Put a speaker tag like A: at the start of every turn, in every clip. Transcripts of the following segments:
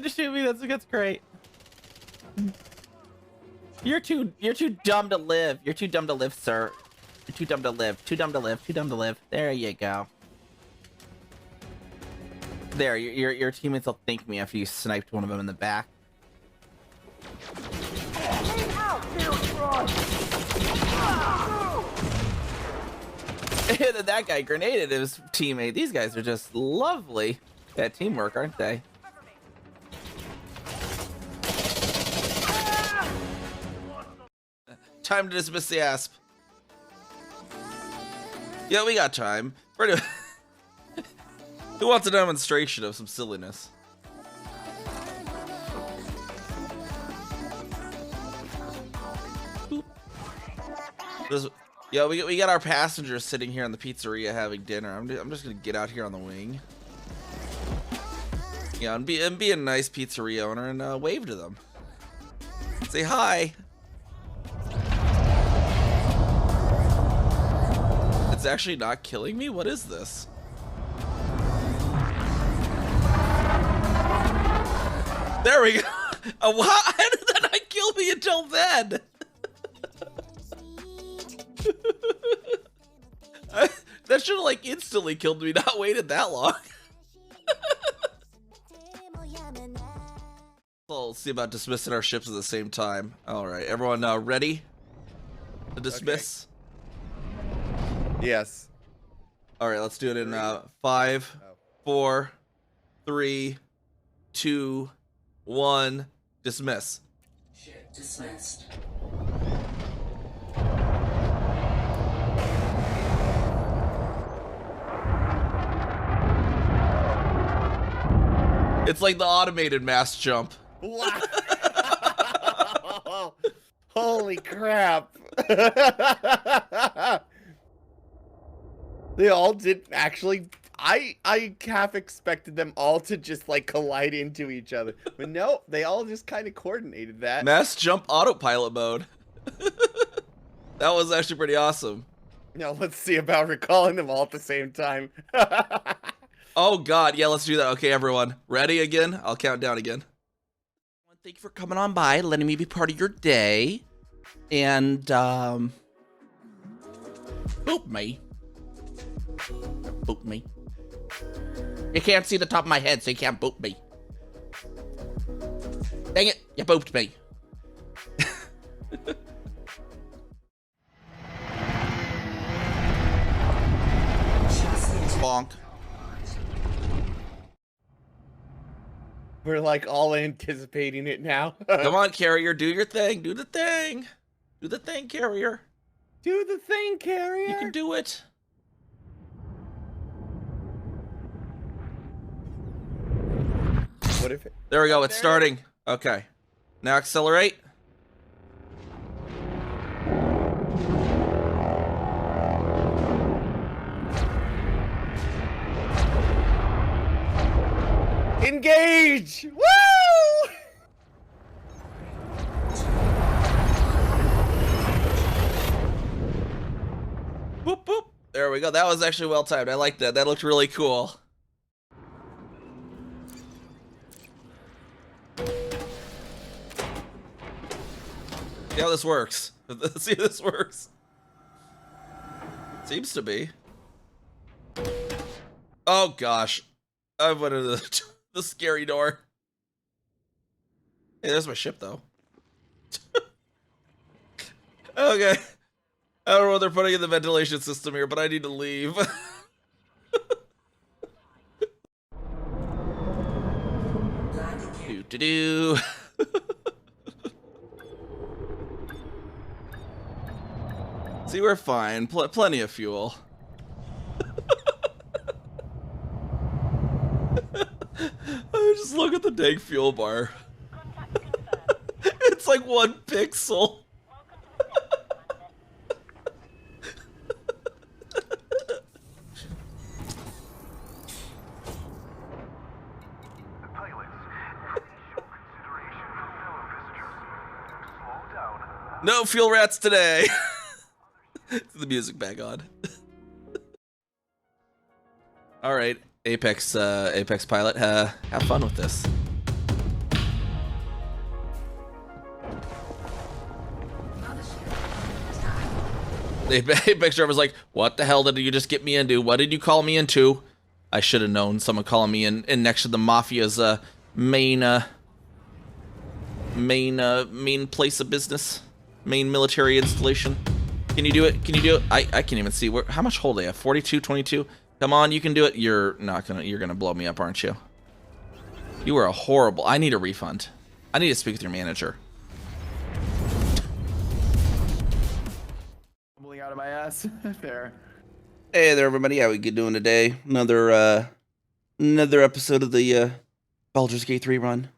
A: to shoot me. That's great. You're too dumb to live. You're too dumb to live, sir. You're too dumb to live. Too dumb to live. Too dumb to live. There you go. There, your teammates will thank me after you sniped one of them in the back. And then that guy grenaded his teammate. These guys are just lovely at teamwork, aren't they? Time to dismiss the asp. Yeah, we got time. Who wants a demonstration of some silliness? Yeah, we got our passengers sitting here in the pizzeria having dinner. I'm just gonna get out here on the wing. Yeah, and be a nice pizzeria owner and wave to them. Say hi. It's actually not killing me? What is this? There we go. How did that not kill me until then? That should have like instantly killed me, not waited that long. So let's see about dismissing our ships at the same time. All right, everyone ready to dismiss?
B: Okay. Yes.
A: All right, let's do it in 5, 4, 3, 2, 1, dismiss.
C: Ship dismissed.
A: It's like the automated mass jump.
B: Wow. Holy crap. They all did actually. I half expected them all to just like collide into each other. But no, they all just kind of coordinated that.
A: Mass jump autopilot mode. That was actually pretty awesome.
B: Now let's see about recalling them all at the same time.
A: Oh god, yeah, let's do that. Okay, everyone. Ready again? I'll count down again. Thank you for coming on by, letting me be part of your day. And, boop me. Boop me. You can't see the top of my head, so you can't boop me. Dang it, you booped me. Bonk.
B: We're like all anticipating it now.
A: Come on, Carrier, do your thing. Do the thing. Do the thing, Carrier.
B: Do the thing, Carrier.
A: You can do it.
B: What if it...
A: There we go. It's starting. Okay. Now accelerate.
B: Engage! Woo!
A: Boop, boop. There we go. That was actually well timed. I like that. That looked really cool. See how this works. Let's see if this works. Seems to be. Oh gosh. I went into the scary door. Hey, there's my ship though. Okay. I don't know what they're putting in the ventilation system here, but I need to leave. Do. See, we're fine. Plenty of fuel. Just look at the dang fuel bar. It's like 1 pixel. No fuel rats today. The music back on. All right, Apex pilot, have fun with this. Big Star was like, "What the hell did you just get me into? What did you call me into?" I should have known. Someone calling me in next to the Mafia's main place of business, main military installation. Can you do it? Can you do it? I can't even see how much hold they have. 42, 22. Come on, you can do it. You're gonna blow me up, aren't you? You are a horrible. I need a refund. I need to speak with your manager.
D: Tumbling out of my ass. There.
A: Hey there, everybody. How we doing today? Another episode of the Baldur's Gate 3 run.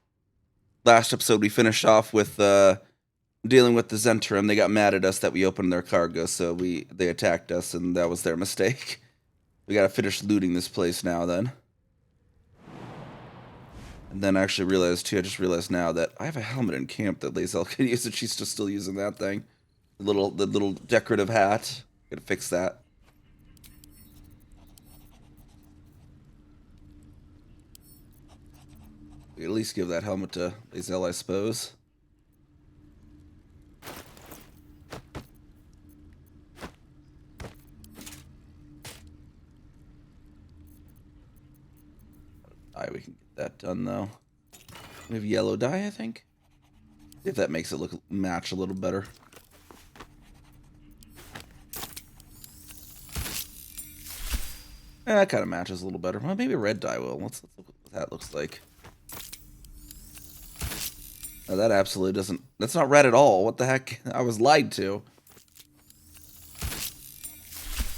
A: Last episode we finished off with dealing with the Zentrum. They got mad at us that we opened their cargo, so they attacked us, and that was their mistake. We gotta finish looting this place now, then. And then I actually realized, too, I just realized now that I have a helmet in camp that Lae'zel can use, and she's still using that thing. The little decorative hat. Gotta fix that. We could at least give that helmet to Lae'zel, I suppose. We can get that done, though. We have yellow dye, I think. See if that makes it match a little better. That kind of matches a little better. Well, maybe red dye will. Let's look what that looks like. No, that absolutely doesn't. That's not red at all. What the heck? I was lied to.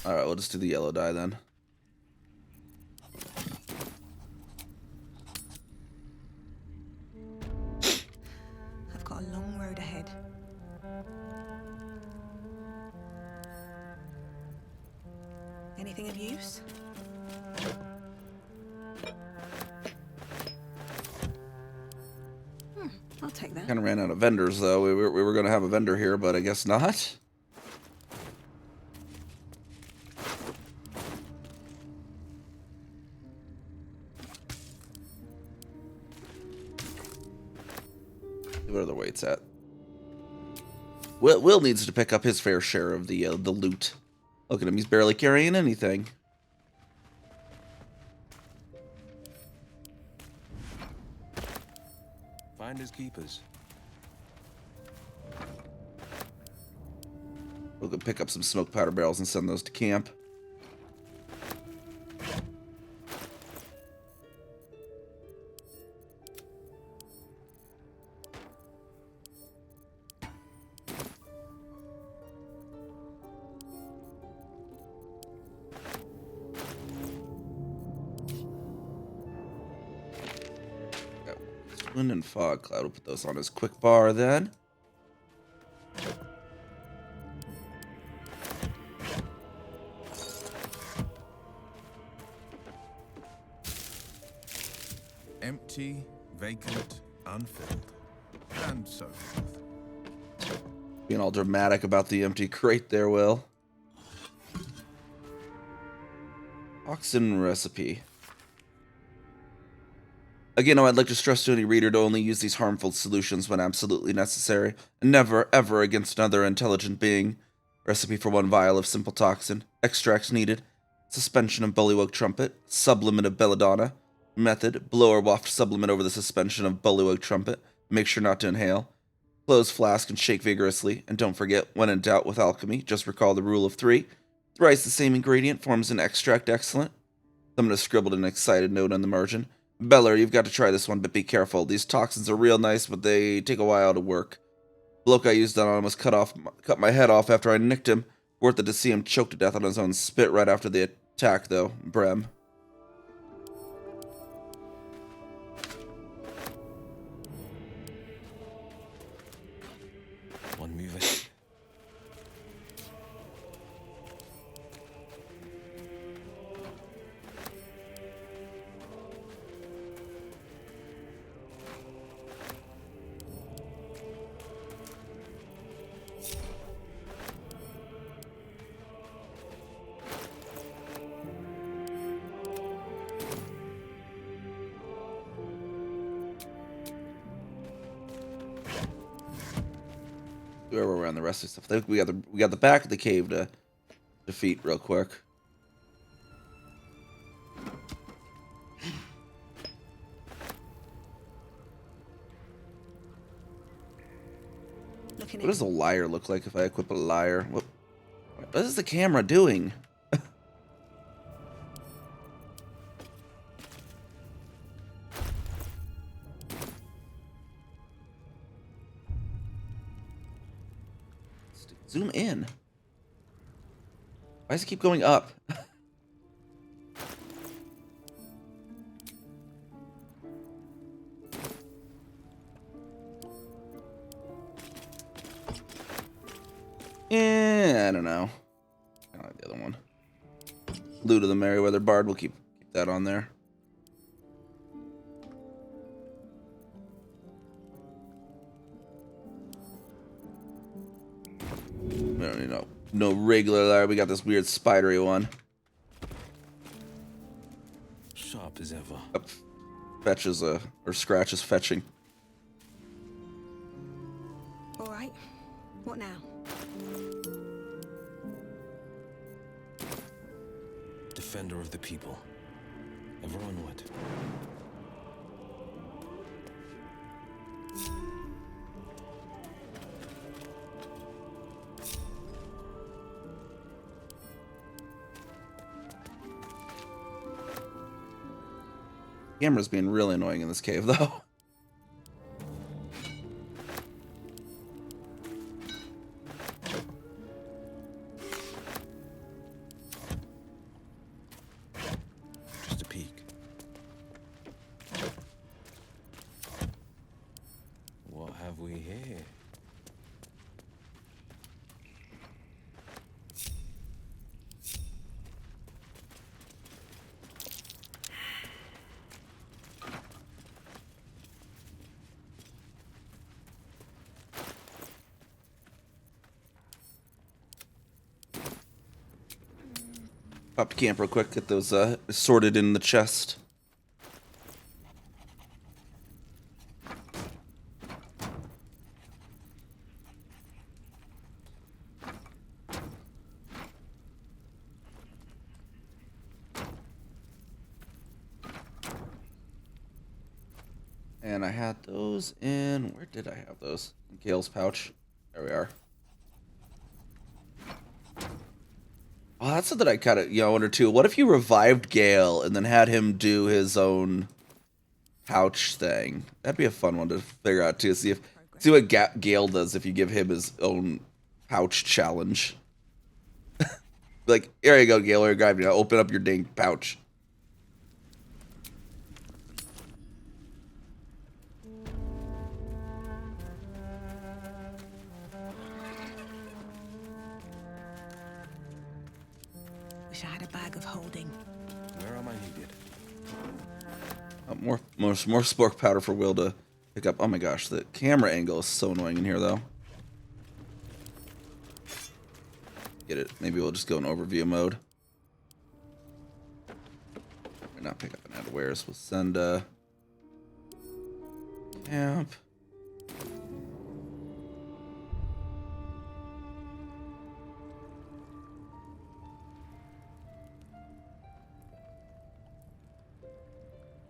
A: Alright, we'll just do the yellow dye then.
E: I've got a long road ahead. Anything of use? I'll take that.
A: Kind of ran out of vendors, though. We were going to have a vendor here, but I guess not. What are the weights at? Will needs to pick up his fair share of the loot. Look at him; he's barely carrying anything.
F: Finders keepers.
A: We'll go pick up some smoke powder barrels and send those to camp. Wind and fog cloud. We'll put those on his quick bar then.
F: Empty, vacant, unfilled, and so forth.
A: Being all dramatic about the empty crate there, Will. Oxen recipe. Again, I'd like to stress to any reader to only use these harmful solutions when absolutely necessary, and never, ever against another intelligent being. Recipe for 1 vial of simple toxin. Extracts needed. Suspension of bullywug trumpet. Sublimate of belladonna. Method: blow or waft sublimate over the suspension of bullywug trumpet. Make sure not to inhale. Close flask and shake vigorously. And don't forget, when in doubt with alchemy, just recall the rule of 3. Thrice the same ingredient forms an extract excellent. Someone has scribbled an excited note on the margin. Baldur, you've got to try this one, but be careful. These toxins are real nice, but they take a while to work. Bloke I used on him was cut my head off after I nicked him. Worth it to see him choke to death on his own spit right after the attack, though. Brem.
F: One moving.
A: Where we're on the rest of the stuff. I think we got the back of the cave to defeat real quick.
E: Looking
A: What does a liar look like if I equip a liar? What is the camera doing? Zoom in. Why does it keep going up? I don't know. I like the other one. Loot of the Merryweather Bard. We'll keep that on there. We don't need no regular liar. We got this weird spidery one.
F: Sharp as ever.
A: Up. Fetches or scratches fetching.
E: All right. What now?
F: Defender of the people. Ever onward.
A: Camera's being really annoying in this cave, though.
F: Just a peek. What have we here?
A: Pop to camp real quick. Get those sorted in the chest. And I had those in... Where did I have those? In Gale's pouch. There we are. Oh, that's something I kind of, wonder too. What if you revived Gale and then had him do his own pouch thing? That'd be a fun one to figure out too. See what Gale does if you give him his own pouch challenge. Like, here you go, Gale. Here, grab you. Open up your dang pouch.
E: Wish I had a bag of holding.
F: Where am I needed?
A: More spork powder for Will to pick up. Oh my gosh, the camera angle is so annoying in here, though. Get it? Maybe we'll just go in overview mode. Or not pick up an unawares. We'll send camp.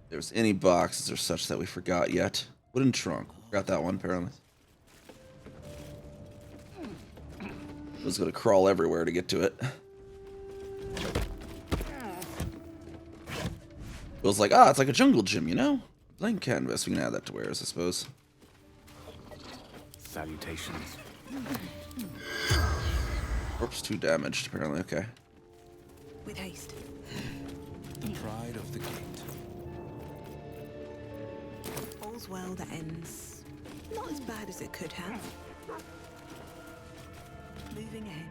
A: If there's any boxes or such that we forgot yet. Wooden trunk. Got that one apparently. Was gonna crawl everywhere to get to it. Will's like, it's like a jungle gym, you know? Blank canvas. We can add that to wares, I suppose.
D: Salutations.
A: Corpse 2 damaged, apparently. Okay.
E: With haste.
F: The pride of the gate.
E: All's well that ends. Not as bad as it could have. Moving ahead.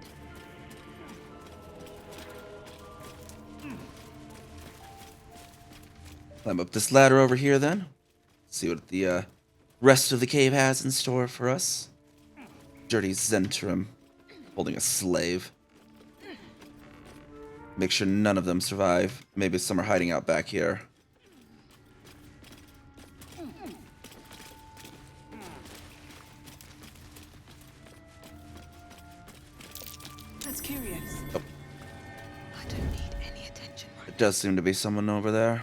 A: Climb up this ladder over here, then. See what the rest of the cave has in store for us. Dirty Zentrum, holding a slave. Make sure none of them survive. Maybe some are hiding out back here.
E: That's curious.
A: Oh, Does seem to be someone over there.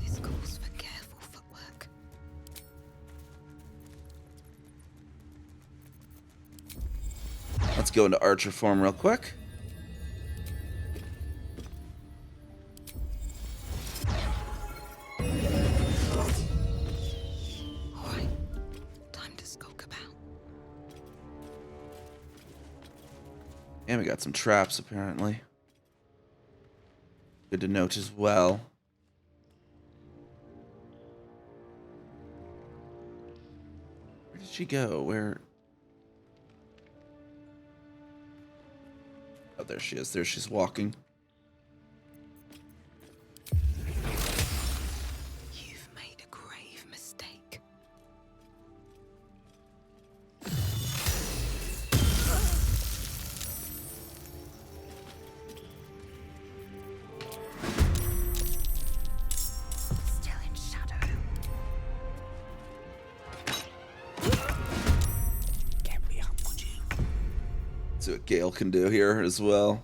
E: This calls for careful footwork.
A: Let's go into archer form real quick.
E: Alright, time to skulk about.
A: And we got some traps, apparently. Good to note as well. Where did she go? Where? Oh, there she is. There she's walking.
E: You've made a grave mistake. Still in shadow. Get me up, would you?
A: See what Gale can do here as well.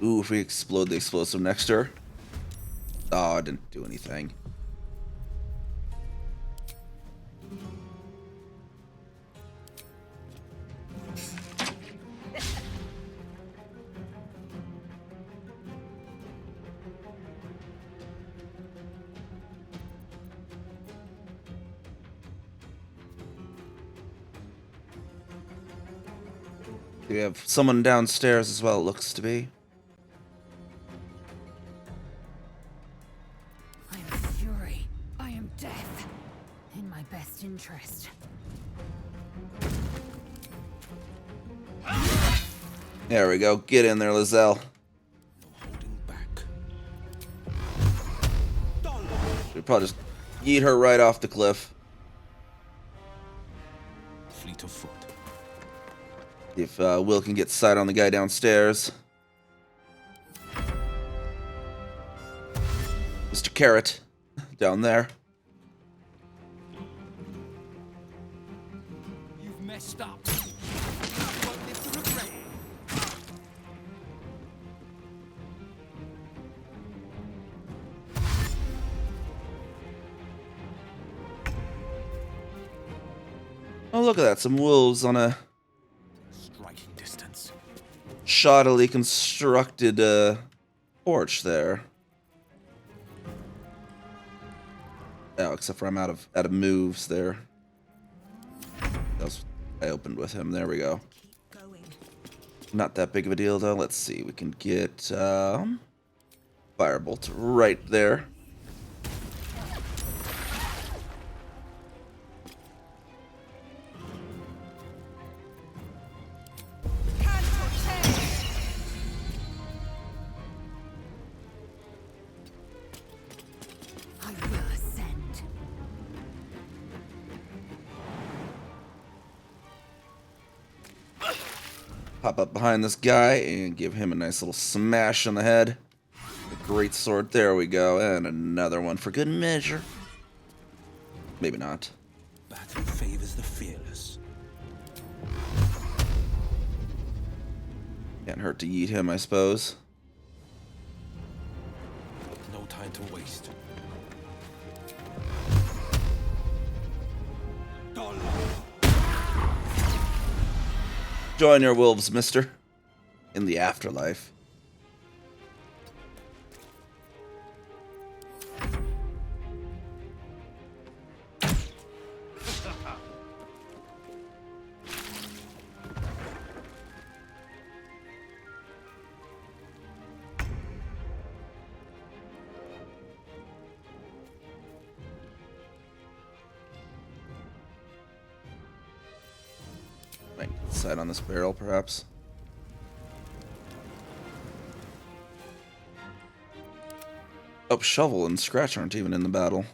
A: Ooh, if we explode the explosive next to her. Oh, I didn't do anything. We have someone downstairs as well, it looks to be.
G: I am fury. I am death. In my best interest.
A: There we go. Get in there, Lizelle.
F: No holding back.
A: We'll probably just yeet her right off the cliff.
F: Fleet of foot.
A: If Will can get sight on the guy downstairs. Mr. Carrot, down there.
F: You've messed up.
A: Oh, look at that. Some wolves on a
F: Striking distance.
A: shoddily constructed porch there. Oh, except for I'm out of moves there. That was, I opened with him. There we go.
E: Keep going.
A: Not that big of a deal though. Let's see. We can get firebolt right there.
G: I will ascend.
A: Pop up behind this guy and give him a nice little smash on the head. A great sword. There we go. And another one for good measure. Maybe not.
F: Battle favors the fearless.
A: Can't hurt to yeet him, I suppose.
F: No time to waste.
A: Join your wolves, mister. In the afterlife. Might sight on this barrel, perhaps. Oh, Shovel and Scratch aren't even in the battle.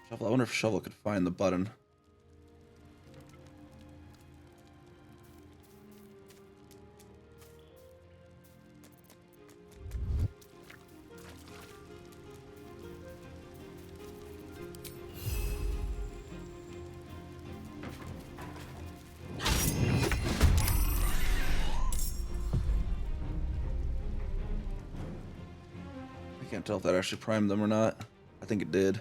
A: Shovel, I wonder if Shovel could find the button. Can't tell if that actually primed them or not. I think it did.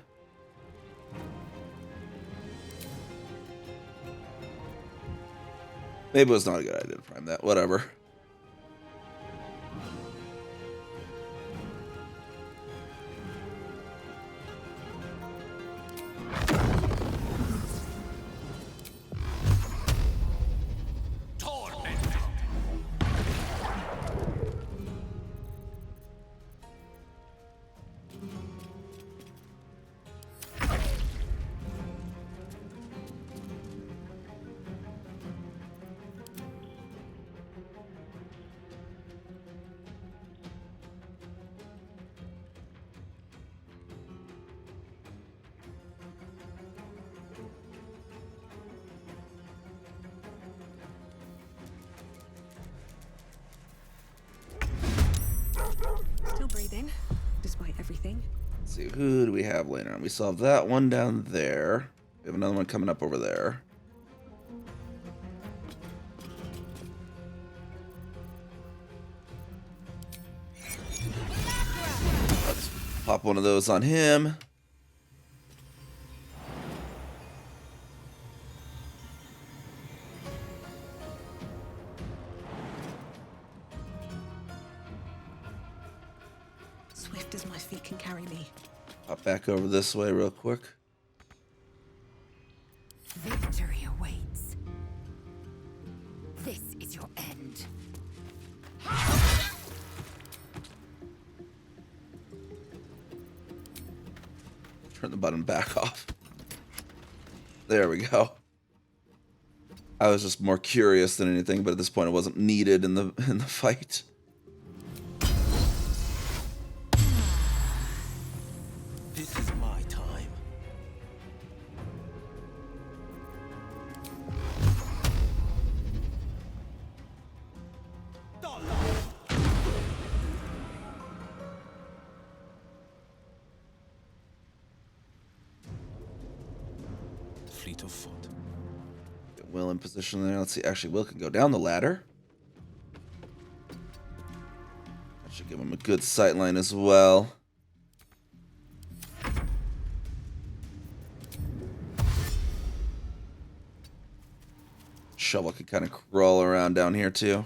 A: Maybe it was not a good idea to prime that. Whatever.
E: Still breathing, despite everything.
A: Let's see, who do we have later on? We still have that one down there. We have another one coming up over there. Let's pop one of those on him.
E: Swift as my feet can carry me.
A: Pop back over this way real quick.
G: Victory awaits. This is your end.
A: Turn the button back off. There we go. I was just more curious than anything, but at this point it wasn't needed in the fight.
F: This is my time. Fleet of foot.
A: Get Will in position there. Let's see. Actually, Will can go down the ladder. That should give him a good sight line as well. Shovel can kind of crawl around down here too.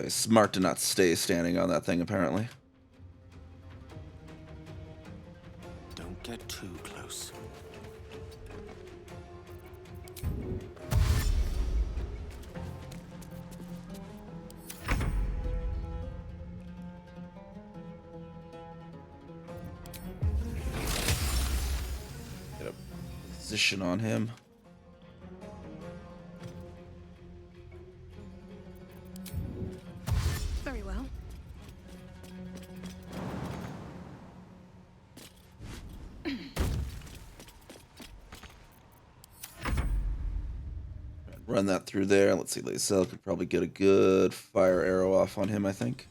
A: He's smart to not stay standing on that thing, apparently.
F: Don't get too close.
A: Get a position on him.
E: Very well.
A: Run that through there. Let's see, Lacel could probably get a good fire arrow off on him, I think.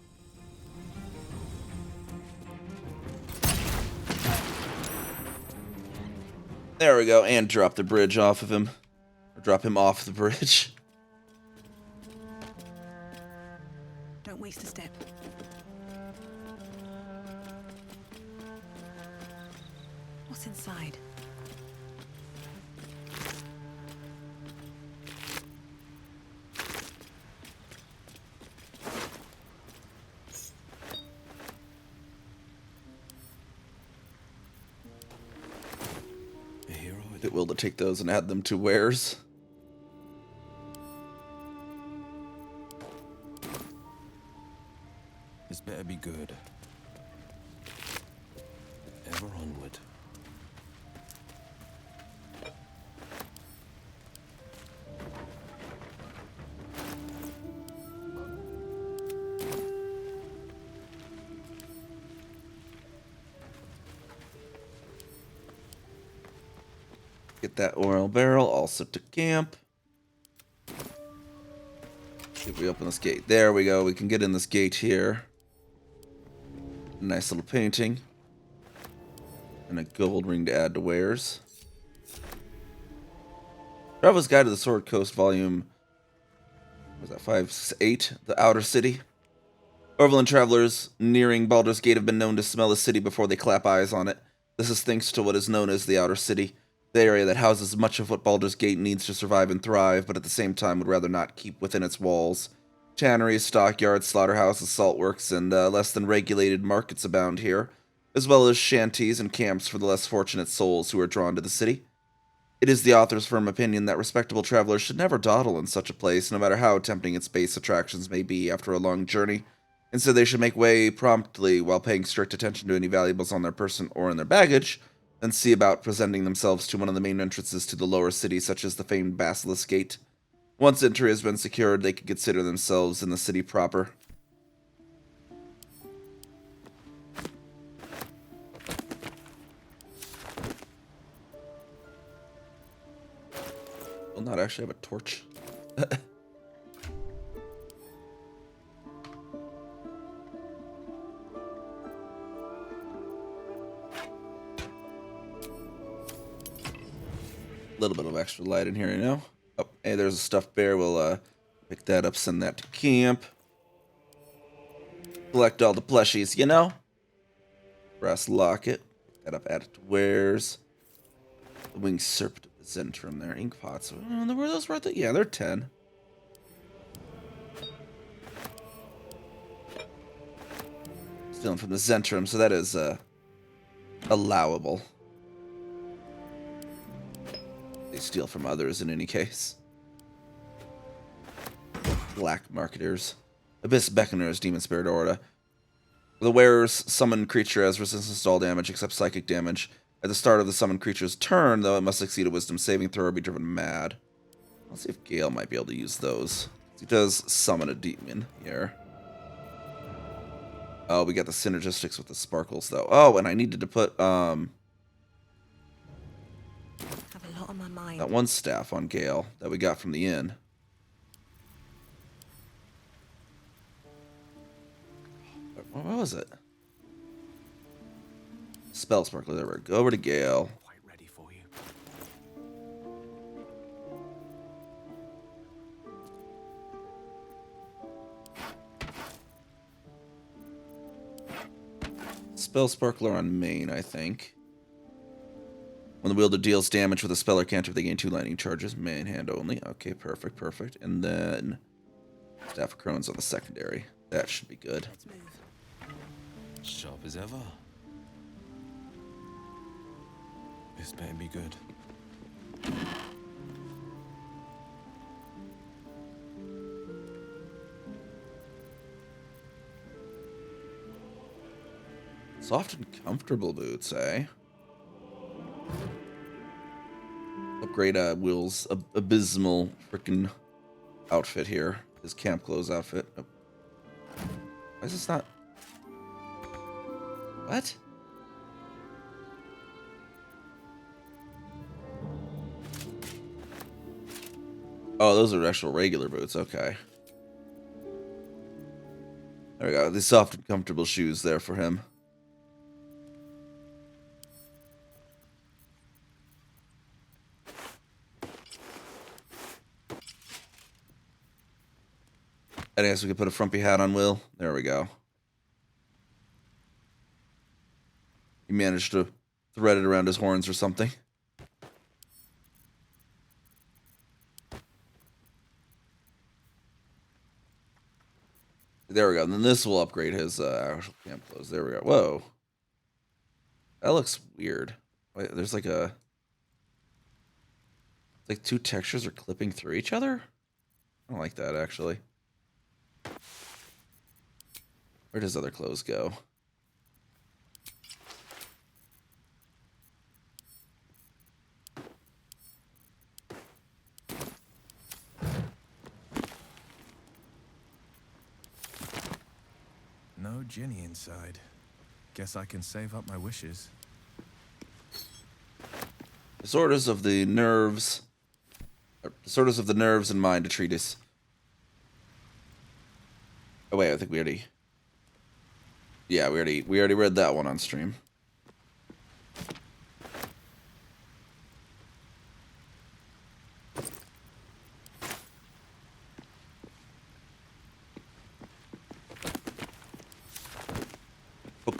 A: There we go, and drop the bridge off of him. Or drop him off the bridge.
E: Don't waste a step. What's inside?
F: A hero with
A: Get Will to take those and add them to wares.
F: this better be good. Ever onward.
A: Get that oil barrel all set to camp. See if we open this gate. There we go. We can get in this gate here. Nice little painting. And a gold ring to add to wares. Traveler's Guide to the Sword Coast Volume Was that 5, 8? The outer city. Overland travelers nearing Baldur's Gate have been known to smell the city before they clap eyes on it. This is thanks to what is known as the outer city, the area that houses much of what Baldur's Gate needs to survive and thrive, but at the same time would rather not keep within its walls. Tanneries, stockyards, slaughterhouses, saltworks, and less than regulated markets abound here, as well as shanties and camps for the less fortunate souls who are drawn to the city. It is the author's firm opinion that respectable travelers should never dawdle in such a place, no matter how tempting its base attractions may be after a long journey. Instead, they should make way promptly while paying strict attention to any valuables on their person or in their baggage, and see about presenting themselves to one of the main entrances to the lower city, such as the famed Basilisk Gate. Once entry has been secured, they can consider themselves in the city proper. Will not actually have a torch. Little bit of extra light in here, you know. Oh, hey, there's a stuffed bear. We'll pick that up, send that to camp. Collect all the plushies, you know. Brass locket. Pick that up, add it to wares. The winged serpent of the Zentrum there. Ink pots. Were those worth it? Yeah, they're 10. Stealing from the Zentrum, so that is allowable. They steal from others in any case. Black marketers. Abyss beckoners, demon spirit aura. The wearer's summoned creature has resistance to all damage except psychic damage. At the start of the summoned creature's turn, though, it must succeed a wisdom saving throw or be driven mad. Let's see if Gale might be able to use those. He does summon a demon here. Oh, we got the synergistics with the sparkles, though. Oh, and I needed to put,
E: Have a lot on my mind.
A: that one staff on Gale that we got from the inn. What was it? Spell sparkler. There we go. Over to Gale.
F: Quite ready for you.
A: Spell sparkler on main, I think. When the wielder deals damage with a spell or cantrip, they gain 2 lightning charges. Main hand only. Okay, perfect, perfect. And then Staff of Crones on the secondary. That should be good.
E: Let's move.
F: Sharp as ever. This better be good.
A: Soft and comfortable boots, eh? Upgrade Will's abysmal freaking outfit here. His camp clothes outfit. Oh. Why is this not... What? Oh, those are actual regular boots. Okay. There we go. The soft and comfortable shoes there for him. I guess we could put a frumpy hat on Will. There we go. He managed to thread it around his horns or something. There we go. And then this will upgrade his actual camp clothes. There we go. Whoa. That looks weird. Wait, there's like a... Like 2 textures are clipping through each other? I don't like that, actually. Where does other clothes go?
F: No Jenny inside. Guess I can save up my wishes.
A: Disorders of the nerves. Disorders of the nerves and mind, a treatise. Oh wait, I think we already... Yeah, we already read that one on stream.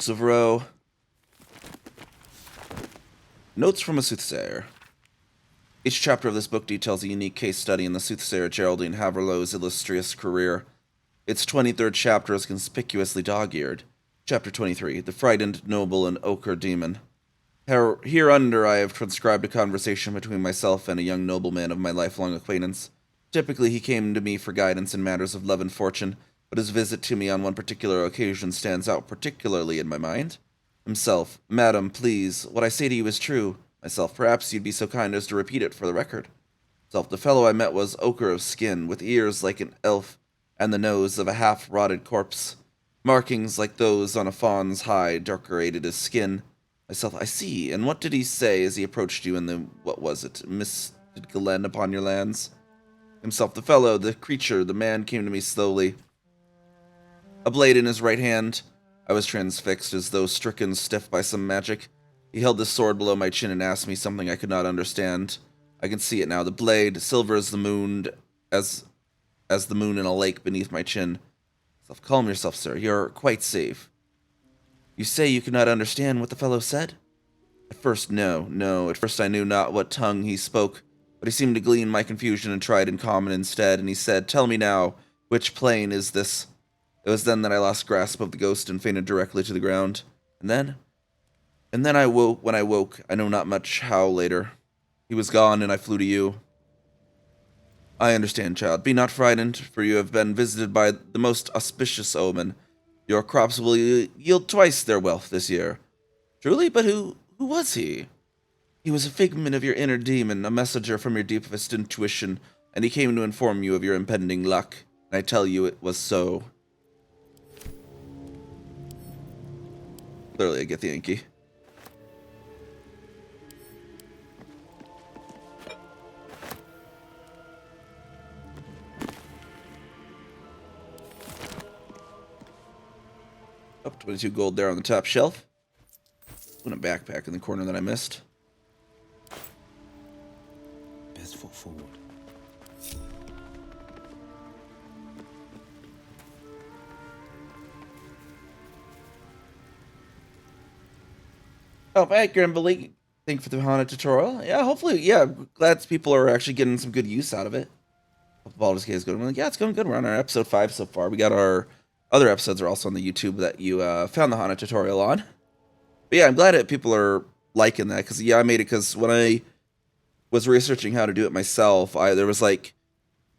A: Books of Roe. Notes from a Soothsayer. Each chapter of this book details a unique case study in the soothsayer Geraldine Haverlow's illustrious career. Its 23rd chapter is conspicuously dog-eared. Chapter 23, The Frightened Noble and Ochre Demon. Hereunder I have transcribed a conversation between myself and a young nobleman of my lifelong acquaintance. Typically he came to me for guidance in matters of love and fortune, but his visit to me on one particular occasion stands out particularly in my mind. Himself, Madam, please, what I say to you is true. Myself, perhaps you'd be so kind as to repeat it for the record. Self, the fellow I met was ochre of skin, with ears like an elf, and the nose of a half-rotted corpse. Markings like those on a fawn's hide decorated his skin. Myself, I see, and what did he say as he approached you in the, what was it, misted glen upon your lands? Himself, the fellow, the creature, the man came to me slowly. A blade in his right hand. I was transfixed as though stricken stiff by some magic. He held his sword below my chin and asked me something I could not understand. I can see it now. The blade, silver as the moon, as the moon in a lake beneath my chin. Calm yourself, sir. You're quite safe. You say you could not understand what the fellow said? At first, no. At first I knew not what tongue he spoke, but he seemed to glean my confusion and tried in common instead, and he said, Tell me now, which plane is this? It was then that I lost grasp of the ghost and fainted directly to the ground. And then I woke. When I woke, I know not much how later. He was gone, and I flew to you. I understand, child. Be not frightened, for you have been visited by the most auspicious omen. Your crops will yield twice their wealth this year. Truly, but who was he? He was a figment of your inner demon, a messenger from your deepest intuition, and he came to inform you of your impending luck, and I tell you it was so. Clearly, I get the Yankee. Oh, 22 gold there on the top shelf. And a backpack in the corner that I missed.
F: Best foot forward.
A: Oh, hey, Grimbley. Thank you for the HANA tutorial. Yeah, hopefully, yeah, glad people are actually getting some good use out of it. Hope Baldur's Gate is good. Like, yeah, it's going good. We're on our episode 5 so far. We got our other episodes are also on the YouTube that you found the HANA tutorial on. But yeah, I'm glad that people are liking that, because yeah, I made it because when I was researching how to do it myself, there was like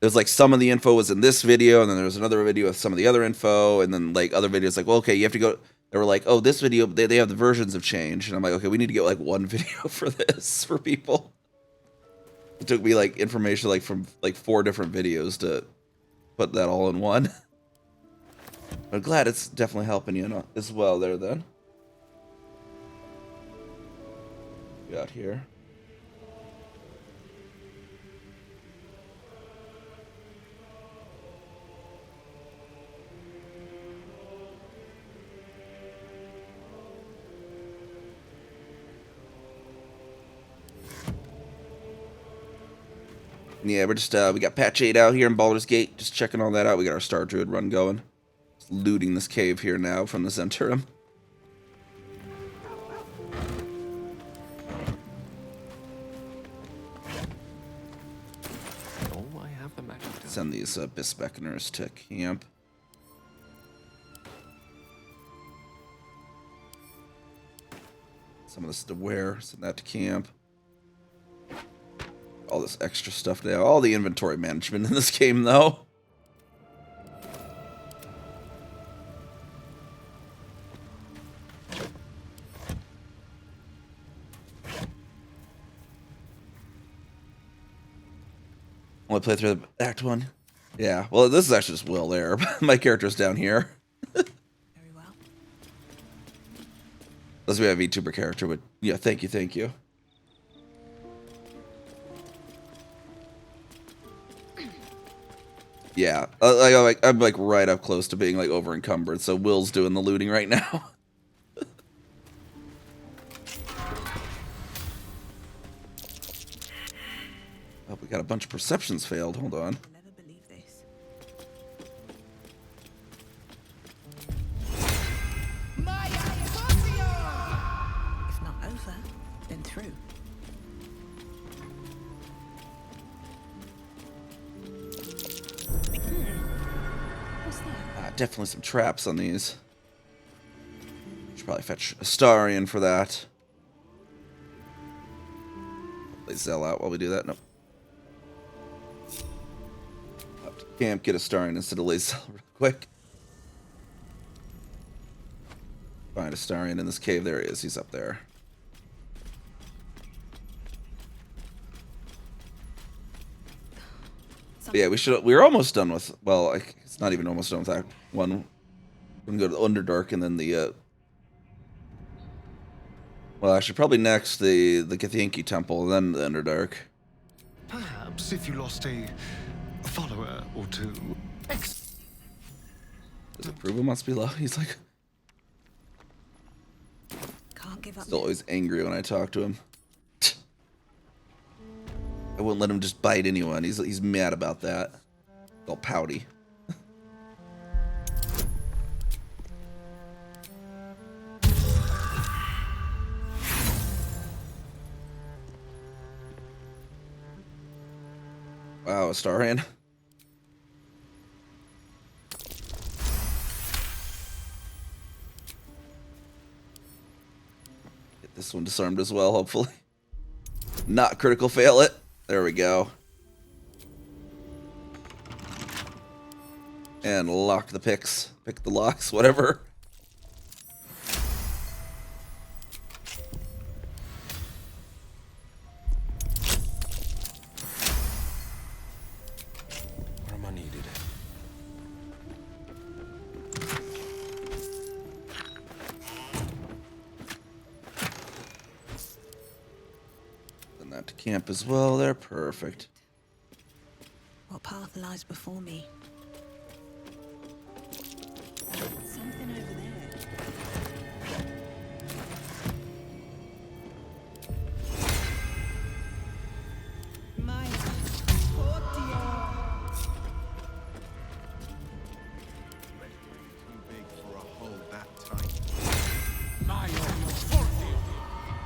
A: some of the info was in this video, and then there was another video with some of the other info, and then like other videos like, well, okay, you have to go. They were like, oh, this video, they have the versions have changed, and I'm like, okay, we need to get like one video for this for people. It took me like information like from like 4 different videos to put that all in one. I'm glad it's definitely helping you as well there then. Got here. Yeah, we're just we got patch 8 out here in Baldur's Gate, just checking all that out. We got our Star Druid run going. Just looting this cave here now from the Zentrum.
F: Oh, I have the magic.
A: Send these Bispeckeners to camp. Some of this to wear, send that to camp. All this extra stuff now. All the inventory management in this game, though. Only play through the Act 1. Yeah, well, this is actually just Will there. My character's down here.
E: Very well.
A: Unless we have a VTuber character, but yeah, thank you. Yeah, I'm like right up close to being like over encumbered, so Will's doing the looting right now. Oh, we got a bunch of perceptions failed. Hold on.
E: I'll never believe this.
G: My eye is
E: through. What's that?
A: Definitely some traps on these. Should probably fetch Astarion for that. Play Zell out while we do that. Nope. Up to camp, get Astarion instead of Lazel real quick. Find Astarion in this cave. There he is. He's up there. But yeah, we were almost done with. Well, it's not even almost done with that one. We're gonna go to the Underdark and then the. Well, actually, probably next the Githyanki Temple, and then the Underdark.
H: Perhaps if you lost a follower or two.
A: Does it prove him must be low? He's like
E: Can't give up.
A: still always angry when I talk to him. I wouldn't let him just bite anyone. He's mad about that. All pouty. Wow, Astarion. Get this one disarmed as well, hopefully. Not critical fail it. There we go. And lock the picks. Pick the locks, whatever.
F: Where am I needed?
A: Send that to camp as well. They're perfect.
E: What path lies before me? Something over there. My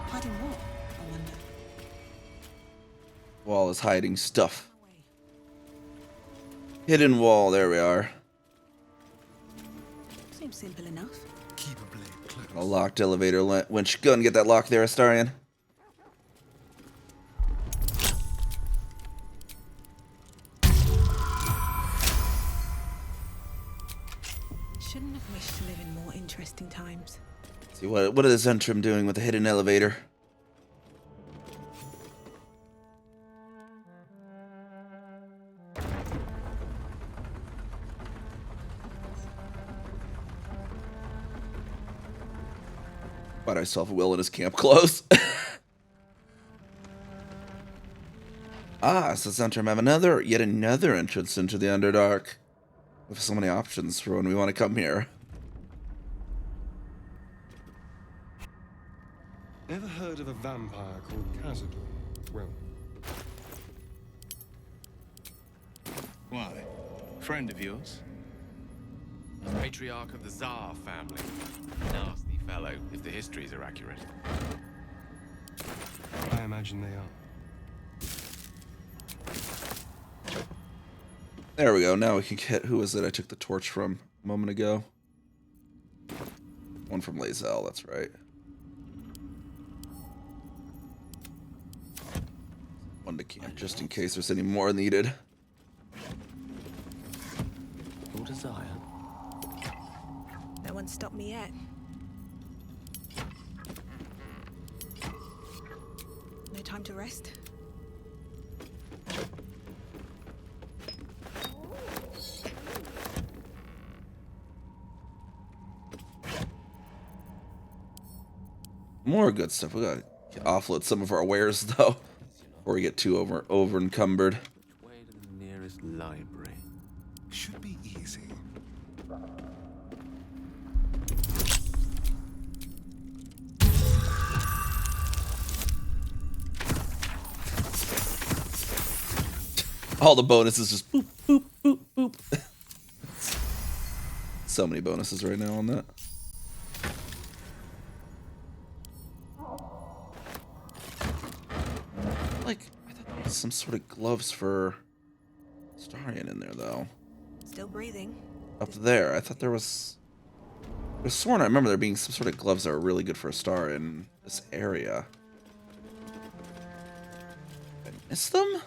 E: hiding what? I wonder.
A: Wall is hiding stuff. Hidden wall. There we are.
E: Seems simple enough.
H: Keep a blade close.
A: A locked elevator winch. Go and get that lock there, Astarion.
E: Shouldn't have wished to live in more interesting times.
A: See what is Zentrum doing with the hidden elevator? But I still have Will in his camp close. So Zentrum have yet another entrance into the Underdark. We have so many options for when we want to come here.
H: Ever heard of a vampire called Khazad? Well,
I: Why? Friend of yours? Patriarch of the Tsar family. Nasty fellow, if the histories are accurate.
H: I imagine they are.
A: There we go. Now we can get... Who was it I took the torch from a moment ago? One from Lazel, that's right. One to camp, just in case there's any more needed.
F: Your desire.
E: No one stopped me yet. No time to rest.
A: More good stuff. We gotta offload some of our wares though, before we get too over encumbered.
F: Way to the nearest library.
H: Should be easy.
A: All the bonuses just boop, boop, boop, boop. So many bonuses right now on that. I thought there was some sort of gloves for Starion in there, though.
E: Still breathing.
A: Up there, I thought there was... I was sworn I remember there being some sort of gloves that were really good for a star in this area. Did I miss them?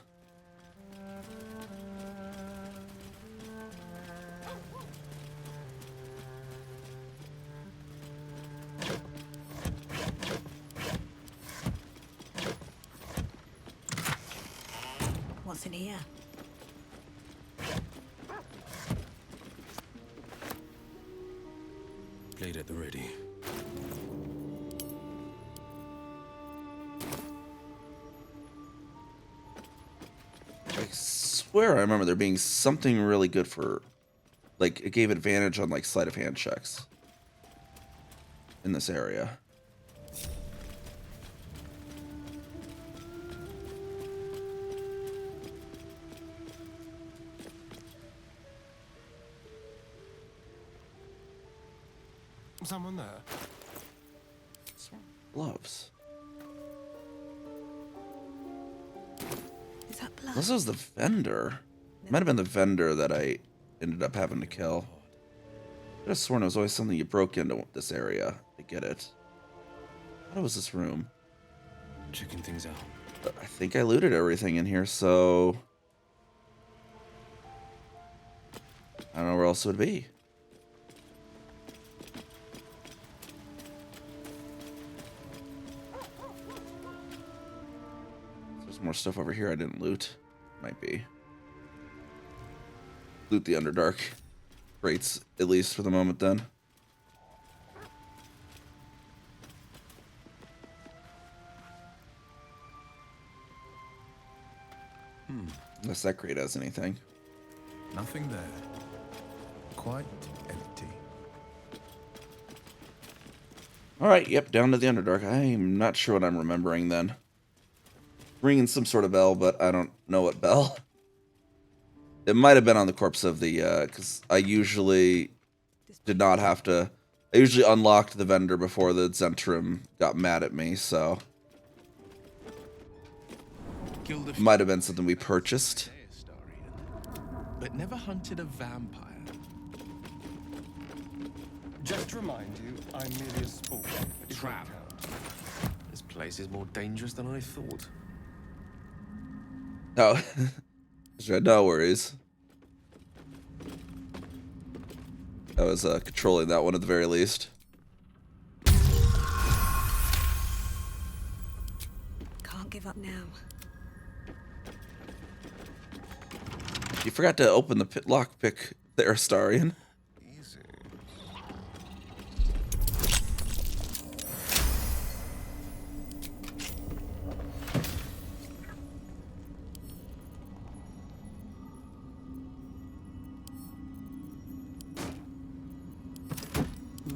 E: What's in here?
F: Blade at the ready.
A: I swear I remember there being something really good for, like, it gave advantage on, like, sleight of hand checks in this area.
F: Someone there?
A: Gloves.
E: Is that blood?
A: This was the vendor. Might have been the vendor that I ended up having to kill. I could have sworn it was always something you broke into this area to get it. What was this room?
F: Checking things out.
A: I think I looted everything in here, so... I don't know where else it would be. There's more stuff over here I didn't loot. Might be. Loot the Underdark crates, at least for the moment, then. Unless that crate has anything.
F: Nothing there. Quite empty.
A: Alright, yep, down to the Underdark. I'm not sure what I'm remembering then. Ringing some sort of bell, but I don't know what bell. It might have been on the corpse of the, because I usually did not have to... I usually unlocked the vendor before the Zentrum got mad at me, so... Might have been something we purchased.
I: But never hunted a vampire.
H: Just to remind you, I'm merely a sport. It won't
I: Trap.
H: count.
I: This place is more dangerous than I thought.
A: Oh, no worries. I was controlling that one at the very least.
E: Can't give up now.
A: You forgot to open the lockpick there, Starion.
H: Easy.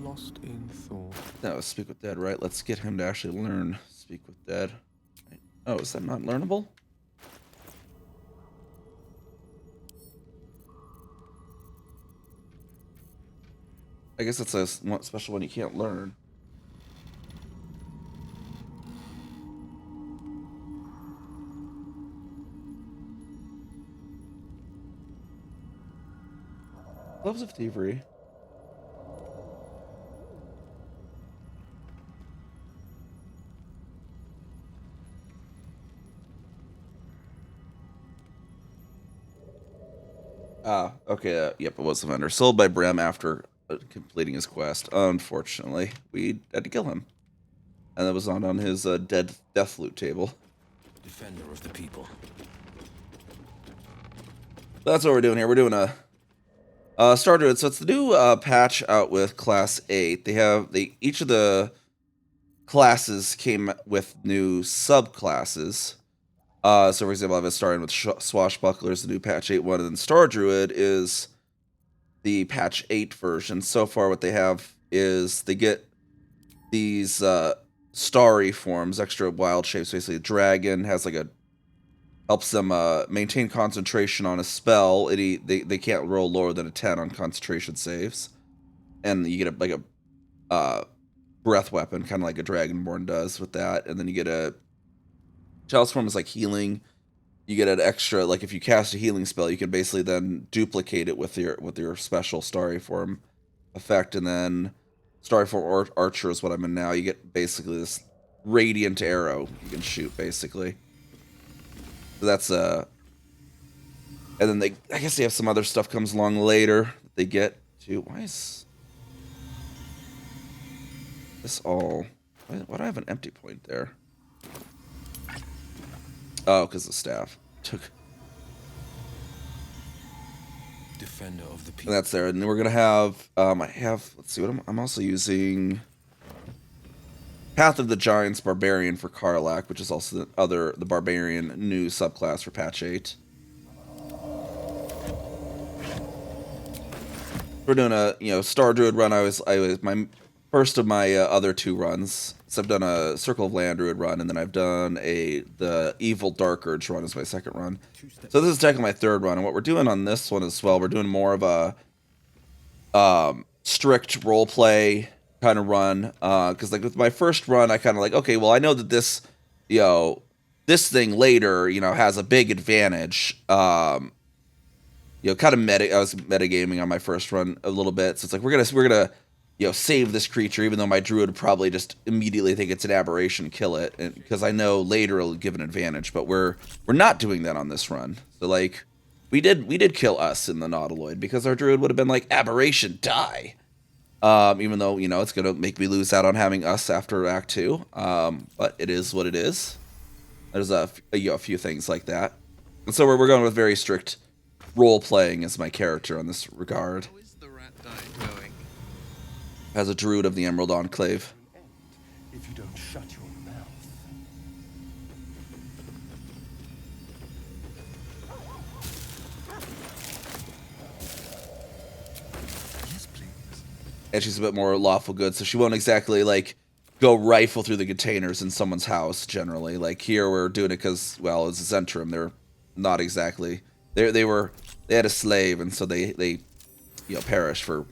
F: Lost in thought.
A: That was Speak with Dead, right? Let's get him to actually learn Speak with Dead. Oh, is that not learnable? I guess it's a special one you can't learn. Gloves of Thievery. Ah, okay, yep, it was the vendor. Sold by Brem after completing his quest. Unfortunately, we had to kill him. And that was on his death loot table.
F: Defender of the people.
A: That's what we're doing here. We're doing a Star Druid. So it's the new patch out with Class 8. Each of the classes came with new subclasses. So for example, I have a starting with Swashbucklers, the new patch 8.1, and then Star Druid is the patch 8 version. So far what they have is they get these starry forms, extra wild shapes. Basically, a dragon has like helps them maintain concentration on a spell. They can't roll lower than a 10 on concentration saves. And you get a breath weapon, kind of like a Dragonborn does with that. And then you get a Chalice Form is like healing. You get an extra, like if you cast a healing spell, you can basically then duplicate it with your special Starry Form effect, and then Starry Form Archer is what I'm in now. You get basically this radiant arrow you can shoot, basically. So that's and then I guess they have some other stuff comes along later that they get to. Why is this all? Why do I have an empty point there? Oh, because the staff took.
F: Defender of the
A: And
F: people.
A: that's there, and then we're gonna have. Let's see what I'm also using. Path of the Giants Barbarian for Karlak, which is also the Barbarian new subclass for patch 8. We're doing a Star Druid run. I was my first of my other 2 runs. So I've done a Circle of Land Druid run, and then I've done the Evil Dark Urge run as my second run. So this is technically my 3rd run, and what we're doing on this one as well, we're doing more of a strict roleplay kind of run, because like with my first run, I kind of like, okay, well I know that this thing later has a big advantage. Kind of I was metagaming on my first run a little bit, so it's like we're gonna save this creature, even though my druid would probably just immediately think it's an aberration, kill it, and because I know later it'll give an advantage. But we're not doing that on this run. So like we did kill us in the Nautiloid because our druid would have been like, aberration, die. Even though it's gonna make me lose out on having us after Act 2. But it is what it is. There's a few things like that, and so we're going with very strict role playing as my character on this regard.
I: How is the rat diet going?
A: As a druid of the Emerald Enclave.
H: If you don't shut your mouth. Yes, please.
A: And she's a bit more lawful good, so she won't exactly like go rifle through the containers in someone's house. Generally, like here we're doing it because, well, it's a Zentrum. They're not exactly they had a slave, and so they perish for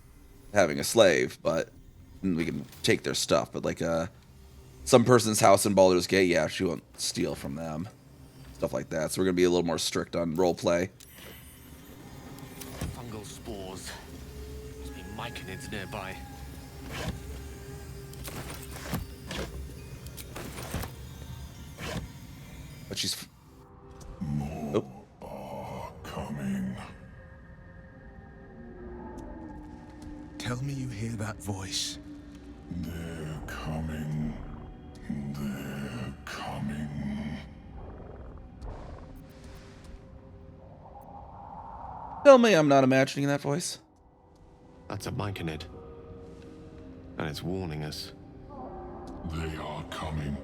A: having a slave, but we can take their stuff. But like some person's house in Baldur's Gate, yeah, she won't steal from them, stuff like that. So we're gonna be a little more strict on role play.
I: Fungal spores. Must be myconids nearby.
A: But she's
H: Coming.
F: Tell me you hear that voice.
H: They're coming. They're coming.
A: Tell me I'm not imagining that voice.
I: That's a myconid. And it's warning us.
H: They are coming.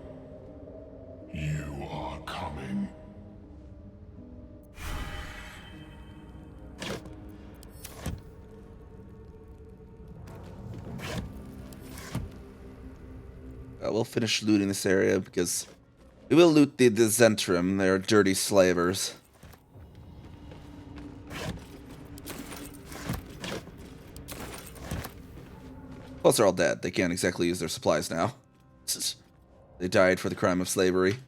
H: You are coming.
A: We'll finish looting this area because we will loot the Zentrum. They're dirty slavers. Plus, they're all dead. They can't exactly use their supplies now. They died for the crime of slavery.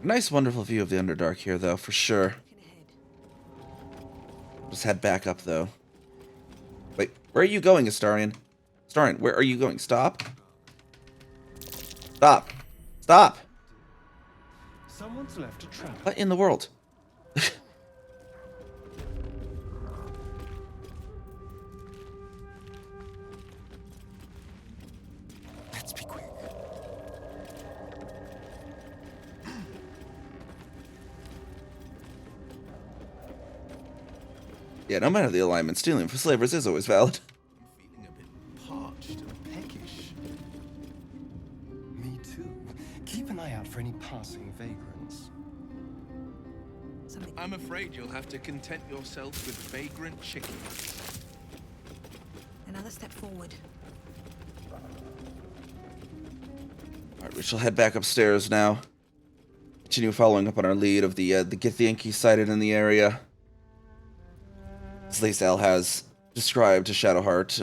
A: Nice, wonderful view of the Underdark here, though, for sure. Just head back up, though. Wait, where are you going, Astarion? Astarion, where are you going? Stop. Stop. Stop.
H: Someone's left a trap.
A: What in the world?
F: Let's be quick.
A: Yeah, no matter the alignment, stealing for slavers is always valid.
F: Feeling a bit parched and peckish.
H: Me too. Keep an eye out for any passing vagrants.
E: Something.
I: I'm afraid you'll have to content yourself with vagrant chickens.
E: Another step forward.
A: Alright, we shall head back upstairs now continue following up on our lead of the Githyanki sighted in the area. As Lae'zel has described to Shadowheart,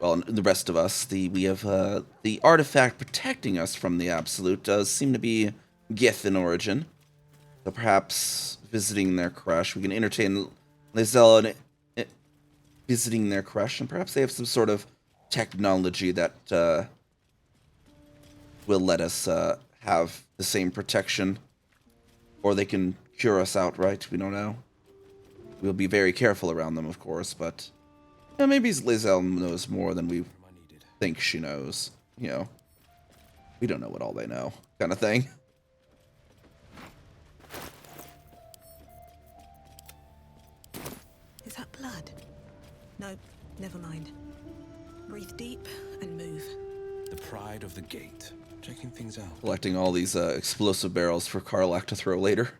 A: well, and the rest of us, we have the artifact protecting us from the Absolute does seem to be Gith in origin. So perhaps visiting their crush, we can entertain Lae'zel in visiting their crush, and perhaps they have some sort of technology that will let us have the same protection, or they can cure us outright. We don't know. We'll be very careful around them, of course, but maybe Lae'zel knows more than we think she knows. You know, we don't know what all they know, kind of thing.
E: Is that blood? No, never mind. Breathe deep and move.
F: The pride of the gate. Checking things out.
A: Collecting all these explosive barrels for Karlach to throw later.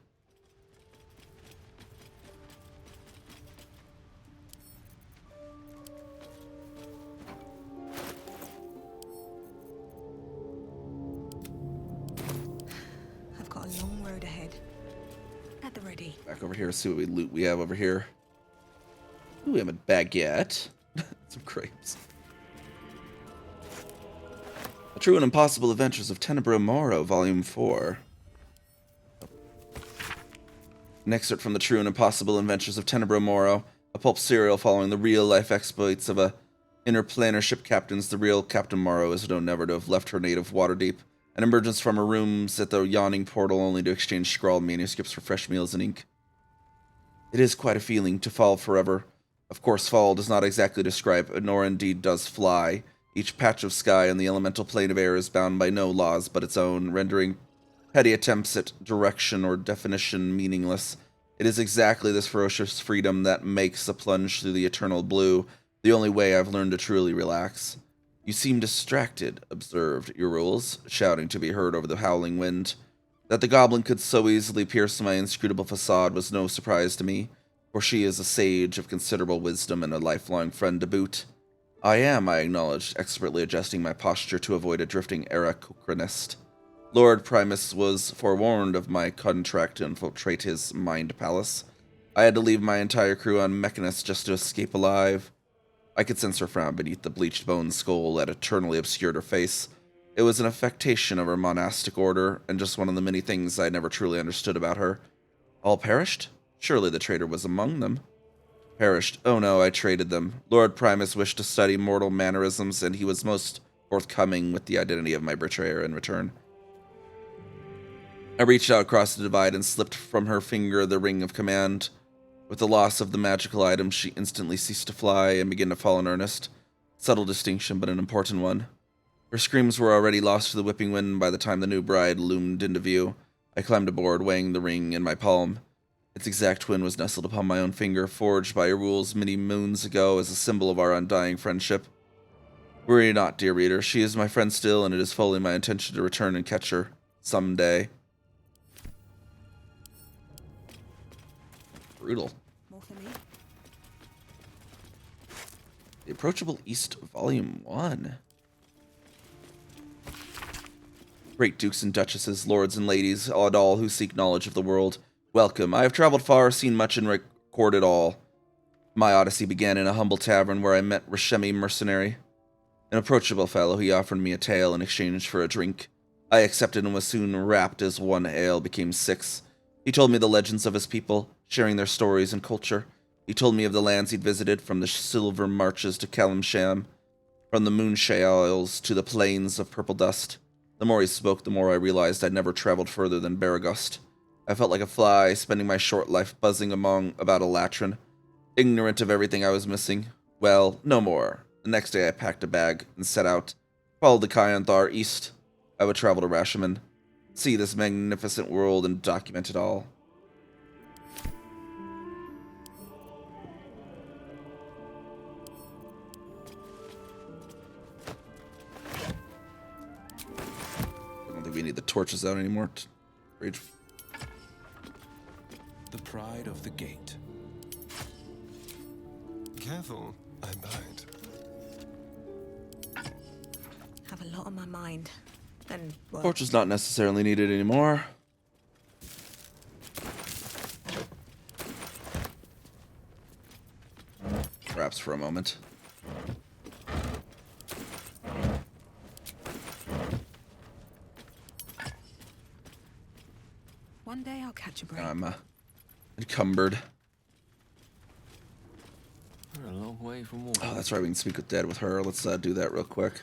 E: I've got a long road ahead. At the ready.
A: Back over here, see what loot we have over here. Ooh, we have a baguette. Some grapes. A True and Impossible Adventures of Tenebro Moro, Volume 4. An excerpt from the True and Impossible Adventures of Tenebro Moro, a pulp serial following the real-life exploits of a interplanar ship captains. The real Captain Morrow is known never to have left her native Waterdeep. An emergence from her rooms at the yawning portal only to exchange scrawled manuscripts for fresh meals and ink. It is quite a feeling to fall forever. Of course, fall does not exactly describe, nor indeed does fly. Each patch of sky on the elemental plane of air is bound by no laws but its own, rendering petty attempts at direction or definition meaningless. It is exactly this ferocious freedom that makes a plunge through the eternal blue the only way I've learned to truly relax. You seem distracted, observed Uriels, shouting to be heard over the howling wind. That the goblin could so easily pierce my inscrutable facade was no surprise to me, for she is a sage of considerable wisdom and a lifelong friend to boot. I am, I acknowledged, expertly adjusting my posture to avoid a drifting arachocronist. Lord Primus was forewarned of my contract to infiltrate his mind palace. I had to leave my entire crew on Mechanus just to escape alive. I could sense her frown beneath the bleached bone skull that eternally obscured her face. It was an affectation of her monastic order, and just one of the many things I never truly understood about her. All perished? Surely the traitor was among them. Perished. Oh no, I traded them. Lord Primus wished to study mortal mannerisms, and he was most forthcoming with the identity of my betrayer in return. I reached out across the divide and slipped from her finger the ring of command. With the loss of the magical item, she instantly ceased to fly and began to fall in earnest. Subtle distinction, but an important one. Her screams were already lost to the whipping wind by the time the new bride loomed into view. I climbed aboard, weighing the ring in my palm. Its exact twin was nestled upon my own finger, forged by rules many moons ago as a symbol of our undying friendship. Worry not, dear reader. She is my friend still, and it is fully my intention to return and catch her someday. Brutal.
E: More for me?
A: The Approachable East, Volume 1. Great dukes and duchesses, lords and ladies, and all who seek knowledge of the world, welcome. I have traveled far, seen much, and recorded all. My odyssey began in a humble tavern where I met Rashemi Mercenary. An approachable fellow, he offered me a tale in exchange for a drink. I accepted and was soon wrapped as one ale became 6. He told me the legends of his people, sharing their stories and culture. He told me of the lands he'd visited, from the Silver Marches to Kalimsham, from the Moonshade Isles to the Plains of Purple Dust. The more he spoke, the more I realized I'd never traveled further than Baragust. I felt like a fly, spending my short life buzzing about a latrin, ignorant of everything I was missing. Well, no more. The next day I packed a bag and set out, followed the Kyanthar east. I would travel to Rashaman, see this magnificent world, and document it all. I don't think we need the torches out anymore. Rage.
F: The pride of the gate.
H: Careful, I bite.
E: Have a lot on my mind. And, well,
A: Torch is not necessarily needed anymore. traps for a moment.
E: One day I'll catch a break.
A: I'm encumbered.
F: We're a long way from water.
A: Oh, that's right. We can speak with Dead with her. Let's do that real quick.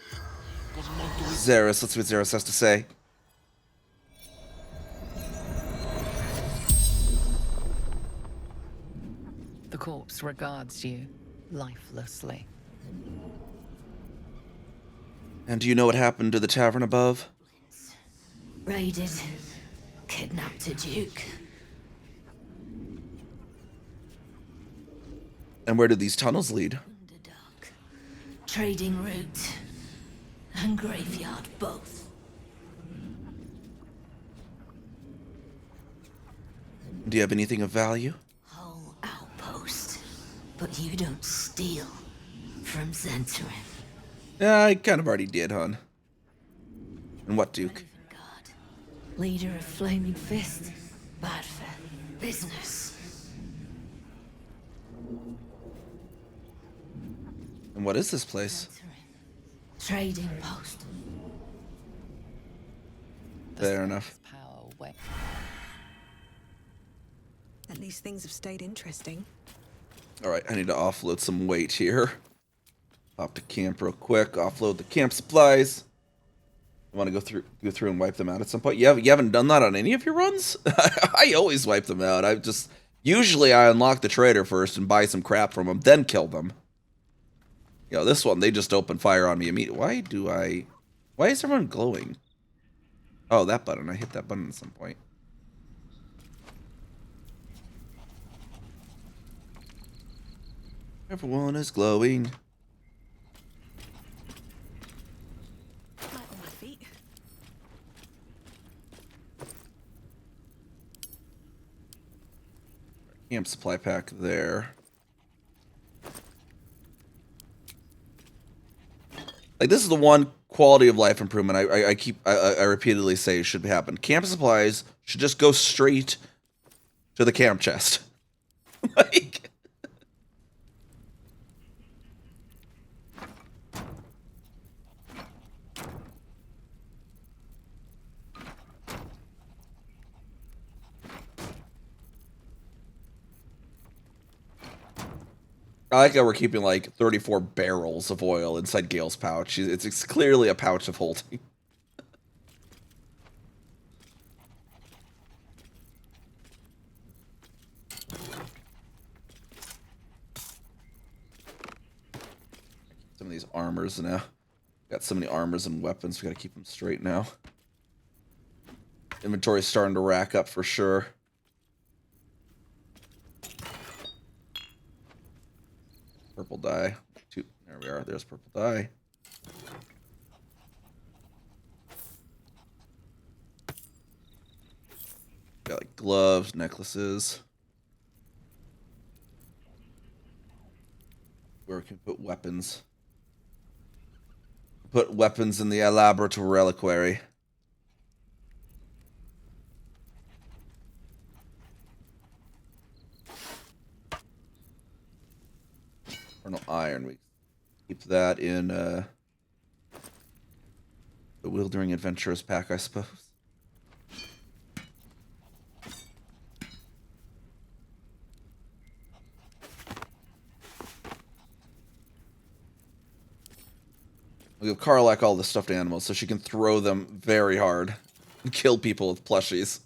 A: Xeris, let's see what Xeris has to say.
C: The corpse regards you lifelessly.
A: And do you know what happened to the tavern above?
G: Raided, kidnapped a duke.
A: And where did these tunnels lead?
G: Underdark. Trading route and graveyard both.
A: Do you have anything of value?
G: Whole outpost. But you don't steal from Zentrim.
A: Yeah, I kind of already did, hon. And what, Duke?
G: God. Leader of Flaming Fist. Bad for business.
A: And what is this place?
G: Trading post.
A: Fair enough.
C: Power way.
E: At least things have stayed interesting.
A: Alright, I need to offload some weight here. Hop to camp real quick, offload the camp supplies. I want to go through and wipe them out at some point. You haven't done that on any of your runs? I always wipe them out. Usually I unlock the trader first and buy some crap from them, then kill them. You know, this one, they just open fire on me immediately. Why is everyone glowing? Oh, that button. I hit that button at some point. Everyone is glowing.
E: Light on my feet.
A: Camp supply pack there. Like, this is the one quality of life improvement I repeatedly say should happen. Camp supplies should just go straight to the camp chest. Like, I like how we're keeping like 34 barrels of oil inside Gale's pouch. It's clearly a pouch of holding. Some of these armors now. Got so many armors and weapons. We gotta keep them straight now. Inventory's starting to rack up for sure. Purple dye. There we are. There's purple dye. Got like gloves, necklaces. Where we can put weapons. Put weapons in the elaborate reliquary. No iron. We keep that in the Wildering Adventurers pack, I suppose. We'll give Karlak all the stuffed animals so she can throw them very hard and kill people with plushies.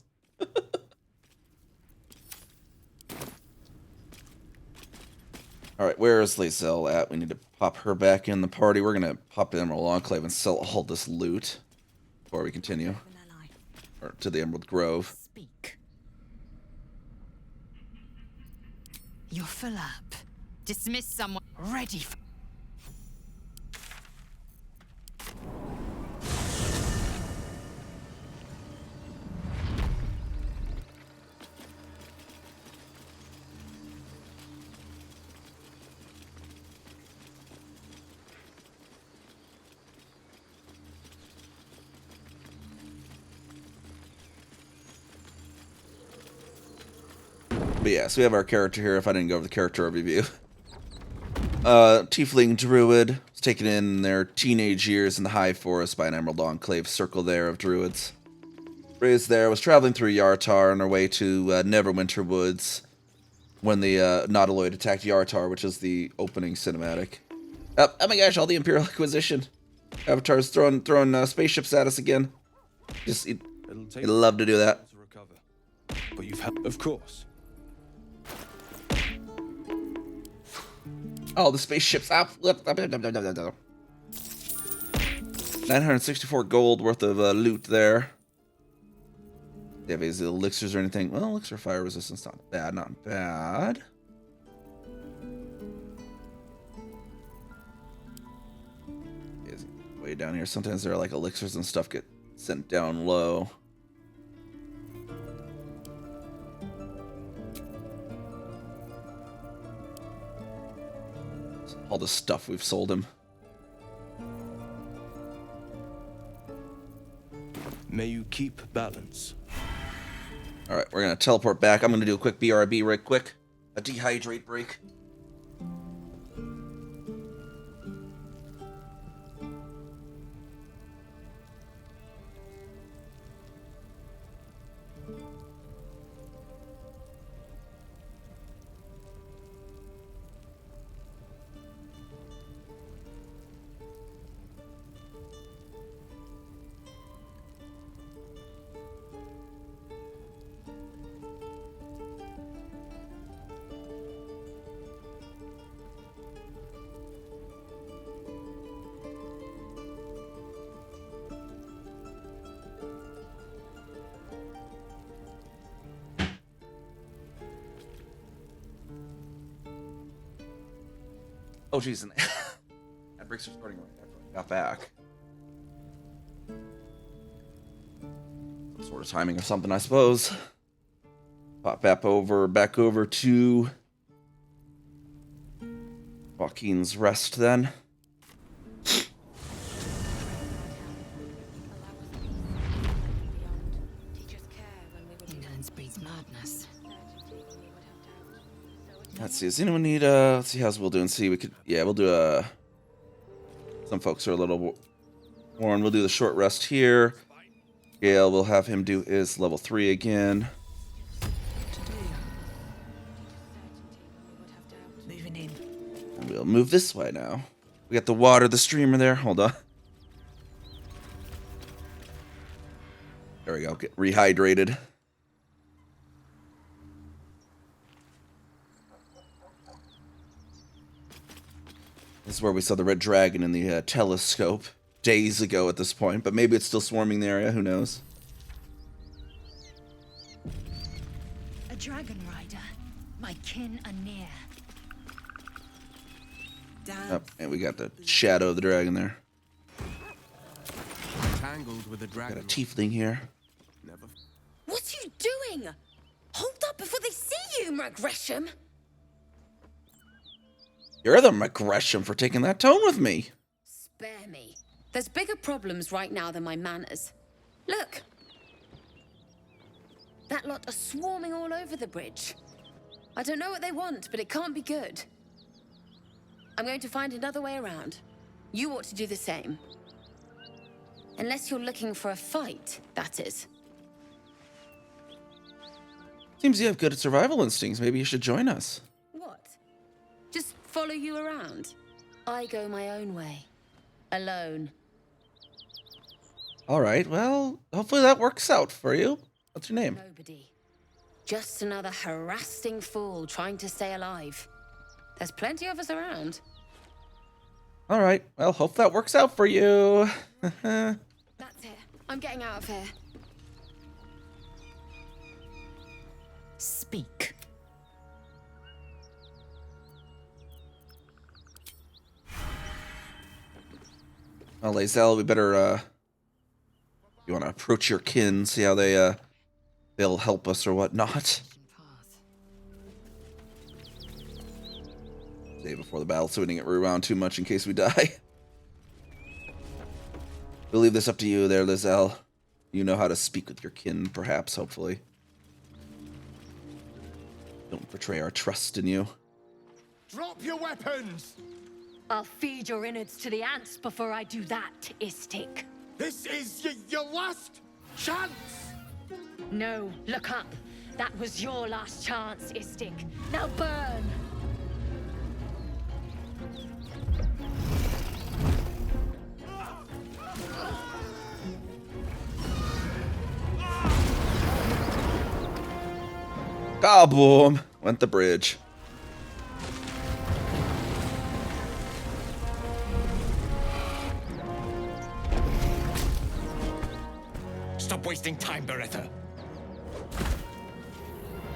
A: Alright, where is Lae'zel at? We need to pop her back in the party. We're going to pop to Emerald Enclave and sell all this loot before we continue. Or to the Emerald Grove.
G: Speak. You're full up. Dismiss someone ready for...
A: But yeah, so we have our character here if I didn't go over the character overview. Tiefling Druid was taken in their teenage years in the High Forest by an Emerald Enclave circle there of Druids. Raised there, was traveling through Yartar on her way to Neverwinter Woods when the Nautiloid attacked Yartar, which is the opening cinematic. Oh my gosh, all the Imperial Acquisition. Avatar's throwing spaceships at us again. Just, he'd love to do that.
F: To recover. But you've had, of course.
A: Oh, the spaceships. 964 gold worth of loot there. Do you have any elixirs or anything? Well, elixir fire resistance, not bad, not bad. Is way down here. Sometimes there are like elixirs and stuff get sent down low. All the stuff we've sold him.
F: May you keep balance.
A: Alright, we're gonna teleport back. I'm gonna do a quick BRB right quick. A dehydrate break. Oh, jeez. That breaks are starting right after I got back. Some sort of timing or something, I suppose. Pop back over to Joaquin's Rest then.
G: Ignorance breeds madness.
A: Let's see, does anyone need, let's see how's Will doing. See, we could, yeah, we'll do, some folks are a little worn. We'll do the short rest here. Gale, we'll have him do his level 3 again.
E: Moving in.
A: And we'll move this way now. We got the water, the streamer there. Hold on. There we go. Get rehydrated. This is where we saw the red dragon in the telescope days ago at this point, but maybe it's still swarming the area. Who knows?
G: A dragon rider. My kin are near.
E: Damn.
A: Oh, and we got the shadow of the dragon there.
F: Tangled with a
A: Got
F: dragon.
A: a tiefling here.
F: Never.
G: What are you doing? Hold up before they see you, Gresham.
A: You're the McGresham for taking that tone with me.
G: Spare me. There's bigger problems right now than my manners. Look. That lot are swarming all over the bridge. I don't know what they want, but it can't be good. I'm going to find another way around. You ought to do the same. Unless you're looking for a fight, that is.
A: Seems you have good survival instincts. Maybe you should join us.
G: What? Just follow you around? I go my own way. Alone.
A: All right. Well, hopefully that works out for you. What's your name?
G: Nobody. Just another harassing fool trying to stay alive. There's plenty of us around.
A: All right. Well, hope that works out for you.
G: That's it. I'm getting out of here. Speak.
A: Well, Lae'zel, we better, you want to approach your kin, see how they, they'll help us or whatnot. Day before the battle, so we didn't get rewound too much in case we die. We'll leave this up to you there, Lae'zel. You know how to speak with your kin, perhaps, hopefully. Don't betray our trust in you.
F: Drop your weapons!
J: I'll feed your innards to the ants before I do that, Istik.
F: This is your last chance!
J: No, look up. That was your last chance, Istik. Now burn!
A: Kaboom! Went the bridge.
K: Stop wasting time, Beretta.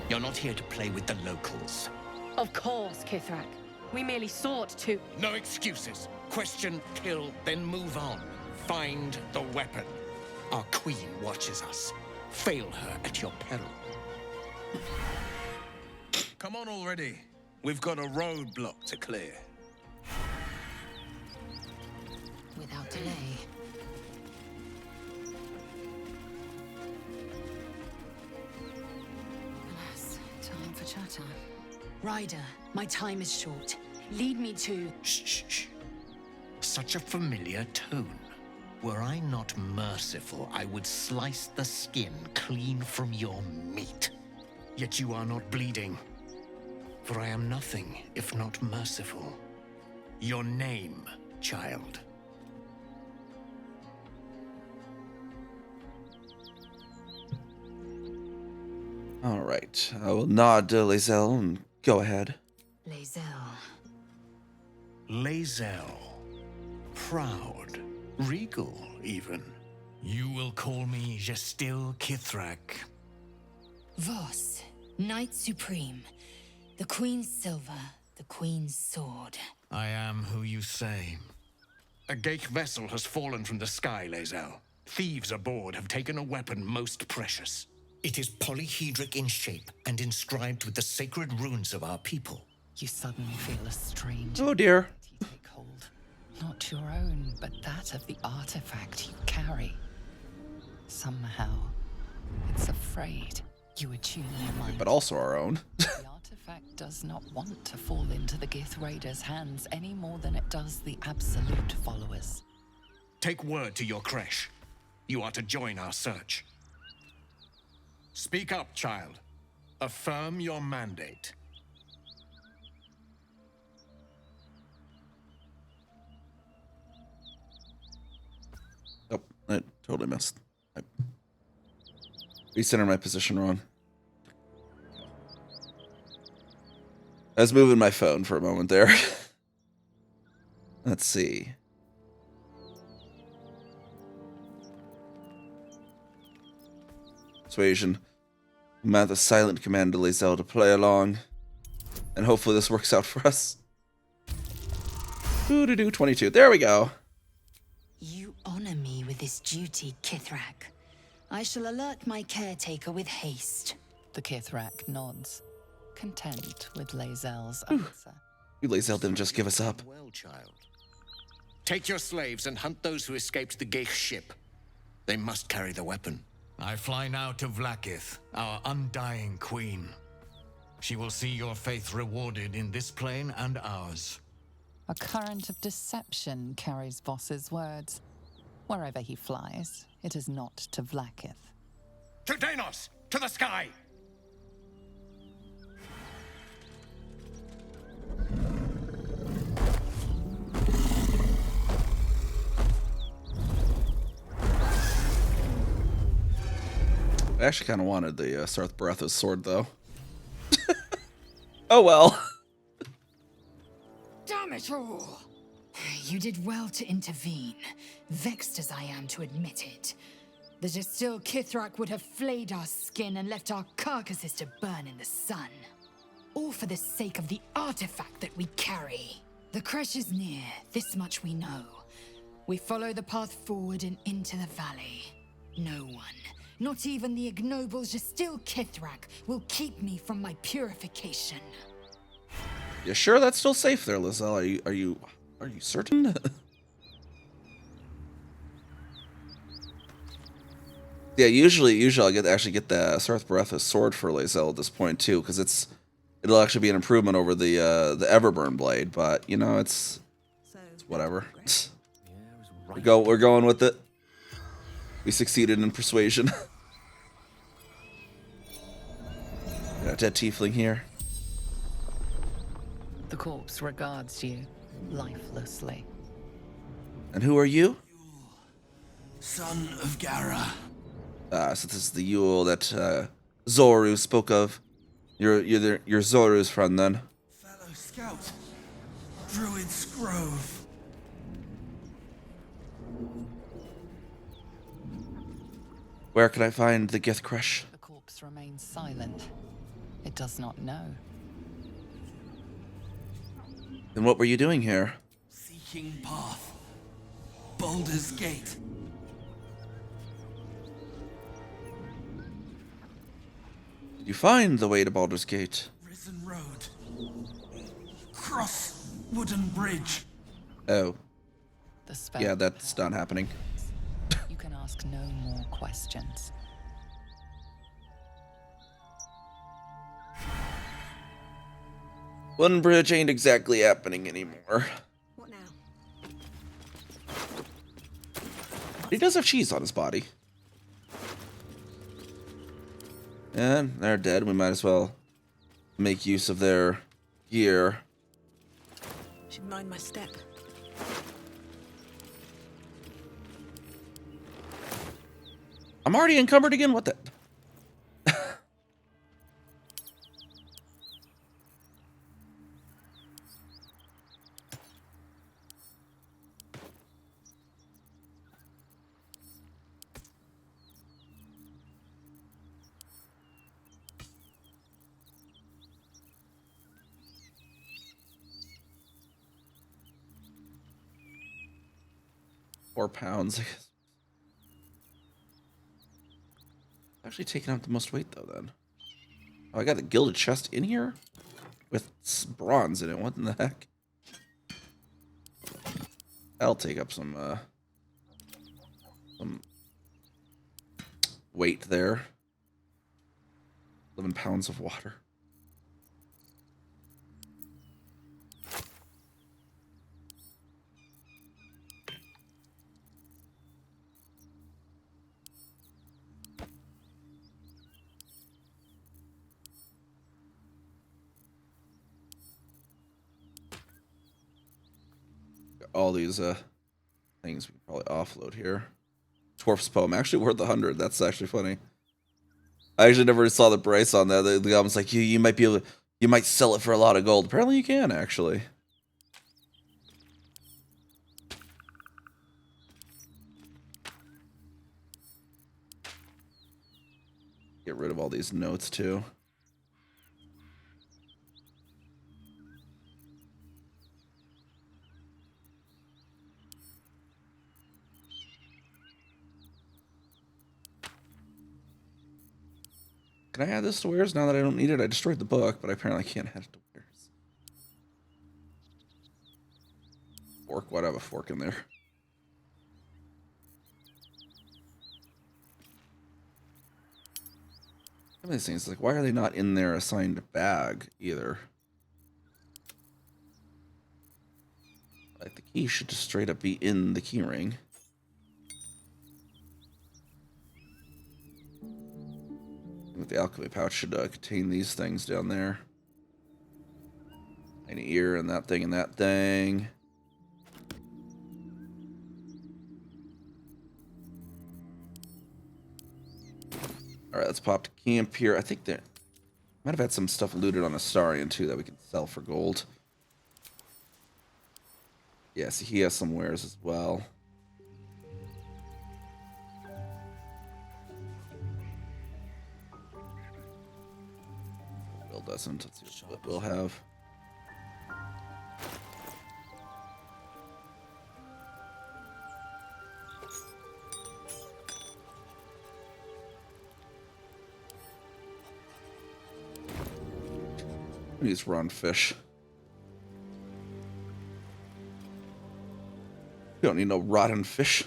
K: You're not here to play with the locals.
J: Of course, Kithrak. We merely sought to...
K: No excuses. Question, kill, then move on. Find the weapon. Our queen watches us. Fail her at your peril. Come on already. We've got a roadblock to clear.
C: Without delay. Alas, time for chatter. Ryder, my time is short. Lead me to...
K: Shh. Such a familiar tone. Were I not merciful, I would slice the skin clean from your meat. Yet you are not bleeding. For I am nothing if not merciful. Your name, child.
A: All right. I will nod to Lae'zel and go ahead.
C: Lae'zel.
K: Lae'zel. Proud. Regal, even. You will call me Gestil Kithrak.
L: Voss, Knight Supreme. The Queen's silver, the Queen's sword.
K: I am who you say. A Geich vessel has fallen from the sky, Lae'zel. Thieves aboard have taken a weapon most precious. It is polyhedric in shape and inscribed with the sacred runes of our people.
C: You suddenly feel a strange...
A: Oh dear.
C: Take hold. Not your own, but that of the artifact you carry. Somehow, it's afraid. You attune your mind.
A: But also our own.
C: The artifact does not want to fall into the Gith Raiders' hands any more than it does the Absolute followers.
K: Take word to your creche. You are to join our search. Speak up, child. Affirm your mandate.
A: Oh, I totally missed. I recentered my position wrong. I was moving my phone for a moment there. Let's see. Persuasion. Mount a silent command to Lae'zel to play along. And hopefully this works out for us. 22. There we go.
L: You honor me with this duty, Kithrak. I shall alert my caretaker with haste.
C: The Kithrak nods, content with Lae'zel's answer.
A: You Lae'zel didn't just give us up.
K: Well, child. Take your slaves and hunt those who escaped the Geich ship. They must carry the weapon.
M: I fly now to Vlaakith, our undying queen. She will see your faith rewarded in this plane and ours.
C: A current of deception carries Voss's words. Wherever he flies, it is not to Vlaakith.
K: To Danos! To the sky!
A: I actually kind of wanted the Sarth Barathos sword, though. Oh well.
L: Damn it all! You did well to intervene, vexed as I am to admit it. The Gestil Kithrak would have flayed our skin and left our carcasses to burn in the sun. All for the sake of the artifact that we carry. The creche is near, this much we know. We follow the path forward and into the valley. No one, not even the ignoble Gestil Kithrak, will keep me from my purification.
A: You sure that's still safe there, Lae'zel? Are you certain? Yeah, usually I actually get the Sarth Barathos sword for Lae'zel at this point too, because it's it'll actually be an improvement over the Everburn blade, but you know, it's whatever. We're going with it. We succeeded in persuasion. Got a dead tiefling here.
C: The corpse regards you lifelessly.
A: And who are you?
K: Son of Gara.
A: So this is the Yule that Zoru spoke of. You're Zoru's friend then.
K: Fellow scout. Druid's Grove.
A: Where can I find the Githcrush?
C: The corpse remains silent. It does not know.
A: Then what were you doing here?
K: Seeking path. Baldur's Gate.
A: Did you find the way to Baldur's Gate?
K: Risen Road. Cross Wooden Bridge.
A: Oh.
C: The spell
A: Yeah, that's not happening.
C: You can ask no more questions.
A: One bridge ain't exactly happening anymore.
E: What now?
A: He does have cheese on his body. And they're dead. We might as well make use of their gear.
E: Should mind my step.
A: I'm already encumbered again? What the? 4 pounds. Actually taking out the most weight though then. Oh, I got the gilded chest in here? With bronze in it. What in the heck? That'll take up some weight there. 11 pounds of water. All these things we can probably offload here. Dwarf's poem actually worth 100. That's actually funny. I actually never saw the price on that. The goblin's like, you might be able to, you might sell it for a lot of gold. Apparently you can actually. Get rid of all these notes too. Can I add this to wares now that I don't need it? I destroyed the book, but I apparently can't add it to wares. Fork? Why'd I have a fork in there? Some of these things, like, why are they not in their assigned bag either? Like, the key should just straight up be in the key ring. The alchemy pouch should contain these things down there. An ear and that thing and that thing. Alright, let's pop to camp here. I think that might have had some stuff looted on Astarion too that we can sell for gold. Yes, he has some wares as well. Doesn't. Let's see what we'll have. These rotten fish. You don't need no rotten fish.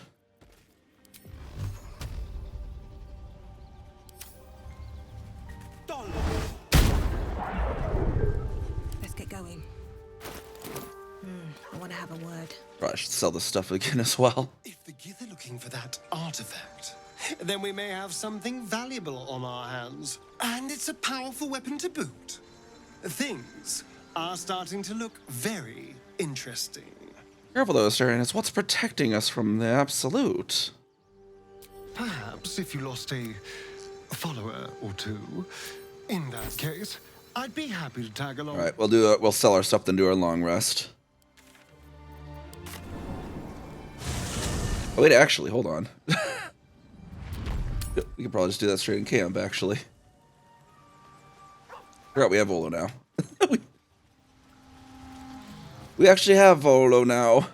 E: word.
A: Probably should sell this stuff again as well.
N: If the Gith are looking for that artifact, then we may have something valuable on our hands. And it's a powerful weapon to boot. Things are starting to look very interesting.
A: Careful though, Astarion, it's what's protecting us from the Absolute.
H: Perhaps if you lost a follower or two. In that case, I'd be happy to tag along.
A: Alright, we'll sell our stuff then do our long rest. Oh wait, actually, hold on. We could probably just do that straight in camp, actually. Forgot we have Volo now. we actually have Volo now.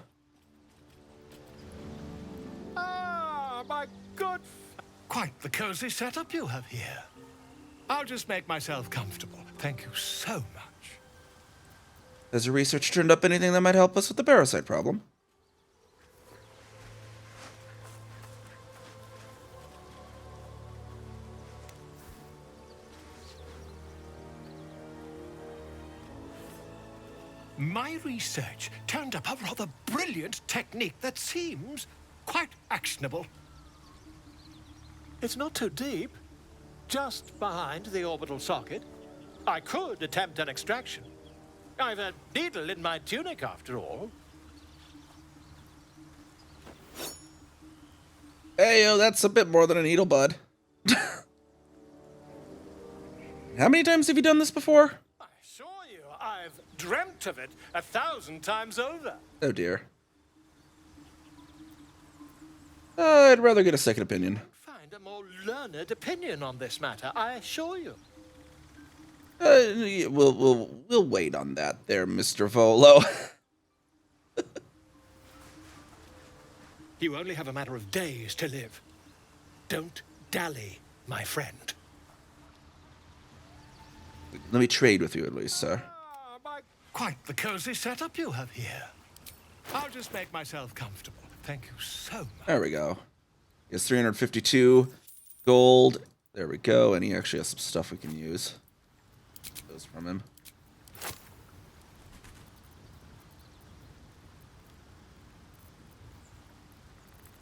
O: Ah, my good... Quite the cozy setup you have here. I'll just make myself comfortable. Thank you so much.
A: Has your research turned up anything that might help us with the parasite problem?
O: My research turned up a rather brilliant technique that seems quite actionable. It's not too deep, just behind the orbital socket. I could attempt an extraction. I've a needle in my tunic, after all.
A: Hey, yo, that's a bit more than a needle, bud. How many times have you done this before?
O: I assure you, I've dreamt of it 1,000 times over.
A: Oh dear. I'd rather get a second opinion.
O: Find a more learned opinion on this matter, I assure you.
A: We'll wait on that there, Mr. Volo.
O: You only have a matter of days to live. Don't dally, my friend.
A: Let me trade with you at least, sir.
O: Quite the cozy setup you have here. I'll just make myself comfortable. Thank you so much.
A: There we go. He has 352 gold. There we go. And he actually has some stuff we can use. Those from him.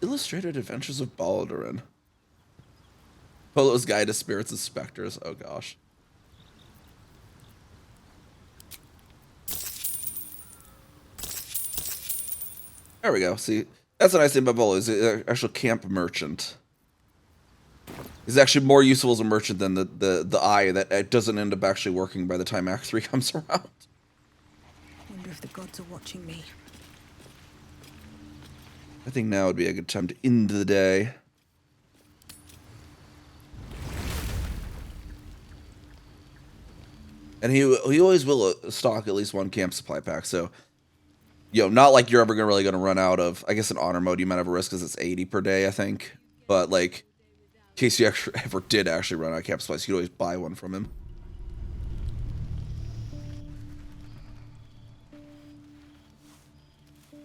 A: Illustrated Adventures of Baldur. Polo's Guide to Spirits and Specters. Oh gosh. There we go. See, that's a nice thing about Polo. He's an actual camp merchant. He's actually more useful as a merchant than the eye that doesn't end up actually working by the time Act 3 comes around.
E: Wonder if the gods are watching me.
A: I think now would be a good time to end the day. And he always will stock at least one camp supply pack, so not like you're ever really gonna run out of. I guess in honor mode you might have a risk because it's 80 per day, I think. But like, in case you ever did actually run out of camp supplies, you could always buy one from him.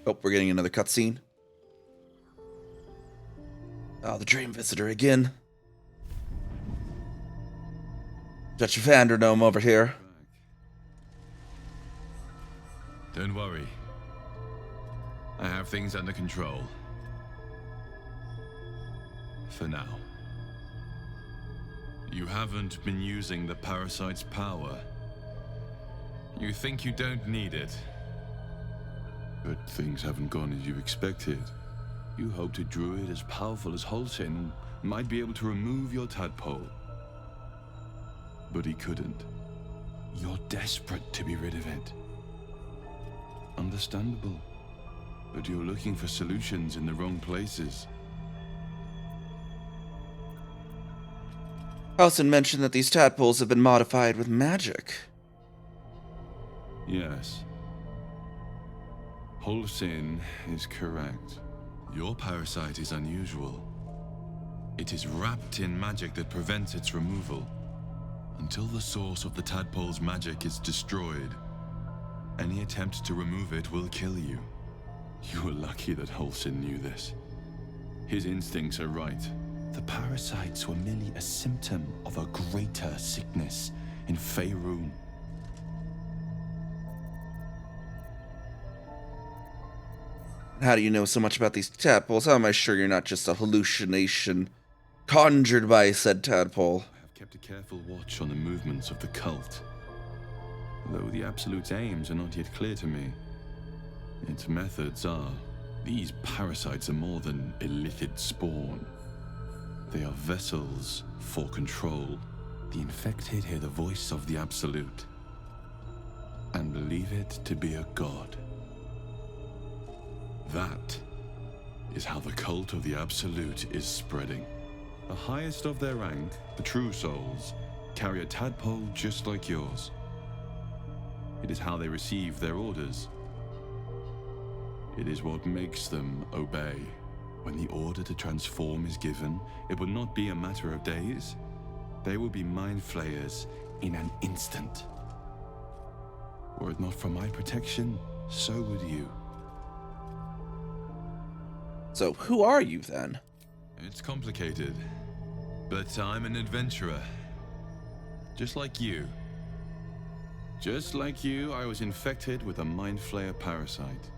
A: Oh, we're getting another cutscene. Oh, the Dream Visitor again. Dutch Vanderdome over here.
P: Don't worry. I have things under control. For now. You haven't been using the parasite's power. You think you don't need it. But things haven't gone as you expected. You hoped a druid as powerful as Holsin might be able to remove your tadpole. But he couldn't. You're desperate to be rid of it. Understandable. But you're looking for solutions in the wrong places.
A: Halsin mentioned that these tadpoles have been modified with magic.
P: Yes. Holsin is correct. Your parasite is unusual. It is wrapped in magic that prevents its removal. Until the source of the tadpole's magic is destroyed, any attempt to remove it will kill you. You were lucky that Holsin knew this. His instincts are right. The parasites were merely a symptom of a greater sickness in Faerun.
A: How do you know so much about these tadpoles? How am I sure you're not just a hallucination conjured by said tadpole?
P: I have kept a careful watch on the movements of the cult, though the absolute aims are not yet clear to me. Its methods are. These parasites are more than illicit spawn. They are vessels for control. The infected hear the voice of the Absolute and believe it to be a god. That is how the cult of the Absolute is spreading. The highest of their rank, the true souls, carry a tadpole just like yours. It is how they receive their orders. It is what makes them obey. When the order to transform is given, it will not be a matter of days. They will be mind flayers in an instant. Were it not for my protection, so would you.
A: So who are you then?
P: It's complicated, but I'm an adventurer. Just like you. Just like you, I was infected with a mind flayer parasite.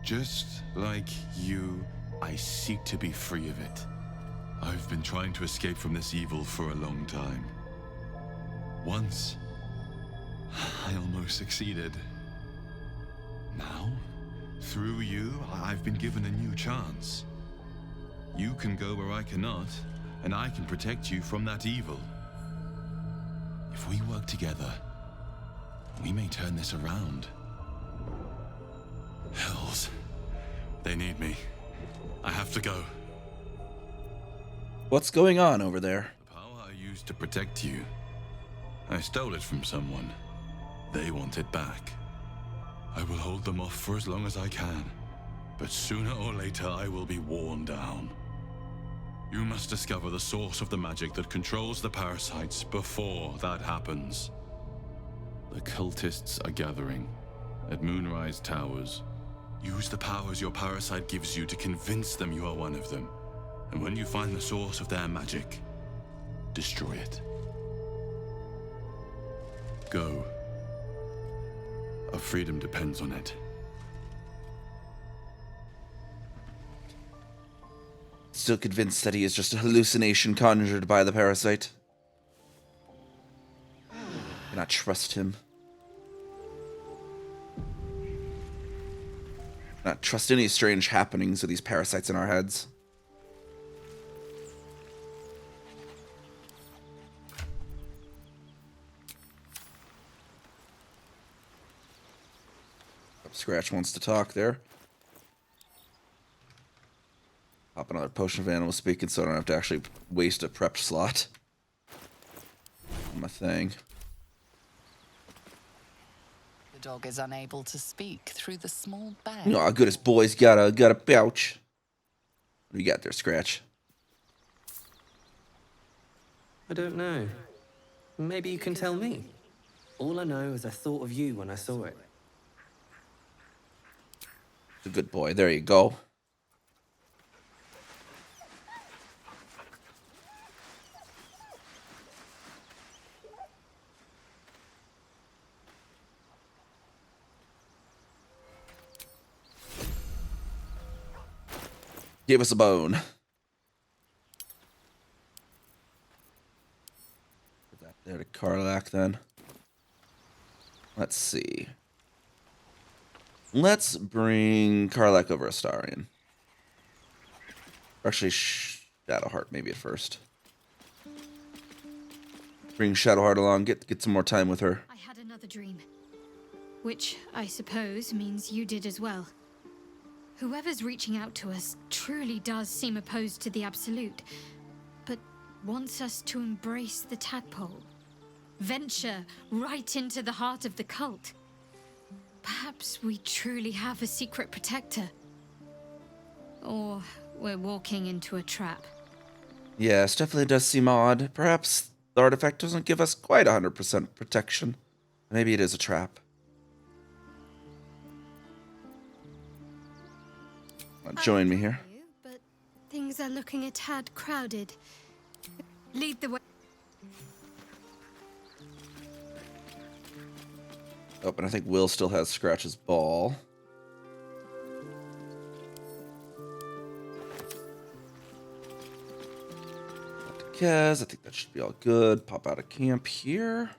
P: Just like you, I seek to be free of it. I've been trying to escape from this evil for a long time. Once, I almost succeeded. Now, through you, I've been given a new chance. You can go where I cannot, and I can protect you from that evil. If we work together, we may turn this around. Hells. They need me. I have to go.
A: What's going on over there?
P: The power I used to protect you. I stole it from someone. They want it back. I will hold them off for as long as I can. But sooner or later I will be worn down. You must discover the source of the magic that controls the parasites before that happens. The cultists are gathering at Moonrise Towers. Use the powers your parasite gives you to convince them you are one of them. And when you find the source of their magic, destroy it. Go. Our freedom depends on it.
A: Still convinced that he is just a hallucination conjured by the parasite. Cannot trust him. Not trust any strange happenings with these parasites in our heads. Scratch wants to talk there. Pop another potion of animal speaking so I don't have to actually waste a prepped slot on my thing.
C: The dog is unable to speak through the small bag.
A: You know how good his boy's got a pouch. What do you got there, Scratch?
Q: I don't know. Maybe you can tell me. All I know is I thought of you when I saw it.
A: A good boy. There you go. Give us a bone. Put that there to Karlach then. Let's see. Let's bring Karlach over Astarion. Or actually, Shadowheart maybe at first. Bring Shadowheart along, get some more time with her.
R: I had another dream. Which, I suppose, means you did as well. Whoever's reaching out to us truly does seem opposed to the Absolute, but wants us to embrace the tadpole. Venture right into the heart of the cult. Perhaps we truly have a secret protector. Or we're walking into a trap.
A: Yes, definitely does seem odd. Perhaps the artifact doesn't give us quite 100% protection. Maybe it is a trap. Join me here.
R: But things are looking a tad crowded. Lead the way.
A: Oh, and I think Will still has Scratch's ball. Kez. I think that should be all good. Pop out of camp here.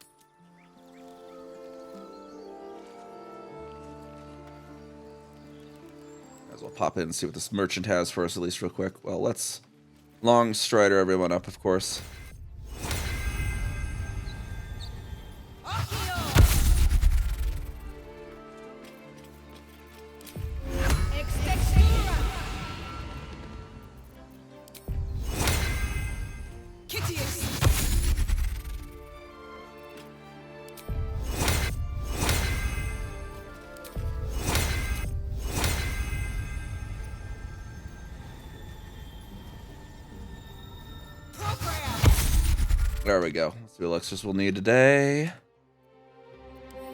A: Might as well pop in and see what this merchant has for us, at least real quick. Well, let's long strider everyone up, of course. There we go. Let's see what elixirs we'll need today.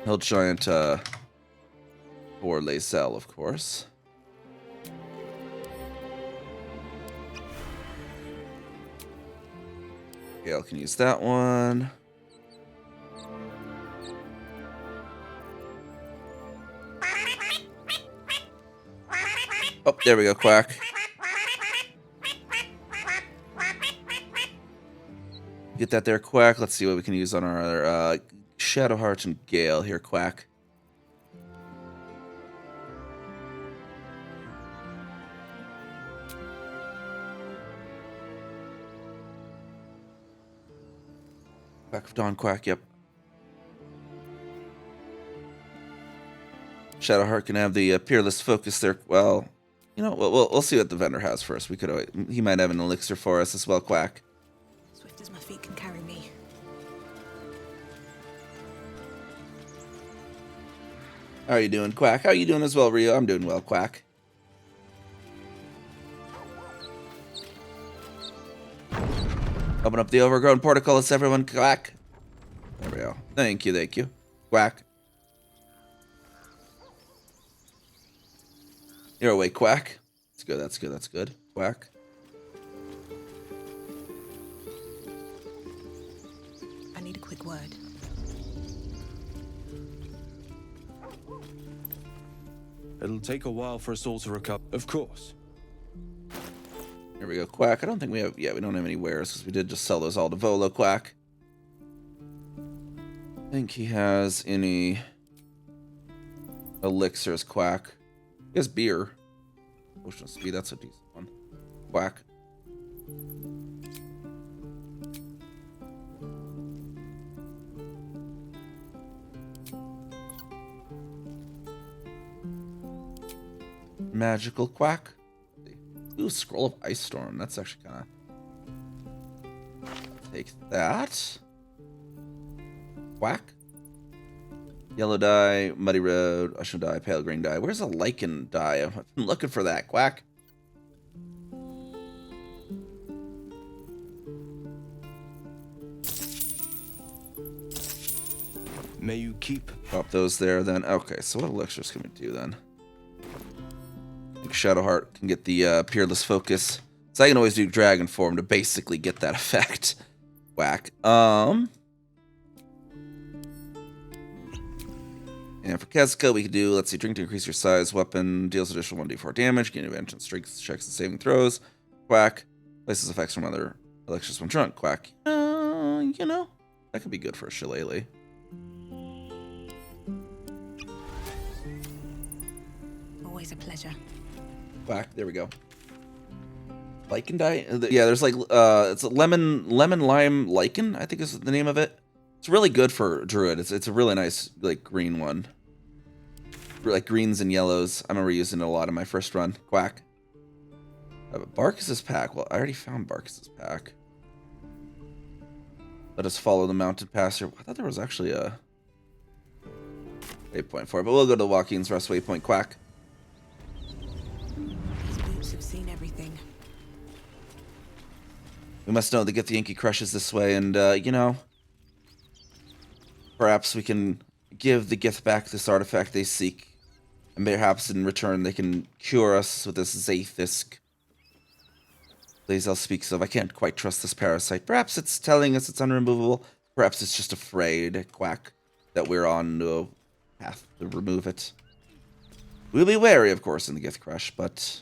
A: Hill Giant, or Lacell, of course. Gale can use that one. Oh, there we go, Quack. Get that there, Quack. Let's see what we can use on our Shadowheart and Gale here, Quack. Quack of Dawn, Quack, yep. Shadowheart can have the Peerless Focus there. Well, you know, we'll see what the vendor has first. We could, he might have an elixir for us as well, Quack.
E: Swift as my feet can carry me.
A: How are you doing, Quack? How are you doing as well, Rio? I'm doing well, Quack. Open up the overgrown portcullis, everyone, Quack. There we go. Thank you, thank you. Quack. You're awake, Quack. That's good, that's good, that's good. Quack.
E: I need a quick word.
F: It'll take a while for us all to recover. Of course.
A: Here we go, Quack. I don't think we have... Yeah, we don't have any wares, because we did just sell those all to Volo, Quack. I think he has any elixirs, Quack. He has beer. Potion of speed, that's a decent one. Quack. Magical Quack. Ooh, Scroll of Ice Storm. That's actually kind of... Take that. Quack. Yellow dye, Muddy Road, Ocean dye, Pale Green dye. Where's a Lichen dye? I'm looking for that, Quack.
F: May you keep...
A: Pop those there then. Okay, so what elixirs can we do then? I think Shadowheart can get the Peerless Focus. So I can always do Dragon Form to basically get that effect. Whack. And for Kezka, we could do, let's see, drink to increase your size, weapon, deals additional 1d4 damage, gain advantage on strength checks and saving throws. Quack. Places effects from other elixirs when drunk. Quack. You know, that could be good for a shillelagh.
E: Always a pleasure.
A: Quack. There we go. Lichen dye? Yeah, there's like, it's a lemon lime lichen, I think is the name of it. It's really good for Druid. It's a really nice, like, green one. Like greens and yellows. I remember using it a lot in my first run. Quack. Barkis's pack. Well, I already found Barkis's pack. Let us follow the mounted pass here. I thought there was actually a waypoint for it, but we'll go to Joaquin's Rest waypoint. Quack.
E: These boots have seen everything.
A: We must know the Githyanki crushes this way, and, you know, perhaps we can give the Gith back this artifact they seek, and perhaps in return they can cure us with this Zaithisk Lae'zel speaks of. I can't quite trust this parasite. Perhaps it's telling us it's unremovable. Perhaps it's just afraid, Quack, that we're on a path to remove it. We'll be wary, of course, in the Gith Crush, but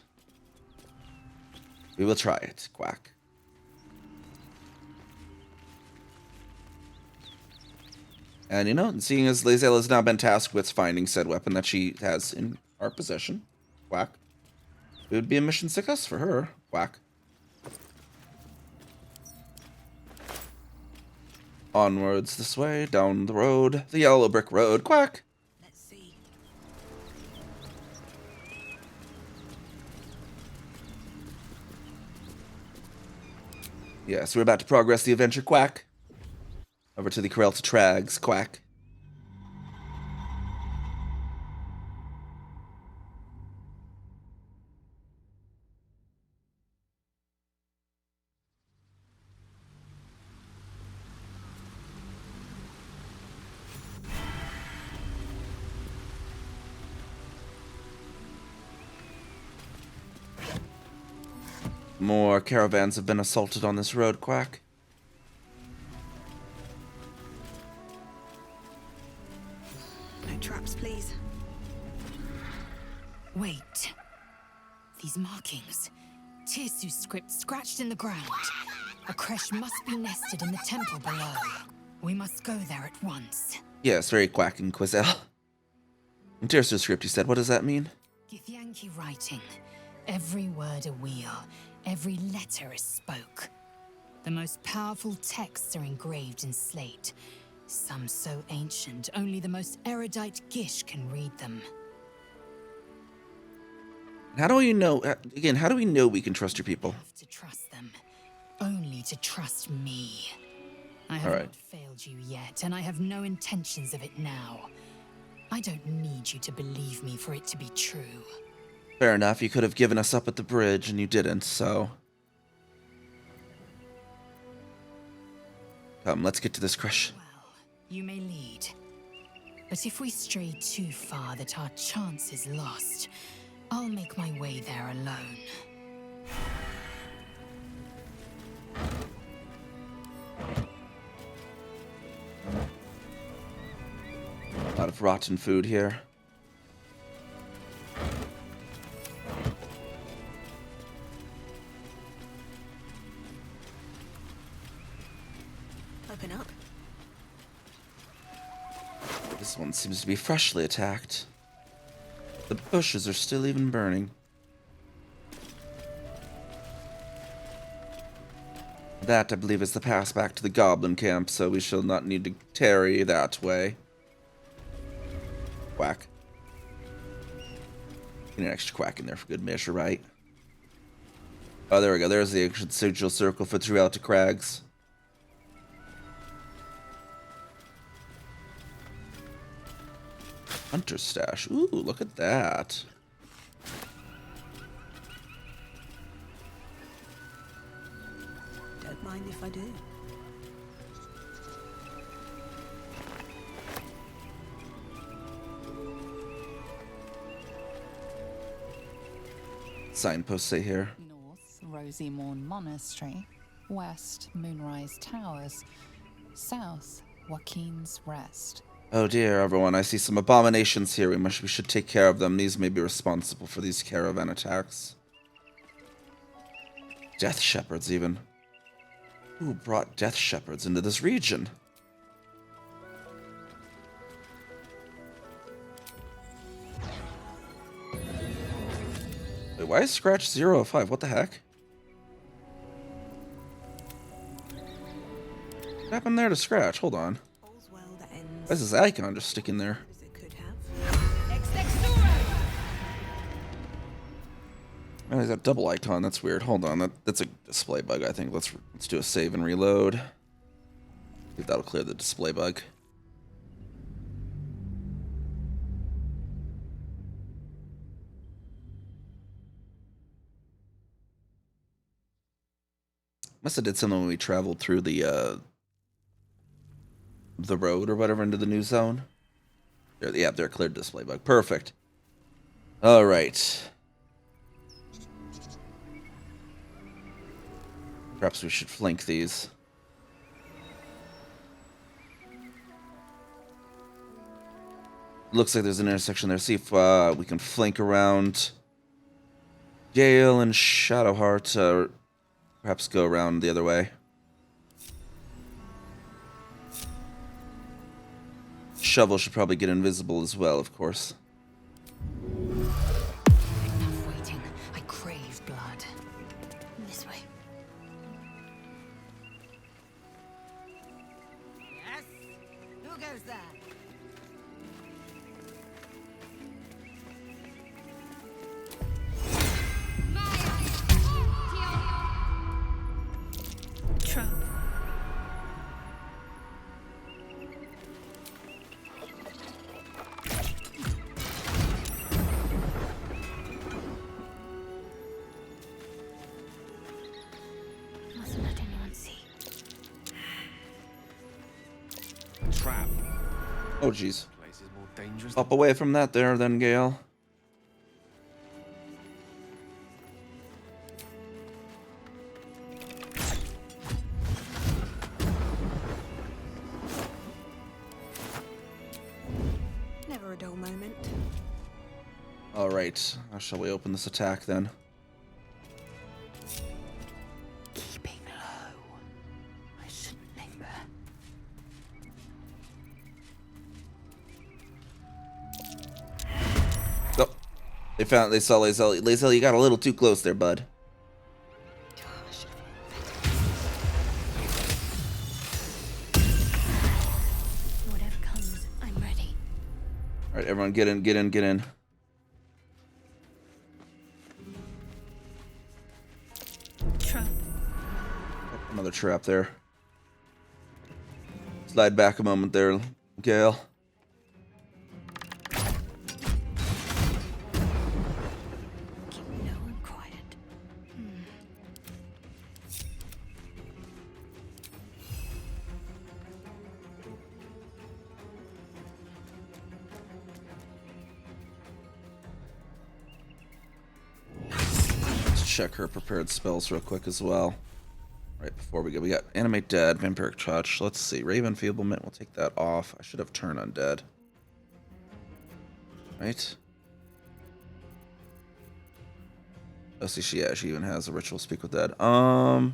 A: we will try it, Quack. And, you know, seeing as Lazelle has now been tasked with finding said weapon that she has in our possession, quack, it would be a mission success for her, quack. Onwards this way, down the road, the yellow brick road, quack.
E: Let's see.
A: Yes, we're about to progress the adventure, quack. Over to the Corelta Trags, quack. More caravans have been assaulted on this road, quack.
E: No traps, please.
L: Wait. These markings. Tirsu's script scratched in the ground. A creche must be nested in the temple below. We must go there at once.
A: Yes, very quacking, Quizelle. In Tirsu's script, he said, what does that mean?
L: Githyanki writing. Every word a wheel. Every letter is spoke. The most powerful texts are engraved in slate. Some so ancient, only the most erudite Gish can read them.
A: How do we know, again, how do we know we can trust your people?
L: To trust them. Only to trust me. I have not failed you yet, and I have no intentions of it now. I don't need you to believe me for it to be true.
A: Fair enough, you could have given us up at the bridge, and you didn't, so... Come, let's get to this crush.
L: You may lead. But if we stray too far that our chance is lost, I'll make my way there alone.
A: A lot of rotten food here.
E: Open up.
A: This one seems to be freshly attacked. The bushes are still even burning. That, I believe, is the pass back to the goblin camp, so we shall not need to tarry that way. Quack. Get an extra quack in there for good measure, right? Oh, there we go. There's the ancient sigil circle for Druid Crags. Hunter stash. Ooh, look at that.
E: Don't mind if I do.
A: Signposts say here.
C: North, Rosy Morn Monastery. West, Moonrise Towers. South, Joaquin's Rest.
A: Oh dear, everyone, I see some abominations here. We should take care of them. These may be responsible for these caravan attacks. Death Shepherds, even. Who brought Death Shepherds into this region? Wait, why is Scratch 0 of 5? What the heck? What happened there to Scratch? Hold on. Why is his icon just sticking there? Oh, he's got double icon. That's weird. Hold on. That's a display bug, I think. Let's do a save and reload. See if that'll clear the display bug. Must have did something when we traveled through the road or whatever into the new zone. There, yeah, they're cleared display bug. Perfect. All right. Perhaps we should flank these. Looks like there's an intersection there. See if we can flank around Gale and Shadowheart. Perhaps go around the other way. shovel should probably get invisible as well, of course.
L: Enough waiting. I crave blood.
E: This way.
S: Yes? Who goes there?
R: Trap.
E: Mustn't let anyone see.
I: Trap.
A: Oh, jeez.
I: Place is more dangerous.
A: Up away from that there, then, Gale.
E: Never a dull moment.
A: All right. How shall we open this attack then?
C: Keeping low. I shouldn't linger.
A: Oh, they saw Lae'zel. Lae'zel, you got a little too close there, bud.
E: Whatever comes, I'm ready.
A: All right, everyone, get in, get in, get in.
R: Trap.
A: Another trap there. Slide back a moment there, Gale.
E: Keep low and quiet.
A: Let's check her prepared spells real quick as well. Right before we go, we got Animate Dead, Vampiric Touch. Let's see, Raven Feeblement, we'll take that off. I should have Turn Undead. Right? Oh, see, she even has a Ritual Speak with Dead. Oh,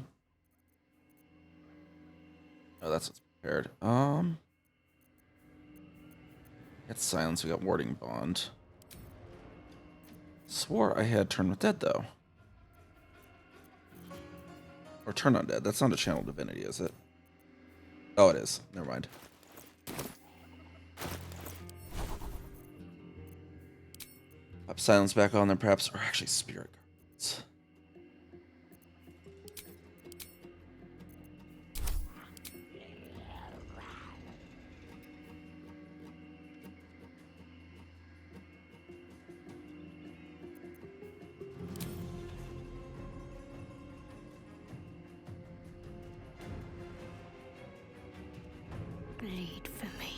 A: that's what's prepared. Got Silence, we got Warding Bond. Swore I had Turn with Dead, though. Or Turn Undead. That's not a Channel Divinity, is it? Oh, it is. Never mind. Pop Silence back on there, perhaps. Or actually, Spirit Guardians.
E: Lead for me.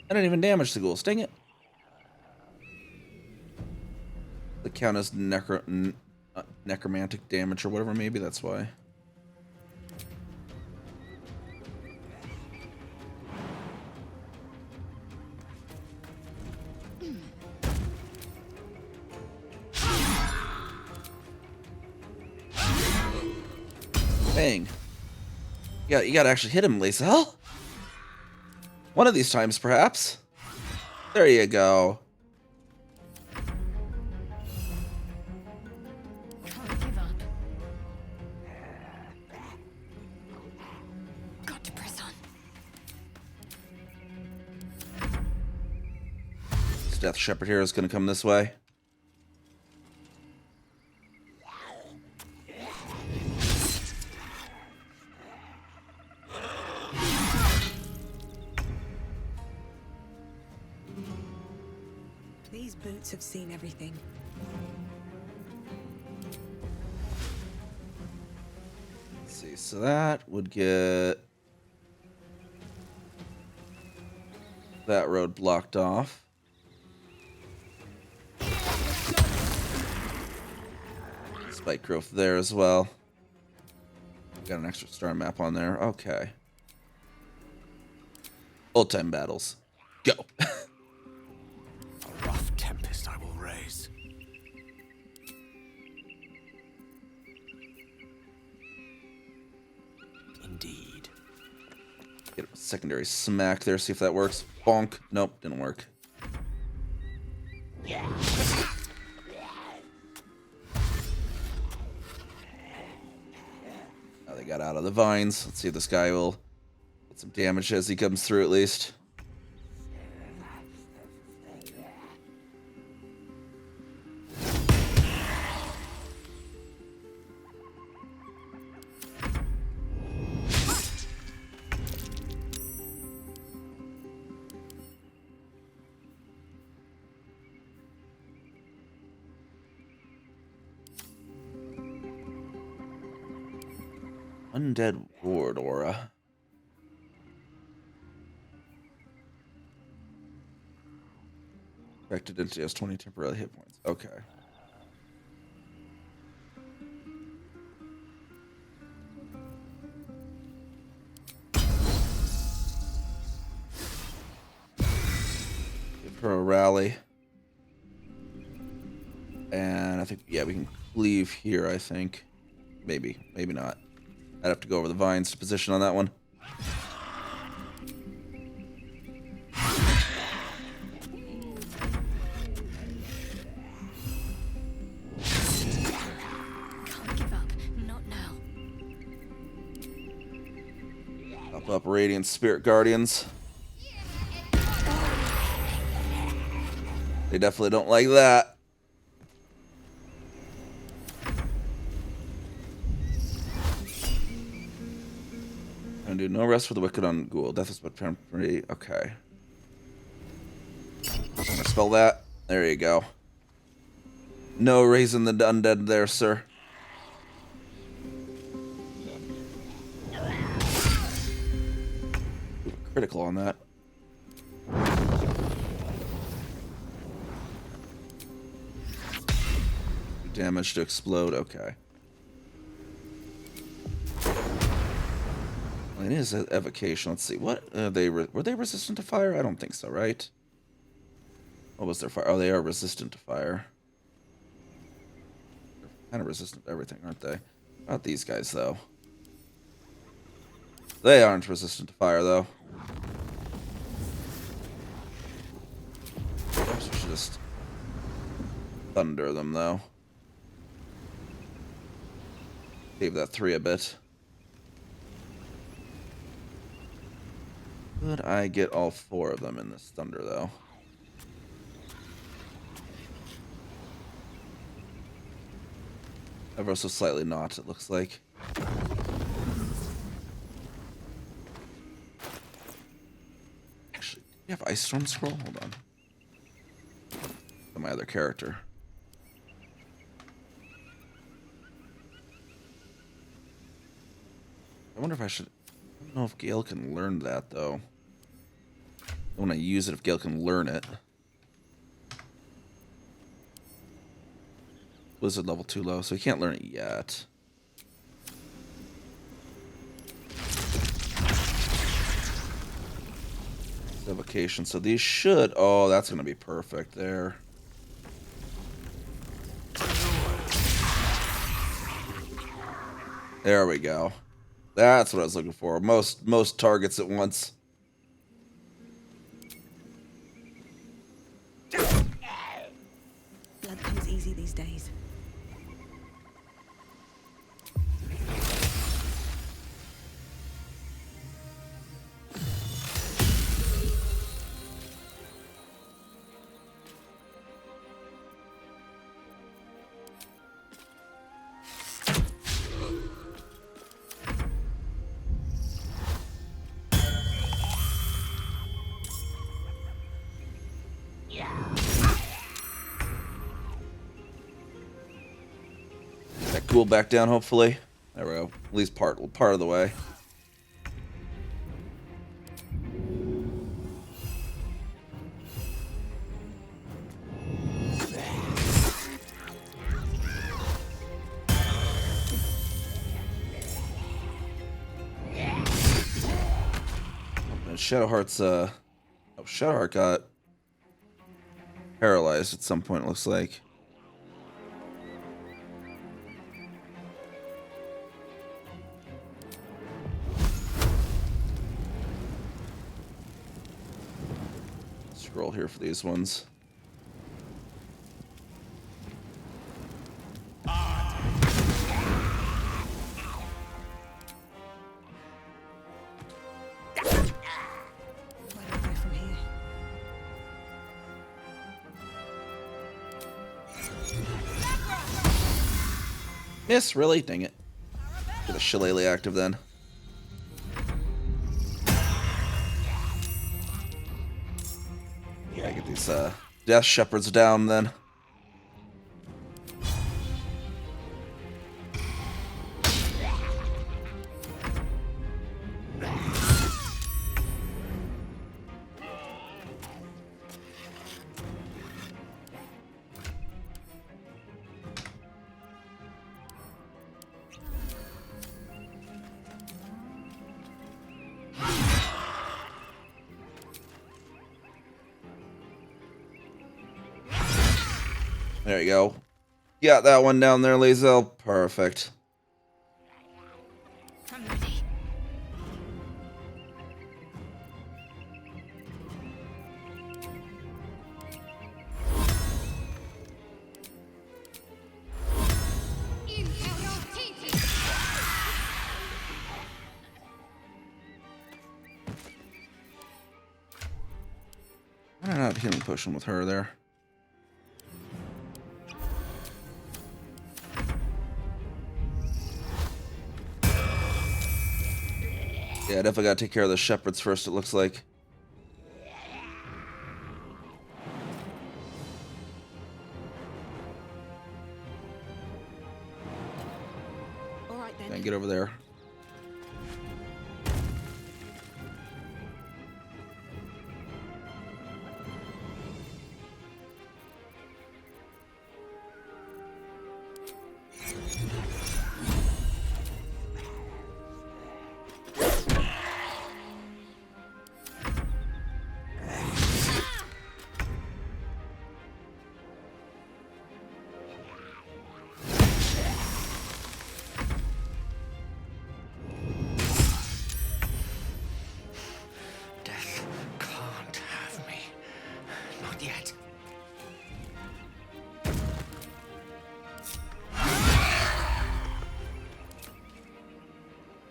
A: I didn't even damage the ghouls. Dang it. The count as necromantic damage or whatever, maybe that's why. Bang. You gotta actually hit him, Lae'zel. One of these times, perhaps. There you go.
L: Can't give up. Got to press on.
A: This Death Shepherd here is gonna come this way.
E: These boots have seen everything.
A: Let's see, so that would get that road blocked off. Spike growth there as well. Got an extra star map on there. Okay. Old time battles. Go.
F: A rough tempest I will raise. Indeed.
A: Get a secondary smack there, see if that works. Bonk. Nope, didn't work. Now they got out of the vines. Let's see if this guy will get some damage as he comes through at least. Undead Ward Aura. Affected entity has 20 temporary hit points. Okay. Give her a rally. And I think, yeah, we can cleave here, I think. Maybe, maybe not. I'd have to go over the vines to position on that one.
E: Can't give up. Not now.
A: Up Radiant Spirit Guardians. They definitely don't like that. Gonna do no rest for the wicked on Ghoul. Death is but temporary. Okay. I'm gonna spell that. There you go. No raising the undead there, sir. Critical on that. Damage to explode. Okay. It is evocation. Let's see. What were they resistant to fire? I don't think so, right? What was their fire? Oh, they are resistant to fire. They're kind of resistant to everything, aren't they? Not these guys, though. They aren't resistant to fire, though. Perhaps we should just thunder them, though. Save that 3 a bit. Could I get all 4 of them in this thunder, though? Ever so slightly not, it looks like. Actually, do you have Ice Storm Scroll? Hold on. My other character. I wonder if I should... I don't know if Gale can learn that, though. I want to use it if Gale can learn it. Blizzard level 2 low, so he can't learn it yet. Evocation, so these should... Oh, that's going to be perfect there. There we go. That's what I was looking for. Most targets at once.
E: Blood comes easy these days.
A: Cool back down, hopefully. There we go. At least part of the way. Shadowheart's Shadowheart got paralyzed at some point, it looks like. Scroll here for these ones. Miss, really? Dang it. Get a shillelagh active then. Yeah, get these Death Shepherds down then. There you go. Got that one down there, Lae'zel. Perfect.
R: I'm ready.
A: I'm not healing potion with her there. Yeah, definitely gotta take care of the shepherds first, it looks like.
E: All right then.
A: And get over there.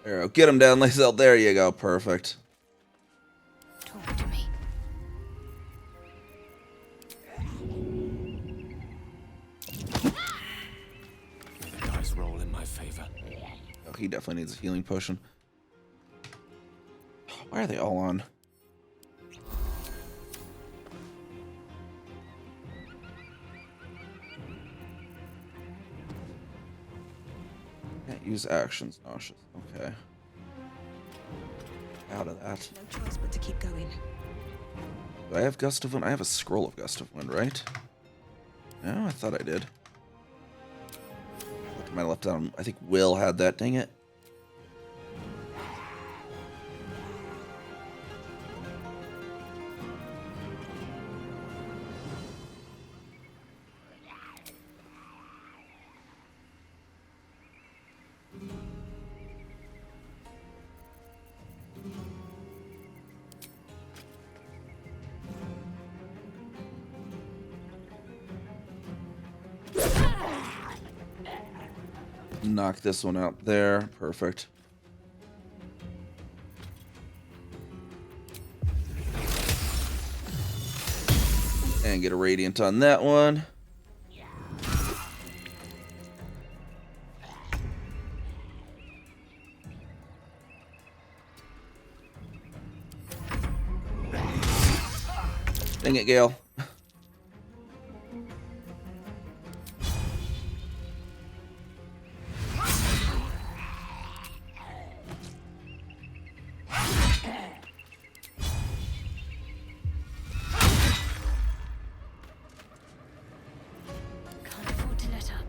A: There we go. Get him down, Lae'zel. There you go. Perfect.
R: Talk to me.
F: The dice roll in my favor.
A: Oh, he definitely needs a healing potion. Why are they all on? Can't use actions. Nauseous. Okay. Out of that.
E: No choice but to keep going.
A: Do I have Gust of Wind? I have a scroll of Gust of Wind, right? No, I thought I did. Look at my left down. I think Will had that. Dang it. Knock this one out there. Perfect. And get a Radiant on that one. Dang it, Gale.
R: Can't afford to let up.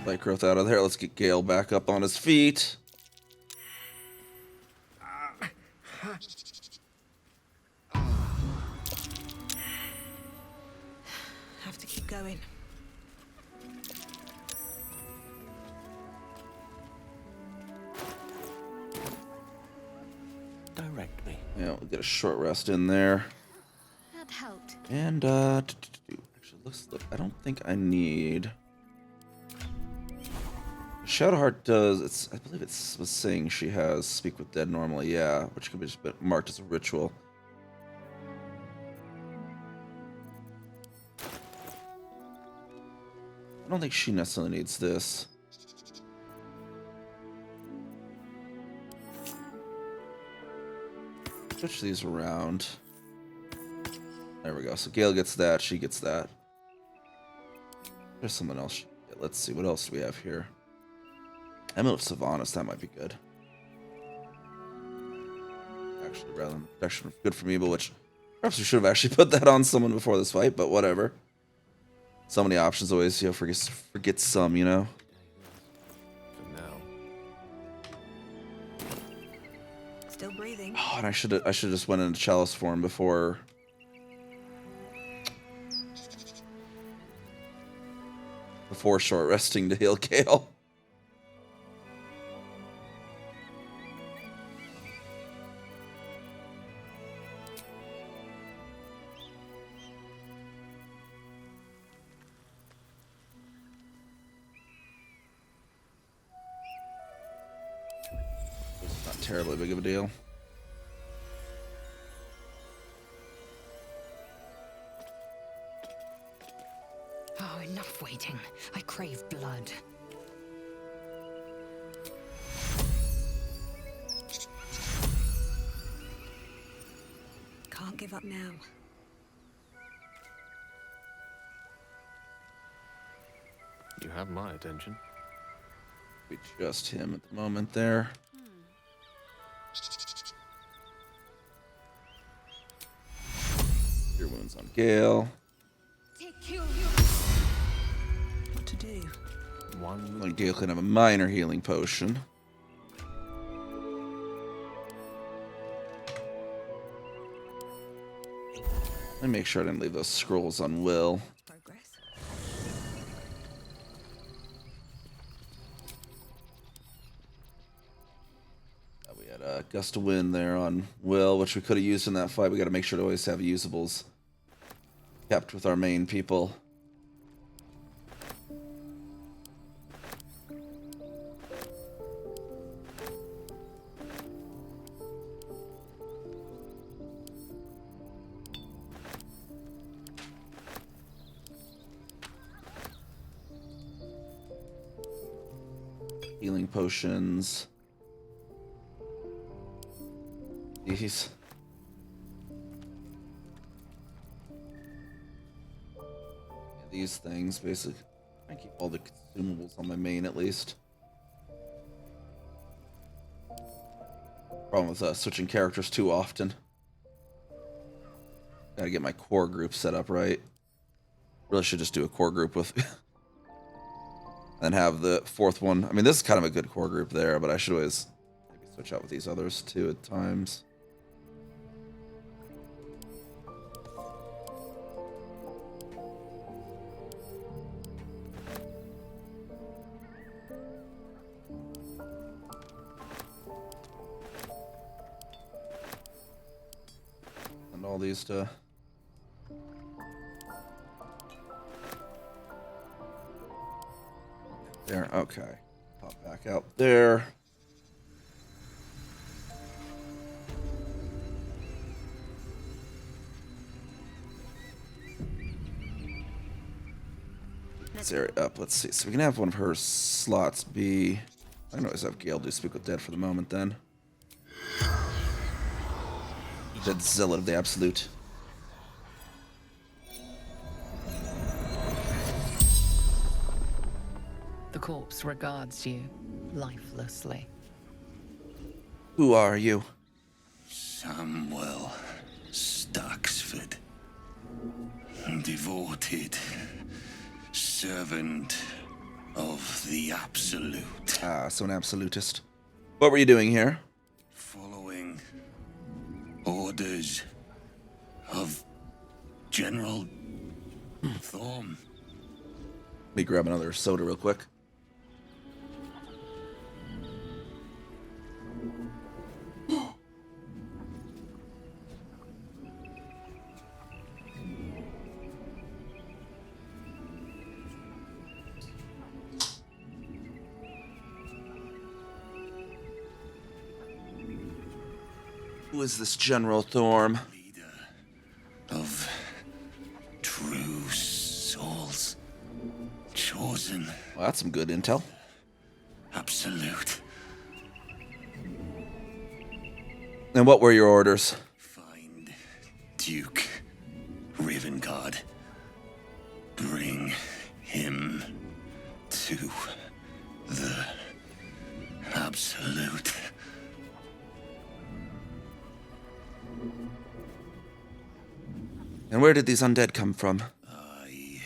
A: Light growth out of there. Let's get Gale back up on his feet.
E: Have to keep going.
F: Direct me.
A: Yeah, we'll get a short rest in there.
R: That helped.
A: And actually, look. I don't think I need. Shadowheart does. I believe it was saying she has Speak with Dead normally. Yeah, which could be just marked as a ritual. I don't think she necessarily needs this. Switch these around. There we go. So Gale gets that. She gets that. There's someone else. Yeah, let's see. What else do we have here? Amulet of Sylvanas. That might be good. Actually, rather than protection, good from evil, which perhaps we should have actually put that on someone before this fight, but whatever. So many options always, you know, forget some, you know.
F: For now.
E: Still breathing.
A: Oh, and I should just went into chalice form before short resting to heal Gale. It's not terribly big of a deal.
L: Oh, enough waiting. I crave blood.
E: Can't give up now.
F: You have my attention.
A: Be just him at the moment there. Your wounds on Gale.
E: What to do?
A: Like Gale can have a minor healing potion. Let me make sure I didn't leave those scrolls on Will. We had a gust of wind there on Will, which we could have used in that fight. We got to make sure to always have usables kept with our main people. Healing potions. These. Yeah, these things, basically. I keep all the consumables on my main, at least. Problem with switching characters too often. Gotta get my core group set up right. Really should just do a core group with... and have the fourth one. I mean, this is kind of a good core group there, but I should always maybe switch out with these others too at times. And all these to... There, okay. Pop back out there. Let's area up. Let's see. So we can have one of her slots be... I can always have Gale do Speak with Dead for the moment then. Dead Zealot of the Absolute.
C: The corpse regards you lifelessly.
A: Who are you?
T: Samuel Staxford. Devoted servant of the Absolute.
A: Ah, so an absolutist. What were you doing here?
T: Following orders of General Thorm.
A: Let me grab another soda real quick. Who is this General Thorm?
T: Of true souls. Chosen.
A: Well, that's some good intel.
T: Absolute.
A: And what were your orders?
T: Find Duke Ravengard. Bring him to the Absolute.
A: And where did these undead come from?
T: I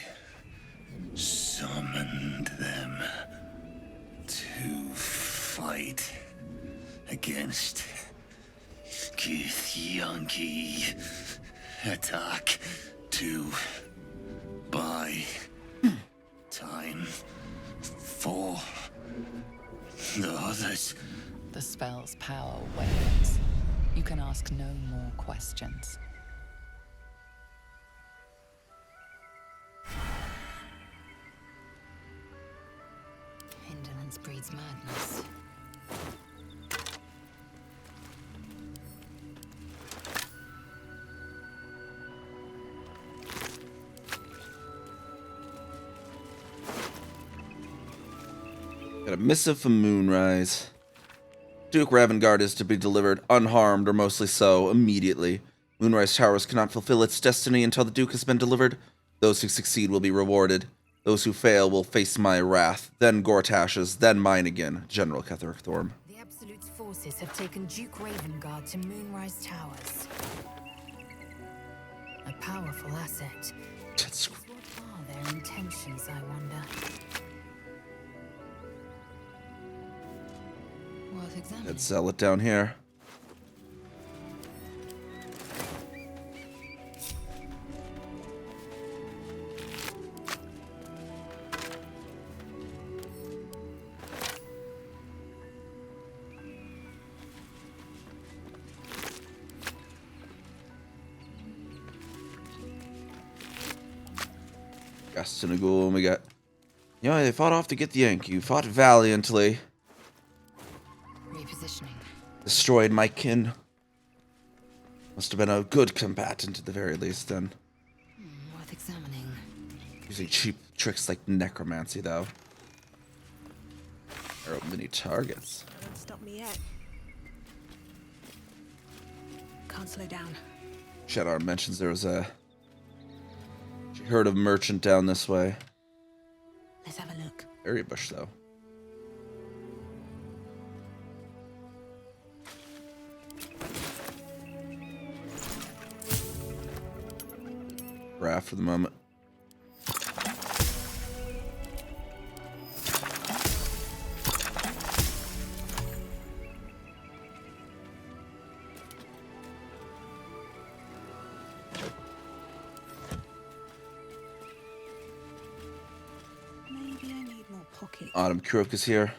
T: summoned them to fight against Githyanki. Attack to buy time for the others.
C: The spell's power wanes. You can ask no more questions.
L: Indolence breeds madness.
A: Got a missive from Moonrise. Duke Ravengard is to be delivered unharmed, or mostly so, immediately. Moonrise Towers cannot fulfill its destiny until the Duke has been delivered. Those who succeed will be rewarded. Those who fail will face my wrath, then Gortash's, then mine again, General Ketheric Thorm.
L: The Absolute's forces have taken Duke Ravengard to Moonrise Towers. A powerful asset.
A: That's...
L: What are their intentions, I wonder? Worth examining.
A: Let's sell it down here. Gastonagul, and we got... Yeah, they fought off to get the Yank. You fought valiantly.
L: Repositioning.
A: Destroyed my kin. Must have been a good combatant at the very least, then.
L: Worth examining.
A: Using cheap tricks like necromancy, though. Arrow mini targets.
E: Don't stop me yet. Can't slow down.
A: Shadowr mentions there was a... She heard of merchant down this way.
E: Let's have a look.
A: Berry bush, though. Raft for the moment.
E: Maybe I need more pockets.
A: Autumn Kurok is here.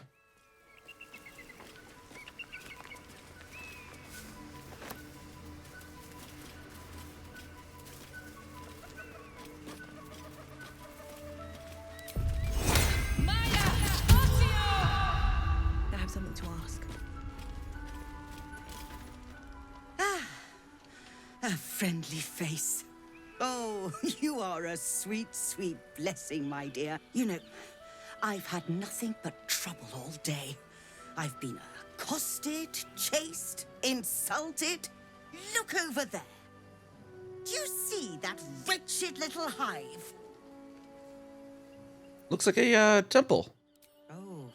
E: I have something to ask.
S: A friendly face. Oh, you are a sweet, sweet blessing, my dear. You know, I've had nothing but trouble all day. I've been accosted, chased, insulted. Look over there. Do you see that wretched little hive?
A: Looks like a temple.
S: Oh,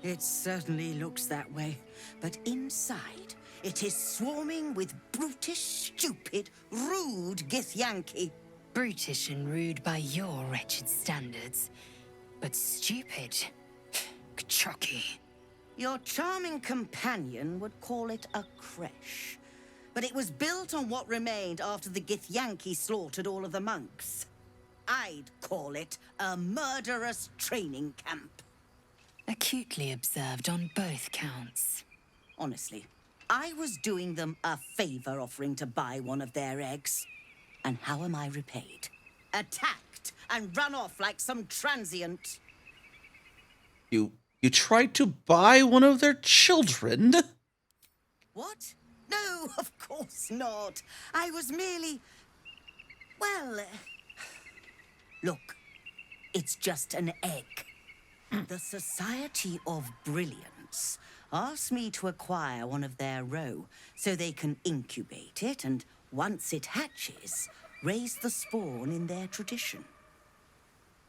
S: it certainly looks that way. But inside, it is swarming with brutish, stupid, rude Githyanki.
L: Brutish and rude by your wretched standards. but stupid. Chucky.
S: Your charming companion would call it a creche. But it was built on what remained after the Githyanki slaughtered all of the monks. I'd call it a murderous training camp.
L: Acutely observed on both counts.
S: Honestly, I was doing them a favor offering to buy one of their eggs. And how am I repaid? Attacked and run off like some transient.
A: You tried to buy one of their children?
S: What? No, of course not. I was merely... Well... Look, it's just an egg. The Society of Brilliance asked me to acquire one of their roe so they can incubate it and, once it hatches, raise the spawn in their tradition.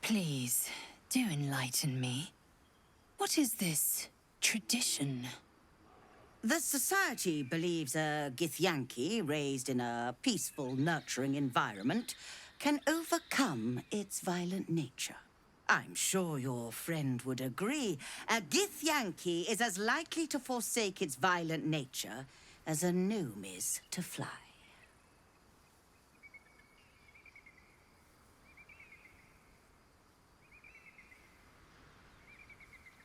L: Please, do enlighten me. What is this tradition?
S: The Society believes a Githyanki raised in a peaceful, nurturing environment can overcome its violent nature. I'm sure your friend would agree. A Githyanki is as likely to forsake its violent nature as a gnome is to fly.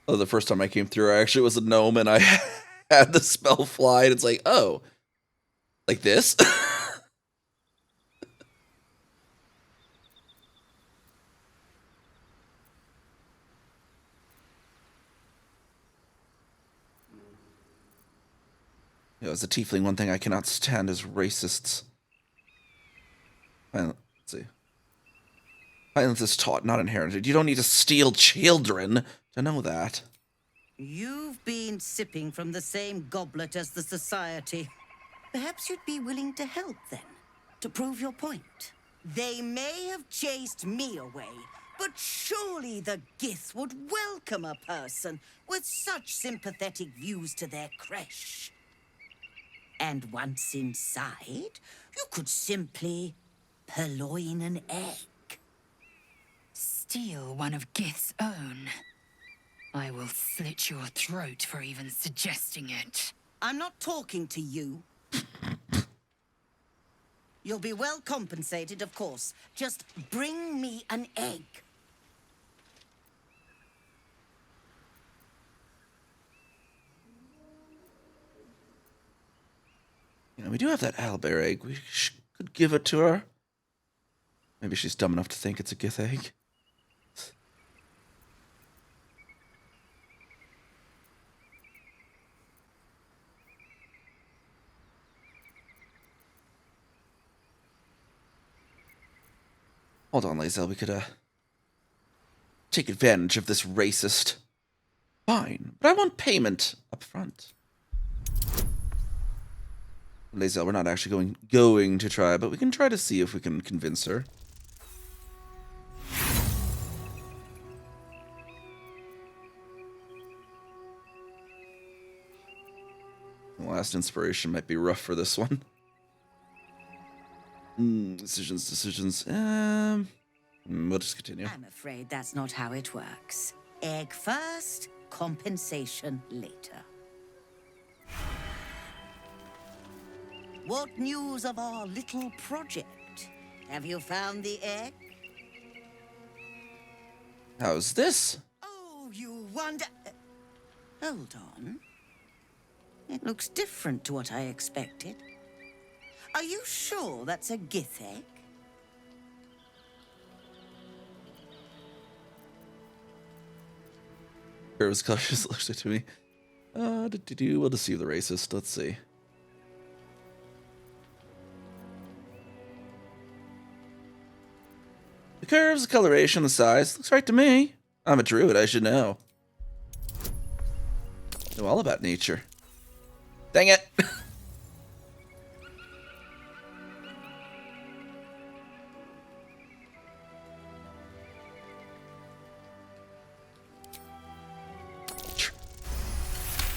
A: Oh, the first time I came through, I actually was a gnome and I had the spell fly, and it's like, oh, like this? As a tiefling, one thing I cannot stand is racists. Let's see. Violence is taught, not inherited. You don't need to steal children to know that.
S: You've been sipping from the same goblet as the Society. Perhaps you'd be willing to help then, to prove your point. They may have chased me away, but surely the Gith would welcome a person with such sympathetic views to their creche. And once inside, you could simply purloin an egg.
L: Steal one of Gith's own. I will slit your throat for even suggesting it.
S: I'm not talking to you. You'll be well compensated, of course. Just bring me an egg.
A: You know, we do have that owlbear egg. We could give it to her. Maybe she's dumb enough to think it's a Gith egg. Hold on, Lae'zel. We could, take advantage of this racist. Fine, but I want payment up front. Lae'zel, we're not actually going to try, but we can try to see if we can convince her. The last inspiration might be rough for this one. Decisions. We'll just continue.
S: I'm afraid that's not how it works. Egg first, compensation later. What news of our little project? Have you found the egg?
A: How's this?
S: Oh, you wonder... hold on. It looks different to what I expected. Are you sure that's a Gith egg?
A: Curve's cautious looks to me. We'll deceive the racist. Let's see. The curves, the coloration, the size. Looks right to me. I'm a druid, I should know. Know all about nature. Dang it!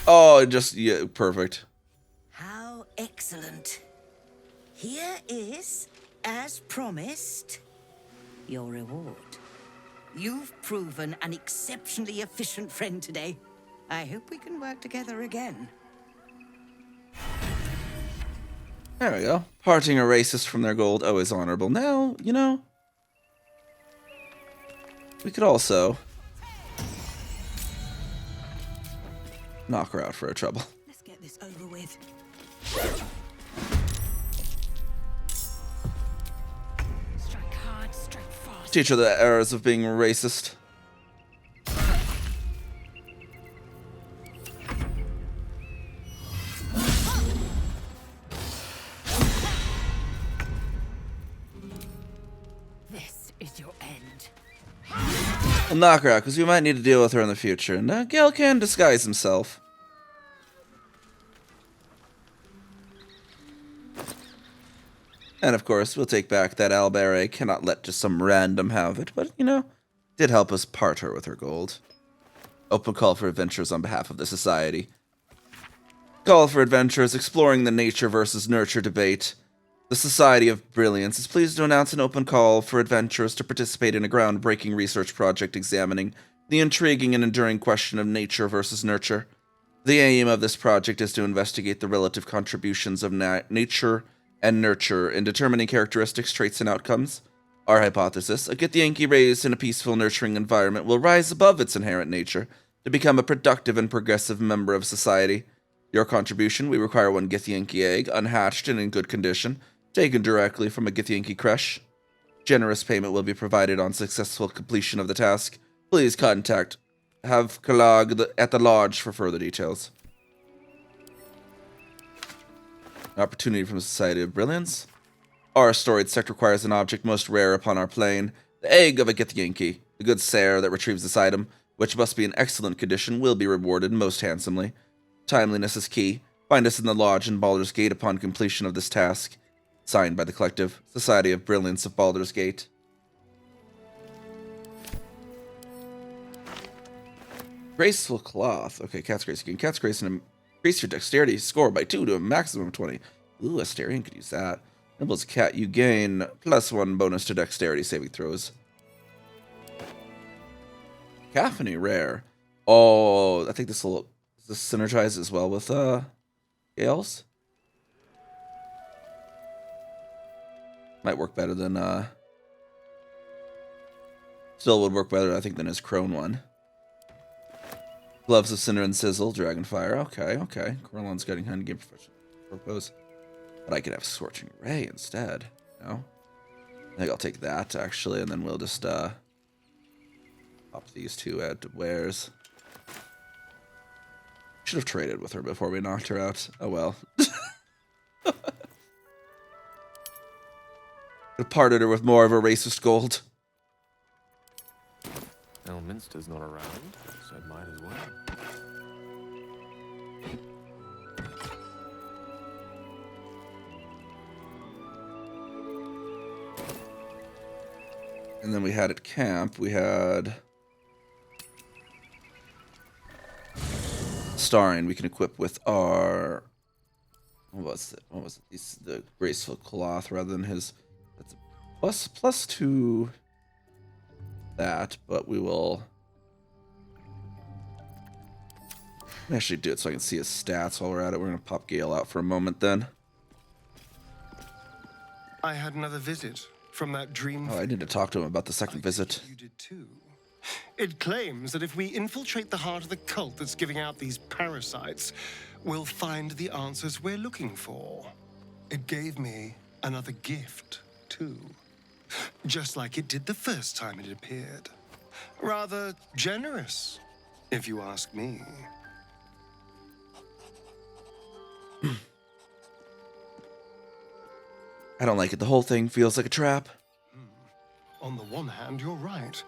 A: Oh, yeah, perfect.
S: How excellent. Here is, as promised, your reward. You've proven an exceptionally efficient friend today. I hope we can work together again.
A: There we go. Parting a racist from their gold always honorable. Now, you know, we could also knock her out for a trouble.
E: Let's get this over with.
J: Strike hard, strike fast.
A: Teach her the errors of being racist.
J: This is your end.
A: We'll knock her out, because we might need to deal with her in the future. And Gale can disguise himself. And of course, we'll take back that Alberet. Cannot let just some random have it. But, you know, did help us part her with her gold. Open call for adventurers on behalf of the society. Call for adventurers exploring the nature versus nurture debate. The Society of Brilliance is pleased to announce an open call for adventurers to participate in a groundbreaking research project examining the intriguing and enduring question of nature versus nurture. The aim of this project is to investigate the relative contributions of nature and nurture in determining characteristics, traits, and outcomes. Our hypothesis, a Githyanki raised in a peaceful, nurturing environment will rise above its inherent nature to become a productive and progressive member of society. Your contribution, we require 1 Githyanki egg, unhatched and in good condition, taken directly from a Githyanki creche. Generous payment will be provided on successful completion of the task. Please contact Have Kalag at the lodge for further details. Opportunity from the Society of Brilliance. Our storied sect requires an object most rare upon our plane, the egg of a Githyanki. The good Sare that retrieves this item, which must be in excellent condition, will be rewarded most handsomely. Timeliness is key. Find us in the lodge in Baldur's Gate upon completion of this task. Signed by the collective Society of Brilliance of Baldur's Gate. Graceful Cloth. Okay, Cat's Grace. You can Cat's Grace and increase your dexterity score by 2 to a maximum of 20. Ooh, Astarion could use that. Nibbles Cat, you gain +1 bonus to dexterity saving throws. Cacophony rare. Oh, I think this will synergize as well with Gale's. Might work better than still would work better, I think, than his Crone one. Gloves of Cinder and Sizzle, Dragonfire. Okay. Corlon's getting hand game professional propose. But I could have Scorching Ray instead. No? I think I'll take that actually, and then we'll just pop these two at wares. Should have traded with her before we knocked her out. Oh well. Parted her with more of a racist gold.
F: Elminster's not around, so it might as well.
A: And then we had at camp, we had Starring we can equip with our what was it? The Graceful Cloth rather than his. That's a +2 that, but we will actually do it so I can see his stats while we're at it. We're gonna pop Gale out for a moment then.
N: I had another visit from that dream.
A: Oh, I need to talk to him about the second visit.
N: You did too. It claims that if we infiltrate the heart of the cult that's giving out these parasites, we'll find the answers we're looking for. It gave me another gift, too. Just like it did the first time it appeared. Rather generous, if you ask me.
A: I don't like it. The whole thing feels like a trap.
N: On the one hand, you're right.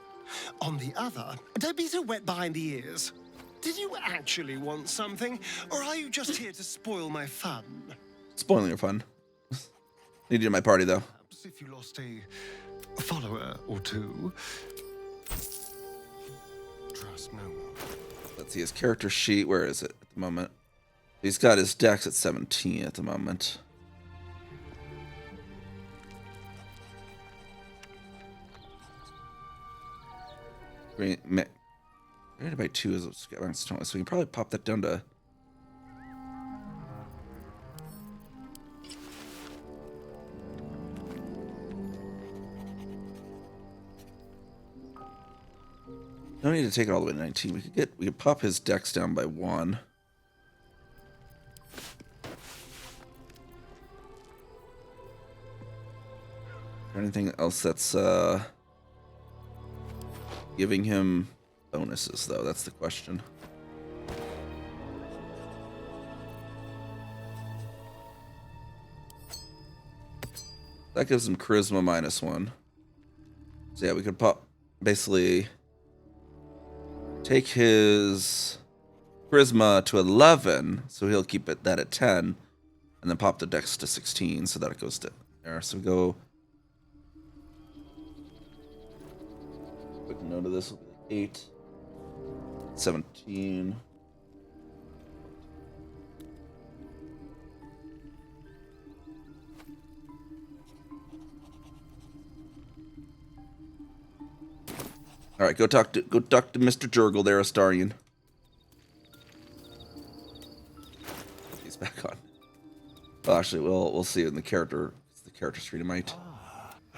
N: On the other, don't be so wet behind the ears. Did you actually want something, or are you just here to spoil my fun?
A: Spoiling your fun. Need you in my party, though.
H: Perhaps if you lost a follower or two.
N: Trust no one.
A: Let's see his character sheet. Where is it at the moment? He's got his dex at 17 at the moment. Divided by 2 is so we can probably pop that down to. No need to take it all the way to 19. We could pop his dex down by 1. Anything else that's giving him bonuses, though? That's the question. That gives him charisma -1. So yeah, we could pop, basically take his charisma to 11, so he'll keep that at 10, and then pop the dex to 16, so that it goes to there. So we go. Quick note of this will be like 8, 17. All right, go talk to Mr. Jurgle there, Astarion. He's back on. Well, actually, we'll see it in the character. It's the character stream, might.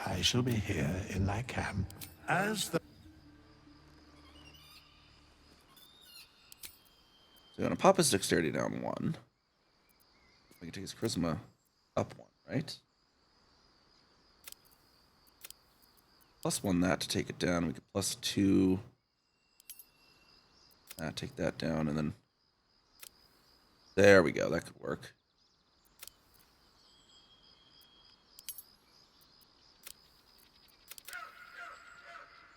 O: I shall be here in my camp as the.
A: So we're gonna pop his dexterity down 1. We can take his charisma up 1, right? +1 that to take it down. We could +2 that, take that down, and then there we go. That could work.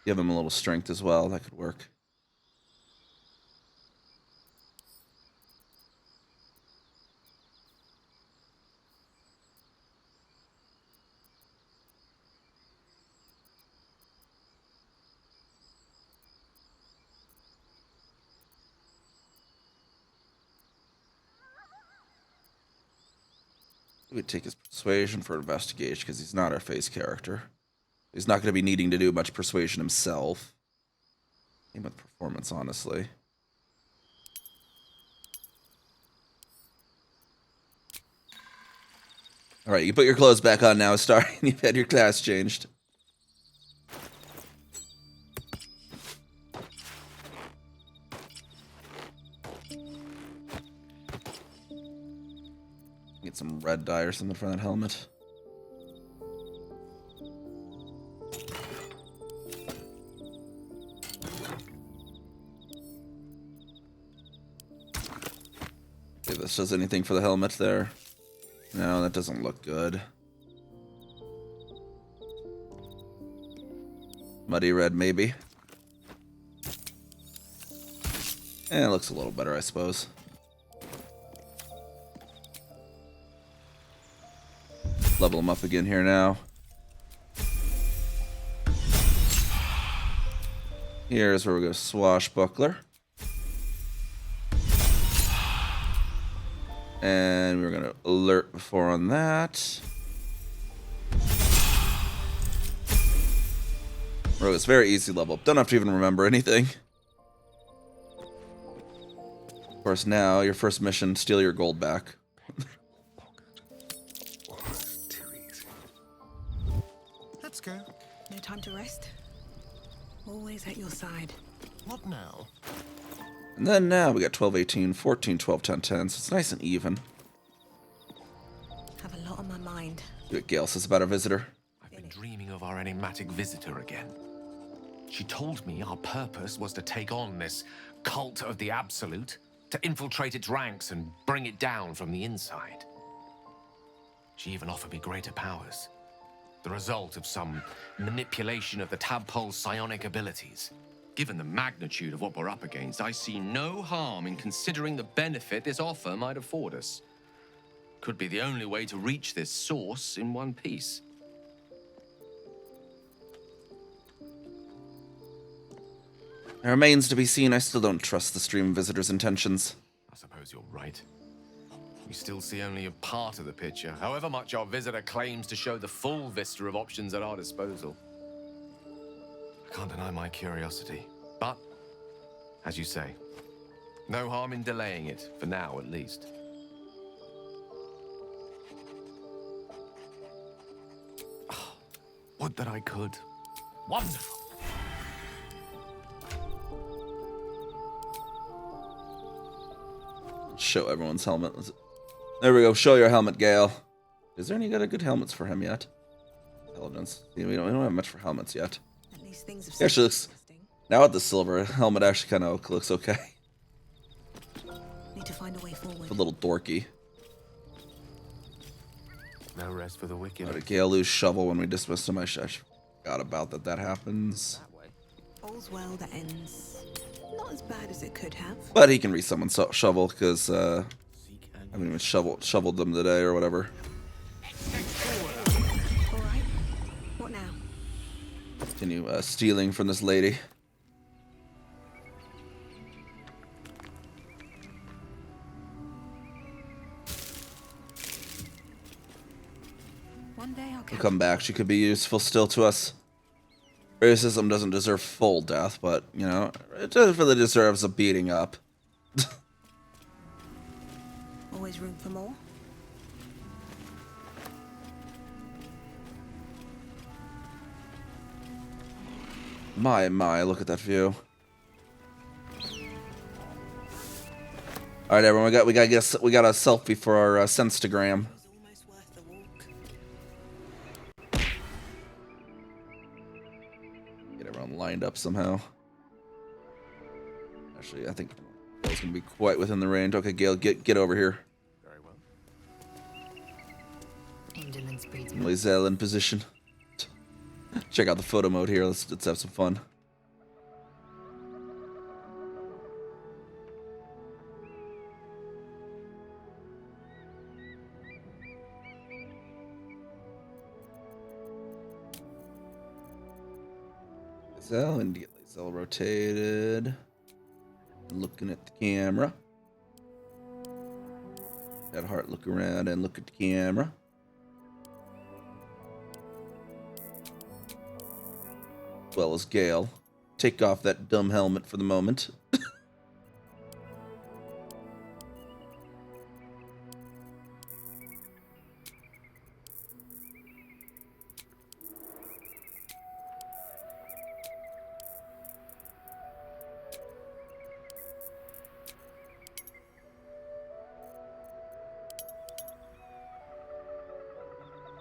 A: Give him a little strength as well. That could work. We would take his persuasion for investigation because he's not our face character. He's not going to be needing to do much persuasion himself. Same with performance, honestly. All right, you can put your clothes back on now, Star. You've had your class changed. Get some red dye or something for that helmet. If this does anything for the helmet there. No, that doesn't look good. Muddy red, maybe. It looks a little better, I suppose. Level him up again here now. Here's where we go swashbuckler. And we're gonna alert before on that. Rogue is very easy level up. Don't have to even remember anything. Of course, now your first mission: steal your gold back.
E: Let's go. No time to rest. Always at your side.
N: What now?
A: And then now we got 12, 18, 14, 12, 10, 10. So it's nice and even.
E: Have a lot on my mind.
A: See what Gale says about our visitor.
I: I've been dreaming of our enigmatic visitor again. She told me our purpose was to take on this cult of the Absolute, to infiltrate its ranks and bring it down from the inside. She even offered me greater powers, the result of some manipulation of the tadpole's psionic abilities. Given the magnitude of what we're up against, I see no harm in considering the benefit this offer might afford us. Could be the only way to reach this source in one piece.
A: It remains to be seen. I still don't trust the stream visitor's intentions.
I: I suppose you're right. We still see only a part of the picture, however much our visitor claims to show the full vista of options at our disposal. I can't deny my curiosity, But, as you say, no harm in delaying it, for now at least. Would that I could. Wonderful!
A: Show everyone's helmet. There we go. Show your helmet, Gale. Is there any good helmets for him yet? Intelligence. Yeah, we don't have much for helmets yet.
E: At least things have
A: He actually looks. Now with the silver helmet, actually kind of looks okay.
E: Need to find a way forward.
A: A little dorky.
I: No rest for the wicked.
A: How did Gale lose shovel when we dismissed him? I forgot about that. That happens.
E: All's well that ends. Not as bad as it could have.
A: But he can resummon shovel because I haven't even shoveled them today or whatever.
E: All right. What now?
A: Continue stealing from this lady.
E: One day I'll
A: She'll come back. She could be useful still to us. Racism doesn't deserve full death, but, you know, it really deserves a beating up.
E: Always room for more.
A: My, look at that view. All right, everyone, we got a selfie for our Senstagram. Get everyone lined up somehow. Actually, I think Gale's gonna be quite within the range. Okay, Gale, get over here.
I: Very well.
L: Indolence breeds
A: Lae'zel in position. Check out the photo mode here. Let's have some fun. Lae'zel and get Lae'zel rotated. Looking at the camera. That heart look around and look at the camera. As well as Gale. Take off that dumb helmet for the moment.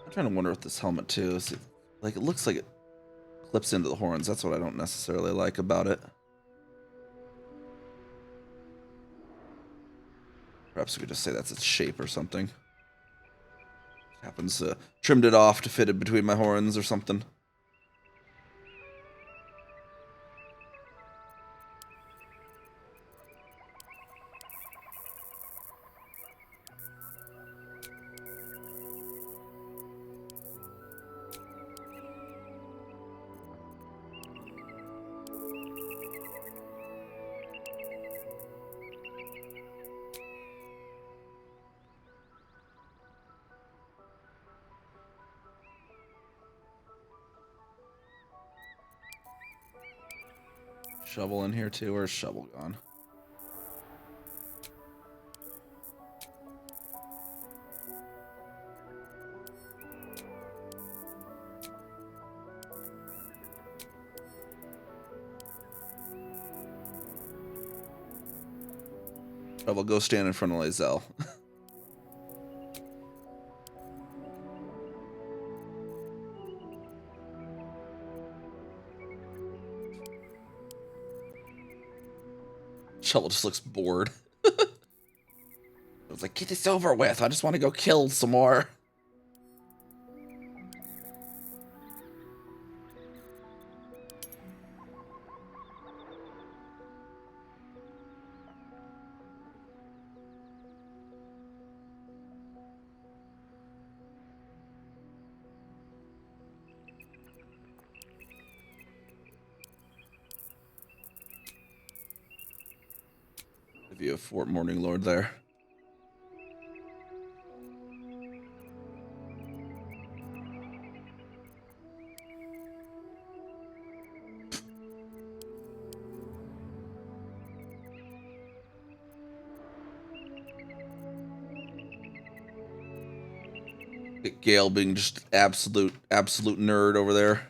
A: I'm trying to wonder with this helmet too. Is it, like, it looks like it clips into the horns. That's what I don't necessarily like about it. Perhaps we could just say that's its shape or something. Happens trimmed it off to fit it between my horns or something. Shovel in here too. Where's shovel gone? Shovel, go stand in front of Lae'zel. Shovel just looks bored. I was like, get this over with. I just want to go kill some more. The view of Fort Morning Lord there. Gale being just absolute nerd over there.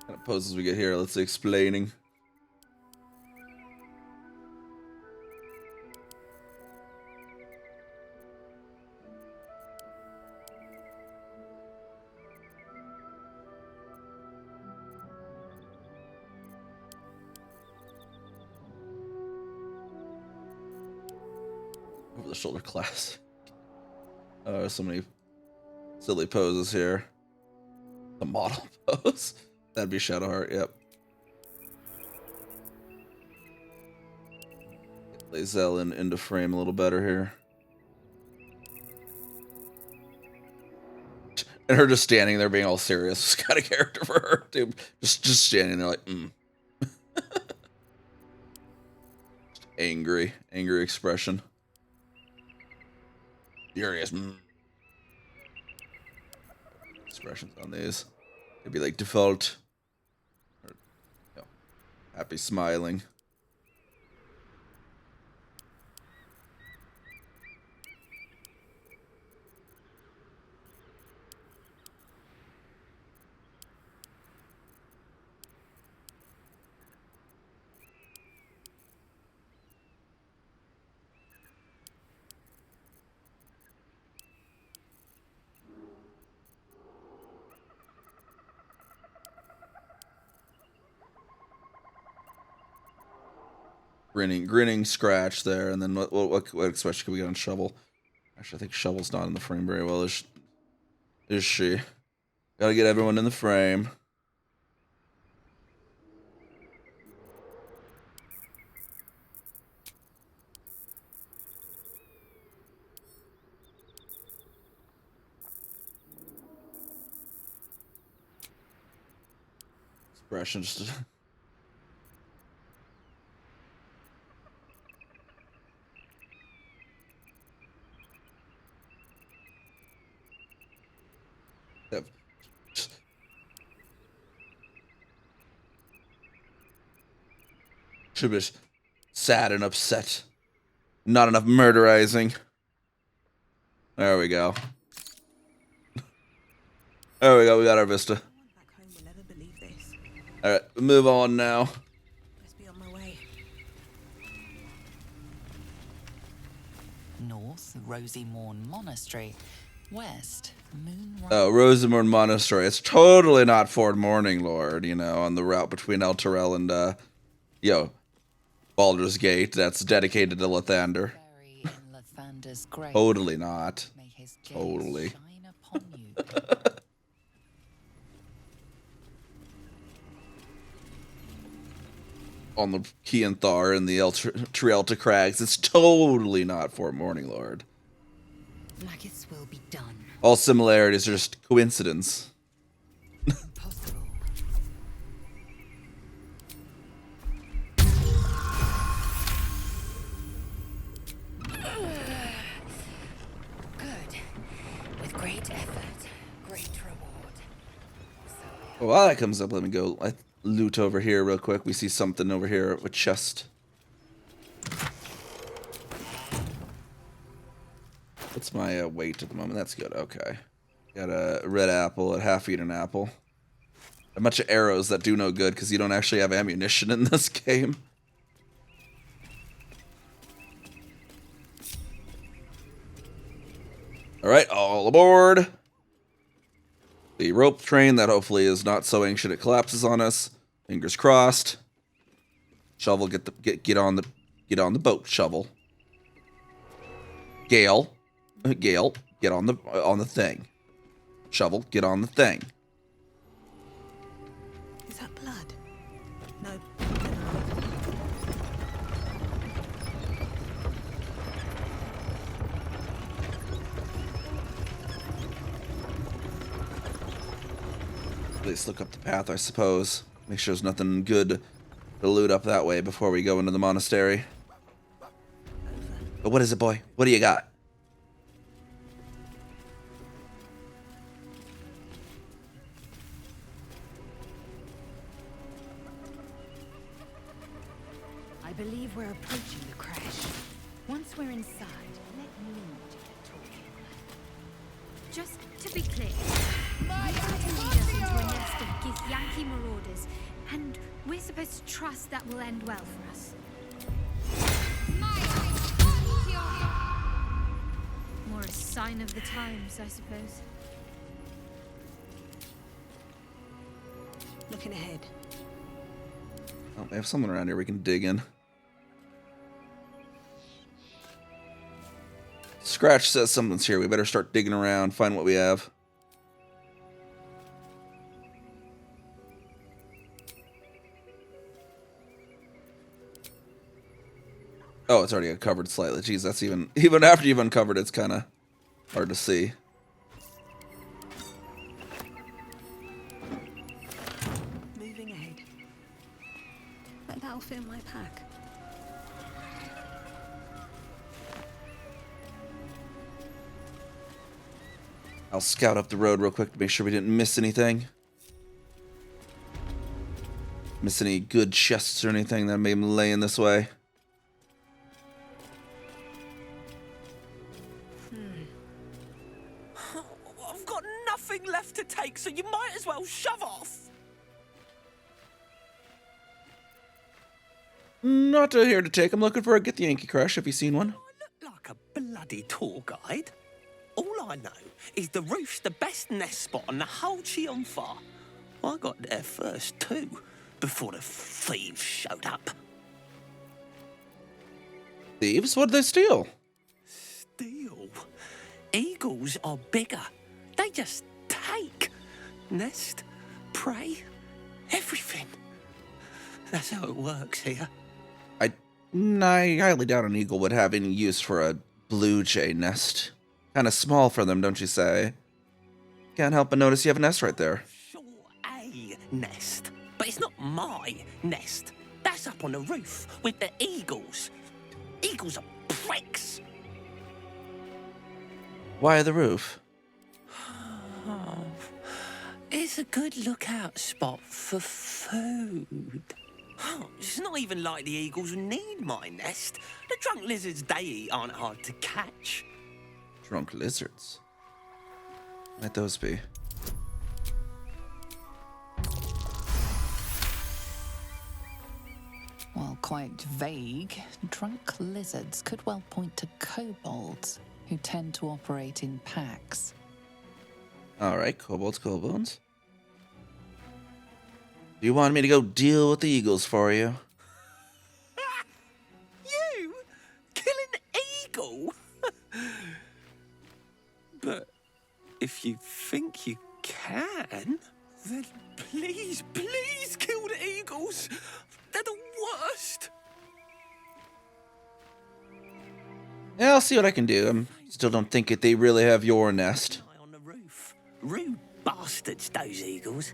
A: What kind of poses we get here? Let's see, explaining. Over the shoulder class. So many silly poses here. The model pose. That'd be Shadowheart, yep. Get Lae'zel into frame a little better here. And her just standing there being all serious was kind of character for her, dude. Just standing there like, angry expression. Furious. Expressions on these. It'd be like default. Or, you know, happy smiling. Grinning scratch there, and then what expression can we get on Shovel? Actually, I think Shovel's not in the frame very well. Is she? Gotta get everyone in the frame. Expression just. Should be sad and upset. Not enough murderizing. There we go. There we go, we got our vista. Alright, move on now.
C: North, Rosy Morn Monastery. West, Moonrise.
A: Oh, Rosamorn Monastery. It's totally not Ford Morning Lord, you know, on the route between Elturel and, Baldur's Gate. That's dedicated to Lathander. Totally not. Totally. On the Kianthar and the Trielta Crags. It's totally not Fort Morning Lord.
C: Blackets will be done.
A: All similarities are just coincidence.
C: Good. With great effort, great reward.
A: Well, while that comes up, let me go loot over here real quick. We see something over here, a chest. What's my weight at the moment? That's good. Okay. Got a red apple, a half-eaten apple. A bunch of arrows that do no good because you don't actually have ammunition in this game. Alright, all aboard. The rope train that hopefully is not so ancient it collapses on us. Fingers crossed. Shovel, get on the boat, Shovel. Gale, get on the thing. Shovel, get on the thing.
E: Is that blood? No.
A: least look up the path, I suppose. Make sure there's nothing good to loot up that way before we go into the monastery. But what is it, boy? What do you got?
U: I believe we're approaching the crash. Once we're inside, let me do the talking.
R: Just to be clear, you're trying to lead us into a nest of Githyanki marauders, and we're supposed to trust that will end well for us. More a sign of the times, I suppose.
E: Looking ahead.
A: Oh, we have someone around here we can dig in. Scratch says something's here. We better start digging around, find what we have. Oh, it's already uncovered slightly. Jeez, that's even after you've uncovered, it's kind of hard to see.
E: Moving ahead. Bet that'll fit in my pack.
A: I'll scout up the road real quick to make sure we didn't miss anything. Miss any good chests or anything that may be laying this way.
V: I've got nothing left to take, so you might as well shove off.
A: Not here to take. I'm looking for a Get the Yankee Crush. Have you seen one?
V: Like a bloody tour guide. All I know is the roof's the best nest spot on the whole Chionfa. I got there first too, before the thieves showed up.
A: Thieves? What did they steal?
V: Steal? Eagles are bigger. They just take. Nest, prey, everything. That's how it works here.
A: I highly doubt an eagle would have any use for a blue jay nest. Kind of small for them, don't you say? Can't help but notice you have a nest right there.
V: A nest. But it's not my nest. That's up on the roof with the eagles. Eagles are pricks.
A: Why the roof?
V: Oh, it's a good lookout spot for food. Oh, it's not even like the eagles need my nest. The drunk lizards they eat aren't hard to catch.
A: Drunk lizards? Might those be?
C: While quite vague, drunk lizards could well point to kobolds, who tend to operate in packs.
A: Alright, kobolds. Do you want me to go deal with the eagles for you?
V: You? Kill an eagle? But if you think you can, then please kill the eagles. They're the worst.
A: Yeah, I'll see what I can do. I still don't think that they really have your nest.
V: On the roof. Rude bastards, those eagles.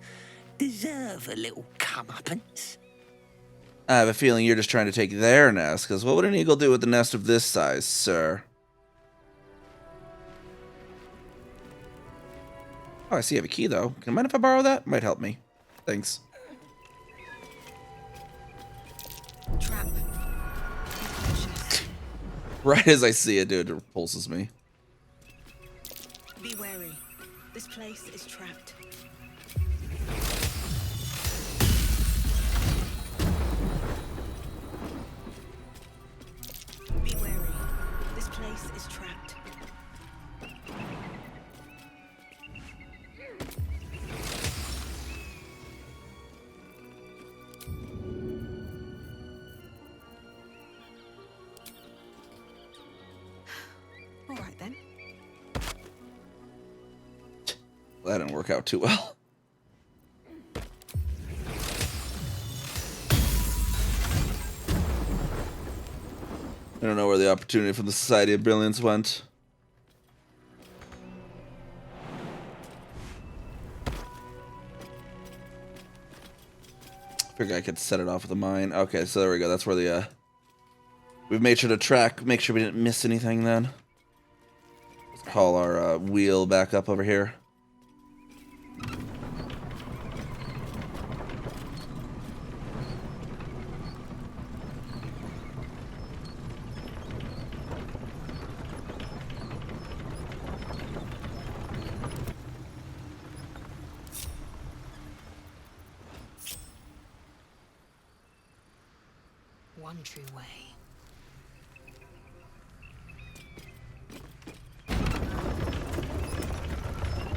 V: Deserve a little comeuppance.
A: I have a feeling you're just trying to take their nest, because what would an eagle do with a nest of this size, sir? Oh, I see you have a key, though. Can I mind if I borrow that? Might help me. Thanks.
E: Trap.
A: Right as I see it, dude, it repulses me.
E: Be wary. This place is trapped. Be wary. This place is trapped. All right then.
A: That didn't work out too well. I don't know where the opportunity from the Society of Brilliance went. Figure I could set it off with a mine. Okay, so there we go. That's where the we've made sure to track, make sure we didn't miss anything then. Let's call our wheel back up over here.
L: One true way.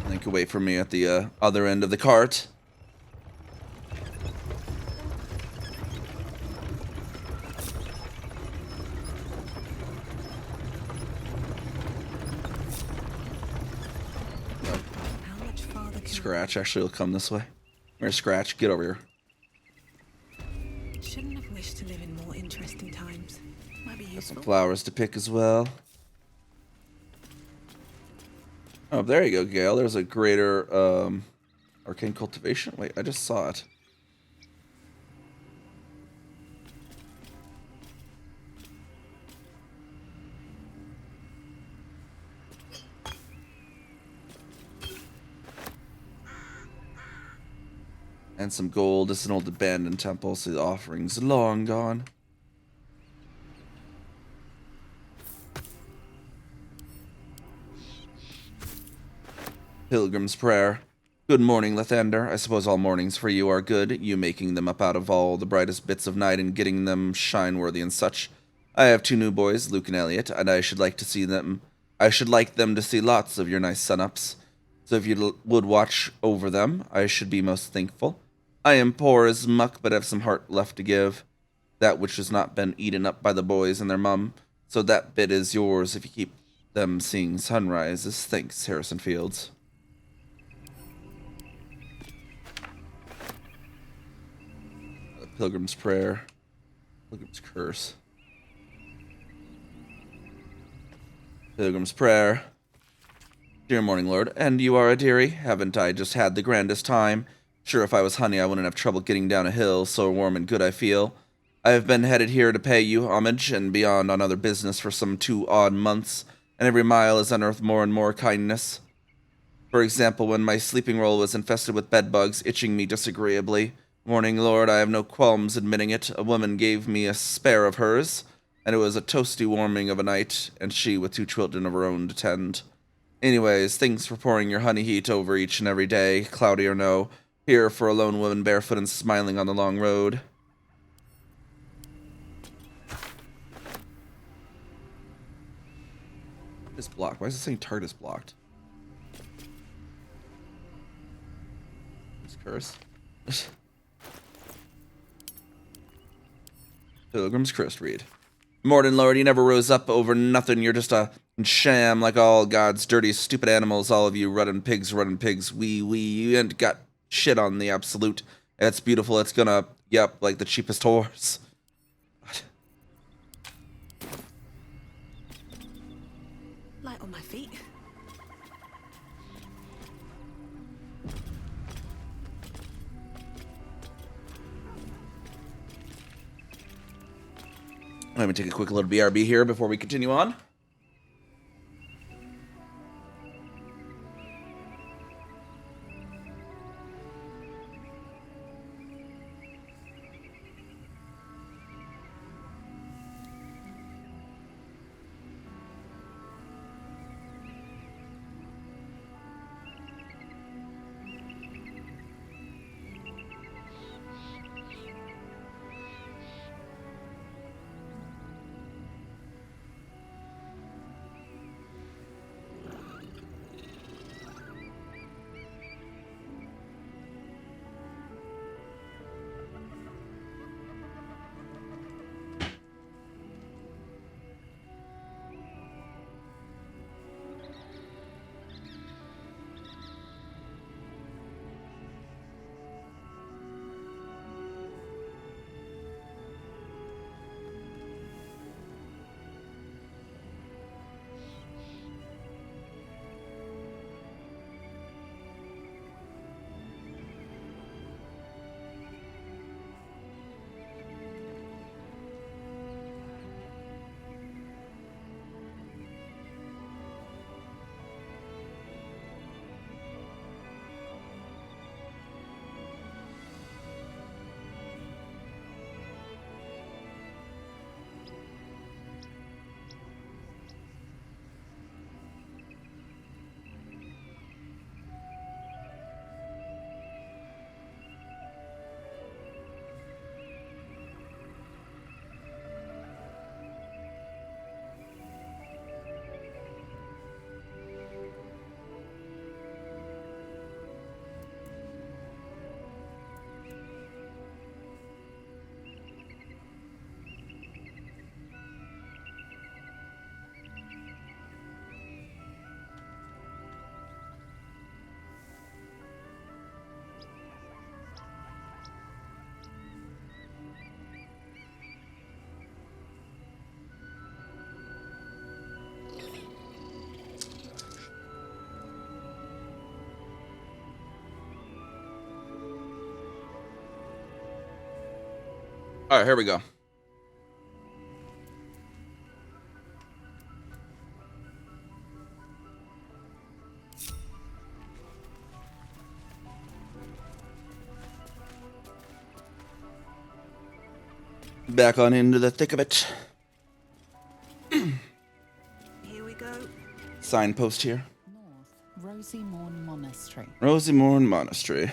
A: They can wait for me at the other end of the cart.
E: How much farther can
A: Scratch actually will come this way. Where's Scratch? Get over here.
E: Shouldn't have wished to live in more interesting times. Might be
A: Got
E: useful.
A: some flowers to pick as well. Oh, there you go, Gale. There's a greater arcane cultivation. Wait, I just saw it. And some gold. This is an old abandoned temple, so the offering's long gone. Pilgrim's Prayer. Good morning, Lathander. I suppose all mornings for you are good, you making them up out of all the brightest bits of night and getting them shine-worthy and such. I have 2 new boys, Luke and Elliot, and I should like them to see lots of your nice sun-ups. So if you would watch over them, I should be most thankful. I am poor as muck, but have some heart left to give. That which has not been eaten up by the boys and their mum. So that bit is yours if you keep them seeing sunrises. Thanks, Harrison Fields. Pilgrim's Prayer. Pilgrim's Curse. Pilgrim's Prayer. Dear Morning Lord, and you are a dearie. Haven't I just had the grandest time? Sure, if I was honey, I wouldn't have trouble getting down a hill, so warm and good I feel. I have been headed here to pay you homage and beyond on other business for some 2 odd months, and every mile has unearthed more and more kindness. For example, when my sleeping roll was infested with bedbugs itching me disagreeably, Morning Lord, I have no qualms admitting it, a woman gave me a spare of hers, and it was a toasty warming of a night, and she with 2 children of her own to tend. Anyways, thanks for pouring your honey heat over each and every day, cloudy or no, here for a lone woman barefoot and smiling on the long road. This blocked. Why is it saying target is blocked? It's curse. Pilgrim's Curse read. Morning, Lord, you never rose up over nothing. You're just a sham like all God's dirty, stupid animals. All of you running pigs. You ain't got shit on the absolute. It's beautiful. It's gonna, yep, like the cheapest horse.
E: Light on my feet.
A: Let me take a quick little BRB here before we continue on. Alright, here we go. Back on into the thick of it.
E: Here we go.
A: Signpost here.
C: Rosy Morn Monastery.
A: Rosy Morn Monastery.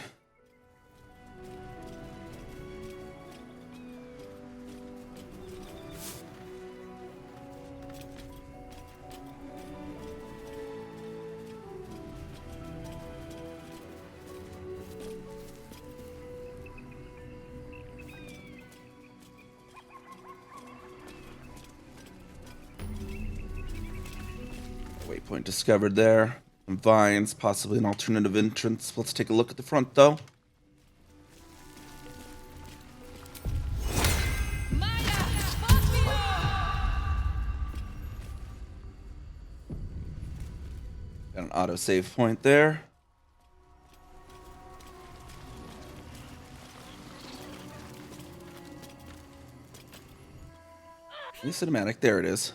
A: Waypoint discovered there. Some vines, possibly an alternative entrance. Let's take a look at the front, though. Got an auto-save point there. New cinematic, there it is.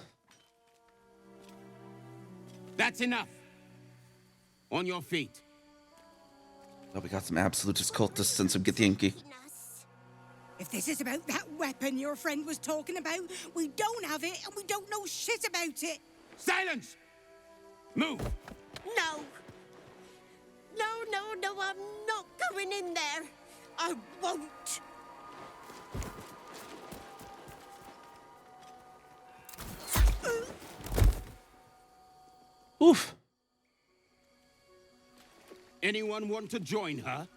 B: That's enough. On your feet.
A: Oh, we got some absolutist cultists and some Githyanki.
S: If this is about that weapon your friend was talking about, we don't have it and we don't know shit about it.
B: Silence! Move!
D: No. No, I'm not going in there. I won't.
A: Oof.
B: Anyone want to join her?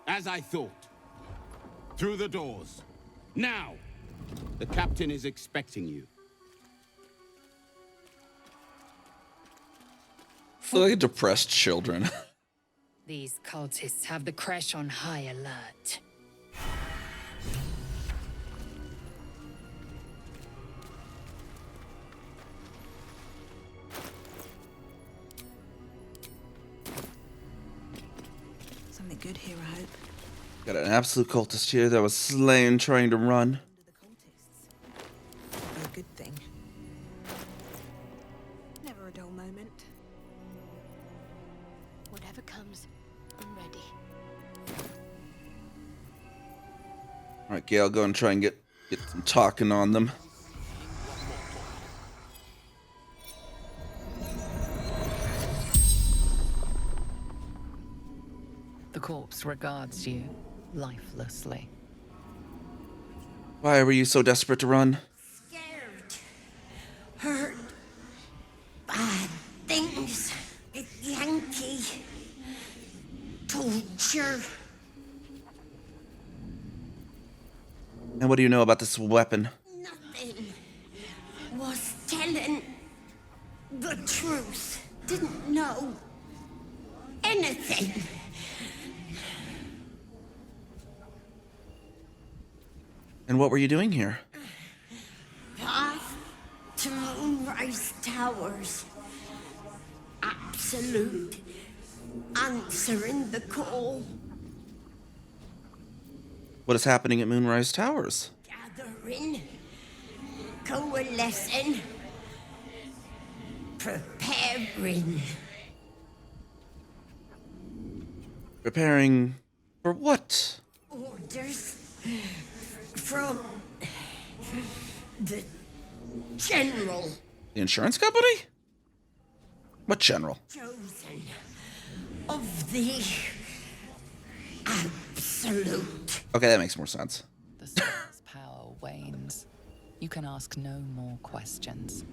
B: As I thought. Through the doors. Now! The captain is expecting you.
A: Look like depressed children.
L: These cultists have the Crash on high alert.
E: Something good here, I hope.
A: Got an absolute cultist here that was slain trying to run.
E: A good thing. Never a dull moment.
U: Whatever comes, I'm ready.
A: Alright, Gale, go and try and get some talking on them.
C: The corpse regards you lifelessly.
A: Why were you so desperate to run?
D: Scared. Hurt. Bad things. Yankee. Torture.
A: And what do you know about this weapon?
D: Nothing. Was telling the truth. Didn't know anything.
A: And what were you doing here?
D: Path to Moonrise Towers. Absolute. Answering the call.
A: What is happening at Moonrise Towers?
D: Gathering. Coalescing. Preparing.
A: Preparing for what?
D: Orders from the general.
A: The insurance company? What general?
D: Chosen of the absolute.
A: Okay, that makes more sense.
C: The sun's power wanes. You can ask no more questions.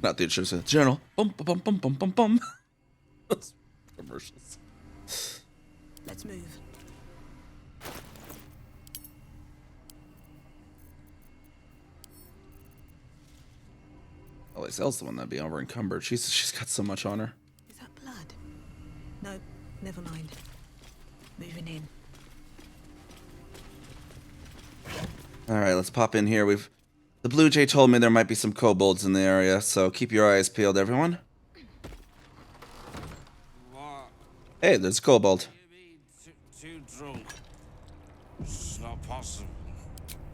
A: Not the insurance general. Bum bum bum bum bum bum. Those commercials.
E: Let's move.
A: Oh, Lyselle's the one that'd be over encumbered. She's got so much on her.
E: Is that blood? No, never mind. Moving in.
A: Alright, let's pop in here. The Blue Jay told me there might be some kobolds in the area, so keep your eyes peeled, everyone. Hey, there's a kobold.
T: possible.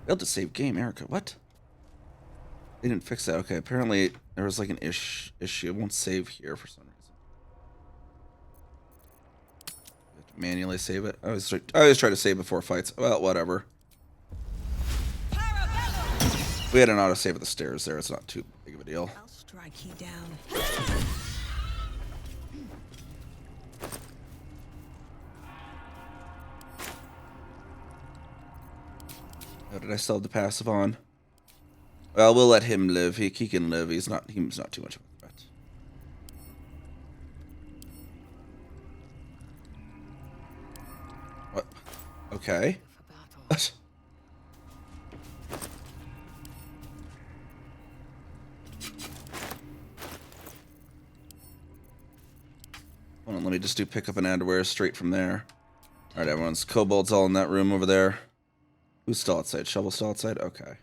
A: Failed to save game, Erica. What? They didn't fix that. Okay, apparently there was like an issue. It won't save here for some reason. You have to manually save it. I always try to save before fights. Well, whatever. We had an autosave at the stairs there. It's not too big of a deal.
E: I'll strike you down.
A: Oh, did I still have the passive on? Well, we'll let him live. He can live. He's not too much of a threat. What? Okay. What? Hold on, let me just do pick up an underwear straight from there. Alright, everyone's kobolds all in that room over there. Who's still outside? Shovel still outside? Okay.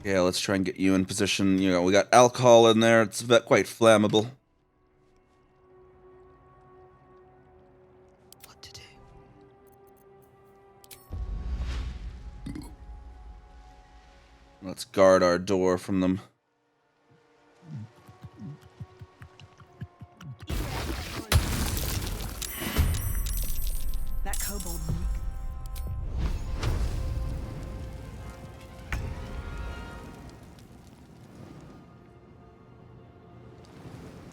A: Yeah, let's try and get you in position. You know, we got alcohol in there. It's quite flammable.
E: What to do?
A: Let's guard our door from them.
E: That kobold.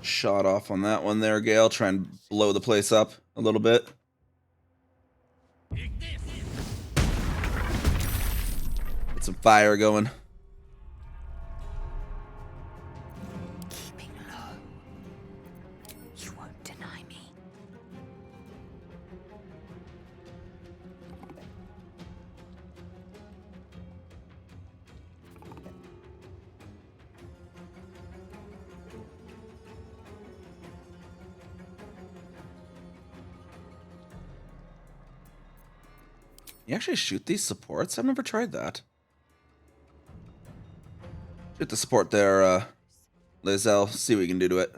A: Shot off on that one there, Gale. Try and blow the place up a little bit. Get some fire going.
S: Keeping low. You won't deny me.
A: You actually shoot these supports? I've never tried that. Shoot the support there, Lizelle. See what we can do to it.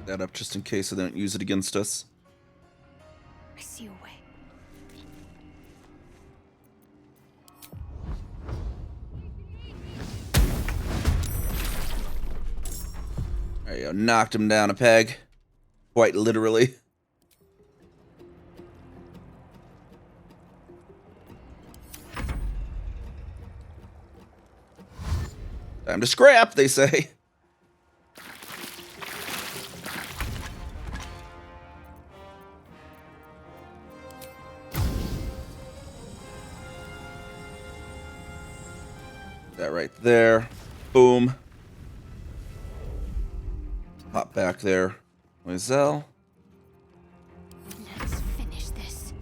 A: That up just in case they don't use it against us.
R: I see a way.
A: There you go. Knocked him down a peg. Quite literally. Time to scrap, they say. That right there. Boom. Hop back there. Lizelle.
R: Let's finish this.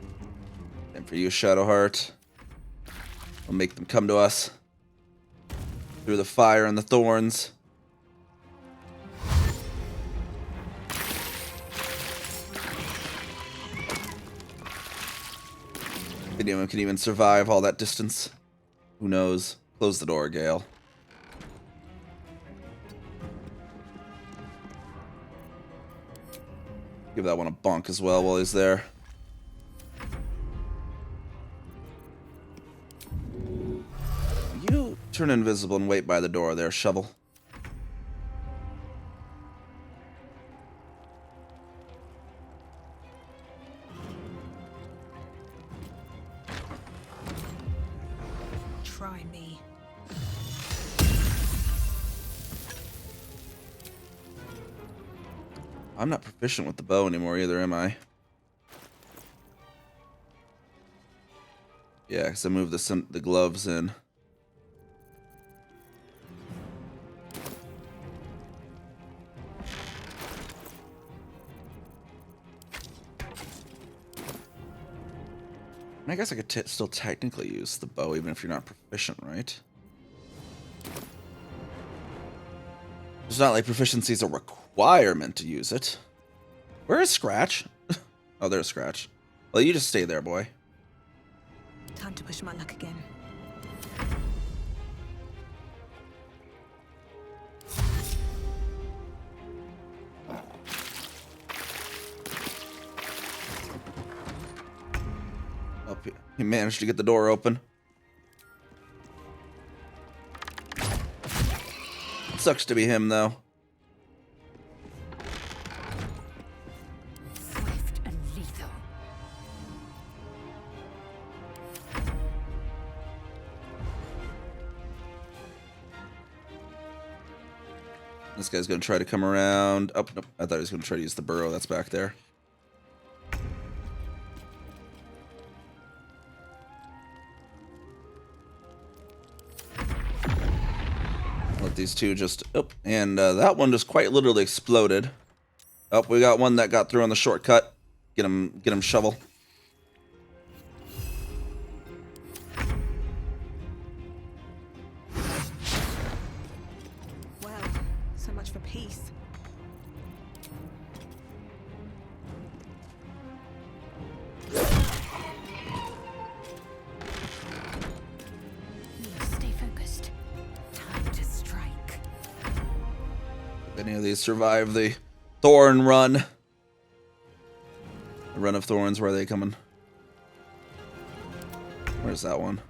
A: And for you, Shadowheart. We'll make them come to us. Through the fire and the thorns. If anyone can even survive all that distance. Who knows? Close the door, Gale. Give that one a bonk as well while he's there. You turn invisible and wait by the door there, Shovel.
E: Try me.
A: I'm not proficient with the bow anymore either, am I? Yeah, because I moved the gloves in. I guess I could still technically use the bow even if you're not proficient, right? It's not like proficiency is a requirement to use it. Where is Scratch? Oh, there's Scratch. Well, you just stay there, boy.
E: Time to push my luck again.
A: Oh, he managed to get the door open. Sucks to be him, though.
U: Swift and lethal.
A: This guy's gonna try to come around. Oh, nope. I thought he was gonna try to use the burrow that's back there. Let these two just... Oh, and that one just quite literally exploded. Oh, we got one that got through on the shortcut. Get him, shovel.
E: Well, so much for peace.
U: Stay focused. Time to strike.
A: If any of these survive the thorn run. The run of thorns, where are they coming? Where's that one?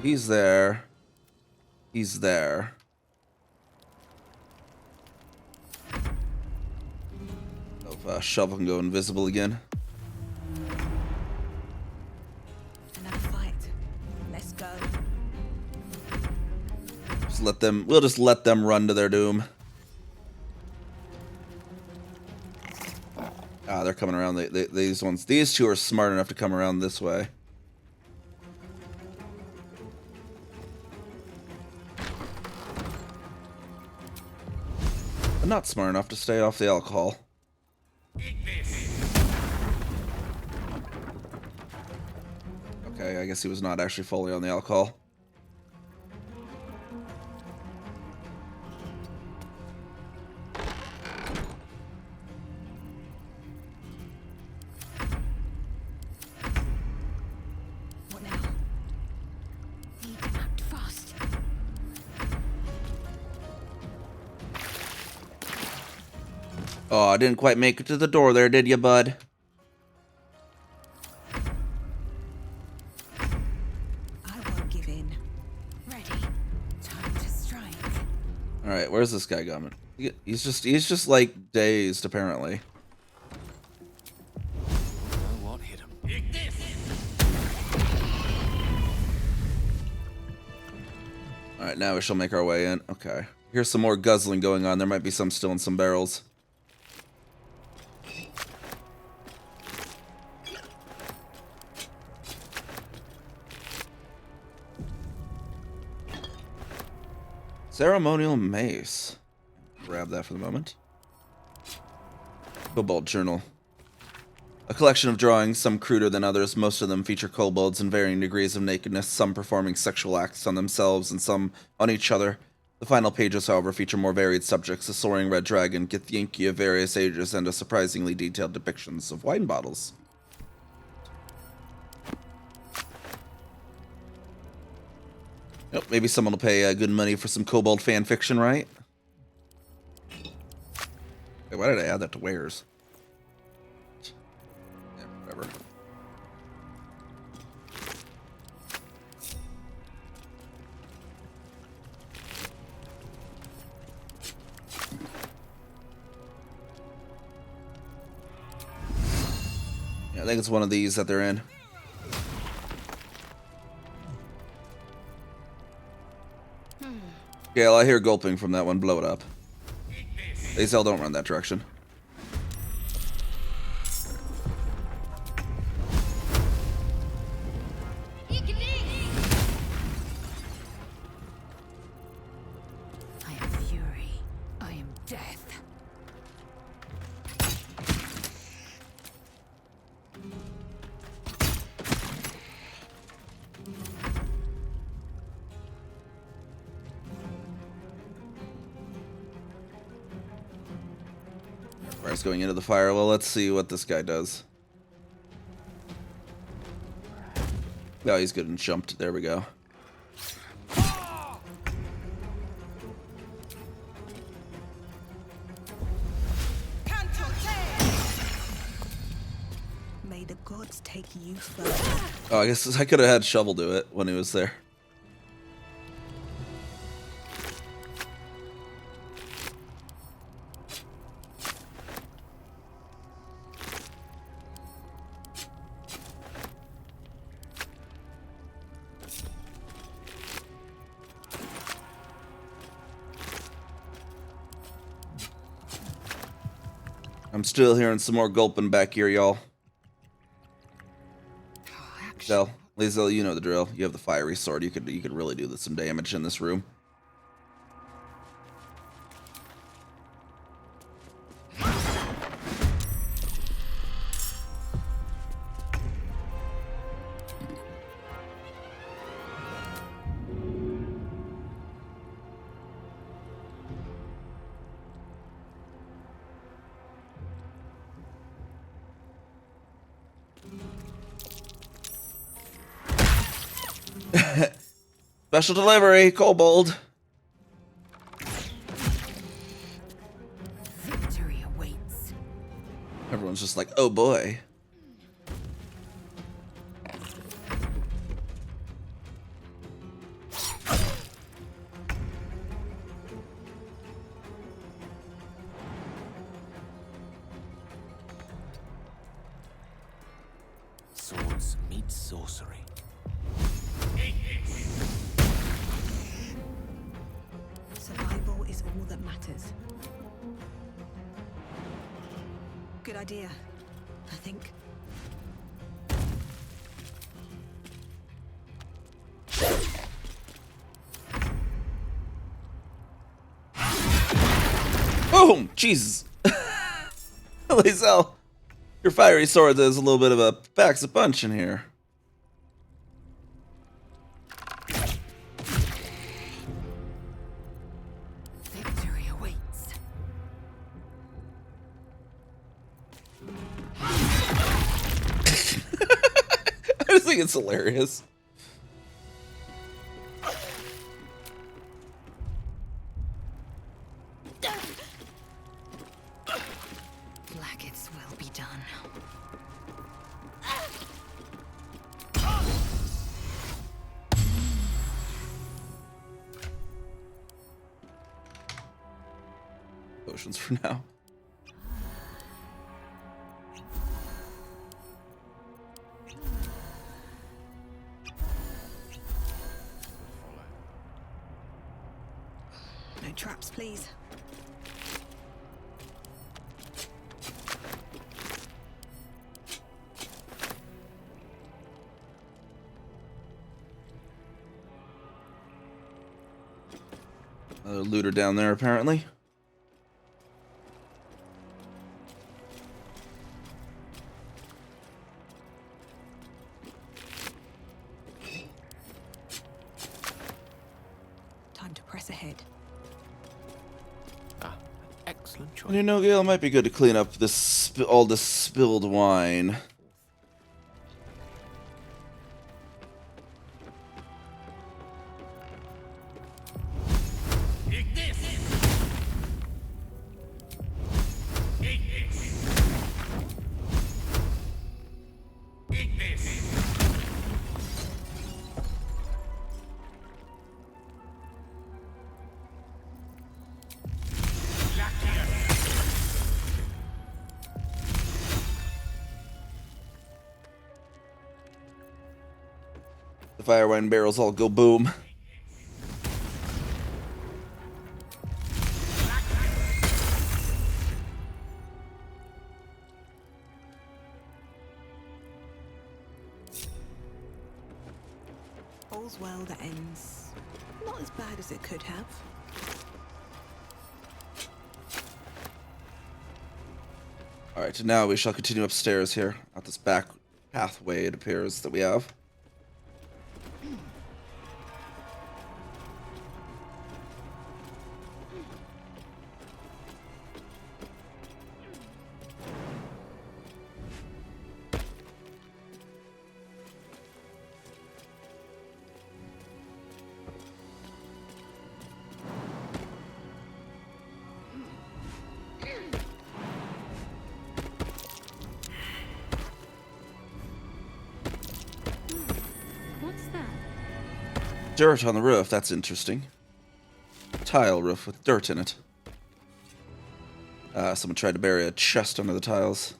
A: He's there. He's there. Oh, shovel can go invisible again.
E: Another fight. Let's go.
A: Just let them. We'll just let them run to their doom. Ah, they're coming around. These ones. These two are smart enough to come around this way. But not smart enough to stay off the alcohol. Okay, I guess he was not actually fully on the alcohol.
U: What now? Need to act fast.
A: Oh, I didn't quite make it to the door there, did you, bud?
E: I won't give in.
U: Ready. Time to strike.
A: All right, where's this guy coming? He's just like dazed apparently.
I: What hit him?
A: All right, now we shall make our way in. Okay, here's some more guzzling going on. There might be some still in some barrels. Ceremonial mace. Grab that for the moment. Kobold journal. A collection of drawings, some cruder than others. Most of them feature kobolds in varying degrees of nakedness, some performing sexual acts on themselves and some on each other. The final pages, however, feature more varied subjects, a soaring red dragon, Githyanki of various ages, and a surprisingly detailed depictions of wine bottles. Nope, maybe someone will pay good money for some kobold fan fiction, right? Wait, why did I add that to wares? Yeah, whatever. Yeah, I think it's one of these that they're in. Gale, I hear gulping from that one. Blow it up. Azel, don't run that direction.
U: I am fury. I am death.
A: was going into the fire. Well, let's see what this guy does. Oh, he's good and jumped. There we go.
E: May the gods take you first.
A: Oh, I guess I could have had Shovel do it when he was there. I'm still hearing some more gulping back here, y'all. Lae'zel, you know the drill. You have the fiery sword. You could really do some damage in this room. Special delivery, Kobold.
U: Victory awaits.
A: Everyone's just like, oh boy.
I: Swords meet sorcery.
E: Survival is all that matters. Good idea, I think.
A: Boom! Jesus. Lae'zel, your fiery sword is a little bit of a packs a punch in here.
U: Victory awaits.
A: I just think it's hilarious.
U: Blackets will be done.
A: Potions for now.
E: No traps, please.
A: Another looter down there, apparently.
E: Time to press ahead.
I: Excellent choice.
A: And you know, Gale, it might be good to clean up this all this spilled wine. The fire wine barrels all go boom.
E: All's well that ends not as bad as it could have.
A: Alright, now we shall continue upstairs here, out this back pathway, it appears, that we have. dirt on the roof. That's interesting. Tile roof with dirt in it. Someone tried to bury a chest under the tiles.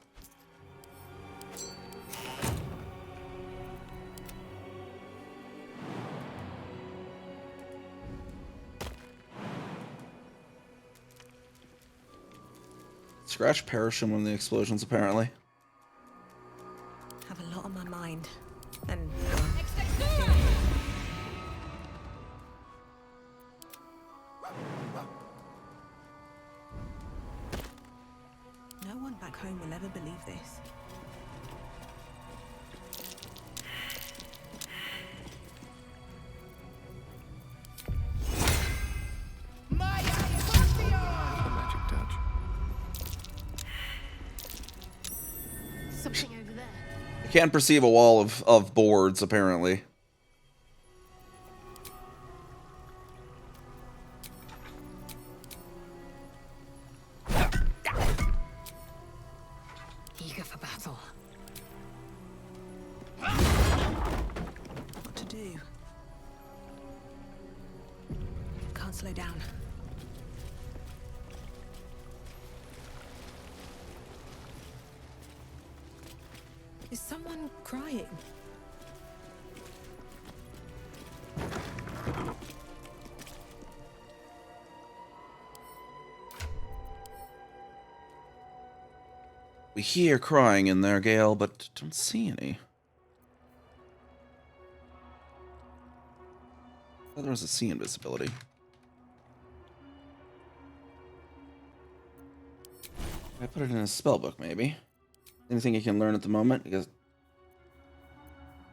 A: Scratch perish in one of the explosions, apparently.
E: Have a lot on my mind. And no one back home will ever believe this.
O: Magic touch.
R: Something over there.
A: I can't perceive a wall of boards, apparently.
L: Eager for battle.
E: What to do? Can't slow down. Is someone crying?
A: We hear crying in there, Gale, but don't see any. I thought there was a sea invisibility. I put it in a spellbook, maybe. Anything he can learn at the moment? Because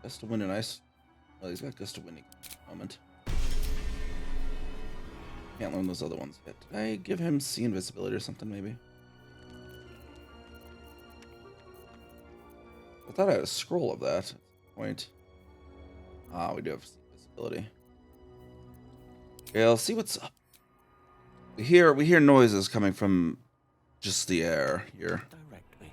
A: gust of wind and ice. Well, he's got gust of wind at the moment. Can't learn those other ones yet. Did I give him sea invisibility or something, maybe? I thought I had a scroll of that at some point. Ah, we do have sea invisibility. Okay, I'll see what's up. We hear noises coming from just the air here.
I: Direct me.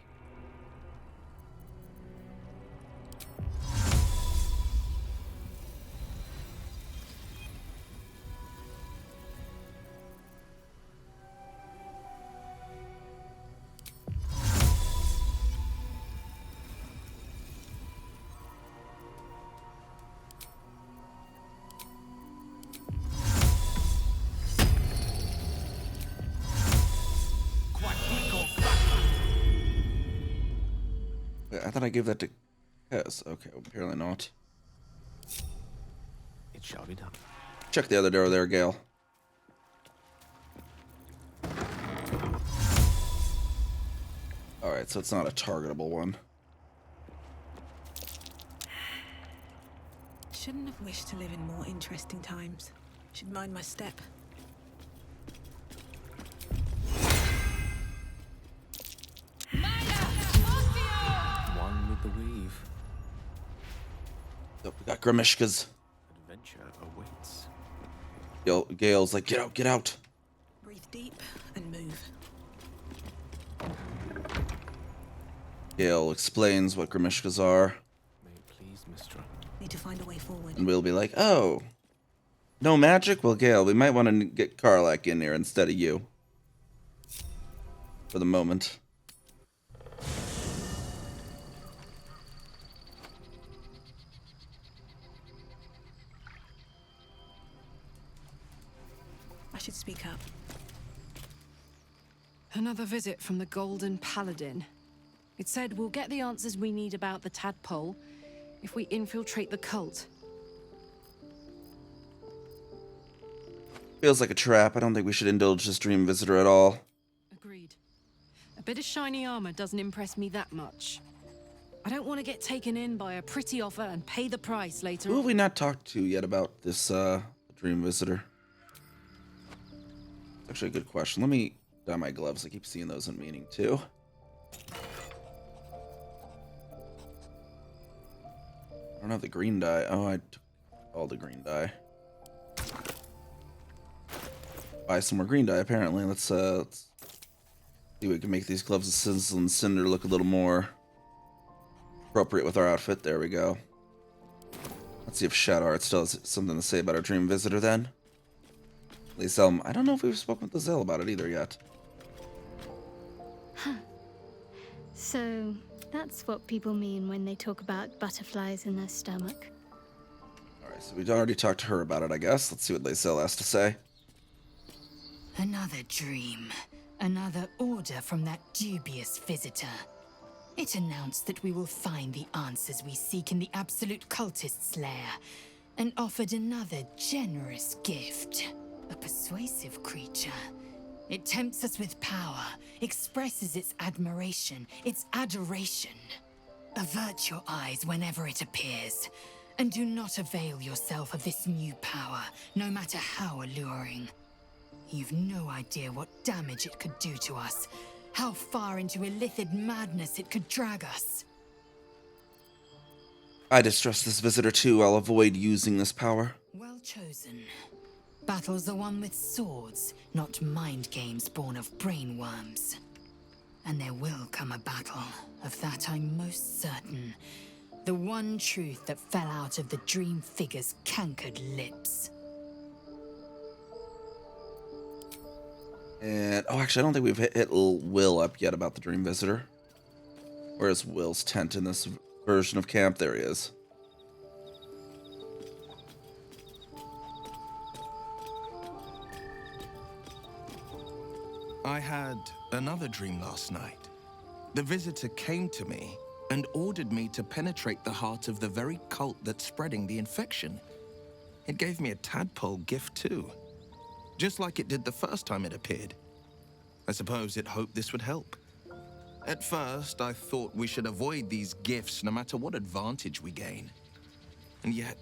A: I thought I gave that to Kez. Okay, apparently not.
I: It shall be done.
A: Check the other door there, Gale. Alright, so it's not a targetable one.
E: Shouldn't have wished to live in more interesting times. Should mind my step.
I: One with the weave.
A: Oh, we got Grimishkas.
I: Adventure awaits.
A: Gale's like, get out, get out.
E: Breathe deep and move.
A: Gale explains what Grimishkas are.
I: May it please, Mistra.
E: Need to find a way forward.
A: And we'll be like, oh, no magic? Well, Gale, we might want to get Karlach in here instead of you. For the moment.
E: I should speak up.
G: Another visit from the Golden Paladin. It said we'll get the answers we need about the tadpole if we infiltrate the cult.
A: Feels like a trap. I don't think we should indulge this dream visitor at all.
G: Agreed. A bit of shiny armor doesn't impress me that much. I don't want to get taken in by a pretty offer and pay the price later.
A: Who have we not talked to yet about this dream visitor? Actually, a good question. Let me dye my gloves. I keep seeing those in meaning too. I don't have the green dye. Oh, I took all the green dye. Buy some more green dye, apparently. Let's see if we can make these gloves of Sizzle and Cinder look a little more appropriate with our outfit. There we go. Let's see if Shadar still has something to say about our dream visitor then. Lae'zel, I don't know if we've spoken with Lae'zel about it either yet.
R: Huh. So, that's what people mean when they talk about butterflies in their stomach.
A: Alright, so we've already talked to her about it, I guess. Let's see what Lae'zel has to say.
L: Another dream. Another order from that dubious visitor. It announced that we will find the answers we seek in the Absolute Cultist's lair, and offered another generous gift. A persuasive creature. It tempts us with power, expresses its admiration, its adoration. Avert your eyes whenever it appears, and do not avail yourself of this new power, no matter how alluring. You've no idea what damage it could do to us, how far into illithid madness it could drag us.
A: I distrust this visitor too. I'll avoid using this power.
L: Well chosen. Battles are won with swords, not mind games born of brainworms. And there will come a battle, of that I'm most certain. The one truth that fell out of the dream figure's cankered lips.
A: And, oh, actually, I don't think we've hit Will up yet about the Dream Visitor. Where's Will's tent in this version of camp? There he is.
F: I had another dream last night. The visitor came to me and ordered me to penetrate the heart of the very cult that's spreading the infection. It gave me a tadpole gift too, just like it did the first time it appeared. I suppose it hoped this would help. At first, I thought we should avoid these gifts no matter what advantage we gain. And yet,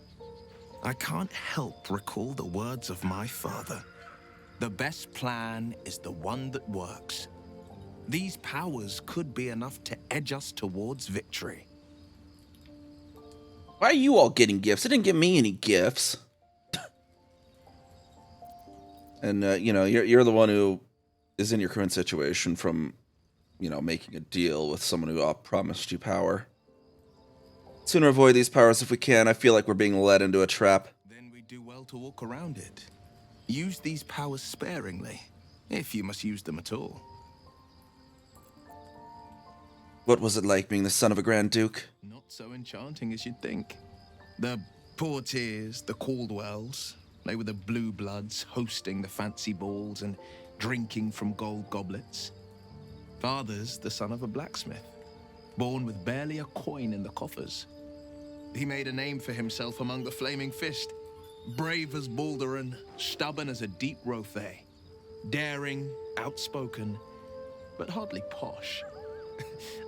F: I can't help recall the words of my father. The best plan is the one that works. These powers could be enough to edge us towards victory.
A: Why are you all getting gifts? It didn't give me any gifts. And, you know, you're the one who is in your current situation from, you know, making a deal with someone who promised you power. Sooner avoid these powers if we can. I feel like we're being led into a trap.
F: Then we do well to walk around it. Use these powers sparingly, if you must use them at all.
A: What was it like being the son of a Grand Duke?
F: Not so enchanting as you'd think. The Portiers, the Caldwells, they were the blue bloods hosting the fancy balls and drinking from gold goblets. Father's the son of a blacksmith, born with barely a coin in the coffers. He made a name for himself among the Flaming Fist. Brave as Baldur and stubborn as a deep Rothay. Daring, outspoken, but hardly posh.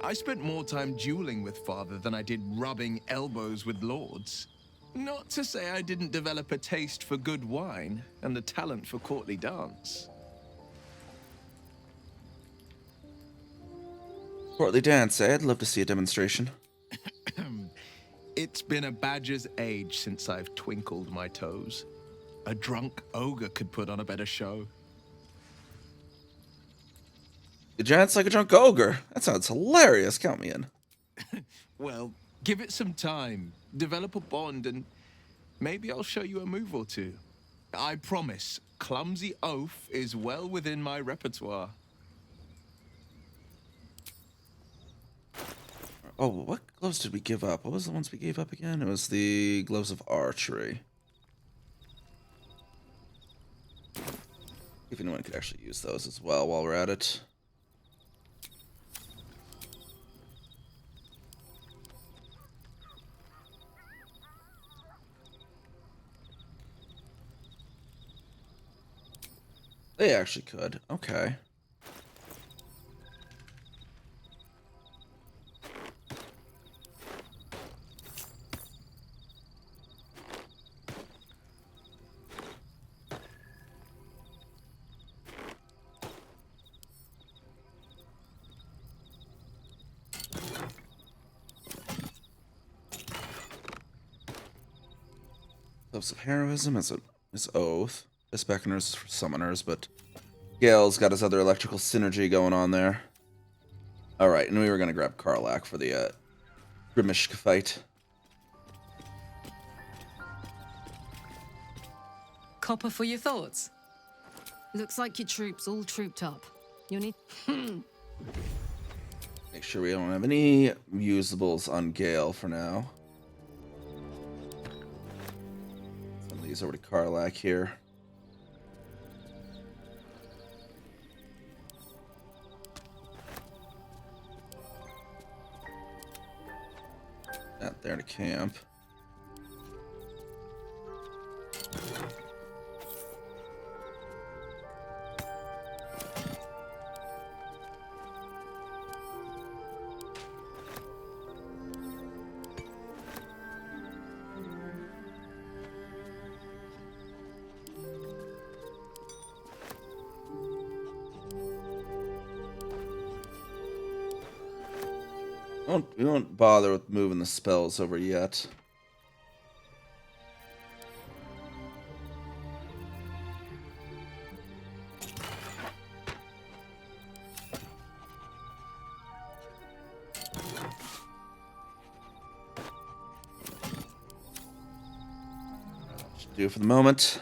F: I spent more time dueling with Father than I did rubbing elbows with lords. Not to say I didn't develop a taste for good wine and the talent for courtly dance.
A: Courtly dance, eh? I'd love to see a demonstration.
F: It's been a badger's age since I've twinkled my toes. A drunk ogre could put on a better show.
A: You dance like a drunk ogre. That sounds hilarious. Count me in.
F: Well, give it some time. Develop a bond and maybe I'll show you a move or two. I promise, clumsy oaf is well within my repertoire.
A: Oh, what gloves did we give up? What was the ones we gave up again? It was the gloves of archery. If anyone could actually use those as well while we're at it. They actually could. Okay. Gloves of heroism is his oath. This beckoners for summoners, but Gale's got his other electrical synergy going on there. Alright, and we were going to grab Karlach for the Grimishk fight.
G: copper for your thoughts? Looks like your troops all trooped up. You'll need...
A: Make sure we don't have any usables on Gale for now. Send these over to Karlak here. Not there to camp. We won't bother with moving the spells over yet. Should do it for the moment.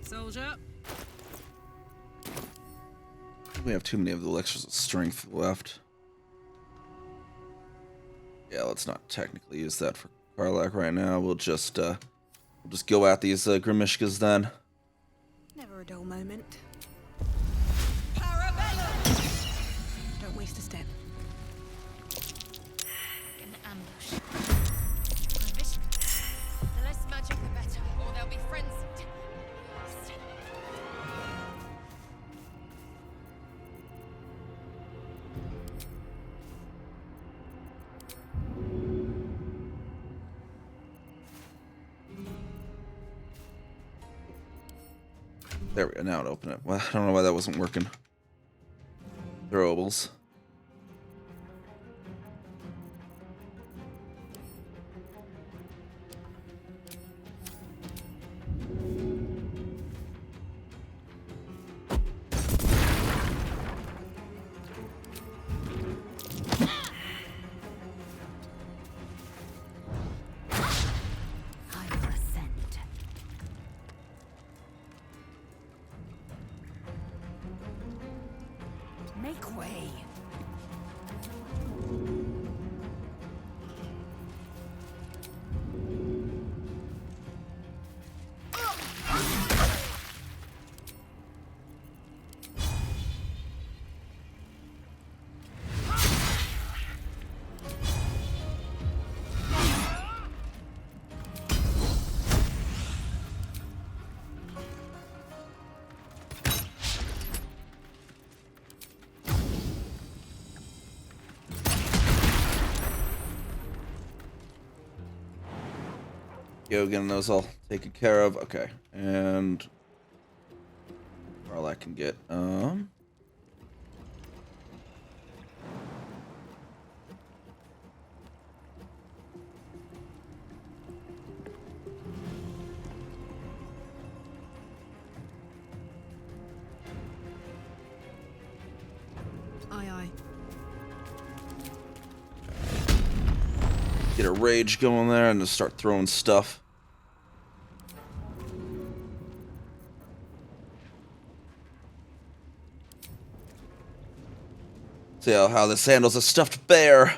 G: Soldier.
A: We have too many of the elixirs of strength left. Yeah, let's not technically use that for Karlak right now. We'll just go at these Grimishkas then.
E: Never a dull moment. Don't waste a step.
J: An ambush. The less magic, the better, or they'll be frenzied.
A: There we go. Now it open it. Well, I don't know why that wasn't working. Throwables.
U: Make way.
A: Go getting those all taken care of. Okay, and all I can get.
G: Aye, aye.
A: Get a rage going there and just start throwing stuff. See how this handles a stuffed bear.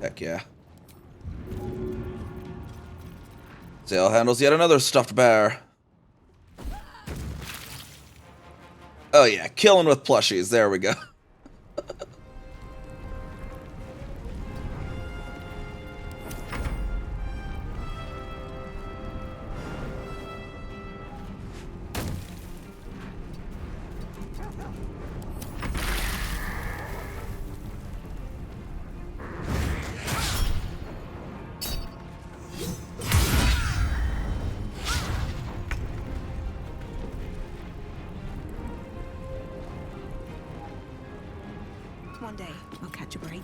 A: Heck yeah. See how it handles yet another stuffed bear. Oh yeah, killing with plushies. There we go.
E: One day, I'll catch a break.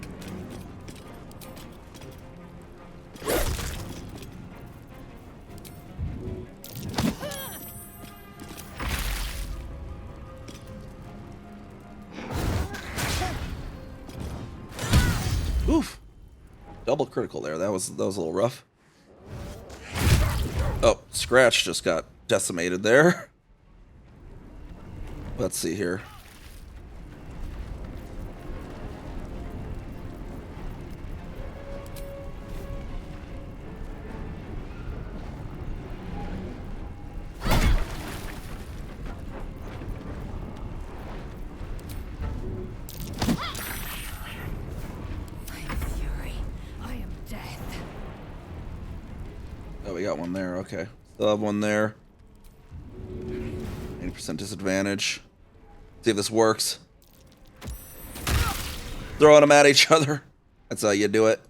A: Oof. double critical there. That was a little rough. Oh, Scratch just got decimated there. Let's see here. Oh, we got one there. Okay. Still have one there. 80% disadvantage. See if this works. Throwing them at each other. That's how you do it.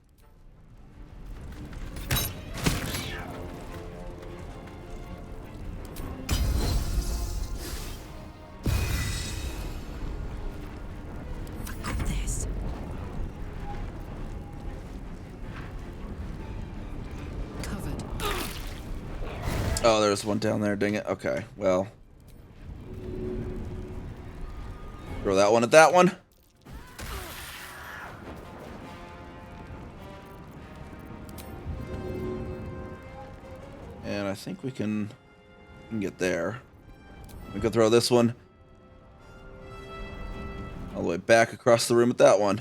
A: Oh, there's one down there, dang it. Okay, well. Throw that one at that one. And I think we can get there. We can throw this one all the way back across the room at that one.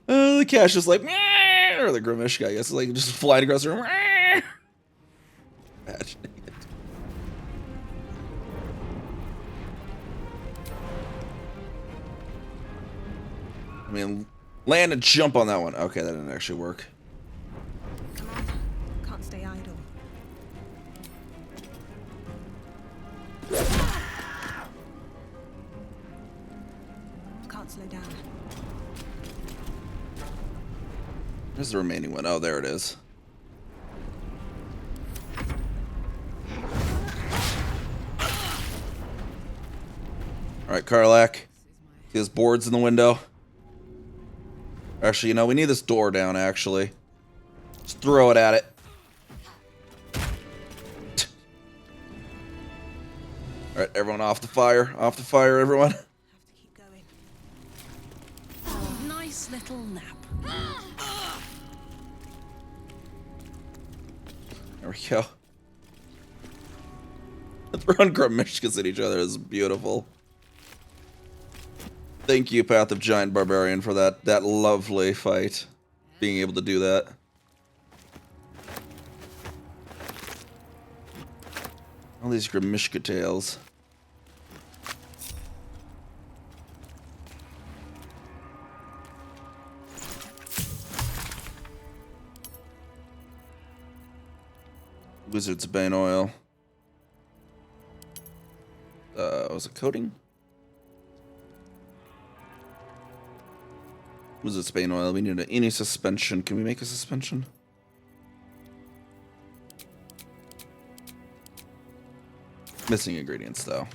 A: The Cash is like, meh, or the Grimish guy, I guess, is like just flying across the room. Meh. Imagine it. I mean, land and jump on that one. Okay, that didn't actually work.
E: Come on. Can't stay idle. Can't slow down.
A: Where's the remaining one? Oh, there it is. Alright, Karlach. See those boards in the window? Actually, you know, we need this door down, actually. Just throw it at it. Alright, everyone off the fire. Off the fire, everyone.
V: Nice little nap.
A: There we go. Throwing Gromishkas at each other is beautiful. Thank you, Path of Giant Barbarian, for that lovely fight. Being able to do that. All these Gromishka tails. Wizard's Bane oil. Was it coating? Wizard's Bane oil. We need any suspension. Can we make a suspension? Missing ingredients, though.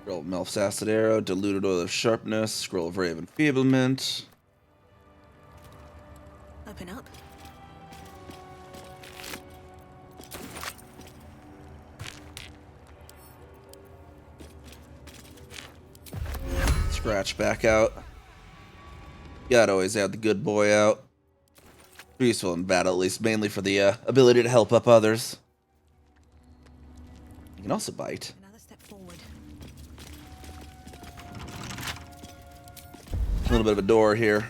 A: Scroll of Melf's Acid Arrow, Diluted Oil of Sharpness, Scroll of Ray of Enfeeblement.
E: Open up.
A: Scratch back out. Gotta always have the good boy out. Useful in battle, at least mainly for the ability to help up others. You can also bite.
E: Another step forward.
A: A little bit of a door here.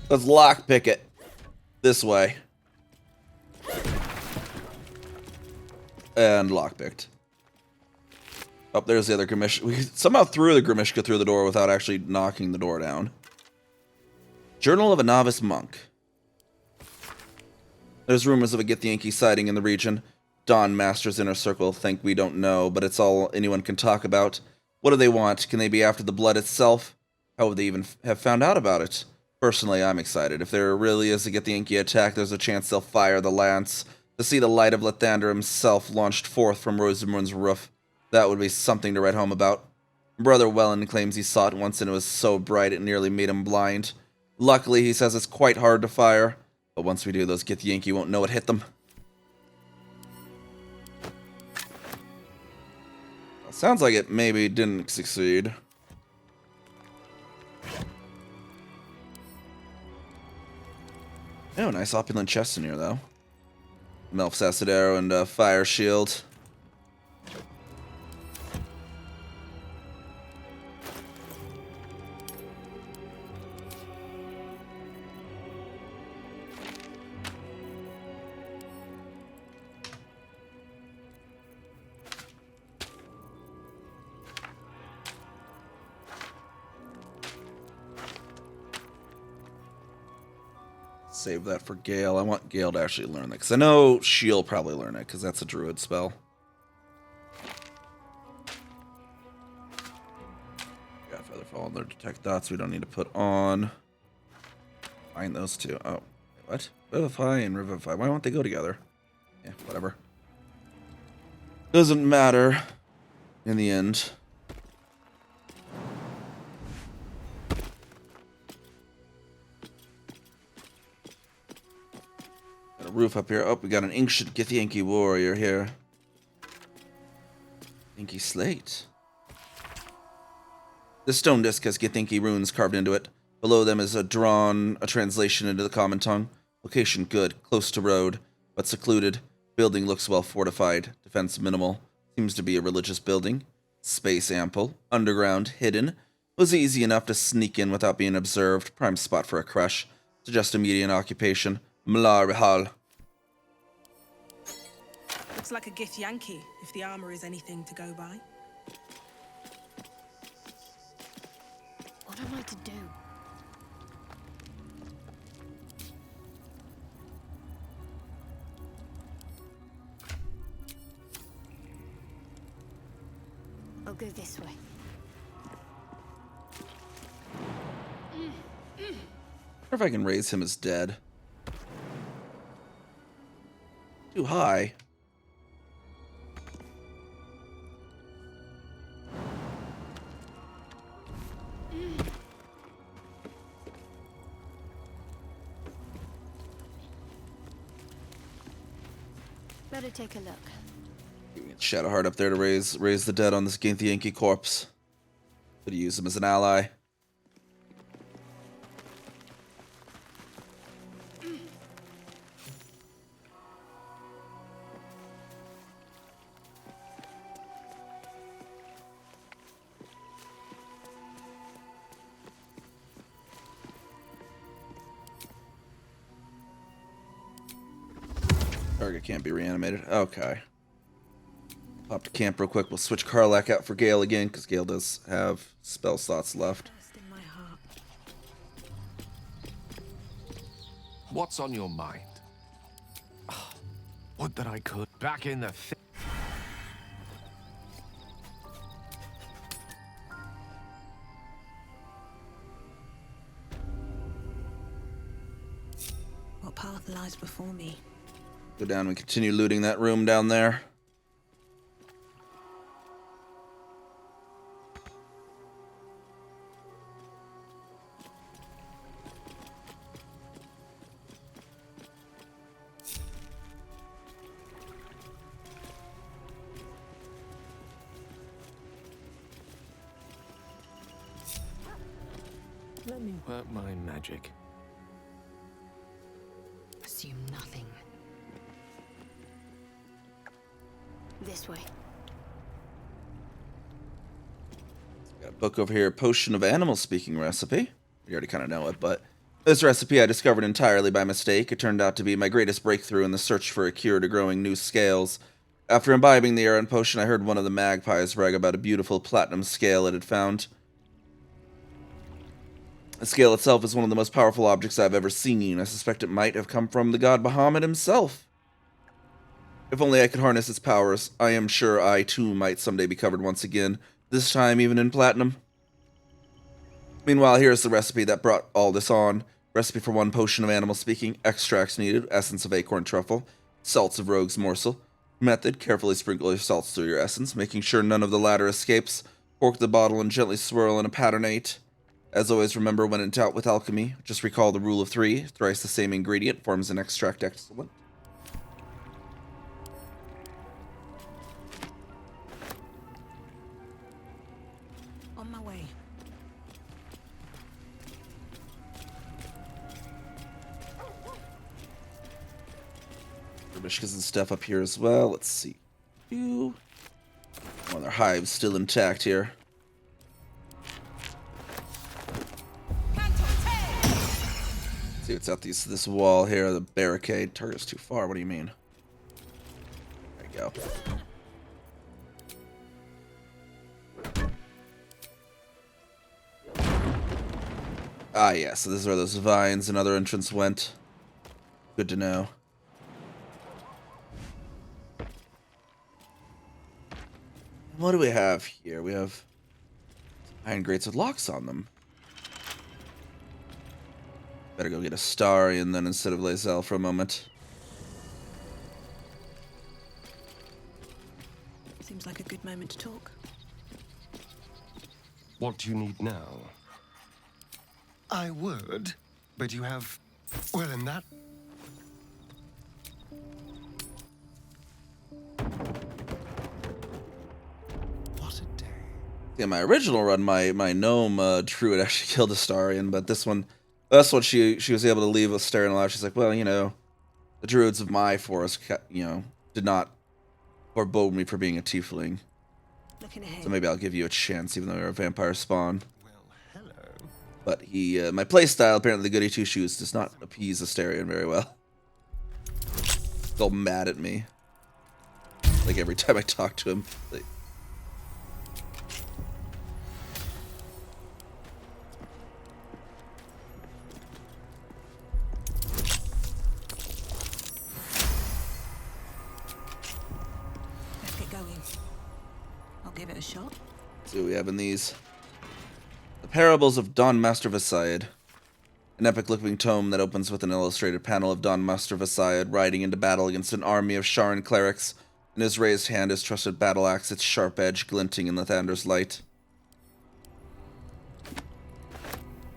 A: Let's lockpick it. This way. And lockpicked. Oh, there's the other Grimishka. We somehow threw the Grimishka through the door without actually knocking the door down. Journal of a Novice Monk. There's rumors of a Githyanki sighting in the region. Dawn Master's inner circle think we don't know, but it's all anyone can talk about. What do they want? Can they be after the blood itself? How would they even have found out about it? Personally, I'm excited. If there really is a Githyanki attack, there's a chance they'll fire the lance. To see the light of Lathander himself launched forth from Rosamund's roof, that would be something to write home about. Brother Welland claims he saw it once and it was so bright it nearly made him blind. Luckily, he says it's quite hard to fire, but once we do, those Githyanki won't know what hit them. Sounds like it maybe didn't succeed. Oh, nice opulent chest in here, though. Melf's acid arrow and fire shield. Save that for Gale. I want Gale to actually learn that, because I know she'll probably learn it, because that's a druid spell. Got Feather Fall and their detect dots we don't need to put on. Find those two. Oh, what? Vivify and Revivify. Why won't they go together? Yeah, whatever. Doesn't matter in the end. Got a roof up here. Oh, we got an ancient Githyanki warrior here. Githyanki slate. The stone disc has Githyanki runes carved into it. Below them is a translation into the common tongue. Location good, close to road, but secluded. Building looks well fortified. Defense minimal. Seems to be a religious building. Space ample. Underground, hidden. Was easy enough to sneak in without being observed. Prime spot for a crush. Suggest immediate occupation. Mlar Rihal.
E: Looks like a Githyanki, if the armor is anything to go by.
R: What am I to do? I'll go this way.
A: I wonder if I can raise him as dead. Too high.
R: Better take a look.
A: Shadowheart up there to raise the dead on this Githyanki corpse. Could use him as an ally. Target can't be reanimated. Okay. Pop to camp real quick. We'll switch Karlach out for Gale again, because Gale does have spell slots left.
I: What's on your mind? Would that I could. Back in the
E: What path lies before me?
A: Go down and continue looting that room down there.
I: Let me work my magic.
R: Assume nothing. This way.
A: Got a book over here, Potion of Animal Speaking recipe. You already kind of know it, but this recipe I discovered entirely by mistake. It turned out to be my greatest breakthrough in the search for a cure to growing new scales. After imbibing the errant potion, I heard one of the magpies brag about a beautiful platinum scale it had found. The scale itself is one of the most powerful objects I've ever seen. I suspect it might have come from the god Bahamut himself. If only I could harness its powers, I am sure I too might someday be covered once again, this time even in platinum. Meanwhile, here's the recipe that brought all this on. Recipe for 1 potion of animal speaking, extracts needed, essence of acorn truffle, salts of rogue's morsel. Method, carefully sprinkle your salts through your essence, making sure none of the latter escapes. Cork the bottle and gently swirl in a patternate. As always, remember, when in doubt with alchemy, just recall the rule of 3. Thrice the same ingredient forms an extract excellent. Mishkas and stuff up here as well. Let's see. One of their hives still intact here. See what's out this wall here, the barricade. Target's too far. What do you mean? There you go. Ah, yeah, so this is where those vines and other entrants went. Good to know. What do we have here? We have iron grates with locks on them. Better go get a Starion then instead of Lae'zel for a moment.
E: Seems like a good moment to talk.
H: What do you need now? I would, but you have... Well, in that... What a day.
A: Yeah, my original run, my gnome Druid actually killed a Starion, but this one... That's what she was able to leave a Starion alive. She's like, well, you know, the Druids of my forest, you know, did not forebode me for being a tiefling. So maybe I'll give you a chance, even though you're a vampire spawn. But my playstyle, apparently the Goody Two Shoes, does not appease Astarion very well. He's all mad at me. Like every time I talk to him. Like...
E: Let's get going. I'll give it a shot.
A: Let's see what we have in these. The Parables of Don Master Visayed. An epic-looking tome that opens with an illustrated panel of Don Master Visayed riding into battle against an army of Sharan clerics. In his raised hand, his trusted battle axe, its sharp edge glinting in Lathander's light.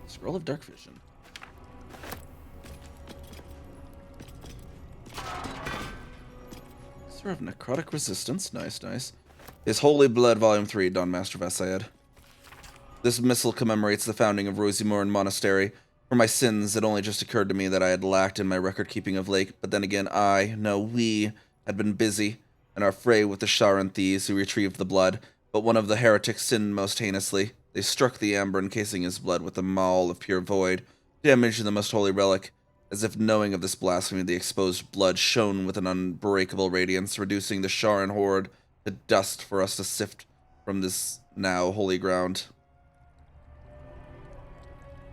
A: Scroll of Dark Vision. Sort of necrotic resistance. Nice, nice. His Holy Blood, Volume 3, Don Master Visayed. This missal commemorates the founding of Rosimorn Monastery. For my sins, it only just occurred to me that I had lacked in my record-keeping of Lake, but then again we, had been busy in our fray with the Sharan thieves who retrieved the blood, but one of the heretics sinned most heinously. They struck the amber encasing his blood with a maul of pure void, damaging the most holy relic. As if knowing of this blasphemy, the exposed blood shone with an unbreakable radiance, reducing the Sharan horde to dust for us to sift from this now holy ground.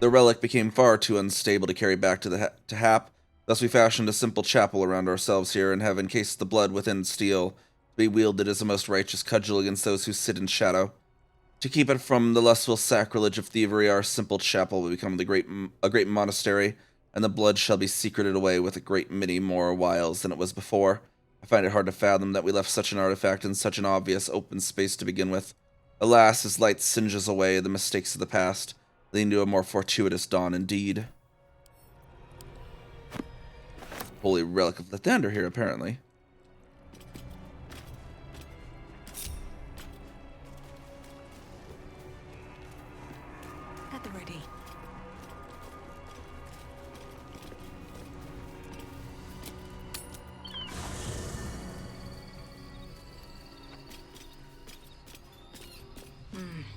A: The relic became far too unstable to carry back to Hap, thus we fashioned a simple chapel around ourselves here, and have encased the blood within steel, to be wielded as a most righteous cudgel against those who sit in shadow. To keep it from the lustful sacrilege of thievery, our simple chapel will become a great monastery, and the blood shall be secreted away with a great many more wiles than it was before. I find it hard to fathom that we left such an artifact in such an obvious open space to begin with. Alas, as light singes away the mistakes of the past, leading to a more fortuitous dawn indeed. Holy relic of Lathander here, apparently.
E: At the ready.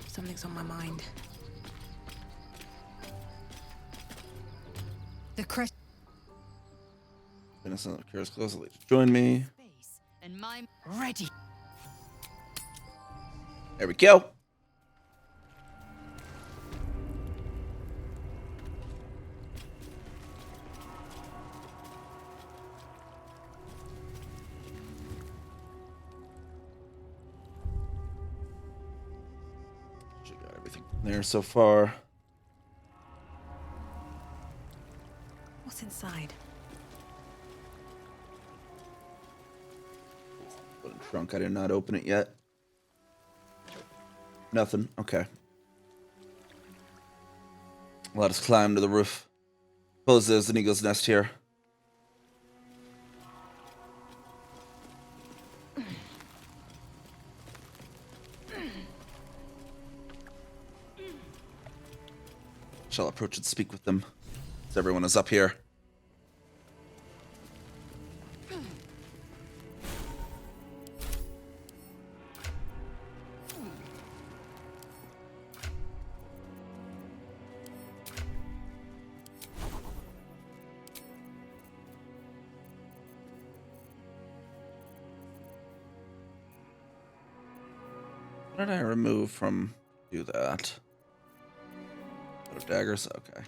E: Something's on my mind.
L: The crest.
A: Innocent cares closely. Join me.
L: And my ready.
A: There we go. Should got everything there so far.
E: What's inside?
A: Put in trunk. I did not open it yet. Nothing. Okay. Let us climb to the roof. Suppose there's an eagle's nest here. Shall approach and speak with them, as everyone is up here. What did I remove from do that? Out of daggers? Okay.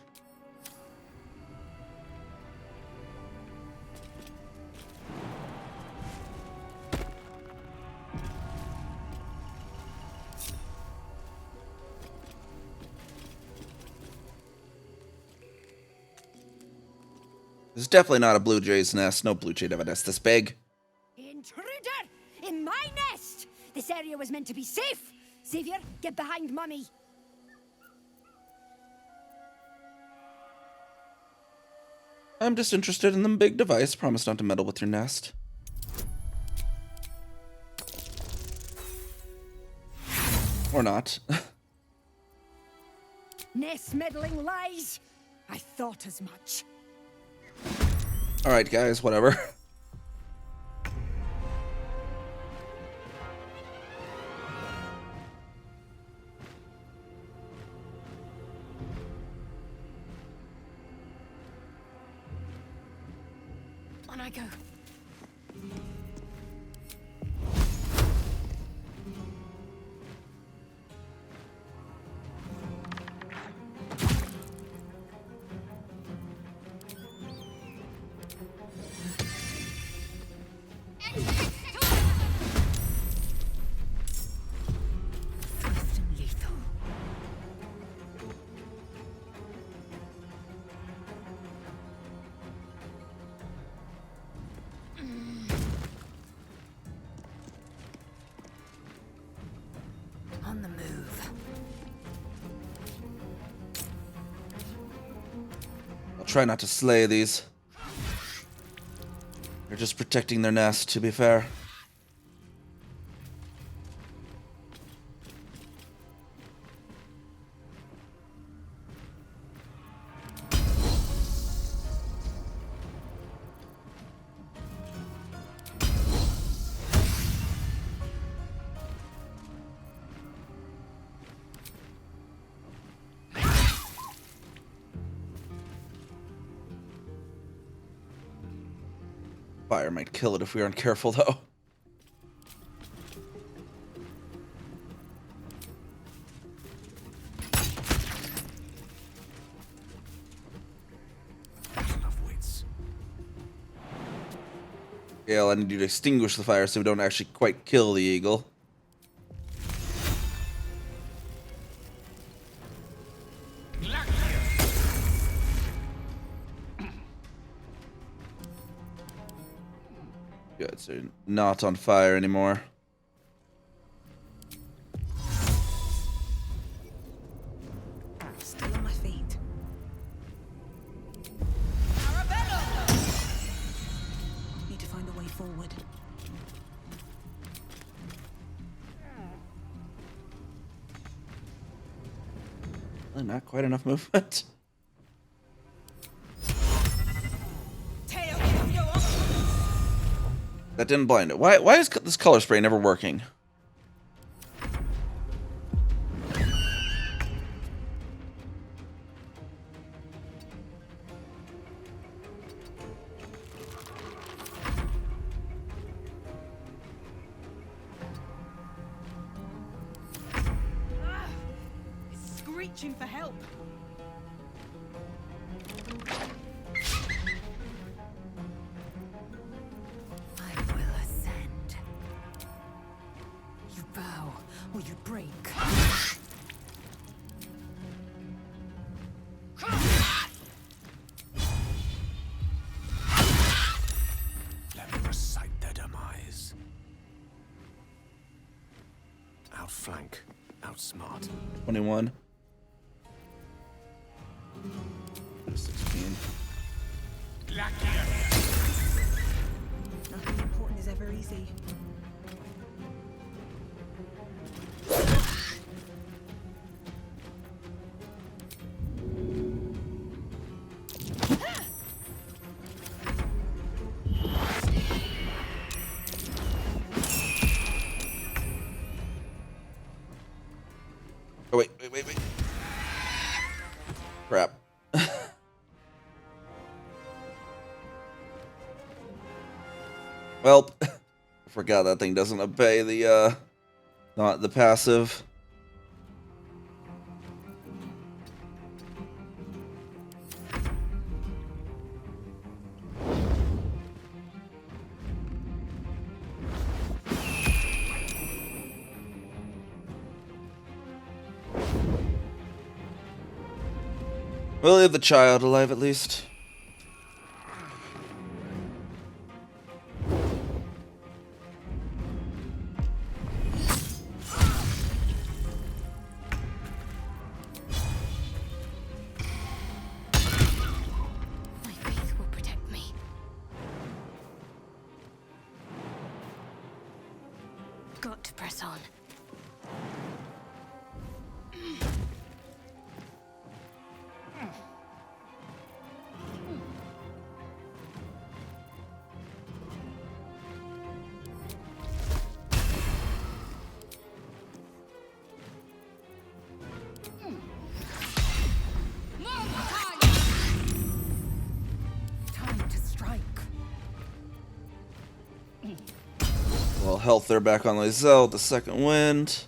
A: This is definitely not a blue jay's nest. No blue jay have a nest this big.
U: Intruder! In my nest! This area was meant to be safe! Savior, get behind Mummy!
A: I'm just interested in the big device. Promise not to meddle with your nest. Or not.
U: Nest meddling lies! I thought as much.
A: Alright, guys, whatever.
U: On I go. On the move.
A: I'll try not to slay these. They're just protecting their nest, to be fair. Fire might kill it if we aren't careful, though. Gale, I need you to extinguish the fire so we don't actually quite kill the eagle. Good, so you're not on fire anymore.
E: Still on my feet. Need to find a way forward.
A: Really not quite enough movement. That didn't blind it. Why is this color spray never working?
U: It's screeching for help. I will ascend. You bow or you break.
I: Let me recite their demise. Outflank, outsmart.
A: 21. 16.
E: Nothing important is ever easy.
A: Oh, wait. Crap. Well, I forgot that thing doesn't obey the Not the passive. We'll leave the child alive at least.
R: My faith will protect me. Got to press on.
U: Time to strike.
A: Well, health there back on Lizelle, the second wind.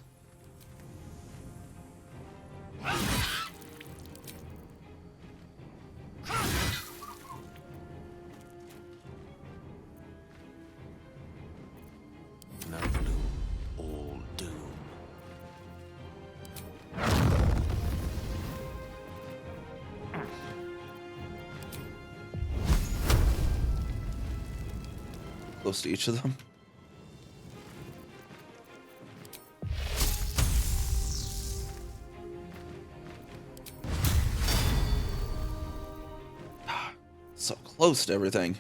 I: No gloom, all doom.
A: Close to each of them. So close to everything.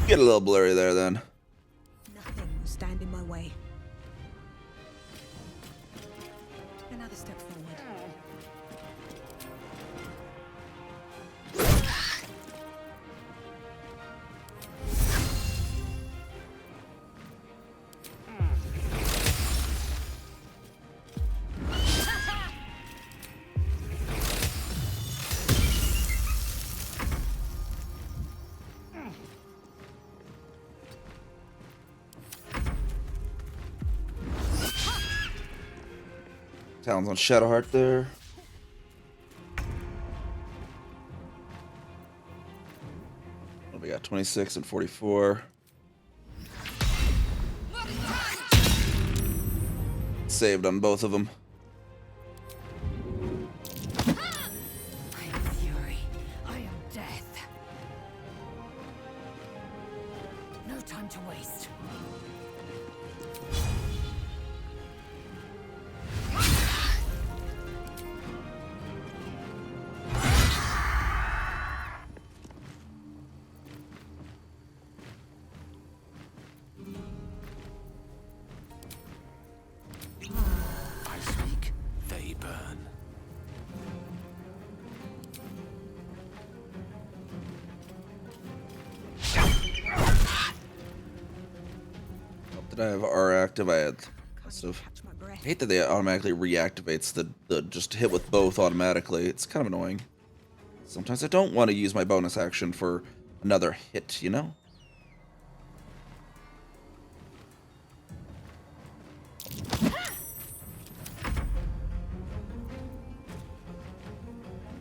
A: Get a little blurry there then.
E: Nothing will stand in my way. Another step forward.
A: Talons on Shadowheart there. What do we got? 26 and 44. Saved on both of them.
U: I am fury. I am death. No time to waste.
I: I speak, they burn.
A: Did I have R active? I had must have. I hate that they automatically reactivates the just hit with both automatically. It's kind of annoying. Sometimes I don't want to use my bonus action for another hit, you know?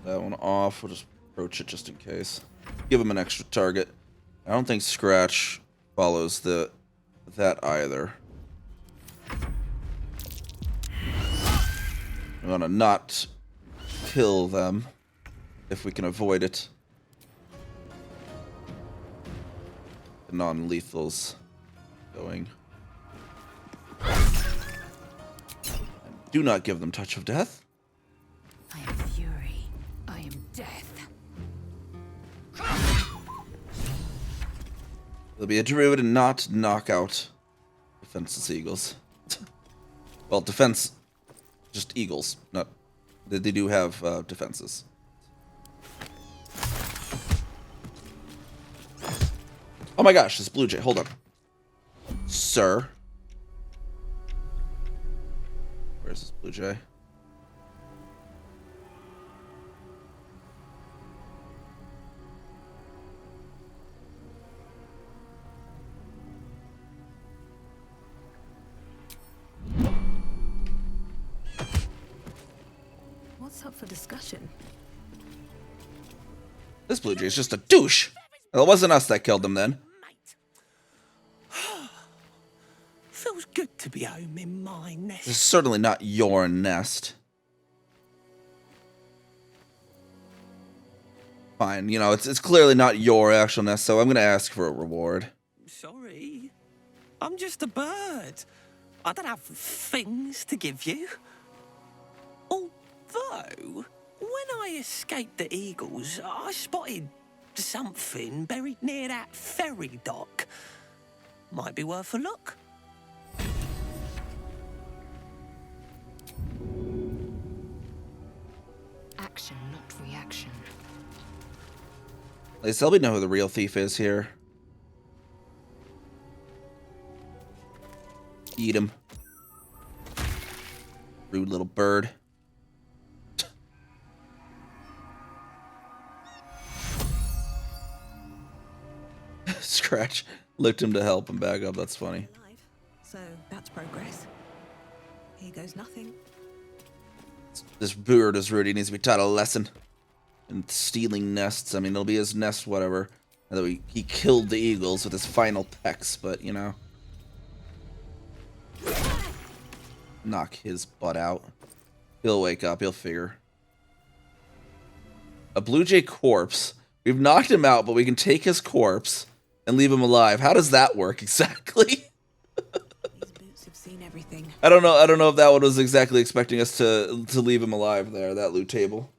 A: That one off. We'll just approach it just in case. Give him an extra target. I don't think Scratch follows that either. I'm gonna not kill them if we can avoid it. The non-lethals going. Do not give them touch of death.
U: I am fury. I am death.
A: There'll be a Druid and not knockout defenseless eagles. Well, defense, just eagles. Not they do have defenses. Oh my gosh, this blue jay. Hold on, sir. Where's this blue jay?
E: It's up for discussion.
A: This blue jay's just a douche. Well, it wasn't us that killed him then.
V: Feels good to be home in my nest.
A: This is certainly not your nest. Fine, you know, it's clearly not your actual nest, so I'm gonna ask for a reward.
V: Sorry. I'm just a bird. I don't have things to give you. Although, when I escaped the eagles, I spotted something buried near that ferry dock. Might be worth a look.
L: Action, not reaction.
A: At least we know who the real thief is here. Eat him. Rude little bird. Scratch licked him to help him back up. That's funny.
E: So that's progress. Here goes nothing.
A: This bird is rude. He needs to be taught a lesson. And stealing nests. I mean, it'll be his nest, whatever. And then he killed the eagles with his final pecks, but you know. Knock his butt out. He'll wake up. He'll figure. A blue jay corpse. We've knocked him out, but we can take his corpse and leave him alive. How does that work exactly?
E: These boots have seen everything.
A: I don't know if that one was exactly expecting us to leave him alive there, that loot table.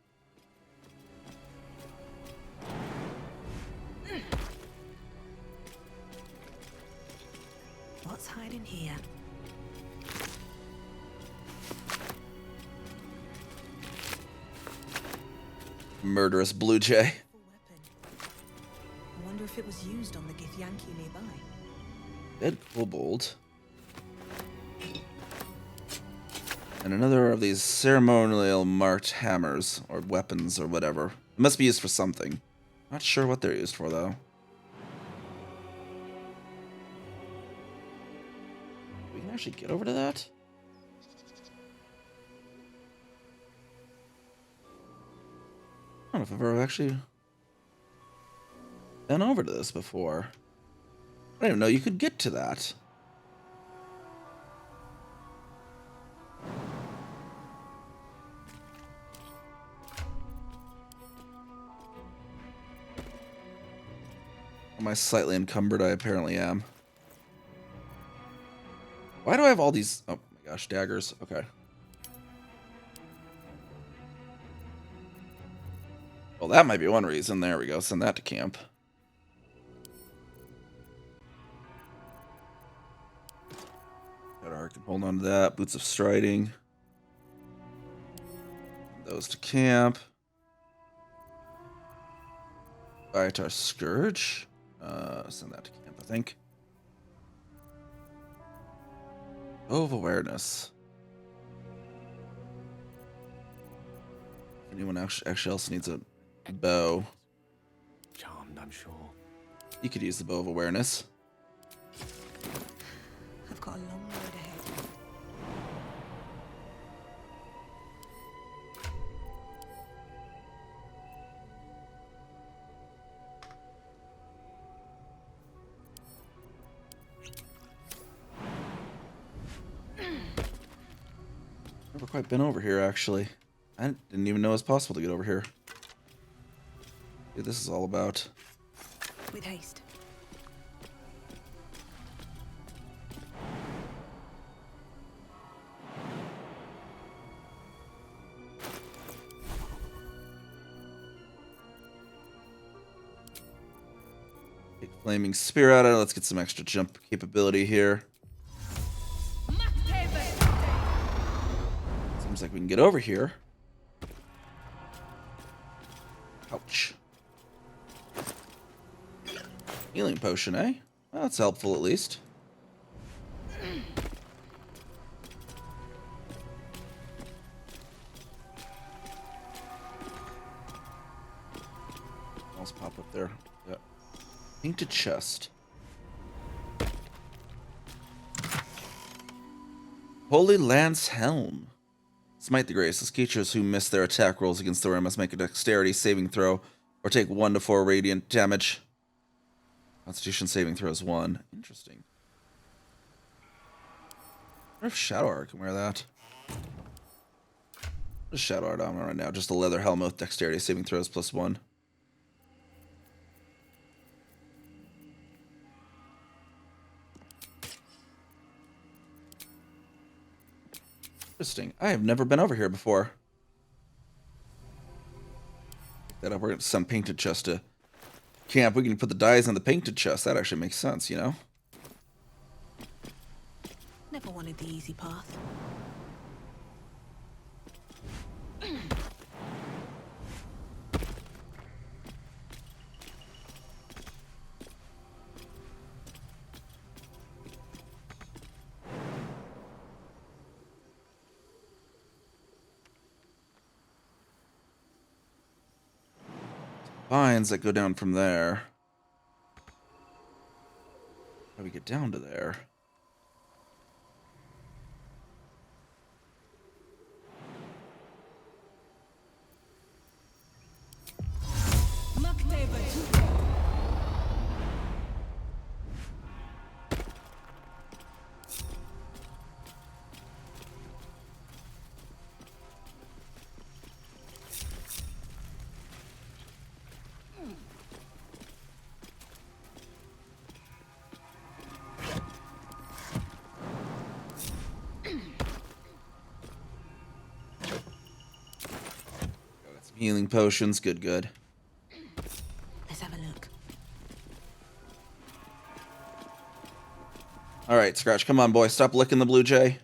E: What's hiding here?
A: Murderous blue jay.
E: I wonder if it was used on the Githyanki nearby.
A: Dead kobold. And another of these ceremonial marked hammers, or weapons, or whatever. It must be used for something. Not sure what they're used for, though. We can actually get over to that? I don't know if I've ever actually been over to this before. I didn't even know you could get to that. Am I slightly encumbered? I apparently am. Why do I have all these? Oh my gosh, daggers. Okay. Well, that might be one reason. There we go. Send that to camp. Got our can hold on to that. Boots of striding. Those to camp. Biotar Scourge. Send that to camp, I think. Bow of Awareness. Anyone actually else needs a bow?
V: Charmed, I'm sure.
A: You could use the Bow of Awareness.
E: I've got a long road ahead.
A: Never quite been over here, actually. I didn't even know it was possible to get over here. What this is all about.
E: With haste.
A: Take Flaming Spear out of it. Let's get some extra jump capability here. Seems like we can get over here. Ouch. Healing potion, eh? Well, that's helpful at least. Else pop up there. Yeah. Painted chest. Holy Lance Helm. Smite the graceless creatures who miss their attack rolls against the wearer must make a dexterity saving throw or take 1 to 4 radiant damage. Constitution saving throw is 1. Interesting. I wonder if Shadow Art can wear that. What is Shadow Art on right now? Just a leather helmet with dexterity saving throws +1. Interesting. I have never been over here before. Pick that up. We're going to send painted chest to camp. We can put the dice on the painted chest. That actually makes sense, you know?
E: Never wanted the easy path.
A: Vines that go down from there. How do we get down to there? Healing potions, good, good.
E: Let's have a look.
A: Alright, Scratch, come on, boy. Stop licking the blue jay.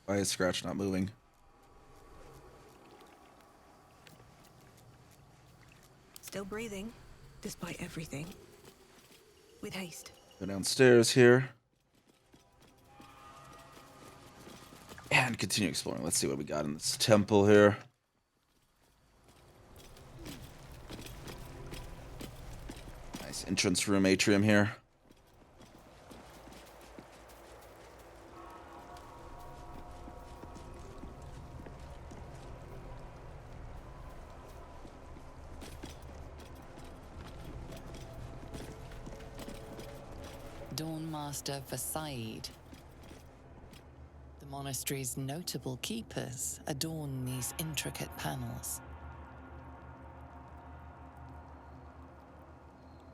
A: Why is Scratch not moving?
E: Still breathing, despite everything. With haste.
A: Go downstairs here. And continue exploring. Let's see what we got in this temple here. Nice entrance room atrium here.
C: Dawnmaster Versailles. The monastery's notable keepers adorn these intricate panels.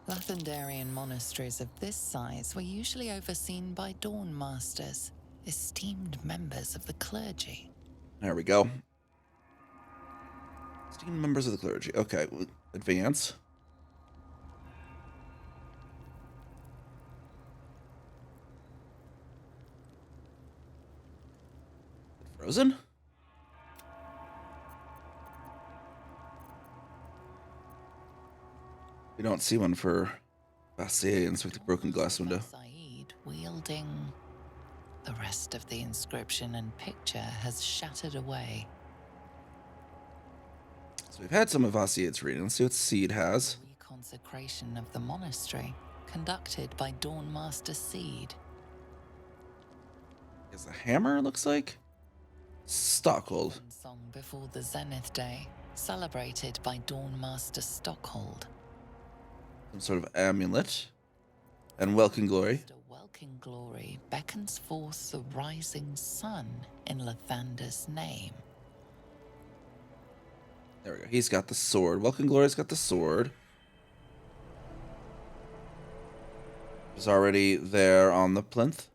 C: Lathendarian monasteries of this size were usually overseen by Dawnmasters, esteemed members of the clergy.
A: There we go. Esteemed members of the clergy. Okay, advance. Frozen? We don't see one for Bastians with the broken glass window.
C: Saeed wielding. The rest of the inscription and picture has shattered away.
A: So we've had some of Asied's reading. Let's see what Seed has.
C: Consecration of the monastery, conducted by Dawnmaster Seed.
A: Is a hammer, looks like? Stockhold.
C: Song before the Zenith Day, celebrated by Dawnmaster Stockhold.
A: Some sort of amulet. And Welkin Glory.
C: Welkin Glory beckons forth the rising sun in Lathander's name.
A: There we go. He's got the sword. Welkin Glory's got the sword. Is already there on the plinth.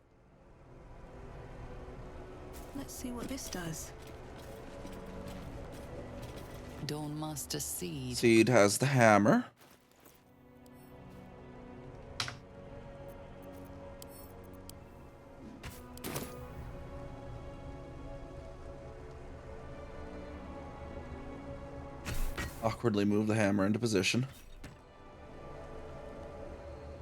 E: Let's see what this does.
C: Dawnmaster Seed.
A: Seed has the hammer. Awkwardly move the hammer into position.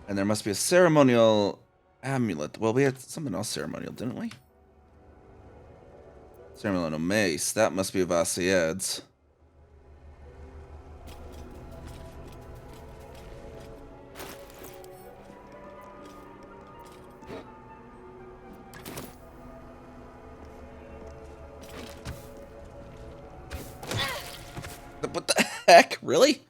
A: And there must be a ceremonial amulet. Well, we had something else ceremonial, didn't we? Ceremonial mace. That must be Vasied's. heck? Really?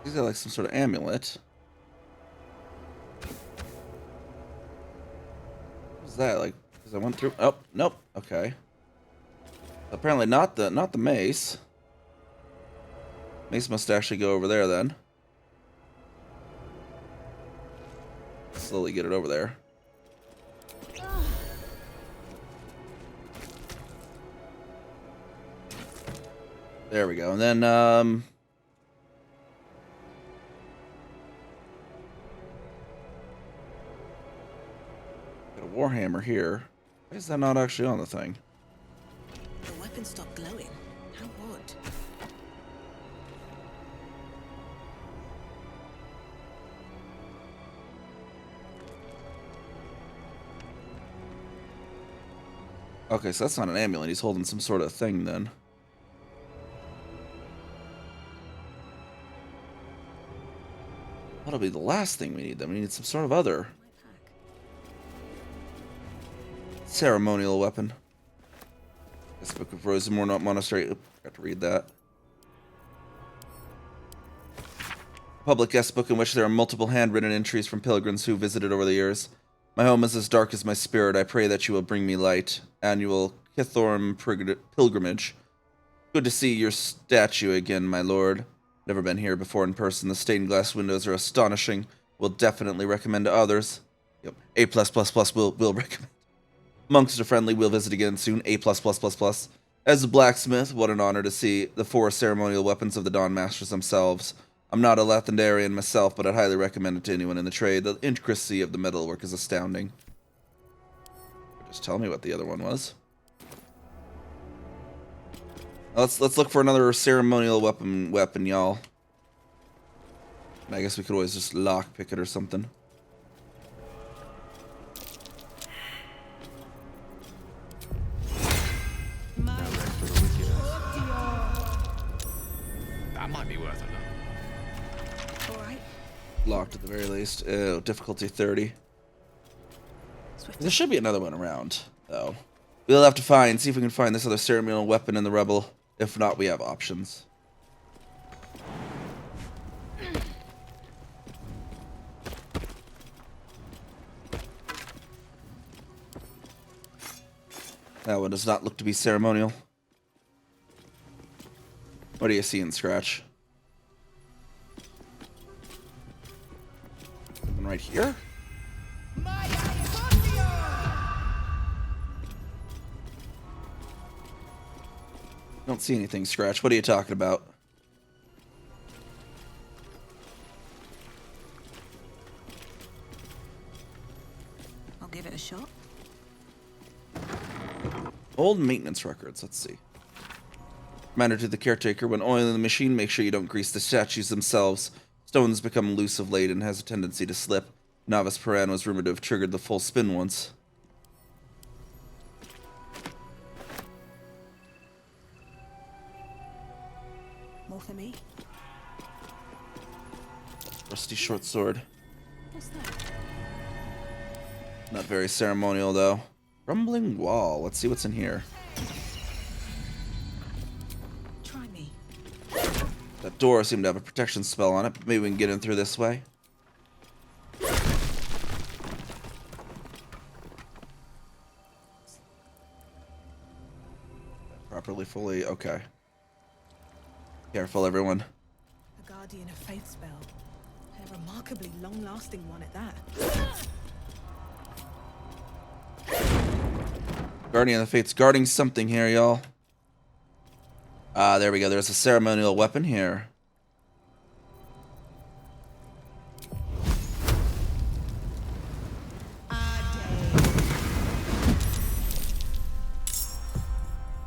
A: He's got like some sort of amulet. What's that like? Because I went through. Oh, nope. Okay. Apparently not the mace. Mace must actually go over there then. Slowly get it over there. There we go. And then got a warhammer here. Why is that not actually on the thing?
E: The weapon stopped glowing. How odd.
A: Okay, so that's not an amulet. He's holding some sort of thing then. That'll be the last thing we need then. We need some sort of other ceremonial weapon. This Book of Rosemore Monastery. Oop, got to read that. Public guest book in which there are multiple handwritten entries from pilgrims who visited over the years. My home is as dark as my spirit. I pray that you will bring me light. Annual Kithorm pilgrimage. Good to see your statue again, my lord. Never been here before in person. The stained glass windows are astonishing. Will definitely recommend to others. Yep. A+++ will recommend. Monks are friendly. We'll visit again soon. A++++. As a blacksmith, what an honor to see the 4 ceremonial weapons of the Dawn Masters themselves. I'm not a Lathendarian myself, but I'd highly recommend it to anyone in the trade. The intricacy of the metalwork is astounding. Just tell me what the other one was. Let's look for another ceremonial weapon, y'all. I guess we could always just lockpick it or something.
I: That might be worth a look.
E: Alright.
A: Locked at the very least. Ew, difficulty 30. There should be another one around, though. We'll have to see if we can find this other ceremonial weapon in the Rebel. If not, we have options. That one does not look to be ceremonial. What do you see in Scratch? Something right here? Don't see anything, Scratch. What are you talking about?
E: I'll give it a shot.
A: Old maintenance records. Let's see. Reminder to the caretaker: when oiling the machine, make sure you don't grease the statues themselves. Stones become loose of late and has a tendency to slip. Novice Paran was rumored to have triggered the full spin once.
E: More for me.
A: Rusty short sword.
E: What's that?
A: Not very ceremonial, though. Rumbling wall. Let's see what's in here.
E: Try me.
A: That door seemed to have a protection spell on it, but maybe we can get in through this way. Properly, fully. Okay. Careful, everyone.
E: A Guardian of Faith spell. A remarkably long-lasting one at that.
A: Guardian of the Fates guarding something here, y'all. Ah, there we go. There's a ceremonial weapon here.
R: On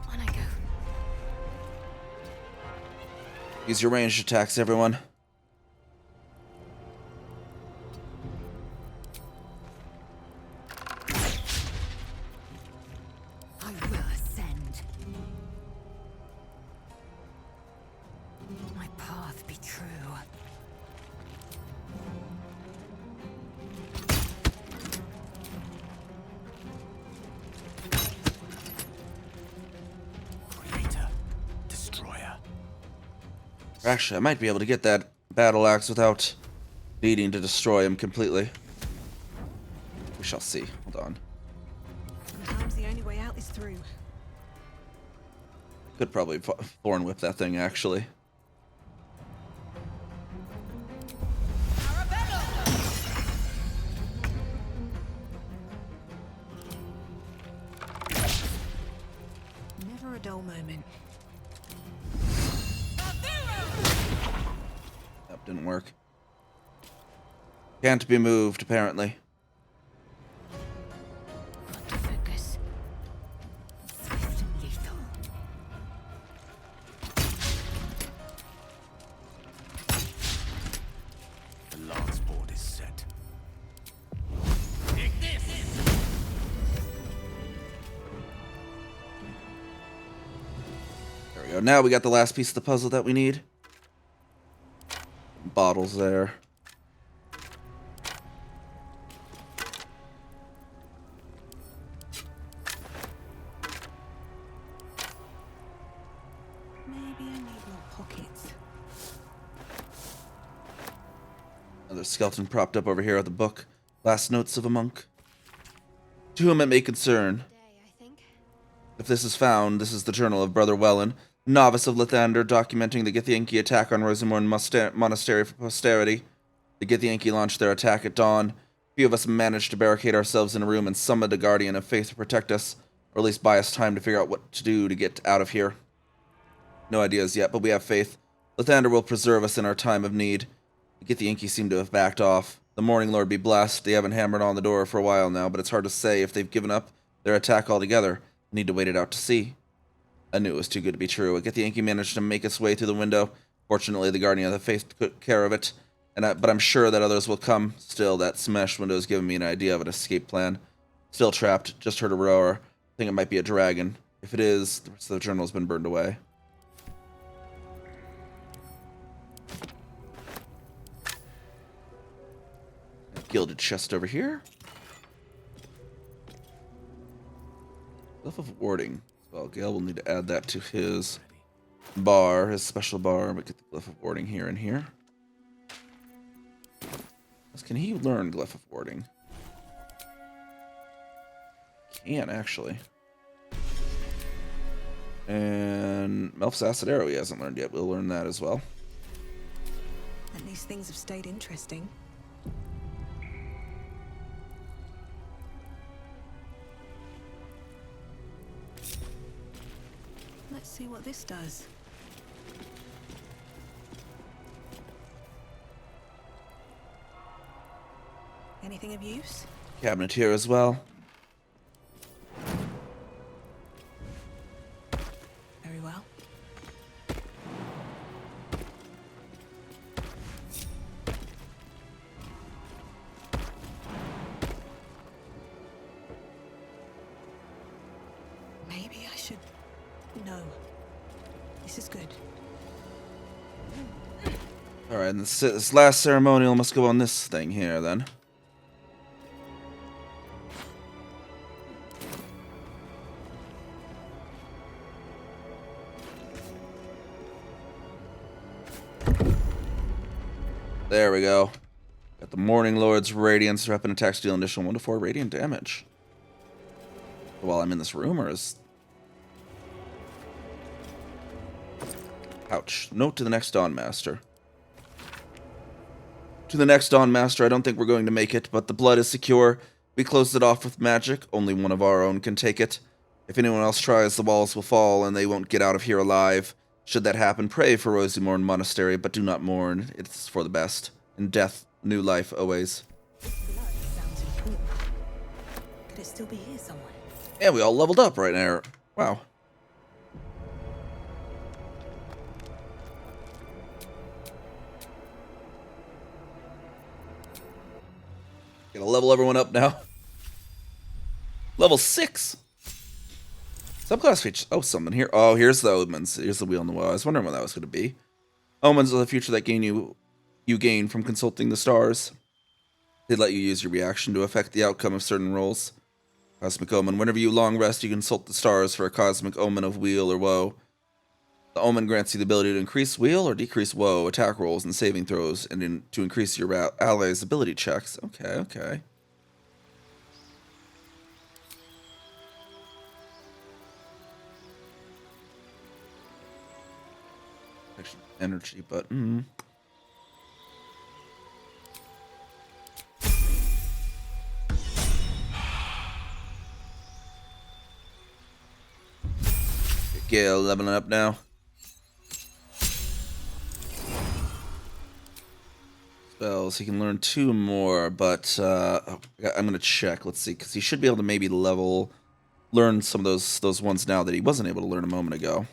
R: I go.
A: Use your ranged attacks, everyone.
U: I will ascend. My path be true.
A: Actually, I might be able to get that battle axe without needing to destroy him completely. We shall see. Hold on.
E: Sometimes the only way out is through.
A: Could probably thorn whip that thing, actually.
E: Never a dull moment.
A: That didn't work. Can't be moved, apparently.
U: Focus. Swift and lethal.
I: The lance board is set.
B: Take this!
A: There we go. Now we got the last piece of the puzzle that we need. Bottles there.
E: Maybe I need more pockets.
A: Another skeleton propped up over here at the book. Last notes of a monk. To whom it may concern. If this is found, this is the journal of Brother Wellen, novice of Lathander, documenting the Githyanki attack on Rosamorn Monastery for posterity. The Githyanki launched their attack at dawn. Few of us managed to barricade ourselves in a room and summoned a guardian of faith to protect us, or at least buy us time to figure out what to do to get out of here. No ideas yet, but we have faith. Lathander will preserve us in our time of need. The Githyanki seem to have backed off. The Morning Lord be blessed. They haven't hammered on the door for a while now, but it's hard to say if they've given up their attack altogether. Need to wait it out to see. I knew it was too good to be true. Githyanki managed to make its way through the window. Fortunately, the Guardian of the Faith took care of it, but I'm sure that others will come. Still, that smashed window has given me an idea of an escape plan. Still trapped. Just heard a roar. Think it might be a dragon. If it is, the rest of the journal's been burned away. Gilded chest over here. Glyph of warding. Well, Gale will need to add that to his bar, his special bar, but get the Glyph of warding here and here. Can he learn Glyph of warding? Can, actually. And Melf's Acid Arrow he hasn't learned yet. We'll learn that as well.
E: At least things have stayed interesting. Let's see what this does. Anything of use?
A: Cabinet here as well.
E: Very well. Maybe I should... No. This is good.
A: Alright, and this last ceremonial must go on this thing here, then. There we go. Got the Morning Lord's Radiance, weapon attacks deal an additional 1 to 4 radiant damage. While I'm in this room, or is... Ouch. Note to the next Dawn Master. To the next Dawn Master, I don't think we're going to make it, but the blood is secure. We closed it off with magic. Only one of our own can take it. If anyone else tries, the walls will fall, and they won't get out of here alive. Should that happen, pray for Rosamorn Monastery, but do not mourn. It's for the best. In death, new life always.
E: Sounds important. Could it still be here somewhere?
A: Yeah, we all leveled up right now. Wow. Gonna level everyone up now. Level 6. Subclass features. Oh, something here. Oh, here's the omens. Here's the wheel in the well. I was wondering what that was going to be. Omens are the future that you gain from consulting the stars. They let you use your reaction to affect the outcome of certain rolls. Cosmic omen. Whenever you long rest, you consult the stars for a cosmic omen of weal or woe. The Omen grants you the ability to increase wheel or decrease woe, attack rolls, and saving throws, and to increase your allies' ability checks. Okay, okay. Energy button. Gale leveling up now. Spells. He can learn 2 more, but I'm gonna check. Let's see, because he should be able to maybe learn some of those ones now that he wasn't able to learn a moment ago.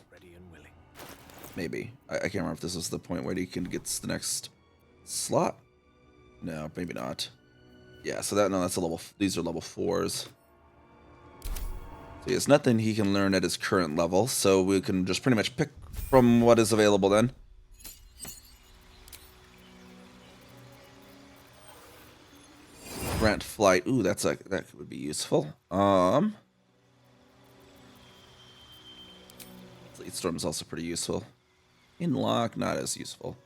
A: Maybe. I can't remember if this is the point where he can get the next slot. No, maybe not. Yeah, so that's a level. These are level 4s. So he has nothing he can learn at his current level, so we can just pretty much pick from what is available then. Grant flight. Ooh, that would be useful. Fleet storm is also pretty useful. Inlock, not as useful.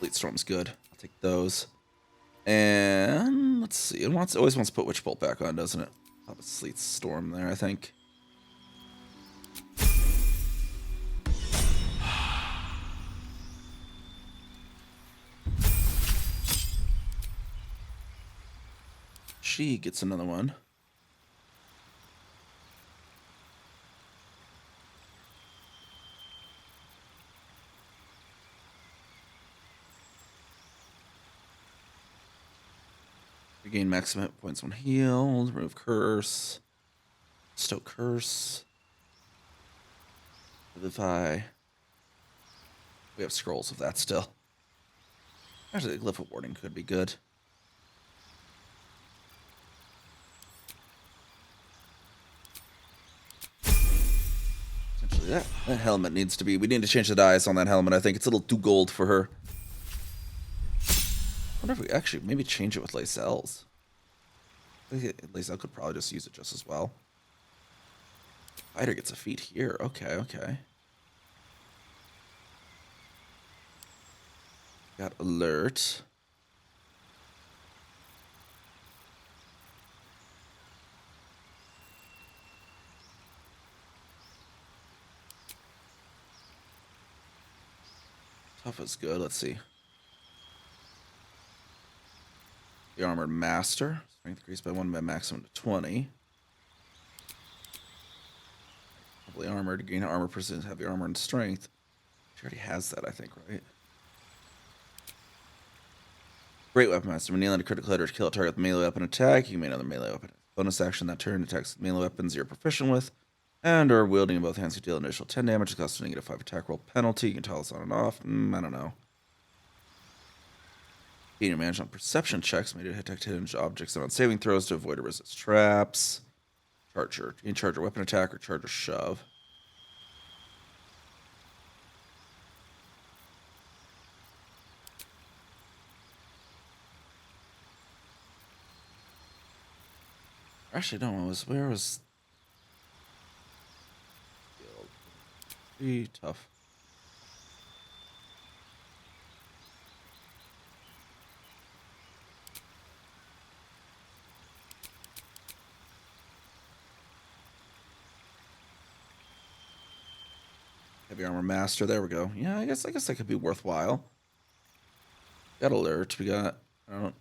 A: Fleet storm's good. I'll take those. And let's see. It always wants to put Witch Bolt back on, doesn't it? I'll have a Fleet storm there, I think. She gets another one. Regain maximum hit points when healed. Remove curse. Stoke curse. Vivify. We have scrolls of that still. Actually, the Glyph of Warding could be good. Essentially, that helmet needs to be... We need to change the dice on that helmet. I think it's a little too gold for her. I wonder if we actually maybe change it with Lacelle's. I think Lacelle could probably just use it just as well. Fighter gets a feat here. Okay, okay. Got alert. Tough is good. Let's see. The Armored Master. Strength increased by 1 by maximum to 20. Heavily armored. Gain armor percent, heavy armor, and strength. She already has that, I think, right? Great Weapon Master. When kneeling a critical hit or kill a target with melee weapon attack, you may another melee weapon. Bonus action that turn attacks with melee weapons you're proficient with, and or wielding in both hands, you deal an additional 10 damage. It costs a -5 attack roll penalty. You can tell us on and off. I don't know. Gain advantage on perception checks. Made it detect hidden objects and on saving throws to avoid or resist traps. Charger. You can charge a weapon attack or charge a shove. Actually, no. Where was? Pretty tough. Heavy Armor Master. There we go. Yeah, I guess that could be worthwhile. Got alert. We got. I don't know.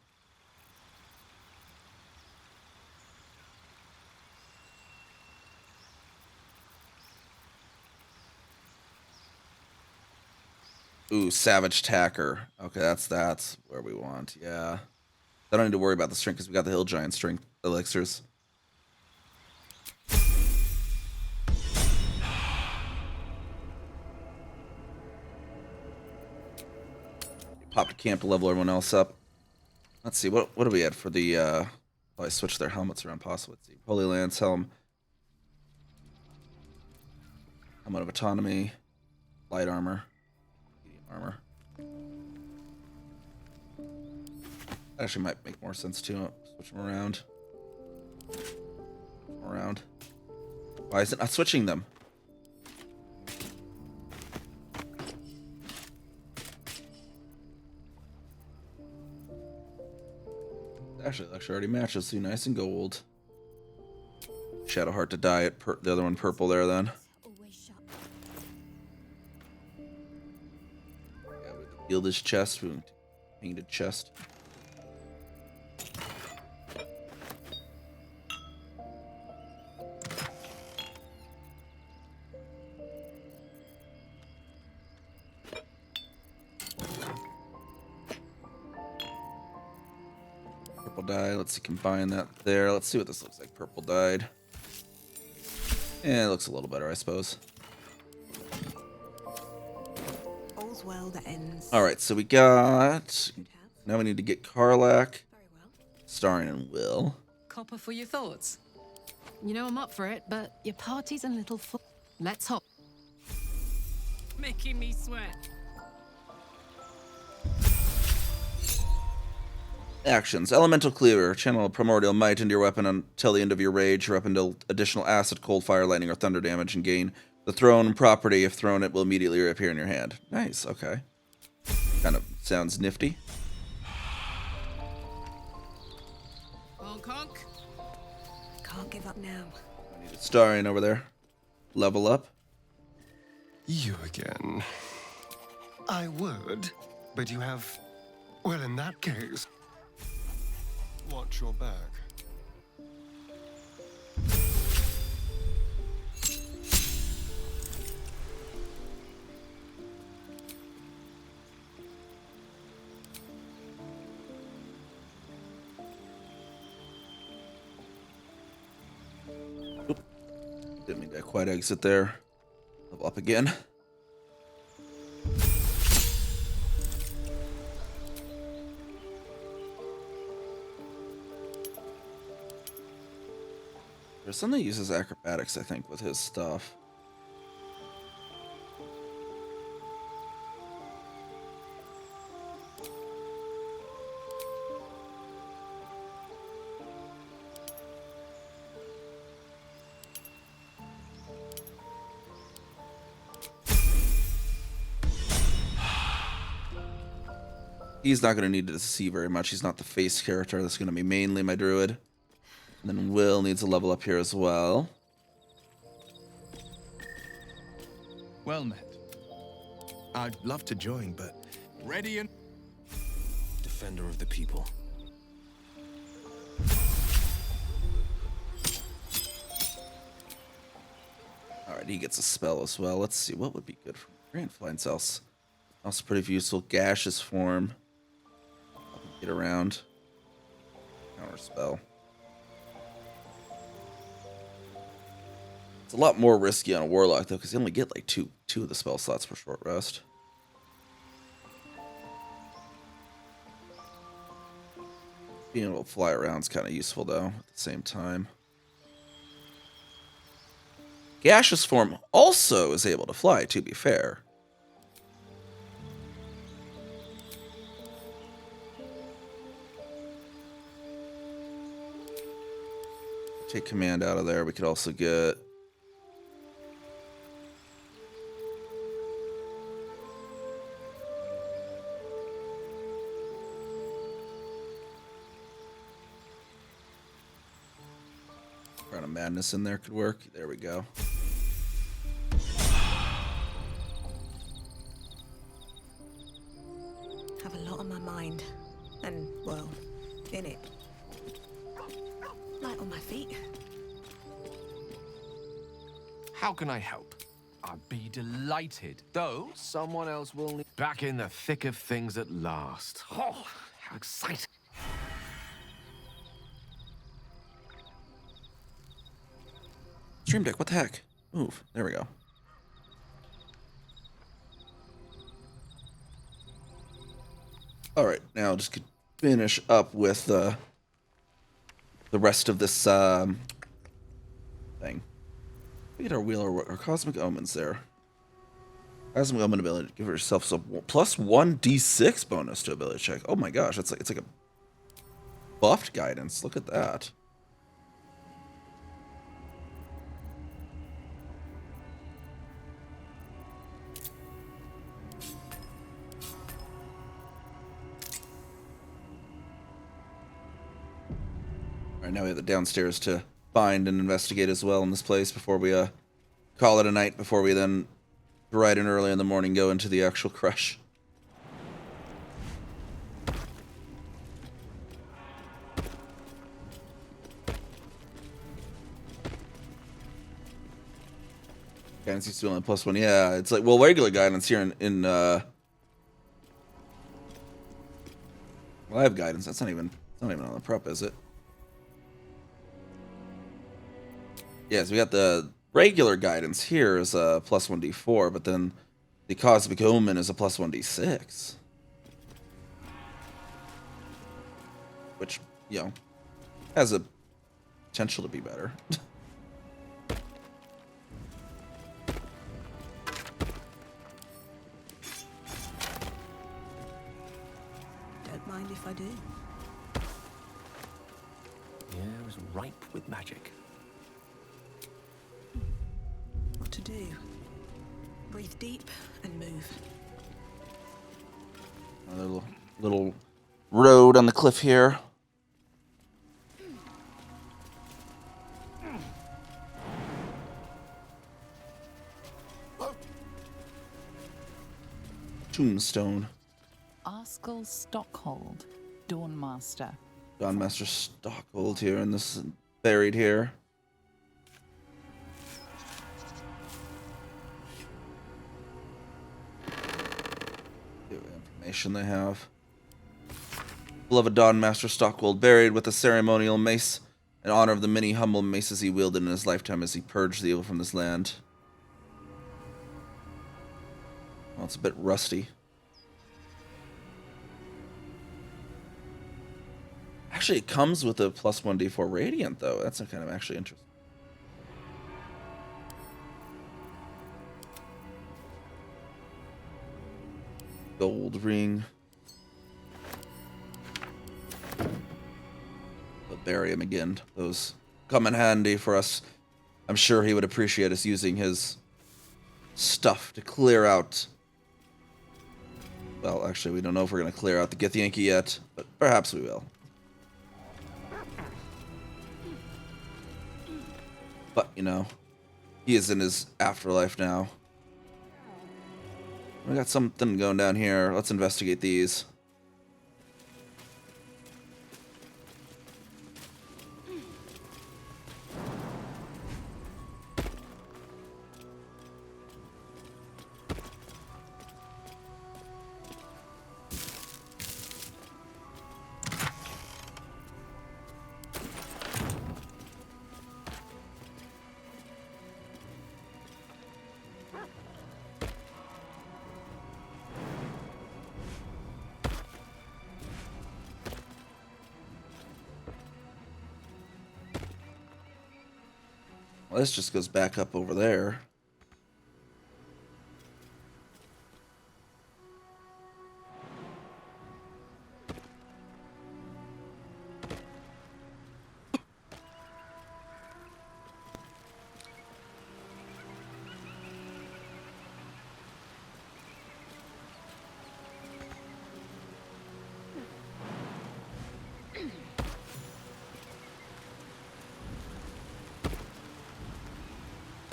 A: Ooh, Savage Tacker. Okay, that's where we want. Yeah. I don't need to worry about the strength because we got the Hill Giant strength elixirs. Popped a camp to level everyone else up. Let's see, what do we had for the oh, I switched their helmets around possibly. Let's see. Holy Lance helm. Helmet of Autonomy. Light armor. Medium armor. That actually might make more sense too. Switch them around. Around. Why is it not switching them? Actually, it already matches. See, nice and gold. Shadowheart to dye it. The other one purple there then. Yeah, we heal this chest. We painted chest. Purple dye. Let's see, combine that there. Let's see what this looks like. Purple dyed. Yeah, it looks a little better, I suppose.
E: All's well that ends.
A: Alright, so we got... Now we need to get Karlach. Starring in Will.
G: Copper for your thoughts. You know I'm up for it, but your party's a little full. Let's hop. Making me sweat.
A: Actions. Elemental Cleaver. Channel Primordial Might into your weapon until the end of your rage. Your weapon deal additional acid, cold, fire, lightning, or thunder damage and gain the thrown property. If thrown, it will immediately reappear in your hand. Nice, okay. Kind of sounds nifty.
G: Conk.
E: Can't give up now.
A: I need a Starion over there. Level up.
H: You again. I would, but you have... Well, in that case... Watch your back.
A: Oop. Didn't mean to quite exit there. Level up again. There's something that uses acrobatics, I think, with his stuff. He's not going to need to see very much. He's not the face character. That's going to be mainly my druid. And then Will needs a level up here as well.
F: Well met. I'd love to join, but...
O: Ready and...
I: Defender of the people.
A: Alright, he gets a spell as well. Let's see, what would be good for Grand Flying's else? Also pretty useful. Gaseous form. Get around. Counter spell. It's a lot more risky on a warlock though, because you only get like two of the spell slots for short rest. Being able to fly around is kind of useful though at the same time. Gaseous form also is able to fly, to be fair. Take command out of there. We could also get... Crown of Madness in there could work. There we go.
E: Have a lot on my mind. And, well, in it. Light on my feet.
I: How can I help? I'd be delighted, though someone else will need... Back in the thick of things at last. Oh, how exciting.
A: Stream Deck, what the heck? Move. There we go. Alright, now just finish up with the rest of this thing. We get our wheel or cosmic omens there. Cosmic omen ability to give yourself some plus 1d6 bonus to ability check. Oh my gosh, it's like a buffed guidance. Look at that. Alright, now we have the downstairs to find and investigate as well in this place before we call it a night, before we then bright and early in the morning go into the actual crush. Guidance used to be only +1. Yeah, it's like, well, regular guidance here in well, I have guidance. It's not even on the prep, is it? Yeah, so we got the regular guidance here is a +1d4, but then the cosmic omen is a +1d6. Which, you know, has a potential to be better.
E: Don't mind if I do.
I: The air is ripe with magic.
E: What to do? Breathe deep and move.
A: Another little road on the cliff here. Tombstone.
C: Arskel Stockhold, Dawnmaster.
A: Dawnmaster Stockhold here, and this is buried here. See what information they have. Beloved Dawnmaster Stockhold, buried with a ceremonial mace in honor of the many humble maces he wielded in his lifetime as he purged the evil from this land. Well, it's a bit rusty. Actually, it comes with a +1d4 radiant, though. That's kind of actually interesting. Gold ring. But bury him again. Those come in handy for us. I'm sure he would appreciate us using his stuff to clear out. Well, actually, we don't know if we're going to clear out the Githyanki yet, but perhaps we will. But, you know, he is in his afterlife now. We got something going down here. Let's investigate these. Well, this just goes back up over there.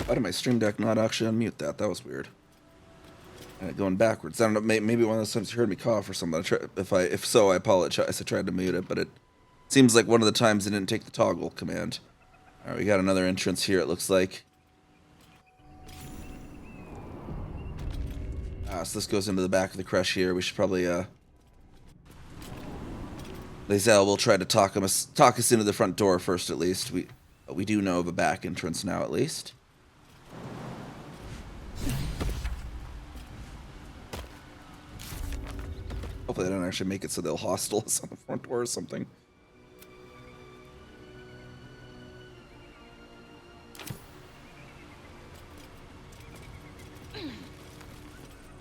A: Why did my stream deck not actually unmute that? That was weird. Going backwards. I don't know. Maybe one of those times you heard me cough or something. If so, I apologize. I tried to mute it, but it seems like one of the times it didn't take the toggle command. All right, we got another entrance here. It looks like. So this goes into the back of the creche here. We should probably Lae'zel will try to talk us into the front door first, at least. We do know of a back entrance now, at least. Hopefully they don't actually make it so they'll hostile us on the front door or something. I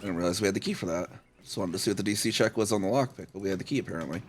A: didn't realize we had the key for that. I just wanted to see what the DC check was on the lockpick, but we had the key apparently.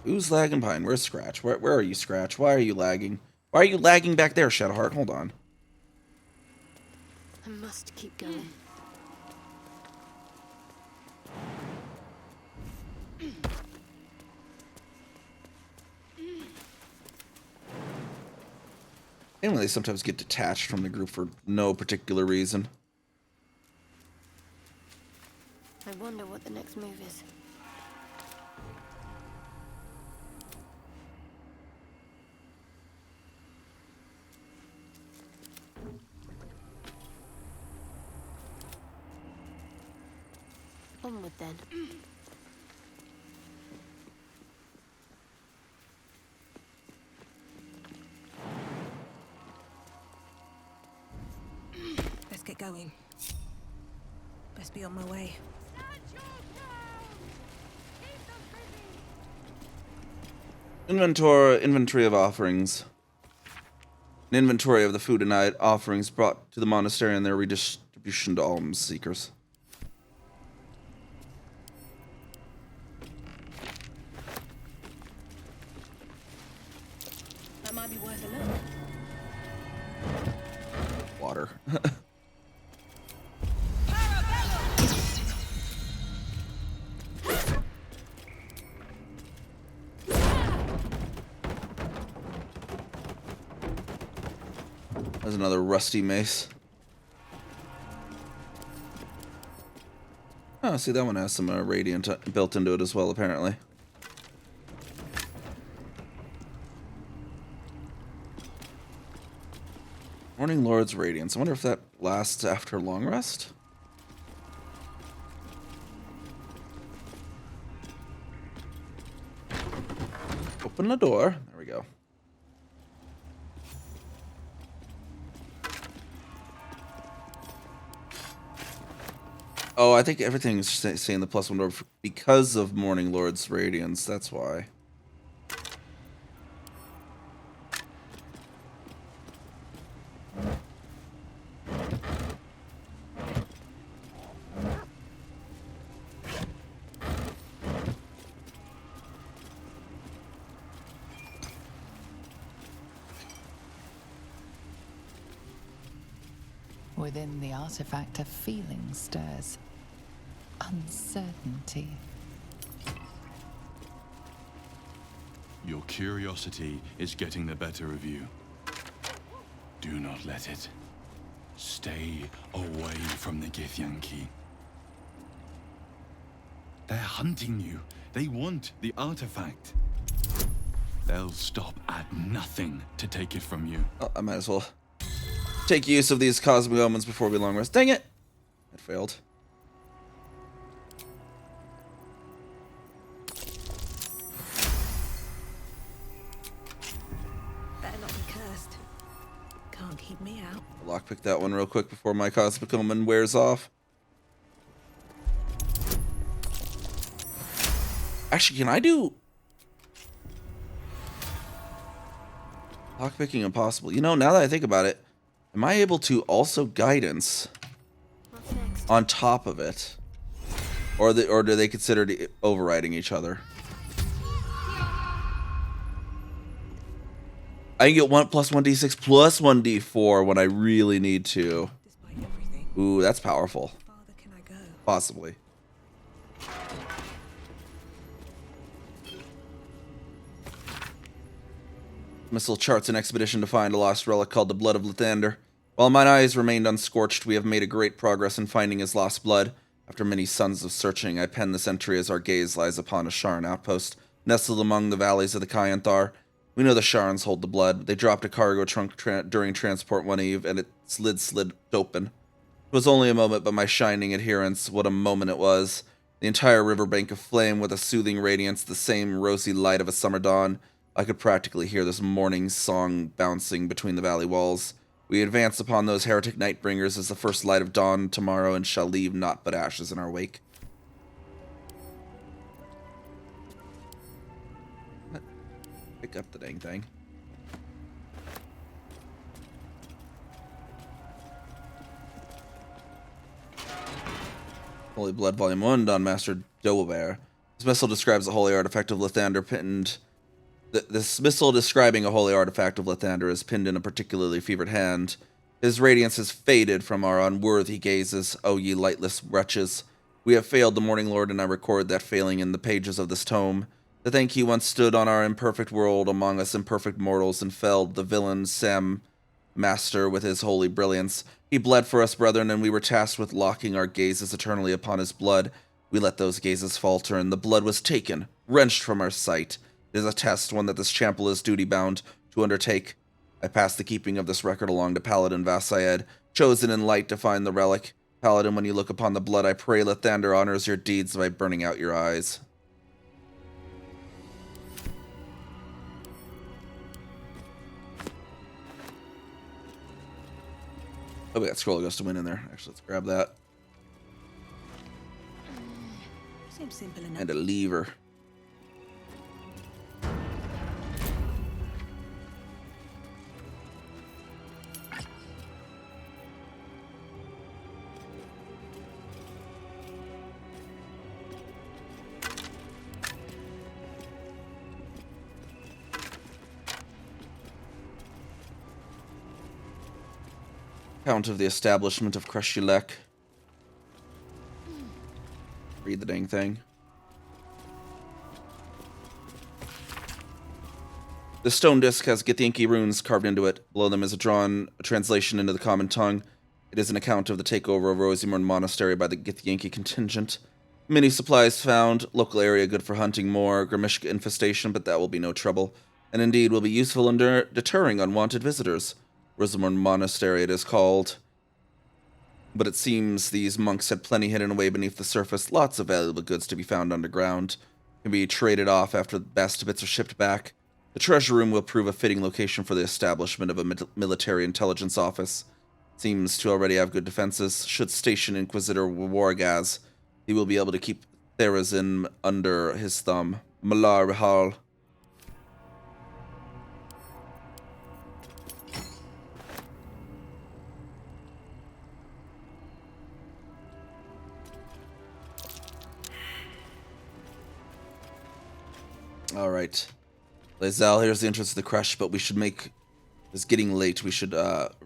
A: Who's lagging behind? Where's Scratch? Where are you, Scratch? Why are you lagging? Why are you lagging back there, Shadowheart? Hold on.
U: I must keep going.
A: Anyway, they sometimes get detached from the group for no particular reason.
U: I wonder what the next move is. Onward then.
E: Let's get going. Best be on my way.
A: Inventory of offerings. An inventory of the food and night offerings brought to the monastery and their redistribution to alms seekers.
E: That might be worth a look.
A: Water. There's another rusty mace. Oh, see, that one has some radiant built into it as well, apparently. Morning Lord's Radiance. I wonder if that lasts after long rest? Open the door. There we go. Oh, I think everything's saying the +1 door because of Morning Lord's Radiance. That's why.
C: Within the artifact, a feeling stirs. Uncertainty.
P: Your curiosity is getting the better of you. Do not let it. Stay away from the Githyanki. They're hunting you. They want the artifact. They'll stop at nothing to take it from you.
A: Oh, I might as well take use of these cosmic omens before we long rest. Dang it! It failed.
E: Better not be cursed. Can't keep me out.
A: Lockpick that one real quick before my cosmic omen wears off. Actually, can I do lockpicking impossible? You know, now that I think about it, am I able to also guidance on top of it? Or do they consider overriding each other? I can get 1 plus 1d6 plus 1d4 when I really need to. Ooh, that's powerful. Possibly. Missile charts an expedition to find a lost relic called the Blood of Lathander. While mine eyes remained unscorched, we have made a great progress in finding his lost blood. After many suns of searching, I pen this entry as our gaze lies upon a Sharn outpost, nestled among the valleys of the Kyanthar. We know the Sharns hold the blood. They dropped a cargo trunk during transport one eve, and its lid slid open. It was only a moment, but my shining adherents, what a moment it was. The entire riverbank aflame with a soothing radiance, the same rosy light of a summer dawn. I could practically hear this morning song bouncing between the valley walls. We advance upon those heretic nightbringers as the first light of dawn tomorrow and shall leave naught but ashes in our wake. Pick up the dang thing. Holy Blood Volume 1, Don Master Doublebear. This missile describes a holy artifact of Lathander pinned. This missile describing a holy artifact of Lathander is pinned in a particularly fevered hand. His radiance has faded from our unworthy gazes, O ye lightless wretches. We have failed the Morning Lord, and I record that failing in the pages of this tome. To think he once stood on our imperfect world among us imperfect mortals and felled the villain Sam Master with his holy brilliance. He bled for us, brethren, and we were tasked with locking our gazes eternally upon his blood. We let those gazes falter, and the blood was taken, wrenched from our sight. It is a test, one that this chample is duty-bound to undertake. I pass the keeping of this record along to Paladin Vasayed, chosen in light to find the relic. Paladin, when you look upon the blood, I pray Lathander honors your deeds by burning out your eyes. Oh, we got Scroll of Ghost to win in there. Actually, let's grab that.
E: Seems simple enough.
A: And a lever. Account of the establishment of Kreshulek. Read the dang thing. The stone disc has Githyanki runes carved into it. Below them is a translation into the common tongue. It is an account of the takeover of Rosimorn Monastery by the Githyanki contingent. Many supplies found. Local area good for hunting more. Grimishka infestation, but that will be no trouble. And indeed will be useful in deterring unwanted visitors. Rosimorn Monastery it is called. But it seems these monks had plenty hidden away beneath the surface. Lots of valuable goods to be found underground. Can be traded off after the best bits are shipped back. The treasure room will prove a fitting location for the establishment of a military intelligence office. Seems to already have good defenses. Should station Inquisitor Wargaz, he will be able to keep Therazin under his thumb. Malar Rihal. Alright. Lazal, here's the entrance to the crush, but we should make... It's getting late. We should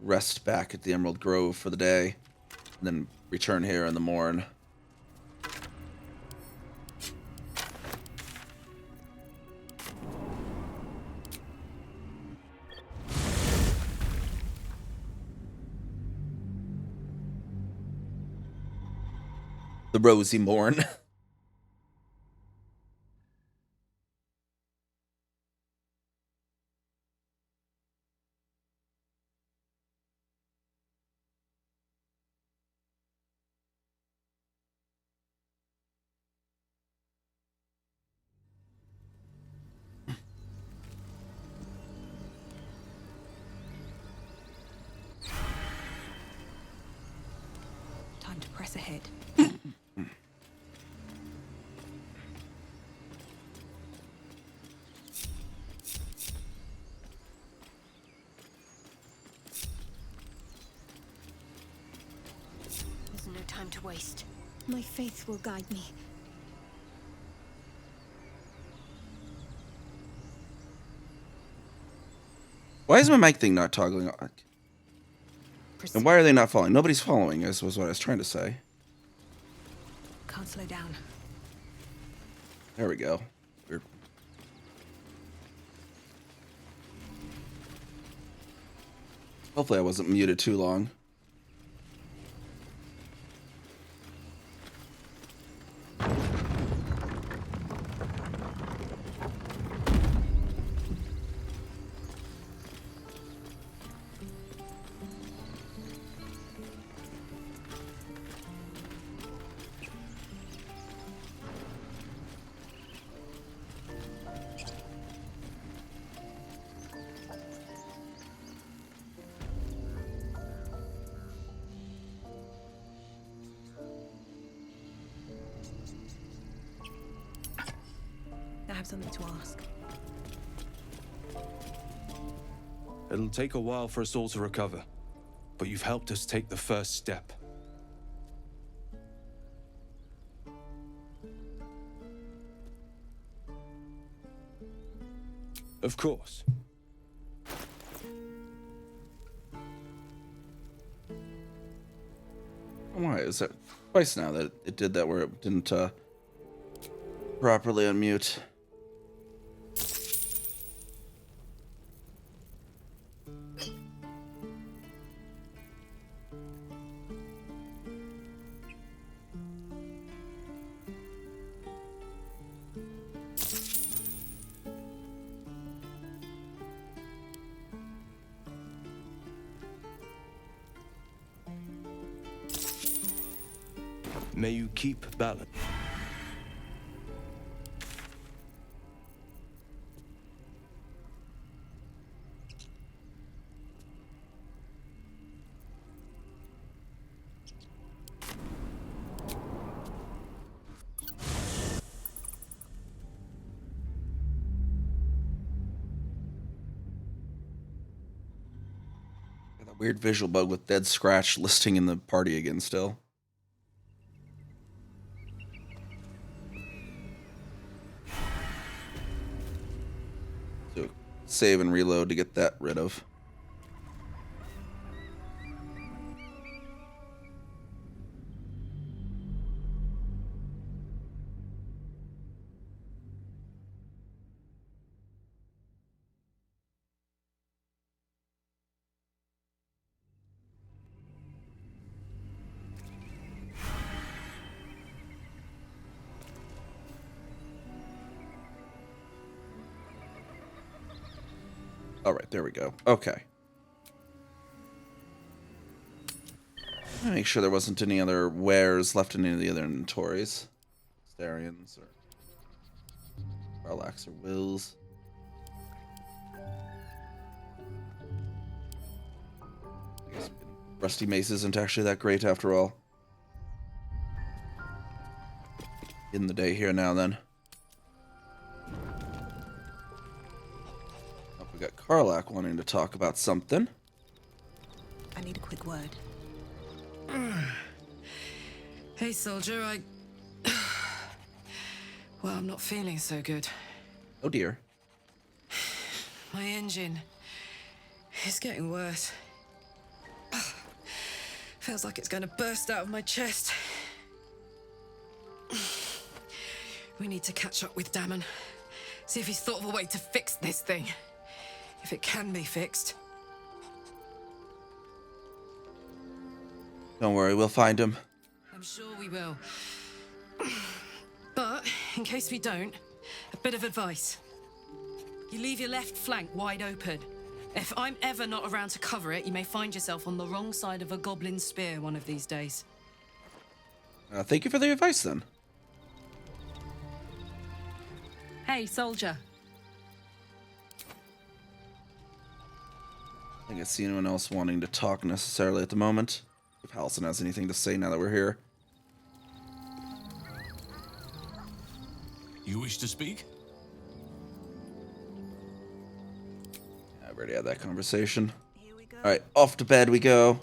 A: rest back at the Emerald Grove for the day. And then return here in the morn. The rosy morn.
E: Time to press ahead.
U: There's no time to waste.
R: My faith will guide me.
A: Why is my mic thing not toggling on? And why are they not following? Nobody's following, was what I was trying to say.
E: Can't slow down.
A: There we go. Weird. Hopefully I wasn't muted too long.
E: I have something to ask.
K: It'll take a while for us all to recover, but you've helped us take the first step. Of course.
A: Why is it twice now that it did that where it didn't properly unmute?
K: May you keep balance.
A: Got that weird visual bug with Dead Scratch listing in the party again still. So save and reload to get that rid of. All right, there we go. Okay. Make sure there wasn't any other wares left in any of the other inventories. Starians or Karlaks or Wills. I guess Rusty Mace isn't actually that great after all. In the day here now then. Oh, we got Karlak wanting to talk about something.
E: I need a quick word.
G: Hey, soldier, well, I'm not feeling so good.
A: Oh dear.
G: My engine is getting worse. Feels like it's going to burst out of my chest. We need to catch up with Damon. See if he's thought of a way to fix this thing. If it can be fixed.
A: Don't worry, we'll find him.
G: I'm sure we will. But, in case we don't, a bit of advice. You leave your left flank wide open. If I'm ever not around to cover it, you may find yourself on the wrong side of a goblin spear one of these days.
A: Thank you for the advice then.
G: Hey, soldier.
A: I think I see anyone else wanting to talk necessarily at the moment. If Halson has anything to say now that we're here.
M: You wish to speak?
A: I've already had that conversation. Alright, off to bed we go.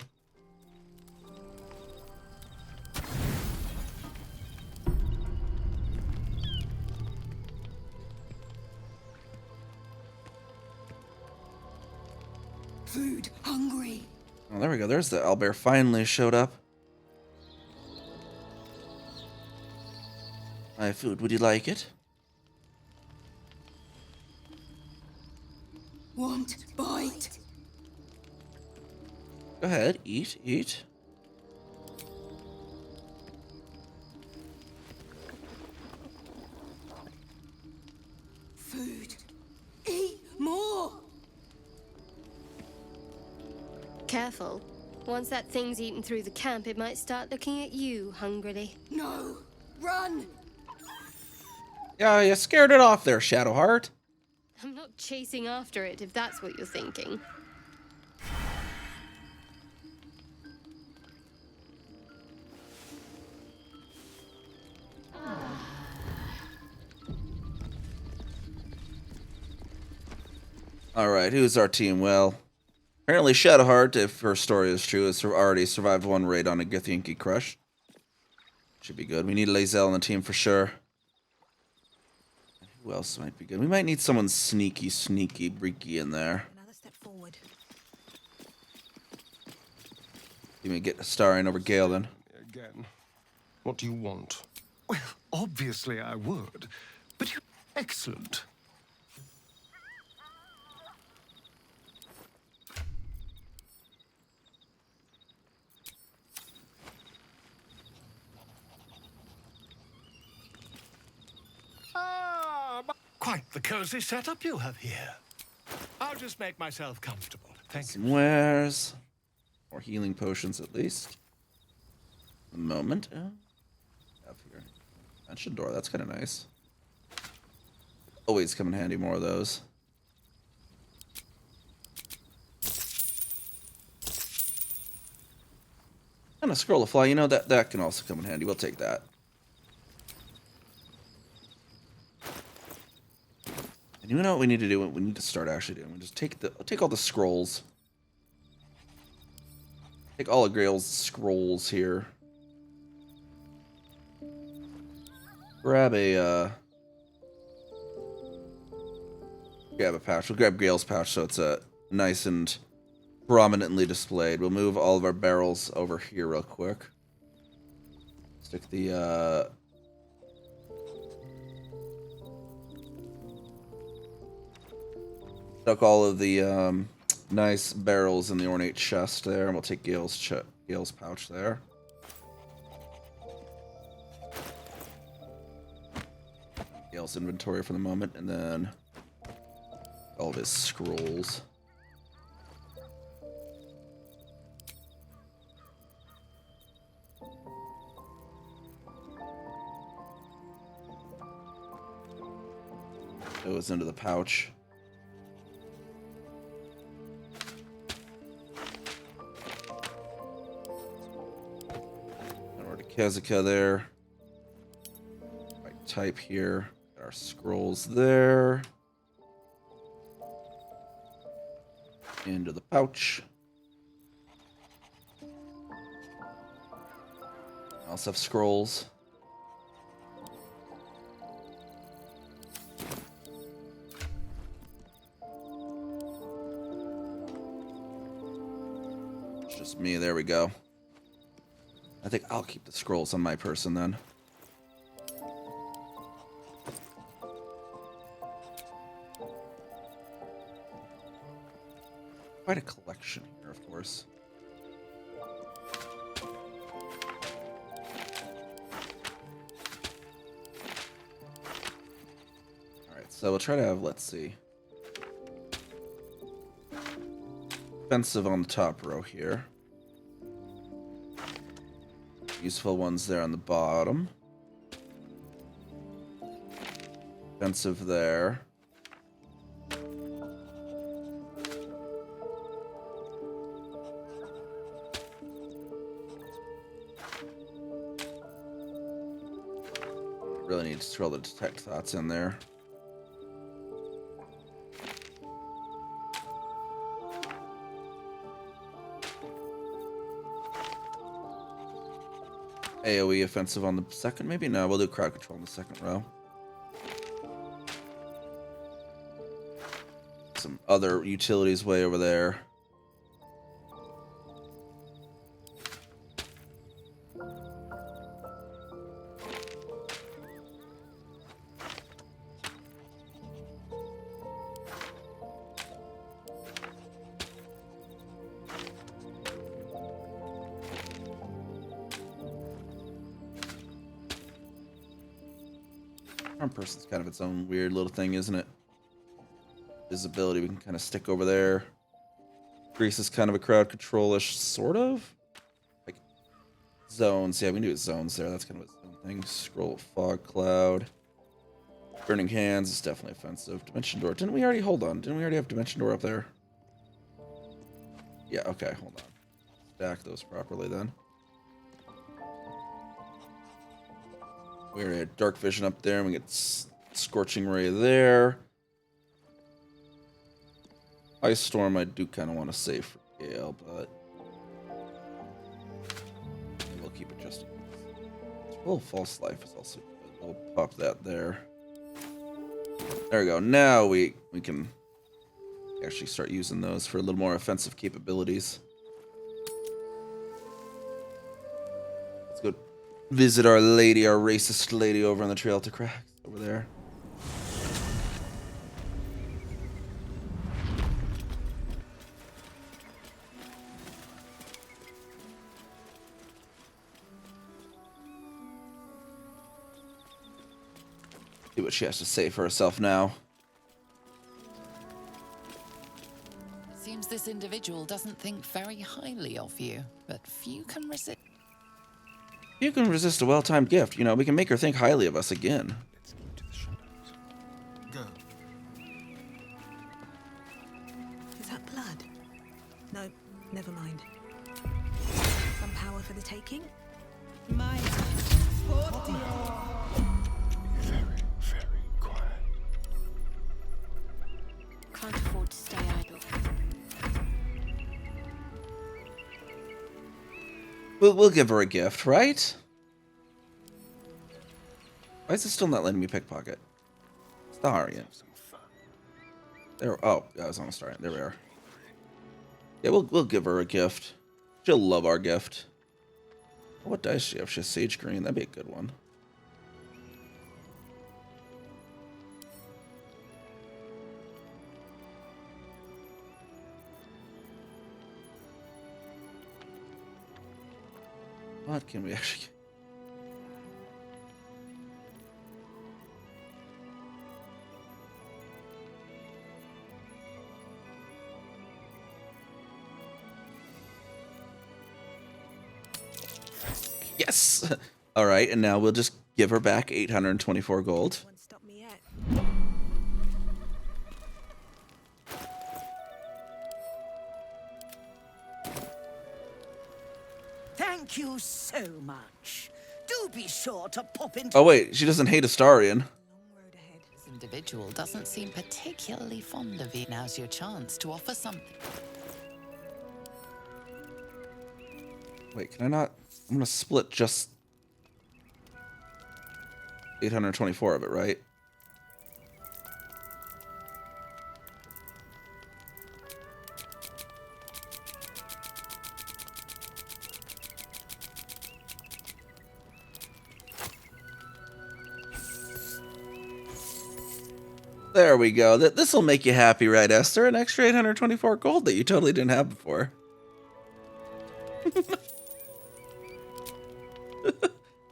S: Food, hungry.
A: Oh, there we go. There's the owlbear finally showed up. My food, would you like it?
S: Want bite?
A: Go ahead, eat, eat.
S: Food. Eat more.
Q: Careful. Once that thing's eaten through the camp, it might start looking at you hungrily.
S: No. Run.
A: Yeah, you scared it off there, Shadowheart.
Q: I'm not chasing after it, if that's what you're thinking.
A: Alright, who's our team? Well, apparently Shadowheart, if her story is true, has already survived one raid on a Githyanki crush. Should be good. We need Lae'zel on the team for sure. Who else might be good? We might need someone sneaky, breaky in there.
E: Another step forward.
A: You may get starring over Gale then.
H: Again. What do you want? Well, obviously I would. But you... Excellent.
O: Quite the cozy setup you have here. I'll just make myself comfortable. Thank you.
A: Some wares. Or healing potions at least. A moment. Have here. Mansion door, that's kind of nice. Always come in handy, more of those. And a scroll of fly, you know, that can also come in handy. We'll take that. And you know what we need to do? We need to start actually doing. We just take all the scrolls. Take all of Grail's scrolls here. Grab a pouch. We'll grab Grail's pouch so it's nice and prominently displayed. We'll move all of our barrels over here real quick. Stick the stuck all of the nice barrels in the ornate chest there, and we'll take Gale's pouch there. Gale's inventory for the moment, and then all of his scrolls. Goes into the pouch. Kazuka there. Right type here. Got our scrolls there. Into the pouch. I also have scrolls. It's just me. There we go. I think I'll keep the scrolls on my person then. Quite a collection here, of course. Alright, so we'll try to have, let's see. Offensive on the top row here. Useful ones there on the bottom. Defensive there. Really need to throw the detect thoughts in there. AoE offensive on the second, maybe? No, we'll do crowd control in the second row. Some other utilities way over there. Arm person's kind of its own weird little thing, isn't it? Visibility, we can kind of stick over there. Grease is kind of a crowd control-ish, sort of? Like, zones. Yeah, we can do it zones there. That's kind of its own thing. Scroll of fog cloud. Burning hands is definitely offensive. Dimension door. Didn't we already, hold on. Didn't we already have dimension door up there? Yeah, okay, hold on. Stack those properly then. We're at dark vision up there, and we get scorching ray there. Ice storm, I do kind of want to save for Gale, but we'll keep it just in case. Well, false life is also good. We'll pop that there. There we go. Now we can actually start using those for a little more offensive capabilities. Let's go visit our lady, our racist lady over on the trail to Cracks over there. See what she has to say for herself now.
C: Seems this individual doesn't think very highly of you, but few can resist.
A: You can resist a well-timed gift. You know, we can make her think highly of us again.
H: Let's keep to the shadows. Go.
E: Is that blood? No, never mind. Some power for the taking? My
H: Very, very quiet.
Q: Can't afford to stay idle.
A: We'll give her a gift, right? Why is it still not letting me pickpocket? Starian. There. Oh, yeah, I was almost starting. There we are. Yeah, we'll give her a gift. She'll love our gift. What dice does she have? She has Sage Green. That'd be a good one. What can we actually get? Yes! Alright, and now we'll just give her back 824 gold.
S: Thank you so much. Do be sure to pop into...
A: Oh wait, she doesn't hate Astarion.
C: This individual doesn't seem particularly fond of you. Now's your chance to offer something.
A: Wait, can I not? I'm gonna split just 824 of it, right? There we go. This will make you happy, right, Esther? An extra 824 gold that you totally didn't have before.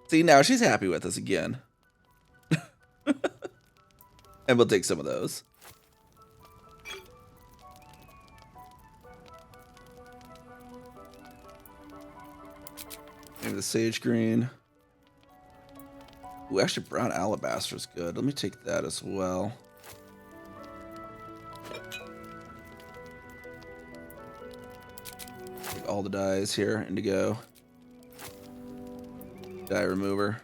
A: See, now she's happy with us again. And we'll take some of those. Maybe the Sage Green. Ooh, actually, Brown Alabaster is good. Let me take that as well. Take all the dyes here. Indigo. Dye remover.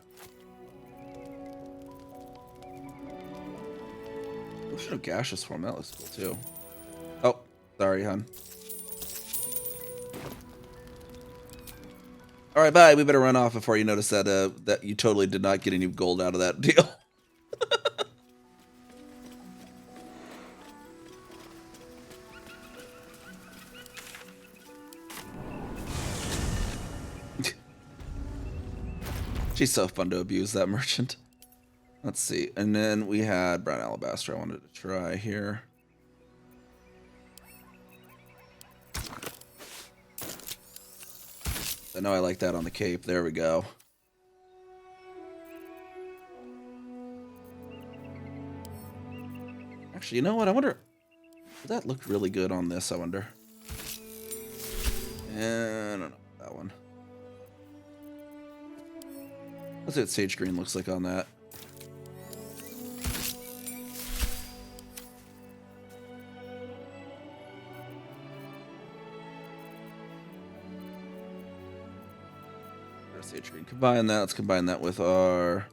A: We should have gaseous form. That looks cool too. Oh, sorry, hon. All right, bye. We better run off before you notice that that you totally did not get any gold out of that deal. She's so fun to abuse, that merchant. Let's see. And then we had Brown Alabaster I wanted to try here. I know I like that on the cape. There we go. Actually, you know what? I wonder... That looked really good on this, I wonder. And I don't know that one. Let's see what Sage Green looks like on that. Sage Green. Combine that. Let's combine that with our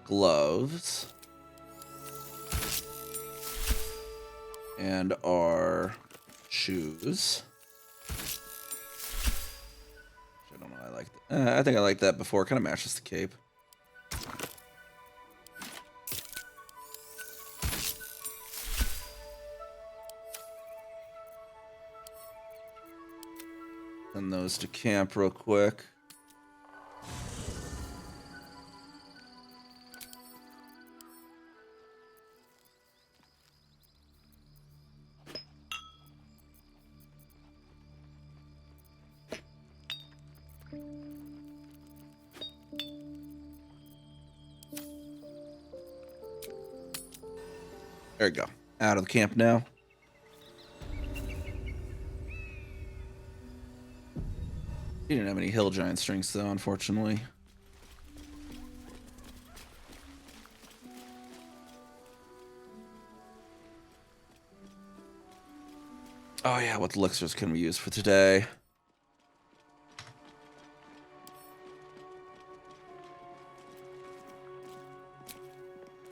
A: gloves. And our shoes. I don't know. I like that. I think I like that before. Kind of matches the cape. Send those to camp real quick. There we go. Out of the camp now. He didn't have any hill giant strengths though, unfortunately. Oh yeah, what elixirs can we use for today?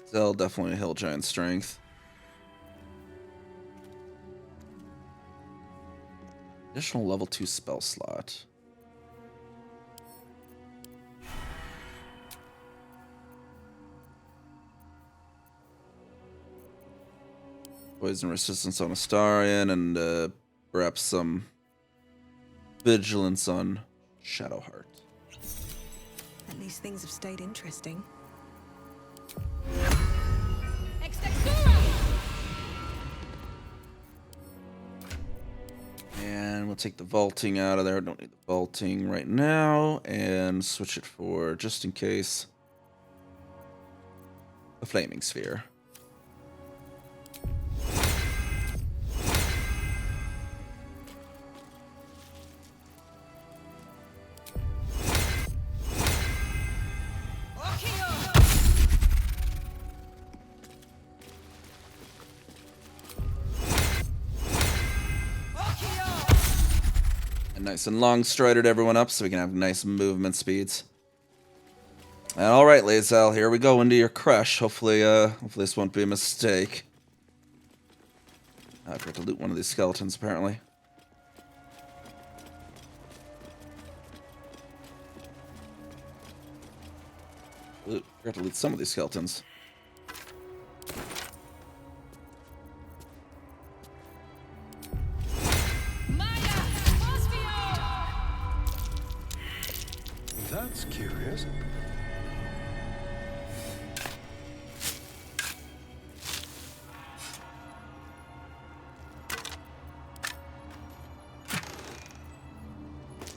A: Zell, definitely a hill giant strength. Additional level 2 spell slot. Poison resistance on Astarion, and perhaps some vigilance on Shadowheart.
E: At least things have stayed interesting.
A: And we'll take the vaulting out of there. Don't need the vaulting right now. And switch it for, just in case, a flaming sphere. Nice and long strided everyone up so we can have nice movement speeds. And all right, Lae'zel, here we go into your crush. Hopefully this won't be a mistake. I forgot to loot one of these skeletons, apparently. Ooh, forgot to loot some of these skeletons.
H: That's curious.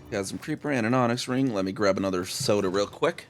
A: Got some creeper and an onyx ring. Let me grab another soda real quick.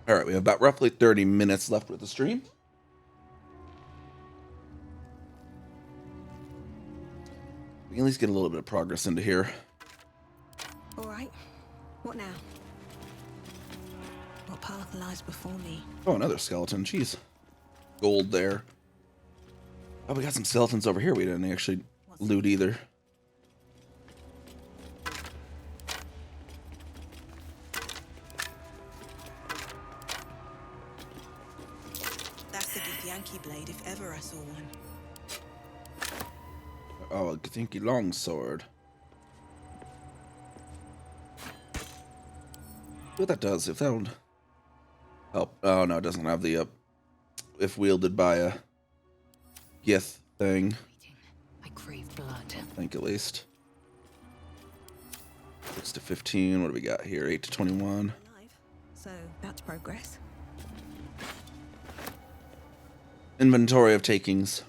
A: All right, we have about roughly 30 minutes left with the stream. We can at least get a little bit of progress into here.
E: All right. What now? What path lies before me?
A: Oh, another skeleton. Jeez. Gold there. Oh, we got some skeletons over here we didn't actually loot either.
E: That's a Githyanki blade if ever I saw one.
A: Oh, a Githyanki longsword. What that does, if that would help. Oh no, it doesn't have the if wielded by a Gith thing.
L: I crave blood.
A: I think at least. 6 to 15. What do we got here? 8 to 21.
E: So that's progress.
A: Inventory of takings.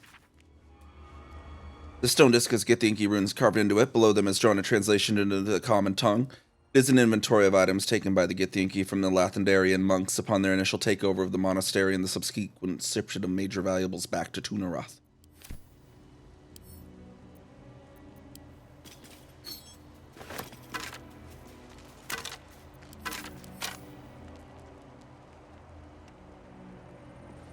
A: The stone disc has Githyanki runes carved into it. Below them is drawn a translation into the common tongue. It is an inventory of items taken by the Githyanki from the Lathendarian monks upon their initial takeover of the monastery and the subsequent shipment of major valuables back to Tunaroth.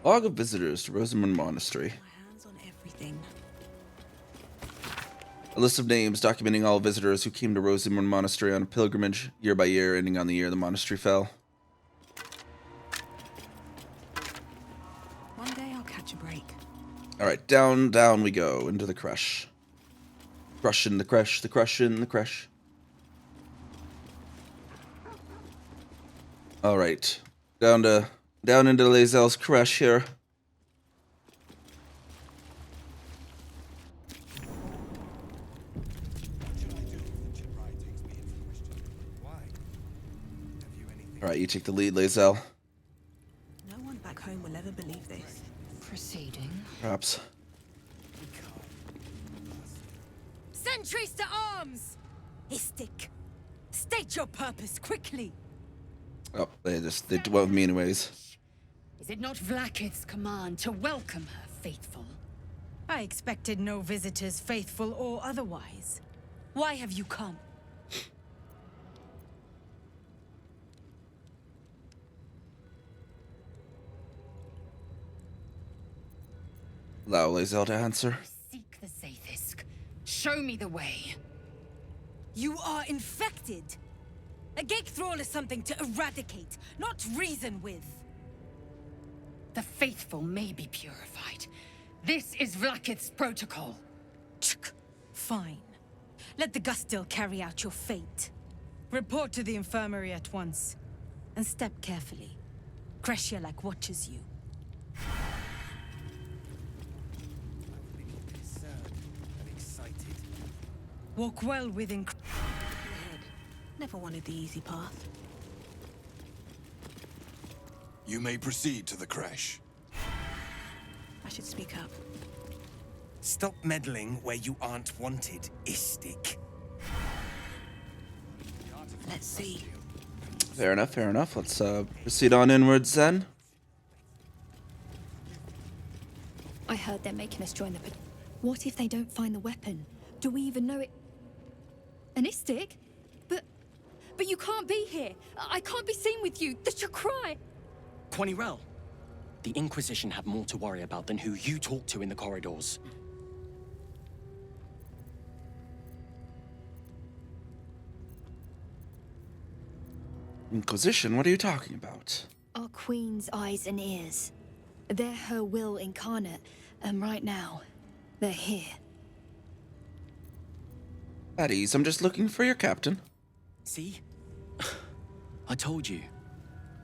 A: Log of visitors to Rosamund Monastery.
E: Hands on everything.
A: A list of names documenting all visitors who came to Rosamund Monastery on a pilgrimage, year by year, ending on the year the monastery fell.
E: One day I'll catch a break.
A: Alright, down we go, into the crush. Crush in the crush, the crush in the crush. Alright, down into Lae'zel's crush here. Alright, you take the lead, Lae'zel.
E: No one back home will ever believe this.
L: Proceeding.
A: Perhaps.
J: Sentries to arms! Istik, state your purpose quickly.
A: Oh, they dwell with me anyways.
L: Is it not Vlaakith's command to welcome her faithful?
M: I expected no visitors, faithful or otherwise. Why have you come?
A: Allow Lae'zel to answer.
L: Seek the Zaithisk. Show me the way.
M: You are infected. A gate thrall is something to eradicate, not reason with.
L: The faithful may be purified. This is Vlaakith's protocol.
M: Fine. Let the Gustil carry out your fate. Report to the infirmary at once. And step carefully. Kreshia watches you. Walk well within.
E: Never wanted the easy path.
N: You may proceed to the crash.
E: I should speak up.
W: Stop meddling where you aren't wanted, Istik.
E: Let's see.
A: Fair enough, fair enough. Let's proceed on inwards then.
X: I heard they're making us join the... What if they don't find the weapon? Do we even know it? An Istik? But you can't be here. I can't be seen with you. That's your cry.
Y: Quanirel, the Inquisition have more to worry about than who you talk to in the corridors.
A: Inquisition? What are you talking about?
X: Our queen's eyes and ears. They're her will incarnate, and right now, they're here.
A: At ease, I'm just looking for your captain.
Y: See? I told you.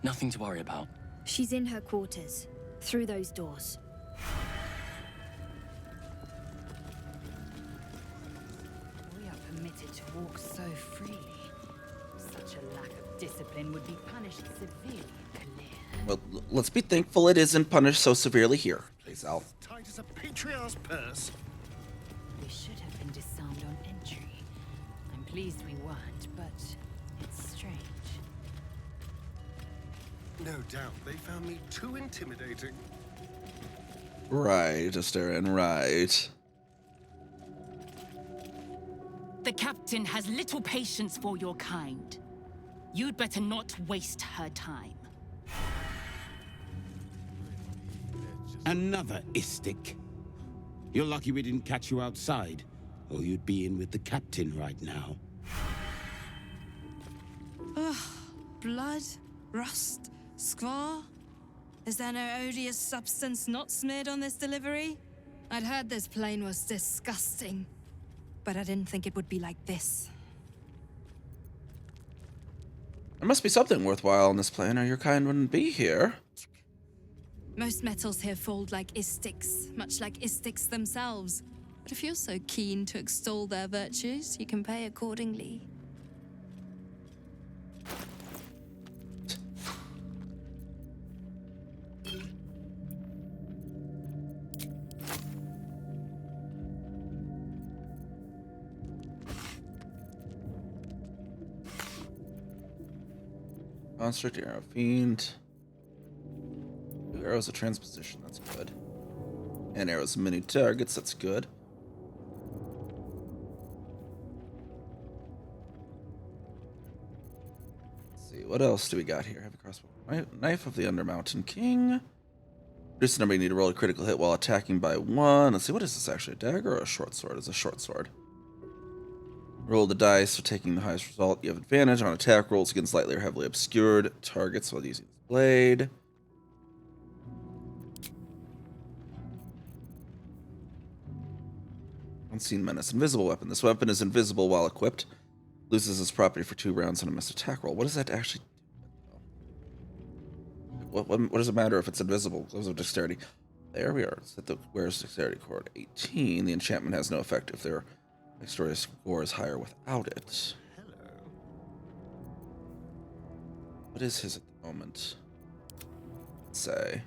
Y: Nothing to worry about.
X: She's in her quarters, through those doors.
L: We are permitted to walk so freely. Such a lack of discipline would be punished severely in Kalir.
A: Well, let's be thankful it isn't punished so severely here, Lae'zel.
O: Tight as a patriarch's purse.
L: We should have been disarmed on entry. I'm pleased we weren't, but it's strange.
H: No doubt they found me too intimidating.
A: Right, Asterin, right.
Z: The captain has little patience for your kind. You'd better not waste her time.
B: Another Istik. You're lucky we didn't catch you outside, or you'd be in with the captain right now.
M: Ugh. Blood? Rust? Squar? Is there no odious substance not smeared on this delivery? I'd heard this plane was disgusting, but I didn't think it would be like this.
A: There must be something worthwhile on this plane, or your kind wouldn't be here.
M: Most metals here fold like istics, much like istics themselves. But if you're so keen to extol their virtues, you can pay accordingly.
A: Construct arrow fiend. 2 arrows of transposition, that's good. And arrows of many targets, that's good. Let's see, what else do we got here? Heavy crossbow. Knife of the Undermountain King. Reduce the number you need to roll a critical hit while attacking by 1. Let's see, what is this actually? A dagger or a short sword? It's a short sword. Roll the dice for taking the highest result. You have advantage on attack rolls against lightly or heavily obscured targets while using this blade. Unseen Menace. Invisible weapon. This weapon is invisible while equipped. Loses its property for 2 rounds on a missed attack roll. What does that actually do? What does it matter if it's invisible? Gloves of dexterity. There we are. Set the wearer's dexterity cord 18. The enchantment has no effect if their dexterity score is higher without it.
H: Hello.
A: What is his at the moment? Let's say.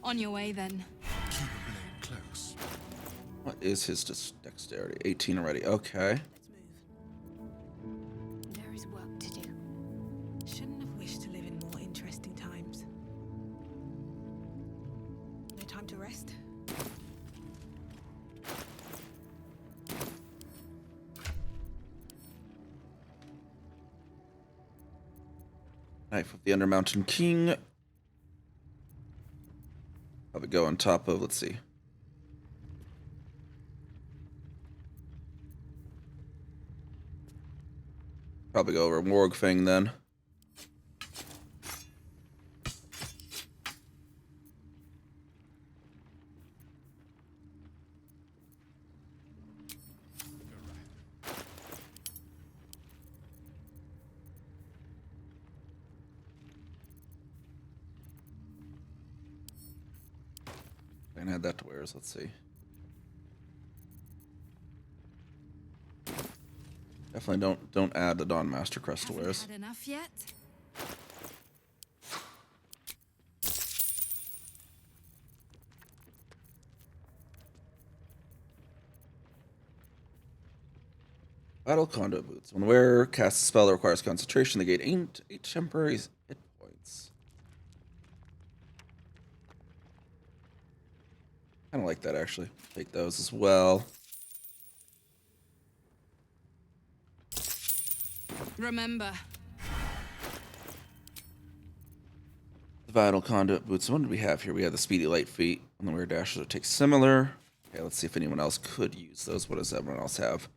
M: On your way, then.
N: Keep a blade close.
A: What is his dexterity? 18 already. Okay.
E: There is work to do. Shouldn't have wished to live in more interesting times. No time to rest?
A: Knife of the Undermountain King. Probably go on top of, let's see. Probably go over Morgfang then. And add that to wares, let's see. Definitely don't add the Dawn Master Crest to wares.
M: Had enough yet?
A: Battle Conduit Boots. When the wearer casts a spell that requires concentration, they gain 8 temporary hit points. Kind of like that, actually. Take those as well.
M: Remember.
A: The Vital Conduit Boots. What did we have here? We have the Speedy Light Feet. On the Wear Dashes that take similar. Okay, let's see if anyone else could use those. What does everyone else have?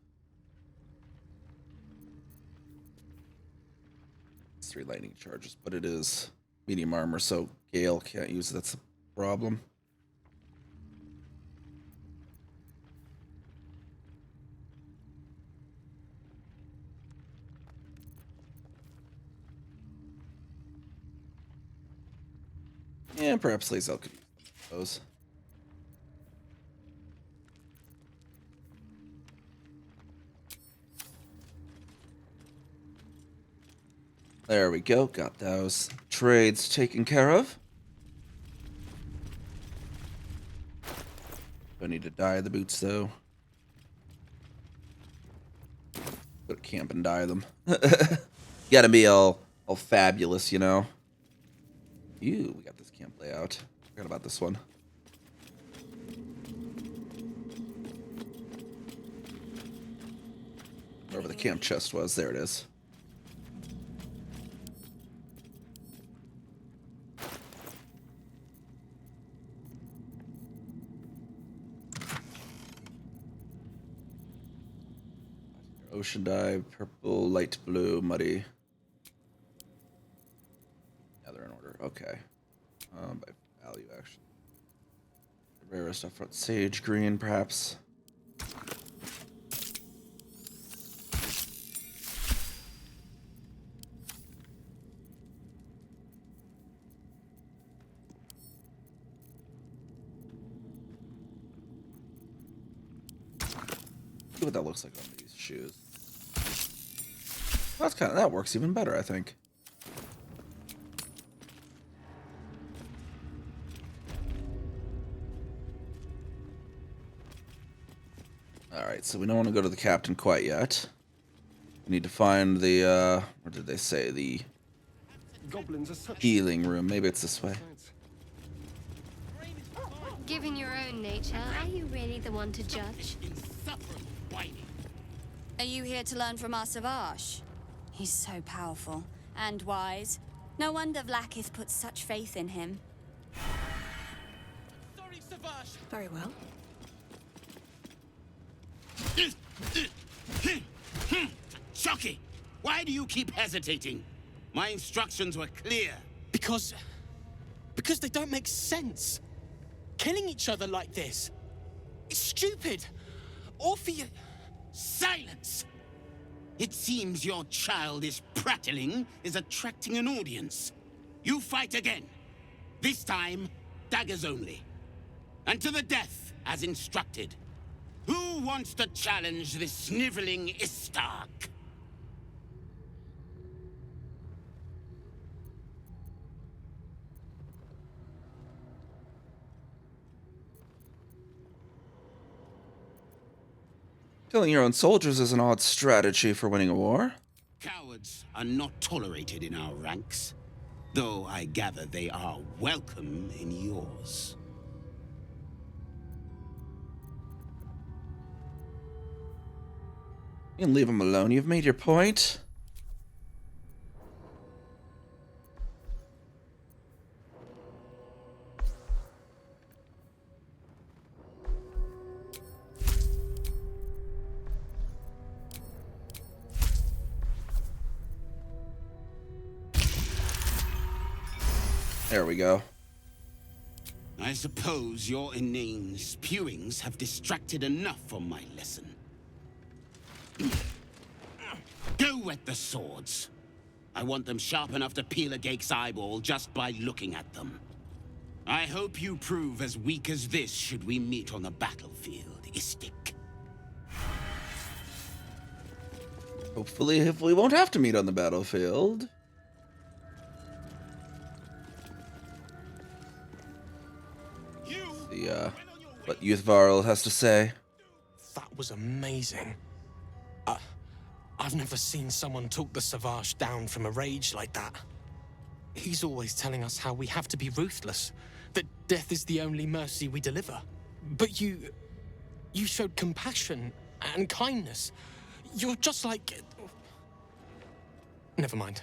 A: It's 3 lightning charges, but it is medium armor, so Gale can't use it. That's a problem. Yeah, perhaps Lae'zel could use those. There we go. Got those trades taken care of. Don't need to dye the boots, though. Go to camp and dye them. Gotta be all fabulous, you know. Ew, we got this camp layout. Forgot about this one. Wherever the camp chest was, there it is. Ocean dye, purple, light blue, muddy. Okay. By value, actually. The rarest up front. Sage green, perhaps. See what that looks like on these shoes. That's that works even better, I think. Alright, so we don't want to go to the captain quite yet. We need to find the, what did they say? The
H: Goblins are such
A: healing room. Maybe it's this way.
Q: Given your own nature, are you really the one to judge?
D: Are you here to learn from our Savage? He's so powerful and wise. No wonder Vlaakith put such faith in him.
B: Sorry, Savage.
E: Very well.
B: Chucky, why do you keep hesitating? My instructions were clear.
Y: Because they don't make sense. Killing each other like this. It's stupid. Orpheus...
B: Silence! It seems your childish prattling is attracting an audience. You fight again. This time, daggers only. And to the death, as instructed. Who wants to challenge this sniveling Istark?
A: Killing your own soldiers is an odd strategy for winning a war.
B: Cowards are not tolerated in our ranks, though I gather they are welcome in yours.
A: You can leave him alone. You've made your point. There we go.
B: I suppose your inane spewings have distracted enough from my lesson. Go wet the swords. I want them sharp enough to peel a Gake's eyeball just by looking at them. I hope you prove as weak as this should we meet on the battlefield, Istik.
A: Hopefully, if we won't have to meet on the battlefield. What Youthvarl has to say.
Y: That was amazing. I've never seen someone talk the Savage down from a rage like that. He's always telling us how we have to be ruthless, that death is the only mercy we deliver. But you showed compassion and kindness. You're just like... Never mind.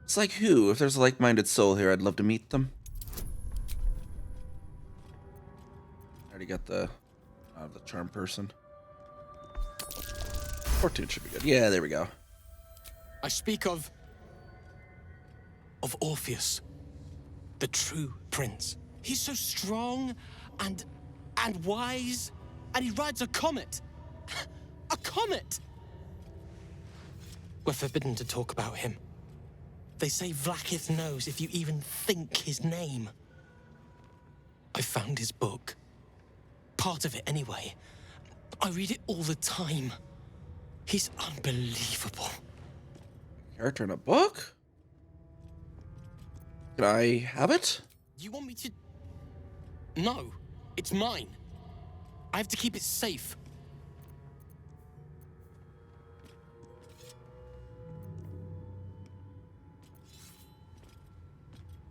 A: It's like who? If there's a like-minded soul here, I'd love to meet them. I already got the charm person. Fortune should be good. Yeah, there we go.
Y: I speak of Orpheus, the true prince. He's so strong and wise, and he rides a comet. A comet! We're forbidden to talk about him. They say Vlaakith knows if you even think his name. I found his book. Part of it, anyway. I read it all the time. He's unbelievable.
A: Character in a book? Can I have it?
Y: You want me to... No, it's mine. I have to keep it safe.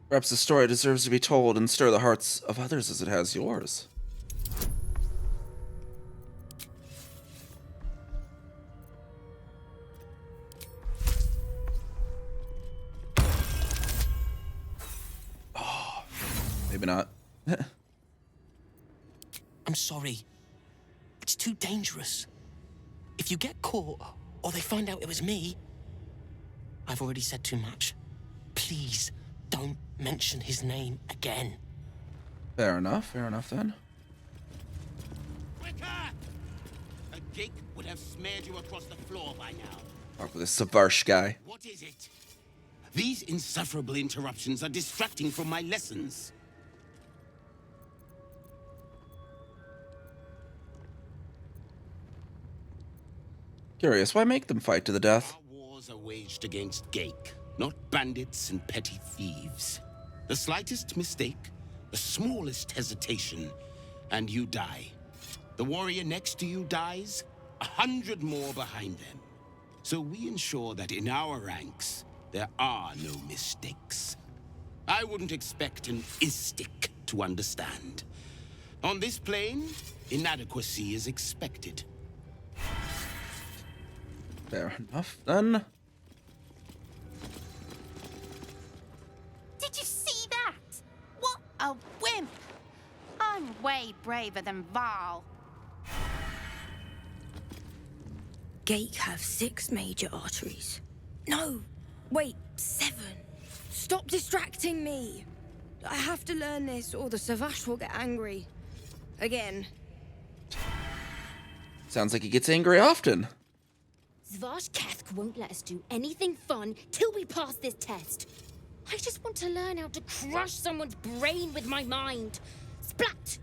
A: Perhaps the story deserves to be told and stir the hearts of others as it has yours. Oh, Maybe not.
Y: I'm sorry. It's too dangerous. If you get caught, or they find out it was me, I've already said too much. Please, don't mention his name again.
A: Fair enough then.
B: Quicker! A gate would have smeared you across the floor by now.
A: Talk with this Savarsh guy.
B: What is it? These insufferable interruptions are distracting from my lessons.
A: Curious, why make them fight to the death?
B: Our wars are waged against Gake, not bandits and petty thieves. The slightest mistake, the smallest hesitation, and you die. The warrior next to you dies, 100 more behind them. So we ensure that in our ranks, there are no mistakes. I wouldn't expect an Istik to understand. On this plane, inadequacy is expected.
A: Fair enough then.
F: Did you see that? What a wimp! I'm way braver than Val.
I: Gate have 6 major arteries. No, wait, 7. Stop distracting me. I have to learn this or the Savash will get angry. Again.
A: Sounds like he gets angry often.
J: Zvash Kethk won't let us do anything fun till we pass this test. I just want to learn how to crush someone's brain with my mind. Splat!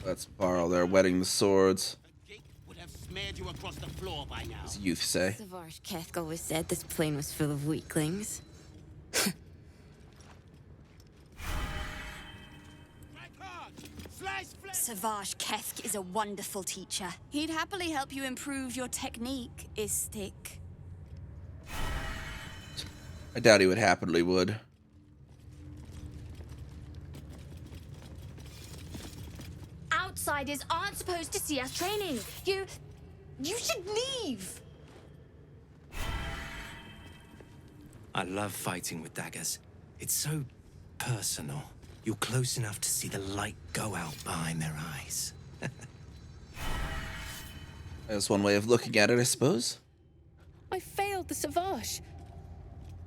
A: That's Barl there wetting the swords.
B: Would have smeared you across the floor by now.
A: As youth say.
I: Savash Kethk always said this plane was full of weaklings.
D: Savage Kethk is a wonderful teacher. He'd happily help you improve your technique, Istik.
A: I doubt he would happily would.
J: Outsiders aren't supposed to see us training. You should leave.
W: I love fighting with daggers. It's so personal. You're close enough to see the light go out behind their eyes.
A: That's one way of looking at it, I suppose.
G: I failed the Savage.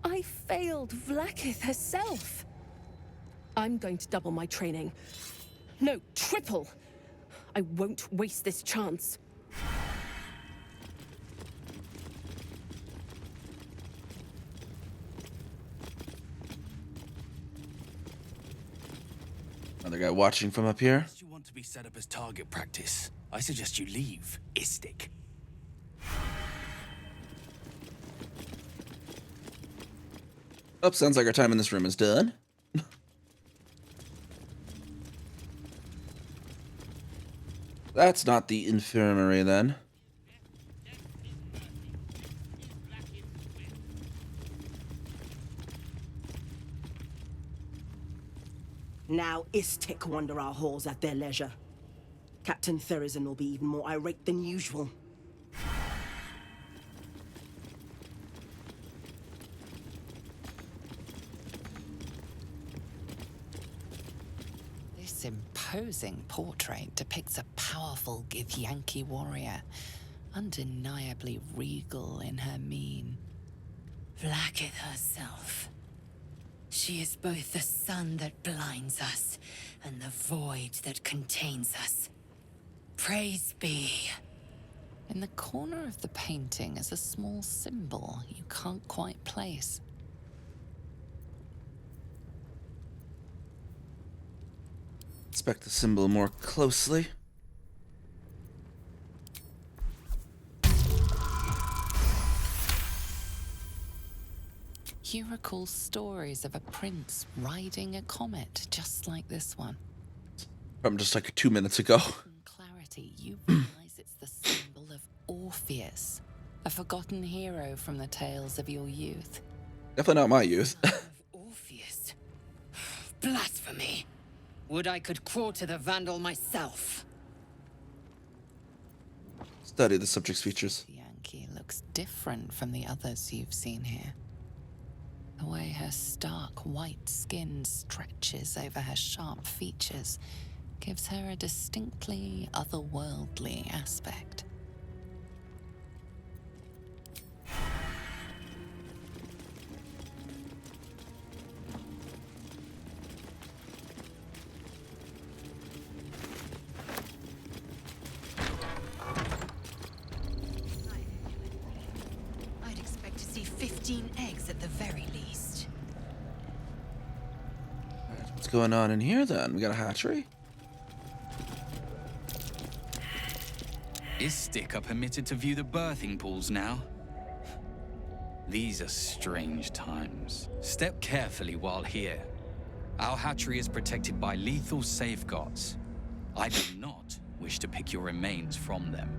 G: I failed Vlakith herself. I'm going to double my training. No, triple. I won't waste this chance.
A: Another guy watching from up here.
W: Unless you want to be set up as target practice, I suggest you leave, Istik.
A: Oh, sounds like our time in this room is done. That's not the infirmary then.
P: Now Istik wander our halls at their leisure. Captain Therizin will be even more irate than usual.
C: This imposing portrait depicts a powerful Githyanki warrior, undeniably regal in her mien.
I: Vlakith herself. She is both the sun that blinds us and the void that contains us. Praise be.
C: In the corner of the painting is a small symbol you can't quite place.
A: Inspect the symbol more closely.
C: You recall stories of a prince riding a comet just like this one.
A: From just like 2 minutes ago.
C: In clarity, you realize it's the symbol of Orpheus, a forgotten hero from the tales of your youth.
A: Definitely not my youth.
I: Orpheus. Blasphemy. Would I could crawl to the Vandal myself.
A: Study the subject's features.
C: Yankee looks different from the others you've seen here. The way her stark white skin stretches over her sharp features gives her a distinctly otherworldly aspect.
K: I'd expect to see 15 eggs at the very least.
A: What's going on in here then? We got a hatchery?
R: Istik are permitted to view the birthing pools now. These are strange times. Step carefully while here. Our hatchery is protected by lethal safeguards. I do not wish to pick your remains from them.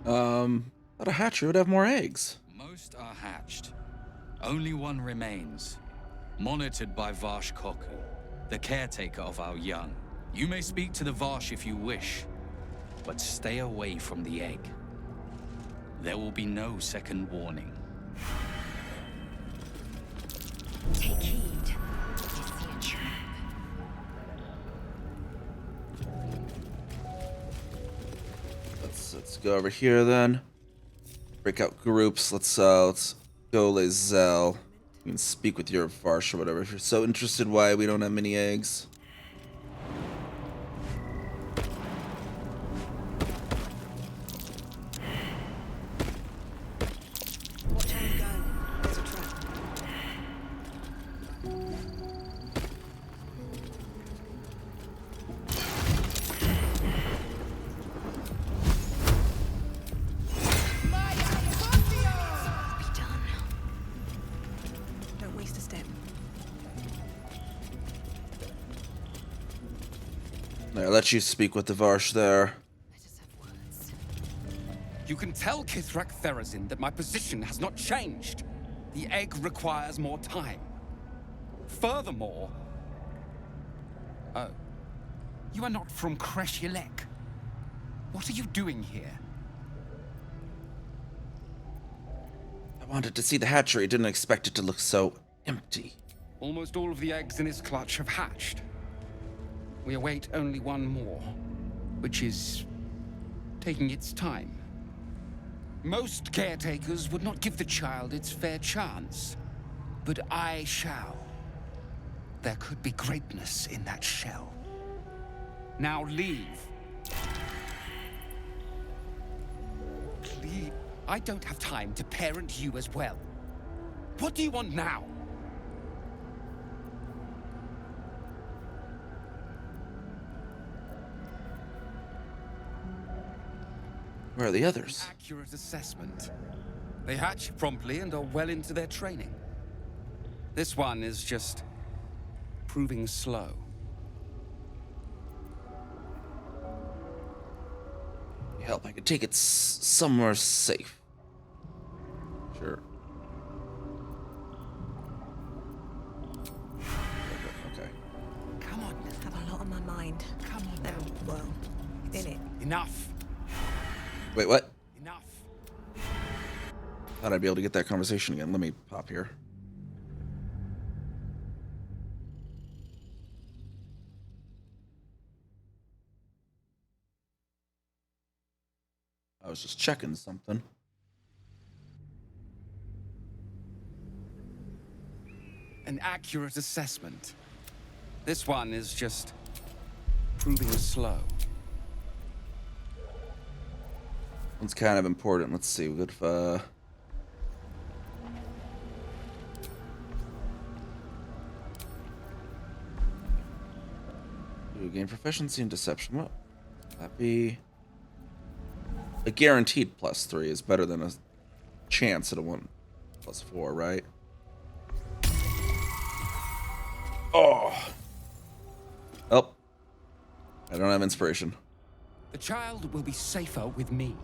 A: Thought a hatchery would have more eggs.
R: Most are hatched. Only one remains. Monitored by Varsh Koku, the caretaker of our young. You may speak to the Varsh if you wish, but stay away from the egg. There will be no second warning.
K: Take heed. You see a trap.
A: Let's go over here then. Break out groups. Let's go Lae'zel. You can speak with your Varsh or whatever if you're so interested why we don't have many eggs.
E: Watch how you go. There's a trap. Be done. Don't waste a step.
A: I'll let you speak with the Varsh there.
S: You can tell Kithrak Therazin that my position has not changed. The egg requires more time. Furthermore... Oh. You are not from Kresh-Yelek. What are you doing here?
A: I wanted to see the hatchery. Didn't expect it to look so empty.
S: Almost all of the eggs in its clutch have hatched. We await only one more, which is taking its time. Most caretakers would not give the child its fair chance, but I shall. There could be greatness in that shell. Now leave. Please, I don't have time to parent you as well. What do you want now?
A: Where are the others?
S: Accurate assessment. They hatch promptly and are well into their training. This one is just proving slow.
A: Help, I could take it somewhere safe. Sure. Okay.
S: Come on.
E: Have a lot on my mind.
S: Come on.
E: Well, in it.
S: Enough.
A: Wait, what?
S: Enough.
A: Thought I'd be able to get that conversation again. Let me pop here. I was just checking something.
S: An accurate assessment. This one is just proving slow.
A: One's kind of important. Let's see. What if you gain proficiency in deception. What? That be a guaranteed +3 is better than a chance at a 1+4, right? Oh. Oh. I don't have inspiration.
S: The child will be safer with me.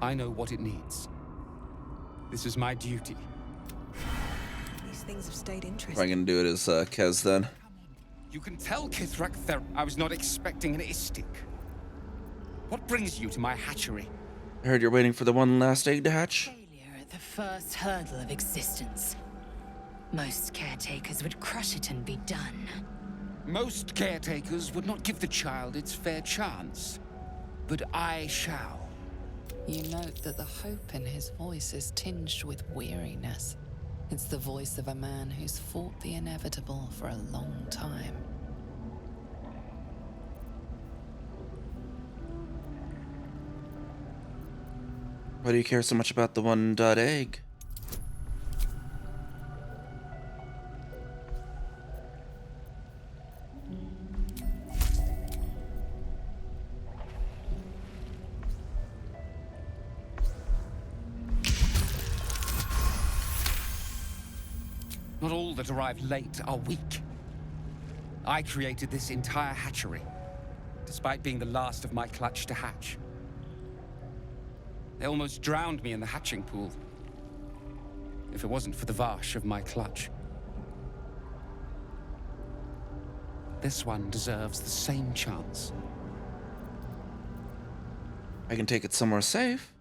S: I know what it needs. This is my duty.
E: These things have stayed interesting.
A: Probably gonna do it as Kez then.
S: You can tell Kithrak I was not expecting an Istik. What brings you to my hatchery?
A: I heard you're waiting for the one last egg to hatch.
Z: Failure at the first hurdle of existence. Most caretakers would crush it and be done.
S: Most caretakers would not give the child its fair chance. But I shall.
C: You note that the hope in his voice is tinged with weariness. It's the voice of a man who's fought the inevitable for a long time.
A: Why do you care so much about the one dot egg?
S: Not all that arrive late are weak. I created this entire hatchery, despite being the last of my clutch to hatch. They almost drowned me in the hatching pool, if it wasn't for the Varsh of my clutch. This one deserves the same chance.
A: I can take it somewhere safe.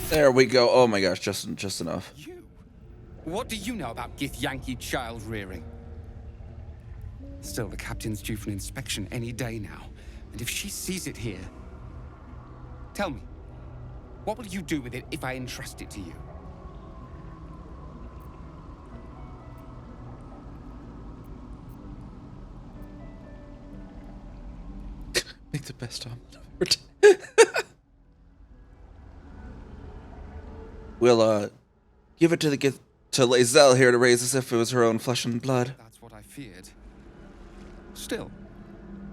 A: There we go. Oh my gosh, just enough.
S: What do you know about Githyanki child rearing? Still, the captain's due for an inspection any day now. And if she sees it here... Tell me, what will you do with it if I entrust it to you?
A: Make the best omelet ever. We'll give it to Lae'zel here to raise as if it was her own flesh and blood.
S: That's what I feared. Still,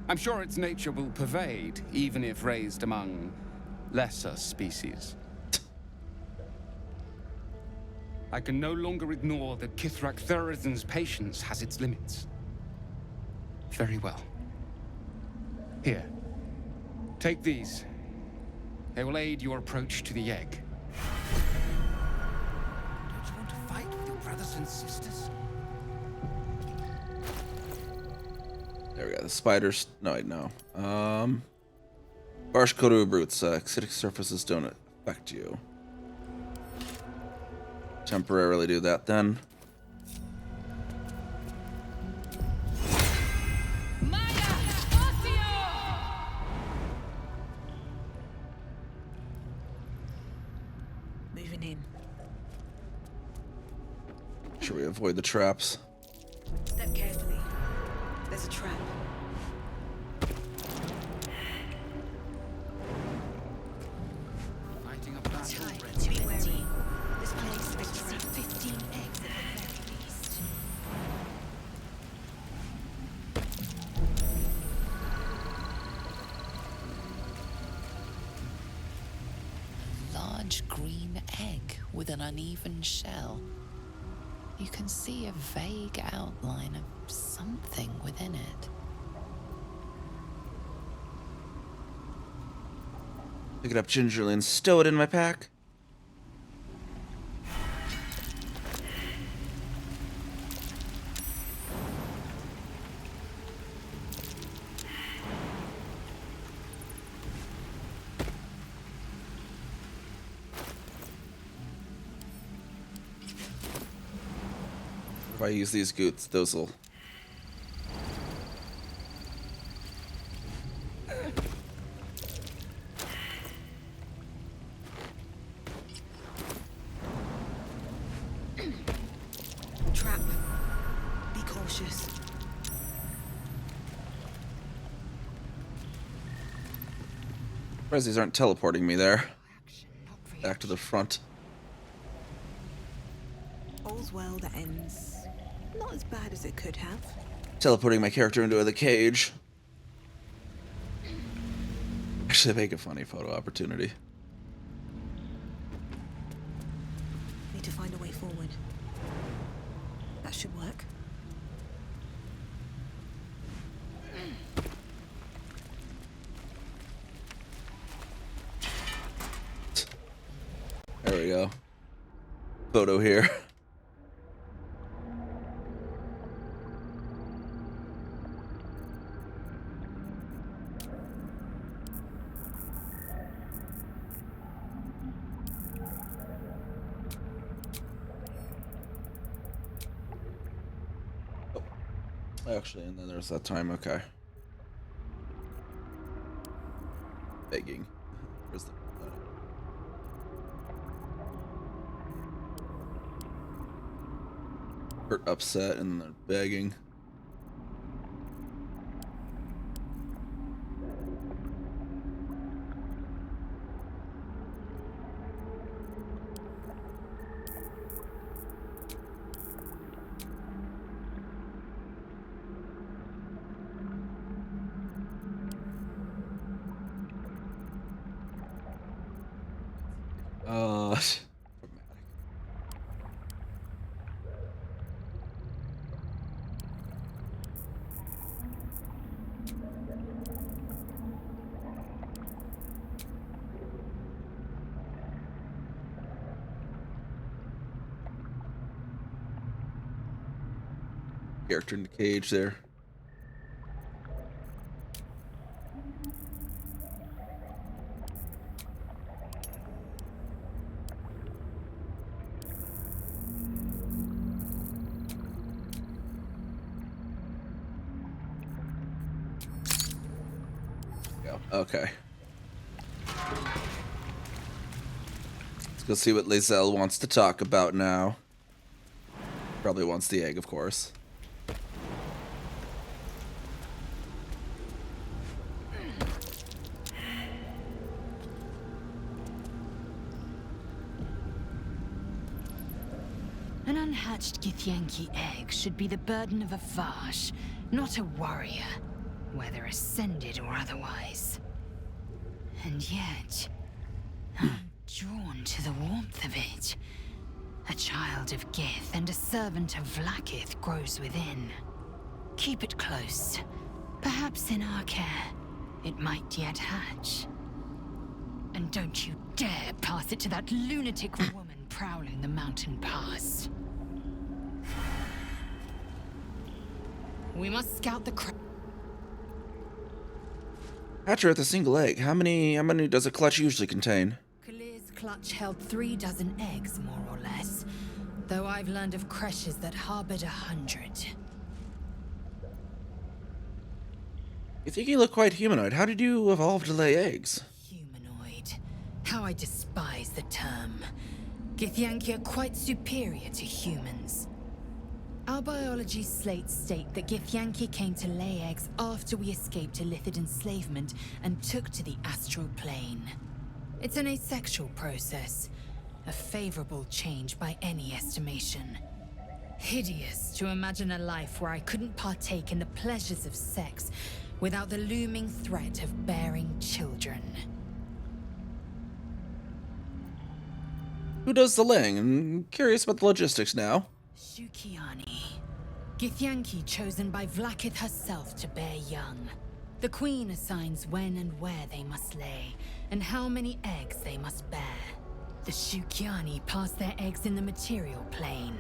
S: I'm sure its nature will pervade, even if raised among lesser species. I can no longer ignore that Kithrak Thurizen's patience has its limits. Very well. Here. Take these. They will aid your approach to the egg. Don't you want to fight with your brothers and sisters?
A: There we go. The spiders. No, wait, no. Varsh Koru roots. Acidic surfaces don't affect you. Temporarily do that then.
E: Moving in.
A: Should we avoid the traps?
E: Step carefully. There's a trap.
S: Lighting up that
E: Be wary. This place makes 15 eggs at the very least.
C: Large green egg with an uneven shell. You can see a vague outline of something within it.
A: Pick it up gingerly and stow it in my pack. If I use these goots, those'll...
E: Trap. Be cautious.
A: Surprised these aren't teleporting me there. Back to the front.
E: All's well that ends. Not as bad as it could have.
A: Teleporting my character into the cage. Actually, make a funny photo opportunity.
E: Need to find a way forward. That should work.
A: There we go. Photo here. Actually, and then there's that time, okay. Begging. Where's the... Hurt, upset, and then begging. Character in the cage there. Okay. Let's go see what Lae'zel wants to talk about now. Probably wants the egg, of course.
L: An unhatched Githyanki egg should be the burden of a Vash, not a warrior, whether ascended or otherwise. And yet, I'm drawn to the warmth of it. A child of Gith and a servant of Vlaakith grows within. Keep it close. Perhaps in our care, it might yet hatch. And don't you dare pass it to that lunatic woman prowling the mountain pass. We must scout the
A: Hatcher with a single egg. How many does a clutch usually contain?
C: Kalir's clutch held 3 dozen eggs, more or less. Though I've learned of creches that harbored 100.
A: You think you look quite humanoid. How did you evolve to lay eggs?
C: Humanoid. How I despise the term. Githyanki are quite superior to humans. Our biology slates state that Githyanki came to lay eggs after we escaped Illithid enslavement and took to the astral plane. It's an asexual process, a favorable change by any estimation. Hideous to imagine a life where I couldn't partake in the pleasures of sex without the looming threat of bearing children.
A: Who does the laying? I'm curious about the logistics now.
C: Shukiani. Githyanki chosen by Vlaakith herself to bear young. The Queen assigns when and where they must lay, and how many eggs they must bear. The Shukiani pass their eggs in the material plane.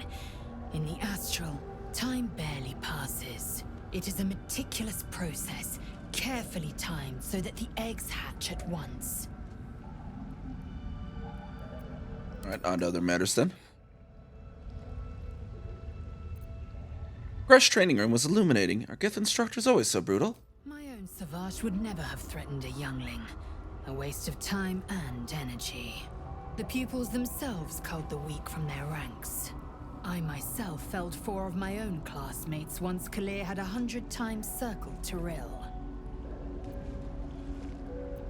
C: In the astral, time barely passes. It is a meticulous process, carefully timed so that the eggs hatch at once.
A: Alright, on to other matters then. Crush training room was illuminating. Are Gith instructors always so brutal?
C: My own Savage would never have threatened a youngling. A waste of time and energy. The pupils themselves culled the weak from their ranks. I myself felled 4 of my own classmates once Kalir had 100 times circled Tyrell.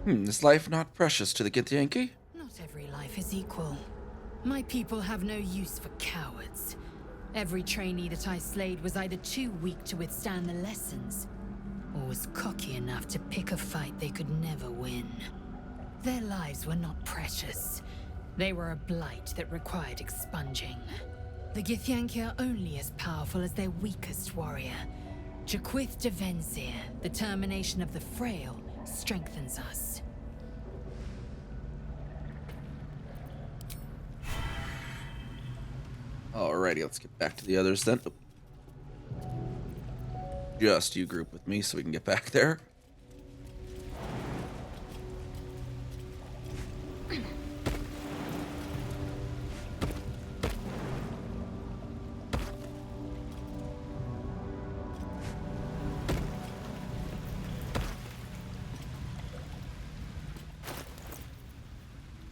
A: Is life not precious to the Githyanki?
C: Not every life is equal. My people have no use for cowards. Every trainee that I slayed was either too weak to withstand the lessons, or was cocky enough to pick a fight they could never win. Their lives were not precious. They were a blight that required expunging. The Githyanki are only as powerful as their weakest warrior. Jaquith de Venzir, the termination of the frail, strengthens us.
A: Alrighty, let's get back to the others then. Just you group with me so we can get back there.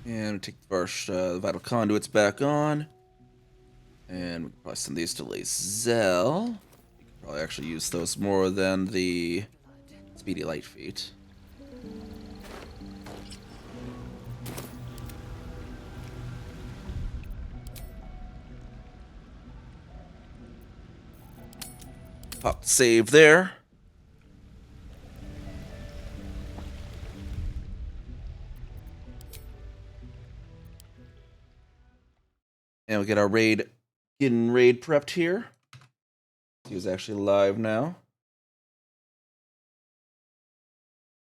A: And take the vital conduits back on. And we can probably send these to Lae'zel. You can probably actually use those more than the Speedy Light Feet. Pop the save there. And we get our getting raid prepped here. He was actually live now.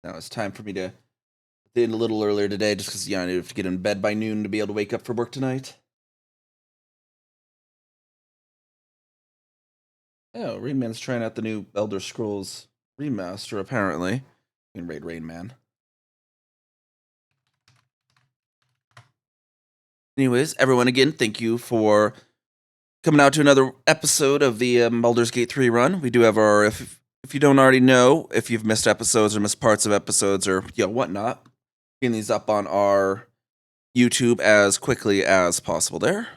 A: Now it's time for me to get in a little earlier today, just because I have to get in bed by noon to be able to wake up for work tonight. Oh, Rain Man's trying out the new Elder Scrolls remaster, apparently. You can raid Rain Man. Anyways, everyone, again, thank you for coming out to another episode of the Baldur's Gate 3 run. We do have our, if you don't already know, if you've missed episodes or missed parts of episodes or whatnot, getting these up on our YouTube as quickly as possible there.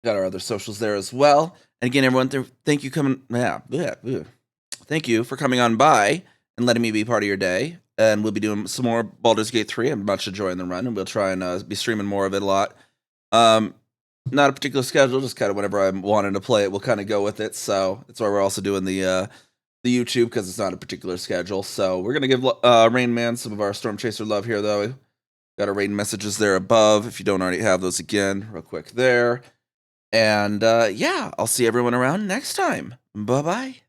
A: Got our other socials there as well. And again, everyone, thank you Thank you for coming on by and letting me be part of your day. And we'll be doing some more Baldur's Gate 3. I'm much enjoying the run, and we'll try and be streaming more of it a lot. Not a particular schedule, just kind of whenever I'm wanting to play it, we'll kind of go with it. So that's why we're also doing the YouTube, because it's not a particular schedule. So we're going to give Rain Man some of our Storm Chaser love here, though. Got our raid messages there above, if you don't already have those again, real quick there. And yeah, I'll see everyone around next time. Bye-bye.